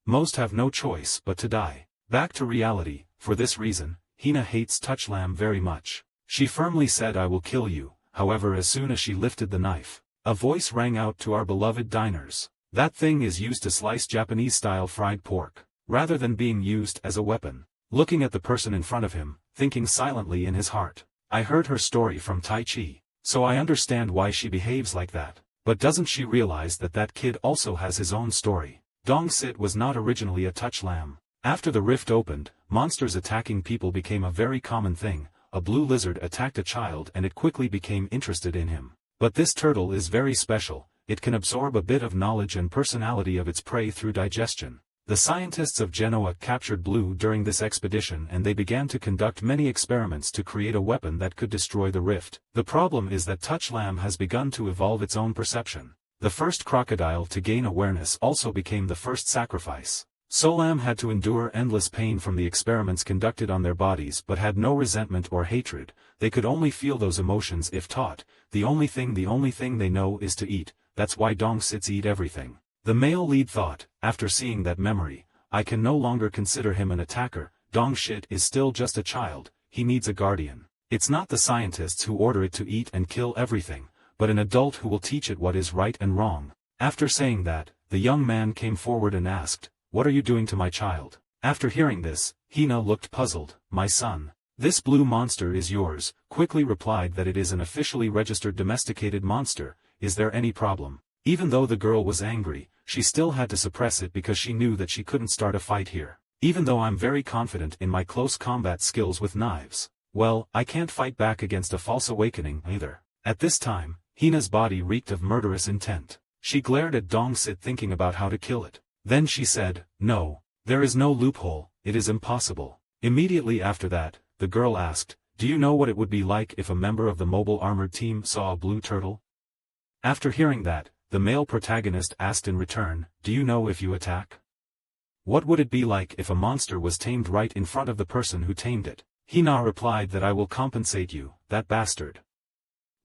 Most have no choice but to die. Back to reality. For this reason, Hina hates Touchlam very much. She firmly said, "I will kill you." However, as soon as she lifted the knife, a voice rang out to our beloved diners. "That thing is used to slice Japanese-style fried pork, rather than being used as a weapon." Looking at the person in front of him, thinking silently in his heart, "I heard her story from Tai Chi, so I understand why she behaves like that. But doesn't she realize that that kid also has his own story?" Dong-sit was not originally a touch lamb. After the rift opened, monsters attacking people became a very common thing. A blue lizard attacked a child and it quickly became interested in him. But this turtle is very special. It can absorb a bit of knowledge and personality of its prey through digestion. The scientists of Genoa captured Blue during this expedition and they began to conduct many experiments to create a weapon that could destroy the rift. The problem is that Touch Lamb has begun to evolve its own perception. The first crocodile to gain awareness also became the first sacrifice. Solam had to endure endless pain from the experiments conducted on their bodies but had no resentment or hatred. They could only feel those emotions if taught. The only thing they know is to eat. That's why Dong-sits eat everything. The male lead thought, after seeing that memory, "I can no longer consider him an attacker. Dong-shit is still just a child, he needs a guardian. It's not the scientists who order it to eat and kill everything, but an adult who will teach it what is right and wrong." After saying that, the young man came forward and asked, "What are you doing to my child?" After hearing this, Hina looked puzzled. "My son, this blue monster is yours," quickly replied that it is an officially registered domesticated monster. "Is there any problem?" Even though the girl was angry, she still had to suppress it because she knew that she couldn't start a fight here. "Even though I'm very confident in my close combat skills with knives, well, I can't fight back against a false awakening either." At this time, Hina's body reeked of murderous intent. She glared at Dong-sit thinking about how to kill it. Then she said, "No, there is no loophole, it is impossible." Immediately after that, the girl asked, "Do you know what it would be like if a member of the mobile armored team saw a blue turtle?" After hearing that, the male protagonist asked in return, "Do you know if you attack? What would it be like if a monster was tamed right in front of the person who tamed it?" Hina replied that, "I will compensate you, that bastard."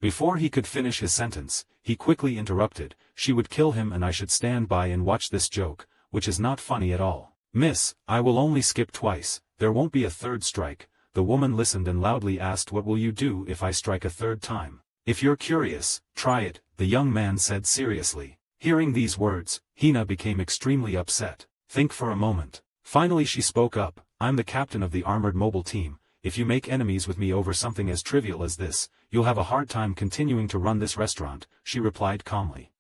Before he could finish his sentence, he quickly interrupted, "She would kill him and I should stand by and watch this joke, which is not funny at all." "Miss, I will only skip twice, there won't be a third strike." The woman listened and loudly asked, "What will you do if I strike a third time?" "If you're curious, try it," the young man said seriously. Hearing these words, Hina became extremely upset. "Think for a moment." Finally she spoke up, "I'm the captain of the armored mobile team. If you make enemies with me over something as trivial as this, you'll have a hard time continuing to run this restaurant," she replied calmly.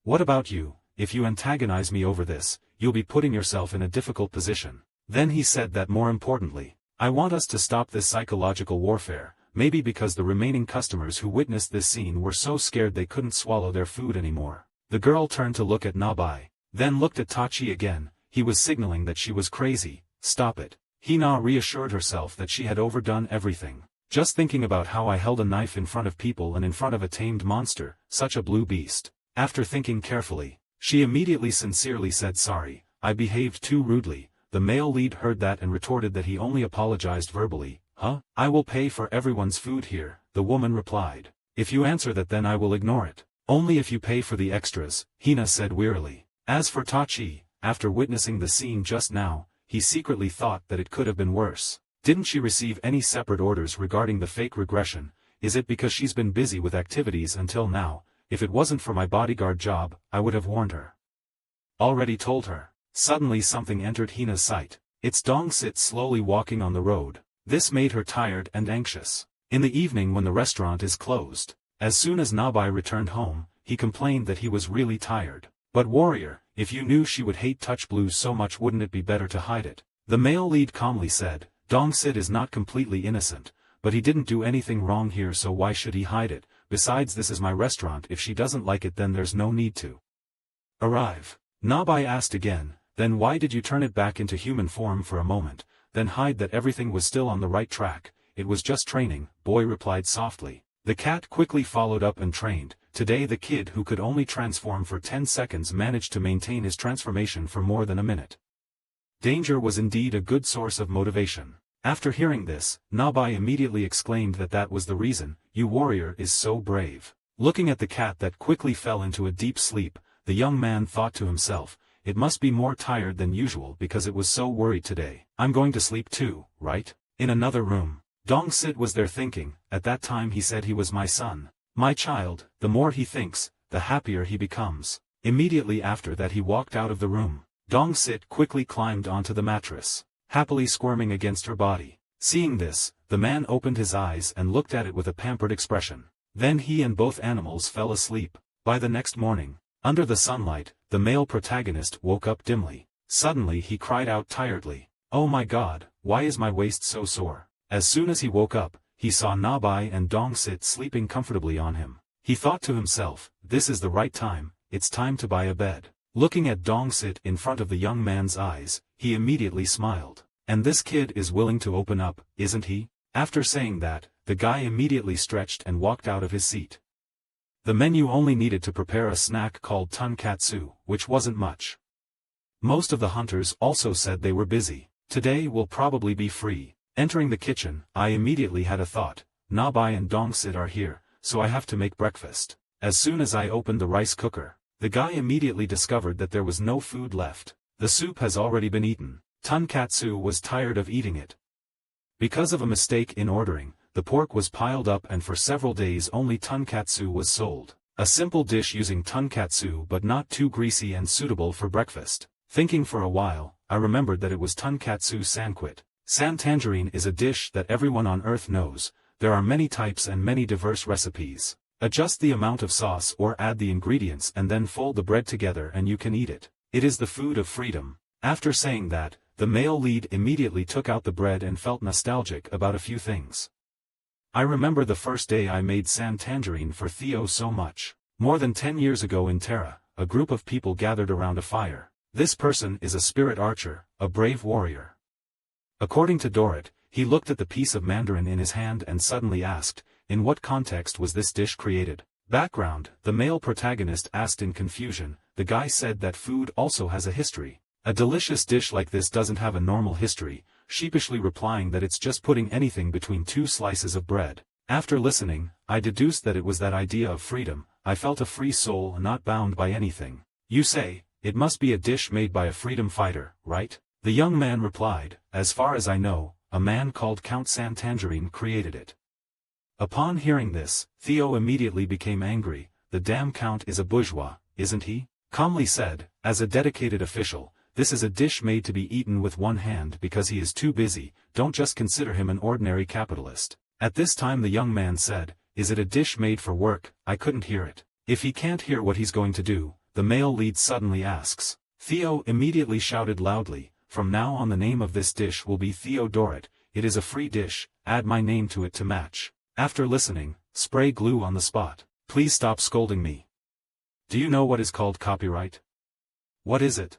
"What about you? If you antagonize me over this, you'll be putting yourself in a difficult position." Then he said that more importantly, "I want us to stop this psychological warfare." Maybe because the remaining customers who witnessed this scene were so scared they couldn't swallow their food anymore. The girl turned to look at Nabai, then looked at Tachi again. He was signaling that she was crazy. "Stop it." Hina reassured herself that she had overdone everything. "Just thinking about how I held a knife in front of people and in front of a tamed monster, such a blue beast." After thinking carefully, she immediately sincerely said, "Sorry, I behaved too rudely." The male lead heard that and retorted that he only apologized verbally. "Huh? I will pay for everyone's food here." the woman replied. If you answer that then I will ignore it. Only if you pay for the extras, Hina said wearily. As for Tachi, after witnessing the scene just now, he secretly thought that it could have been worse. Didn't she receive any separate orders regarding the fake regression? Is it because she's been busy with activities until now? If it wasn't for my bodyguard job, I would have warned her. Already told her. Suddenly something entered Hina's sight. It's Dong-sit slowly walking on the road. This made her tired and anxious. In the evening when the restaurant is closed, as soon as Nabai returned home, he complained that he was really tired. But warrior, if you knew she would hate touch blues so much, wouldn't it be better to hide it? The male lead calmly said, Dong-sit is not completely innocent, but he didn't do anything wrong here, so why should he hide it? Besides, this is my restaurant. If she doesn't like it then there's no need to arrive. Nabai asked again, then why did you turn it back into human form for a moment, then hide that everything was still on the right track? It was just training, boy replied softly. The cat quickly followed up and trained. Today the kid who could only transform for 10 seconds managed to maintain his transformation for more than a minute. Danger was indeed a good source of motivation. After hearing this, Nabai immediately exclaimed that that was the reason. You warrior is so brave. Looking at the cat that quickly fell into a deep sleep, the young man thought to himself, it must be more tired than usual because it was so worried today. I'm going to sleep too, right? In another room, Dong-sit was there thinking. At that time he said he was my son. My child. The more he thinks, the happier he becomes. Immediately after that he walked out of the room. Dong-sit quickly climbed onto the mattress, happily squirming against her body. Seeing this, the man opened his eyes and looked at it with a pampered expression. Then he and both animals fell asleep. By the next morning, under the sunlight, the male protagonist woke up dimly. Suddenly he cried out tiredly, "Oh my God, why is my waist so sore?" As soon as he woke up, he saw Nabai and Dong-sit sleeping comfortably on him. He thought to himself, this is the right time, it's time to buy a bed. Looking at Dong-sit in front of the young man's eyes, he immediately smiled. And this kid is willing to open up, isn't he? After saying that, the guy immediately stretched and walked out of his seat. The menu only needed to prepare a snack called tonkatsu, which wasn't much. Most of the hunters also said they were busy. Today will probably be free. Entering the kitchen, I immediately had a thought. Nabai and Dong-sit are here, so I have to make breakfast. As soon as I opened the rice cooker, the guy immediately discovered that there was no food left. The soup has already been eaten. Tonkatsu was tired of eating it. Because of a mistake in ordering, the pork was piled up and for several days only tonkatsu was sold. A simple dish using tonkatsu but not too greasy and suitable for breakfast. Thinking for a while, I remembered that it was tonkatsu sanquit. San tangerine is a dish that everyone on earth knows. There are many types and many diverse recipes. Adjust the amount of sauce or add the ingredients and then fold the bread together and you can eat it. It is the food of freedom. After saying that, the male lead immediately took out the bread and felt nostalgic about a few things. I remember the first day I made San tangerine for Theo so much. More than 10 years ago in Terra, a group of people gathered around a fire. This person is a spirit archer, a brave warrior. According to Dorrit, he looked at the piece of mandarin in his hand and suddenly asked, in what context was this dish created? Background, the male protagonist asked in confusion. The guy said that food also has a history. A delicious dish like this doesn't have a normal history, sheepishly replying that it's just putting anything between two slices of bread. After listening, I deduced that it was that idea of freedom. I felt a free soul not bound by anything. You say, it must be a dish made by a freedom fighter, right? The young man replied, as far as I know, a man called Count San Tangerine created it. Upon hearing this, Theo immediately became angry. The damn Count is a bourgeois, isn't he? Calmly said, as a dedicated official, this is a dish made to be eaten with one hand because he is too busy. Don't just consider him an ordinary capitalist. At this time the young man said, is it a dish made for work? I couldn't hear it. If he can't hear what he's going to do, the male lead suddenly asks. Theo immediately shouted loudly, from now on the name of this dish will be Theo Dorrit. It is a free dish, add my name to it to match. After listening, spray glue on the spot. Please stop scolding me. Do you know what is called copyright? What is it?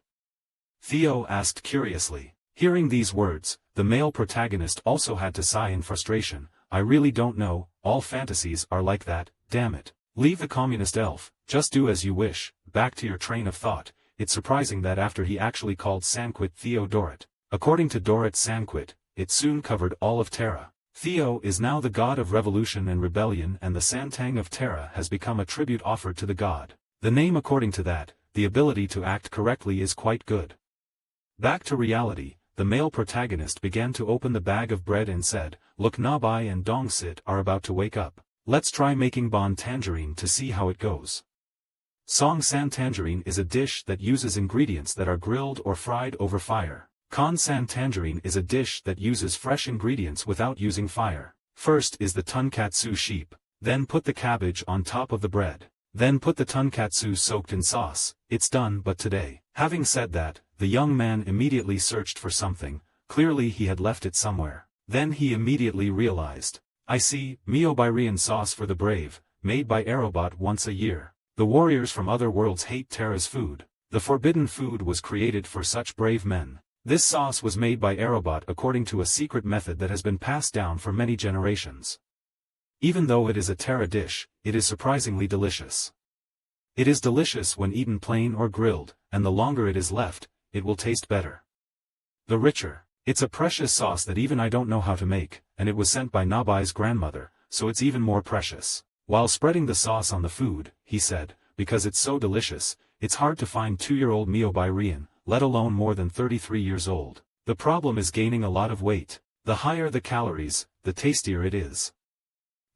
Theo asked curiously. Hearing these words, the male protagonist also had to sigh in frustration. I really don't know, all fantasies are like that, damn it. Leave the communist elf, just do as you wish. Back to your train of thought. It's surprising that after he actually called Sanquit Theo Dorrit. According to Dorrit Sanquit, it soon covered all of Terra. Theo is now the god of revolution and rebellion, and the Santang of Terra has become a tribute offered to the god. The name according to that, the ability to act correctly is quite good. Back to reality, the male protagonist began to open the bag of bread and said, "Look, Nabai and Dongsit are about to wake up. Let's try making bon tangerine to see how it goes." Song san tangerine is a dish that uses ingredients that are grilled or fried over fire. Con san tangerine is a dish that uses fresh ingredients without using fire. First is the tonkatsu sheep. Then put the cabbage on top of the bread. Then put the tonkatsu soaked in sauce. It's done. But today. Having said that, the young man immediately searched for something. Clearly he had left it somewhere. Then he immediately realized. I see, Miobairian sauce for the brave, made by Aerobot once a year. The warriors from other worlds hate Terra's food. The forbidden food was created for such brave men. This sauce was made by Aerobot according to a secret method that has been passed down for many generations. Even though it is a Terra dish, it is surprisingly delicious. It is delicious when eaten plain or grilled, and the longer it is left, it will taste better. The richer. It's a precious sauce that even I don't know how to make, and it was sent by Nabai's grandmother, so it's even more precious. While spreading the sauce on the food, he said, because it's so delicious, it's hard to find 2-year-old Miobairian, let alone more than 33 years old. The problem is gaining a lot of weight. The higher the calories, the tastier it is.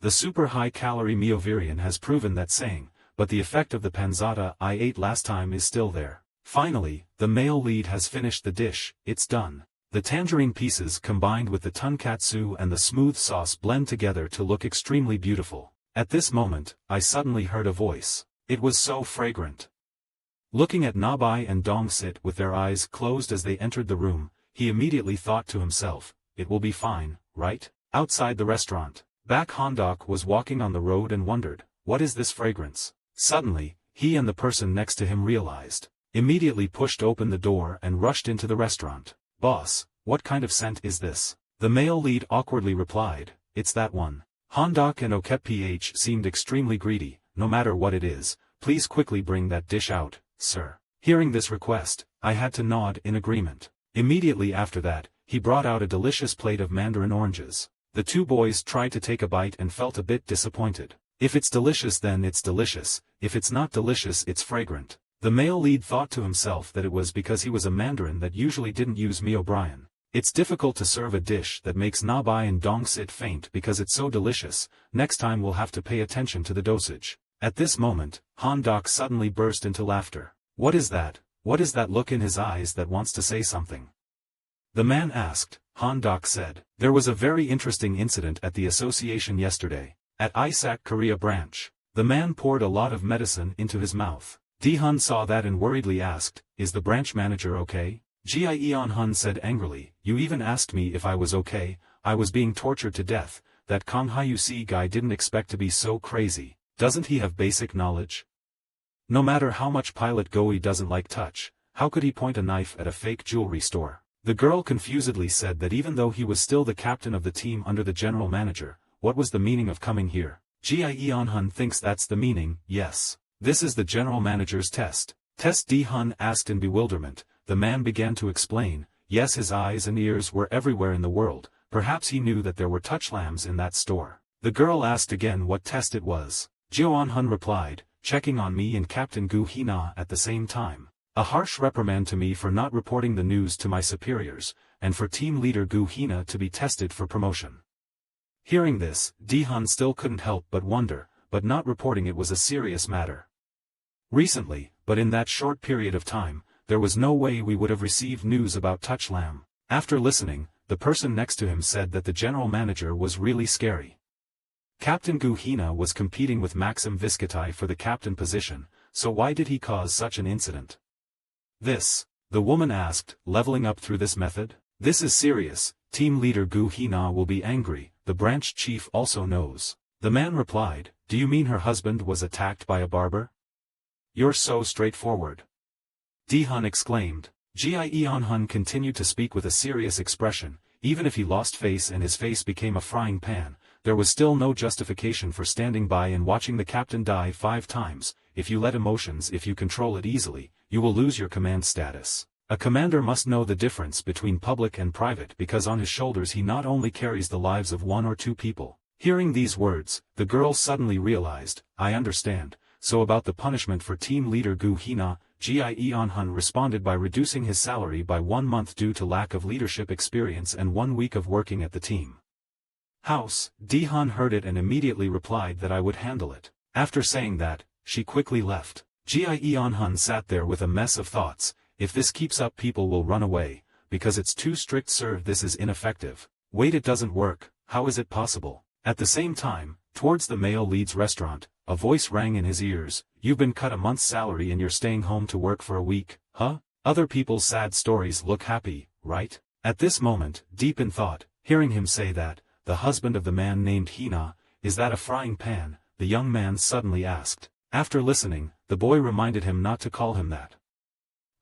The super high-calorie Miovirian has proven that saying, but the effect of the panzata I ate last time is still there. Finally, the male lead has finished the dish. It's done. The tangerine pieces combined with the tonkatsu and the smooth sauce blend together to look extremely beautiful. At this moment, I suddenly heard a voice. It was so fragrant. Looking at Nabai and Dongsit with their eyes closed as they entered the room, he immediately thought to himself, it will be fine, right? Outside the restaurant, Bak Hondok was walking on the road and wondered, what is this fragrance? Suddenly, he and the person next to him realized. Immediately pushed open the door and rushed into the restaurant. Boss, what kind of scent is this? The male lead awkwardly replied, it's that one. Hondok and Okep seemed extremely greedy. No matter what it is, please quickly bring that dish out, sir. Hearing this request, I had to nod in agreement. Immediately after that, he brought out a delicious plate of mandarin oranges. The two boys tried to take a bite and felt a bit disappointed. If it's delicious then it's delicious, if it's not delicious it's fragrant. The male lead thought to himself that it was because he was a mandarin that usually didn't use Miobrian. It's difficult to serve a dish that makes Nabai and Dongsit faint because it's so delicious. Next time we'll have to pay attention to the dosage. At this moment, Hondok suddenly burst into laughter. What is that? What is that look in his eyes that wants to say something? The man asked. Hondok said, there was a very interesting incident at the association yesterday. At Isaac Korea branch. The man poured a lot of medicine into his mouth. Dihun saw that and worriedly asked, is the branch manager okay? Eon-hun said angrily, you even asked me if I was okay. I was being tortured to death. That Kong Hyusi guy didn't expect to be so crazy. Doesn't he have basic knowledge? No matter how much Pilot Goi doesn't like touch, how could he point a knife at a fake jewelry store? The girl confusedly said that even though he was still the captain of the team under the general manager, what was the meaning of coming here? Eon-hun thinks that's the meaning. Yes. This is the general manager's test. Test Dihun asked in bewilderment. The man began to explain. Yes, his eyes and ears were everywhere in the world. Perhaps he knew that there were touch lambs in that store. The girl asked again what test it was. Jeon-hun replied, checking on me and Captain Gu Hina at the same time. A harsh reprimand to me for not reporting the news to my superiors, and for team leader Gu Hina to be tested for promotion. Hearing this, Dihun still couldn't help but wonder, but not reporting it was a serious matter. Recently, but in that short period of time, there was no way we would have received news about Touch Lamb. After listening, the person next to him said that the general manager was really scary. Captain Gu Hina was competing with Maxim Viscatai for the captain position, so why did he cause such an incident? This, the woman asked, leveling up through this method? This is serious, team leader Gu Hina will be angry, the branch chief also knows. The man replied, do you mean her husband was attacked by a barber? You're so straightforward. Dihun exclaimed. Eon-hun continued to speak with a serious expression. Even if he lost face and his face became a frying pan, there was still no justification for standing by and watching the captain die 5 times. If you let emotions, if you control it easily, you will lose your command status. A commander must know the difference between public and private because on his shoulders he not only carries the lives of one or two people. Hearing these words, the girl suddenly realized, I understand, so about the punishment for team leader Gu Hina, Gie Eonhun responded by reducing his salary by 1 month due to lack of leadership experience and 1 week of working at the team house. Dihun heard it and immediately replied that I would handle it. After saying that, she quickly left. Gie Eonhun sat there with a mess of thoughts. If this keeps up, people will run away, because it's too strict, sir. This is ineffective. Wait, it doesn't work. How is it possible? At the same time, towards the male lead's restaurant, a voice rang in his ears. You've been cut a month's salary and you're staying home to work for a week, huh? Other people's sad stories look happy, right? At this moment, deep in thought, hearing him say that, the husband of the man named Hina, is that a frying pan? The young man suddenly asked. After listening, the boy reminded him not to call him that.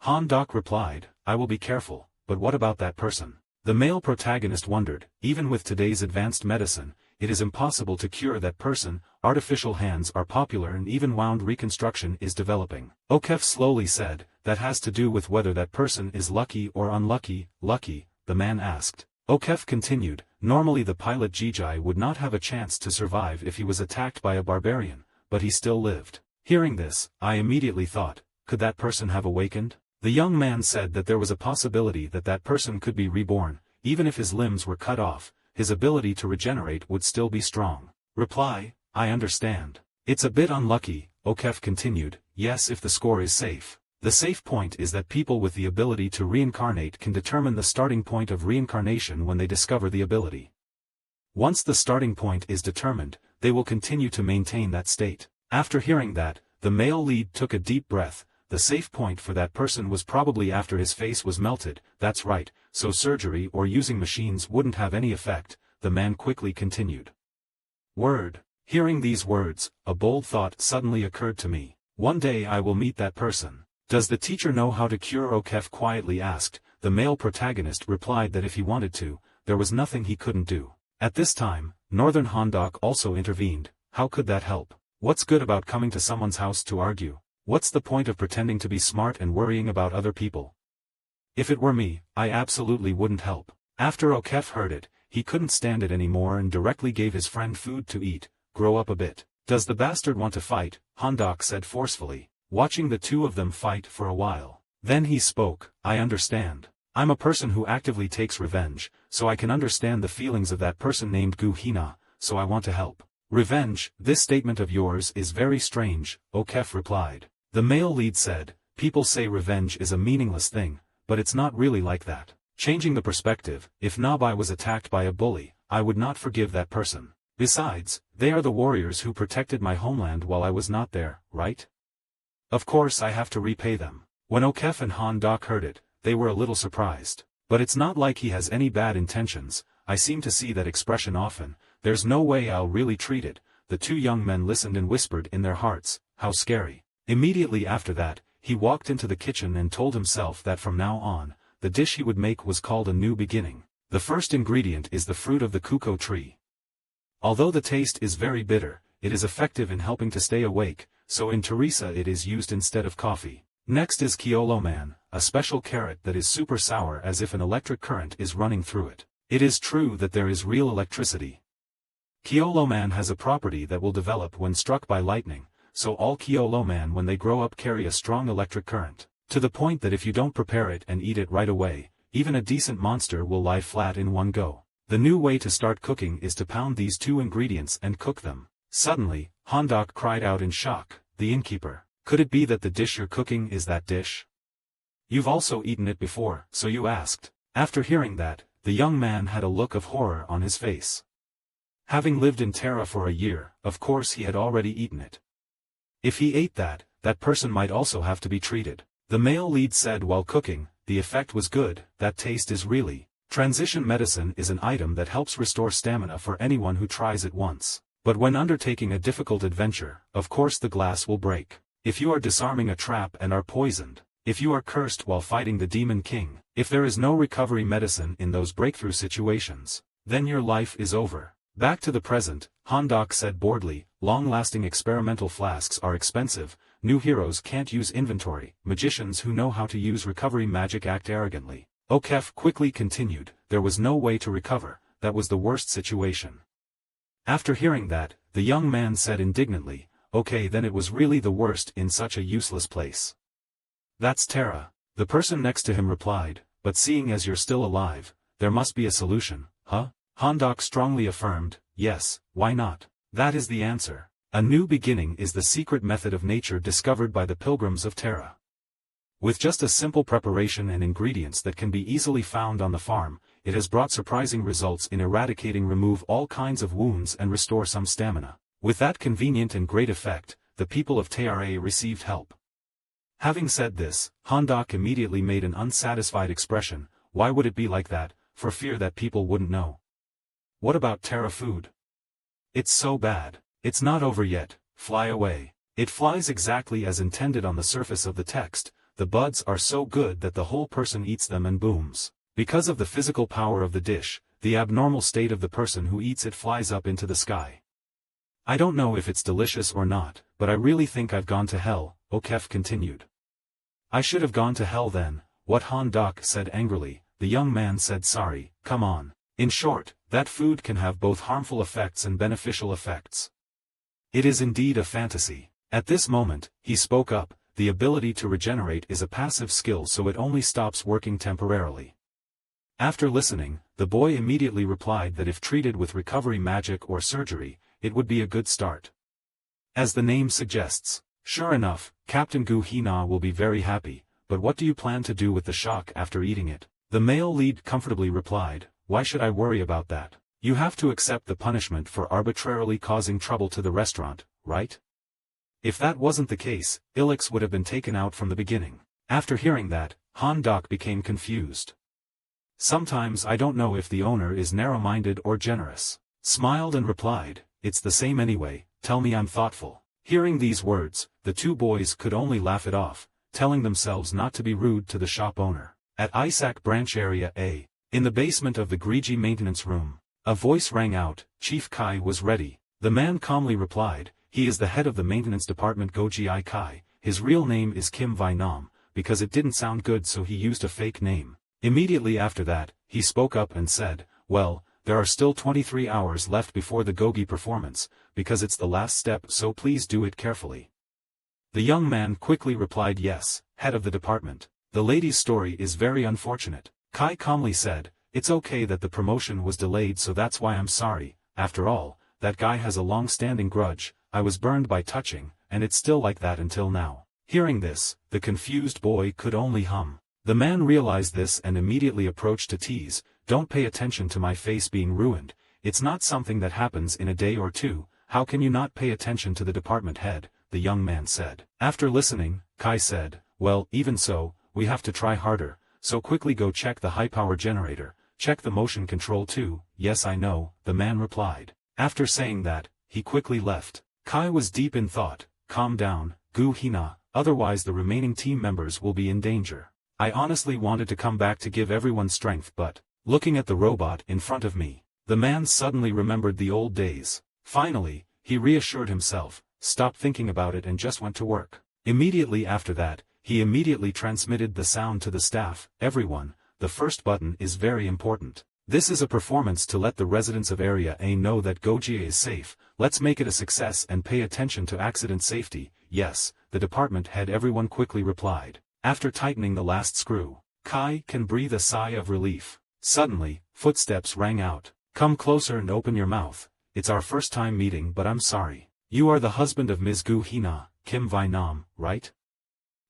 Han Dok replied, I will be careful, but what about that person? The male protagonist wondered, even with today's advanced medicine, it is impossible to cure that person. Artificial hands are popular and even wound reconstruction is developing. Okef slowly said, that has to do with whether that person is lucky or unlucky. Lucky, the man asked. Okef continued, normally the pilot Jijai would not have a chance to survive if he was attacked by a barbarian, but he still lived. Hearing this, I immediately thought, could that person have awakened? The young man said that there was a possibility that that person could be reborn, even if his limbs were cut off, his ability to regenerate would still be strong. Reply, I understand. It's a bit unlucky, Okef continued, yes, if the score is safe. The safe point is that people with the ability to reincarnate can determine the starting point of reincarnation when they discover the ability. Once the starting point is determined, they will continue to maintain that state. After hearing that, the male lead took a deep breath. The safe point for that person was probably after his face was melted. That's right, so surgery or using machines wouldn't have any effect, the man quickly continued. Word. Hearing these words, a bold thought suddenly occurred to me. One day I will meet that person. Does the teacher know how to cure? Okef quietly asked. The male protagonist replied that if he wanted to, there was nothing he couldn't do. At this time, Northern Hondok also intervened. How could that help? What's good about coming to someone's house to argue? What's the point of pretending to be smart and worrying about other people? If it were me, I absolutely wouldn't help. After Okef heard it, he couldn't stand it anymore and directly gave his friend food to eat. Grow up a bit. Does the bastard want to fight? Hondok said forcefully, watching the two of them fight for a while. Then he spoke, I understand. I'm a person who actively takes revenge, so I can understand the feelings of that person named Gu Hina, so I want to help. Revenge, this statement of yours is very strange, Okef replied. The male lead said, people say revenge is a meaningless thing, but it's not really like that. Changing the perspective, if Nabai was attacked by a bully, I would not forgive that person. Besides, they are the warriors who protected my homeland while I was not there, right? Of course I have to repay them. When Okef and Han Dok heard it, they were a little surprised. But it's not like he has any bad intentions. I seem to see that expression often. There's no way I'll really treat it. The two young men listened and whispered in their hearts, how scary. Immediately after that, he walked into the kitchen and told himself that from now on, the dish he would make was called a new beginning. The first ingredient is the fruit of the kuko tree. Although the taste is very bitter, it is effective in helping to stay awake, so in Teresa it is used instead of coffee. Next is Kyoloman, a special carrot that is super sour as if an electric current is running through it. It is true that there is real electricity. Kyoloman has a property that will develop when struck by lightning, so all Kyoloman when they grow up carry a strong electric current, to the point that if you don't prepare it and eat it right away, even a decent monster will lie flat in one go. The new way to start cooking is to pound these two ingredients and cook them. Suddenly, Hondok cried out in shock, the innkeeper. Could it be that the dish you're cooking is that dish? You've also eaten it before, so you asked. After hearing that, the young man had a look of horror on his face. Having lived in Terra for a year, of course he had already eaten it. If he ate that, that person might also have to be treated. The male lead said while cooking, the effect was good, that taste is really. Transition medicine is an item that helps restore stamina for anyone who tries it once. But when undertaking a difficult adventure, of course the glass will break. If you are disarming a trap and are poisoned, if you are cursed while fighting the Demon King, if there is no recovery medicine in those breakthrough situations, then your life is over. Back to the present, Hondok said boredly, long-lasting experimental flasks are expensive, new heroes can't use inventory, magicians who know how to use recovery magic act arrogantly. Okef quickly continued, there was no way to recover, that was the worst situation. After hearing that, the young man said indignantly, okay, then it was really the worst in such a useless place. That's Terra. The person next to him replied, but seeing as you're still alive, there must be a solution, huh? Hondok strongly affirmed, yes, why not? That is the answer. A new beginning is the secret method of nature discovered by the pilgrims of Terra. With just a simple preparation and ingredients that can be easily found on the farm, it has brought surprising results in remove all kinds of wounds and restore some stamina. With that convenient and great effect, the people of Terra received help. Having said this, Hondok immediately made an unsatisfied expression, why would it be like that, for fear that people wouldn't know. What about Terra food? It's so bad. It's not over yet, fly away. It flies exactly as intended on the surface of the text, the buds are so good that the whole person eats them and booms. Because of the physical power of the dish, the abnormal state of the person who eats it flies up into the sky. I don't know if it's delicious or not, but I really think I've gone to hell, Okef continued. I should have gone to hell then, what Hondok said angrily. The young man said sorry, come on. In short, that food can have both harmful effects and beneficial effects. It is indeed a fantasy. At this moment, he spoke up, the ability to regenerate is a passive skill so it only stops working temporarily. After listening, the boy immediately replied that if treated with recovery magic or surgery, it would be a good start. As the name suggests, sure enough, Captain Gu Hina will be very happy, but what do you plan to do with the shock after eating it? The male lead comfortably replied, why should I worry about that? You have to accept the punishment for arbitrarily causing trouble to the restaurant, right? If that wasn't the case, Ilix would have been taken out from the beginning. After hearing that, Hondok became confused. Sometimes I don't know if the owner is narrow-minded or generous. Smiled and replied, it's the same anyway, tell me I'm thoughtful. Hearing these words, the two boys could only laugh it off, telling themselves not to be rude to the shop owner. At Isaac Branch Area A, in the basement of the Grigi maintenance room, a voice rang out, Chief Kai was ready. The man calmly replied, he is the head of the maintenance department Goji Kai, his real name is Kim Vi Nam, because it didn't sound good so he used a fake name. Immediately after that, he spoke up and said, well, there are still 23 hours left before the Gogi performance, because it's the last step so please do it carefully. The young man quickly replied yes, head of the department. The lady's story is very unfortunate. Kai calmly said, it's okay that the promotion was delayed so that's why I'm sorry, after all, that guy has a long-standing grudge, I was burned by touching, and it's still like that until now. Hearing this, the confused boy could only hum. The man realized this and immediately approached to tease, don't pay attention to my face being ruined, it's not something that happens in a day or two, how can you not pay attention to the department head, the young man said. After listening, Kai said, well, even so, we have to try harder, so quickly go check the high-power generator, check the motion control too, yes I know, the man replied. After saying that, he quickly left. Kai was deep in thought, calm down, Gu Hina, otherwise the remaining team members will be in danger. I honestly wanted to come back to give everyone strength but, looking at the robot in front of me, the man suddenly remembered the old days. Finally, he reassured himself, stopped thinking about it and just went to work. Immediately after that, he immediately transmitted the sound to the staff, everyone, the first button is very important. This is a performance to let the residents of Area A know that Goji is safe, let's make it a success and pay attention to accident safety, yes, the department head everyone quickly replied. After tightening the last screw, Kai can breathe a sigh of relief. Suddenly, footsteps rang out. Come closer and open your mouth, it's our first time meeting but I'm sorry. You are the husband of Ms. Gu Hina, Kim Vi Nam, right?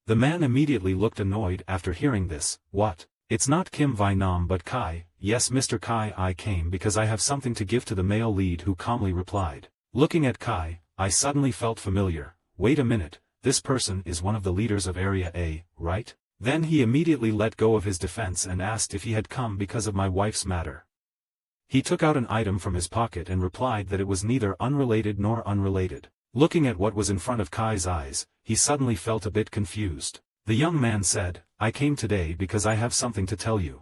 The man immediately looked annoyed after hearing this, what? It's not Kim Vi Nam but Kai, yes Mr. Kai I came because I have something to give to the male lead who calmly replied. Looking at Kai, I suddenly felt familiar, wait a minute. This person is one of the leaders of Area A, right? Then he immediately let go of his defense and asked if he had come because of my wife's matter. He took out an item from his pocket and replied that it was neither unrelated nor unrelated. Looking at what was in front of Kai's eyes, he suddenly felt a bit confused. The young man said, I came today because I have something to tell you.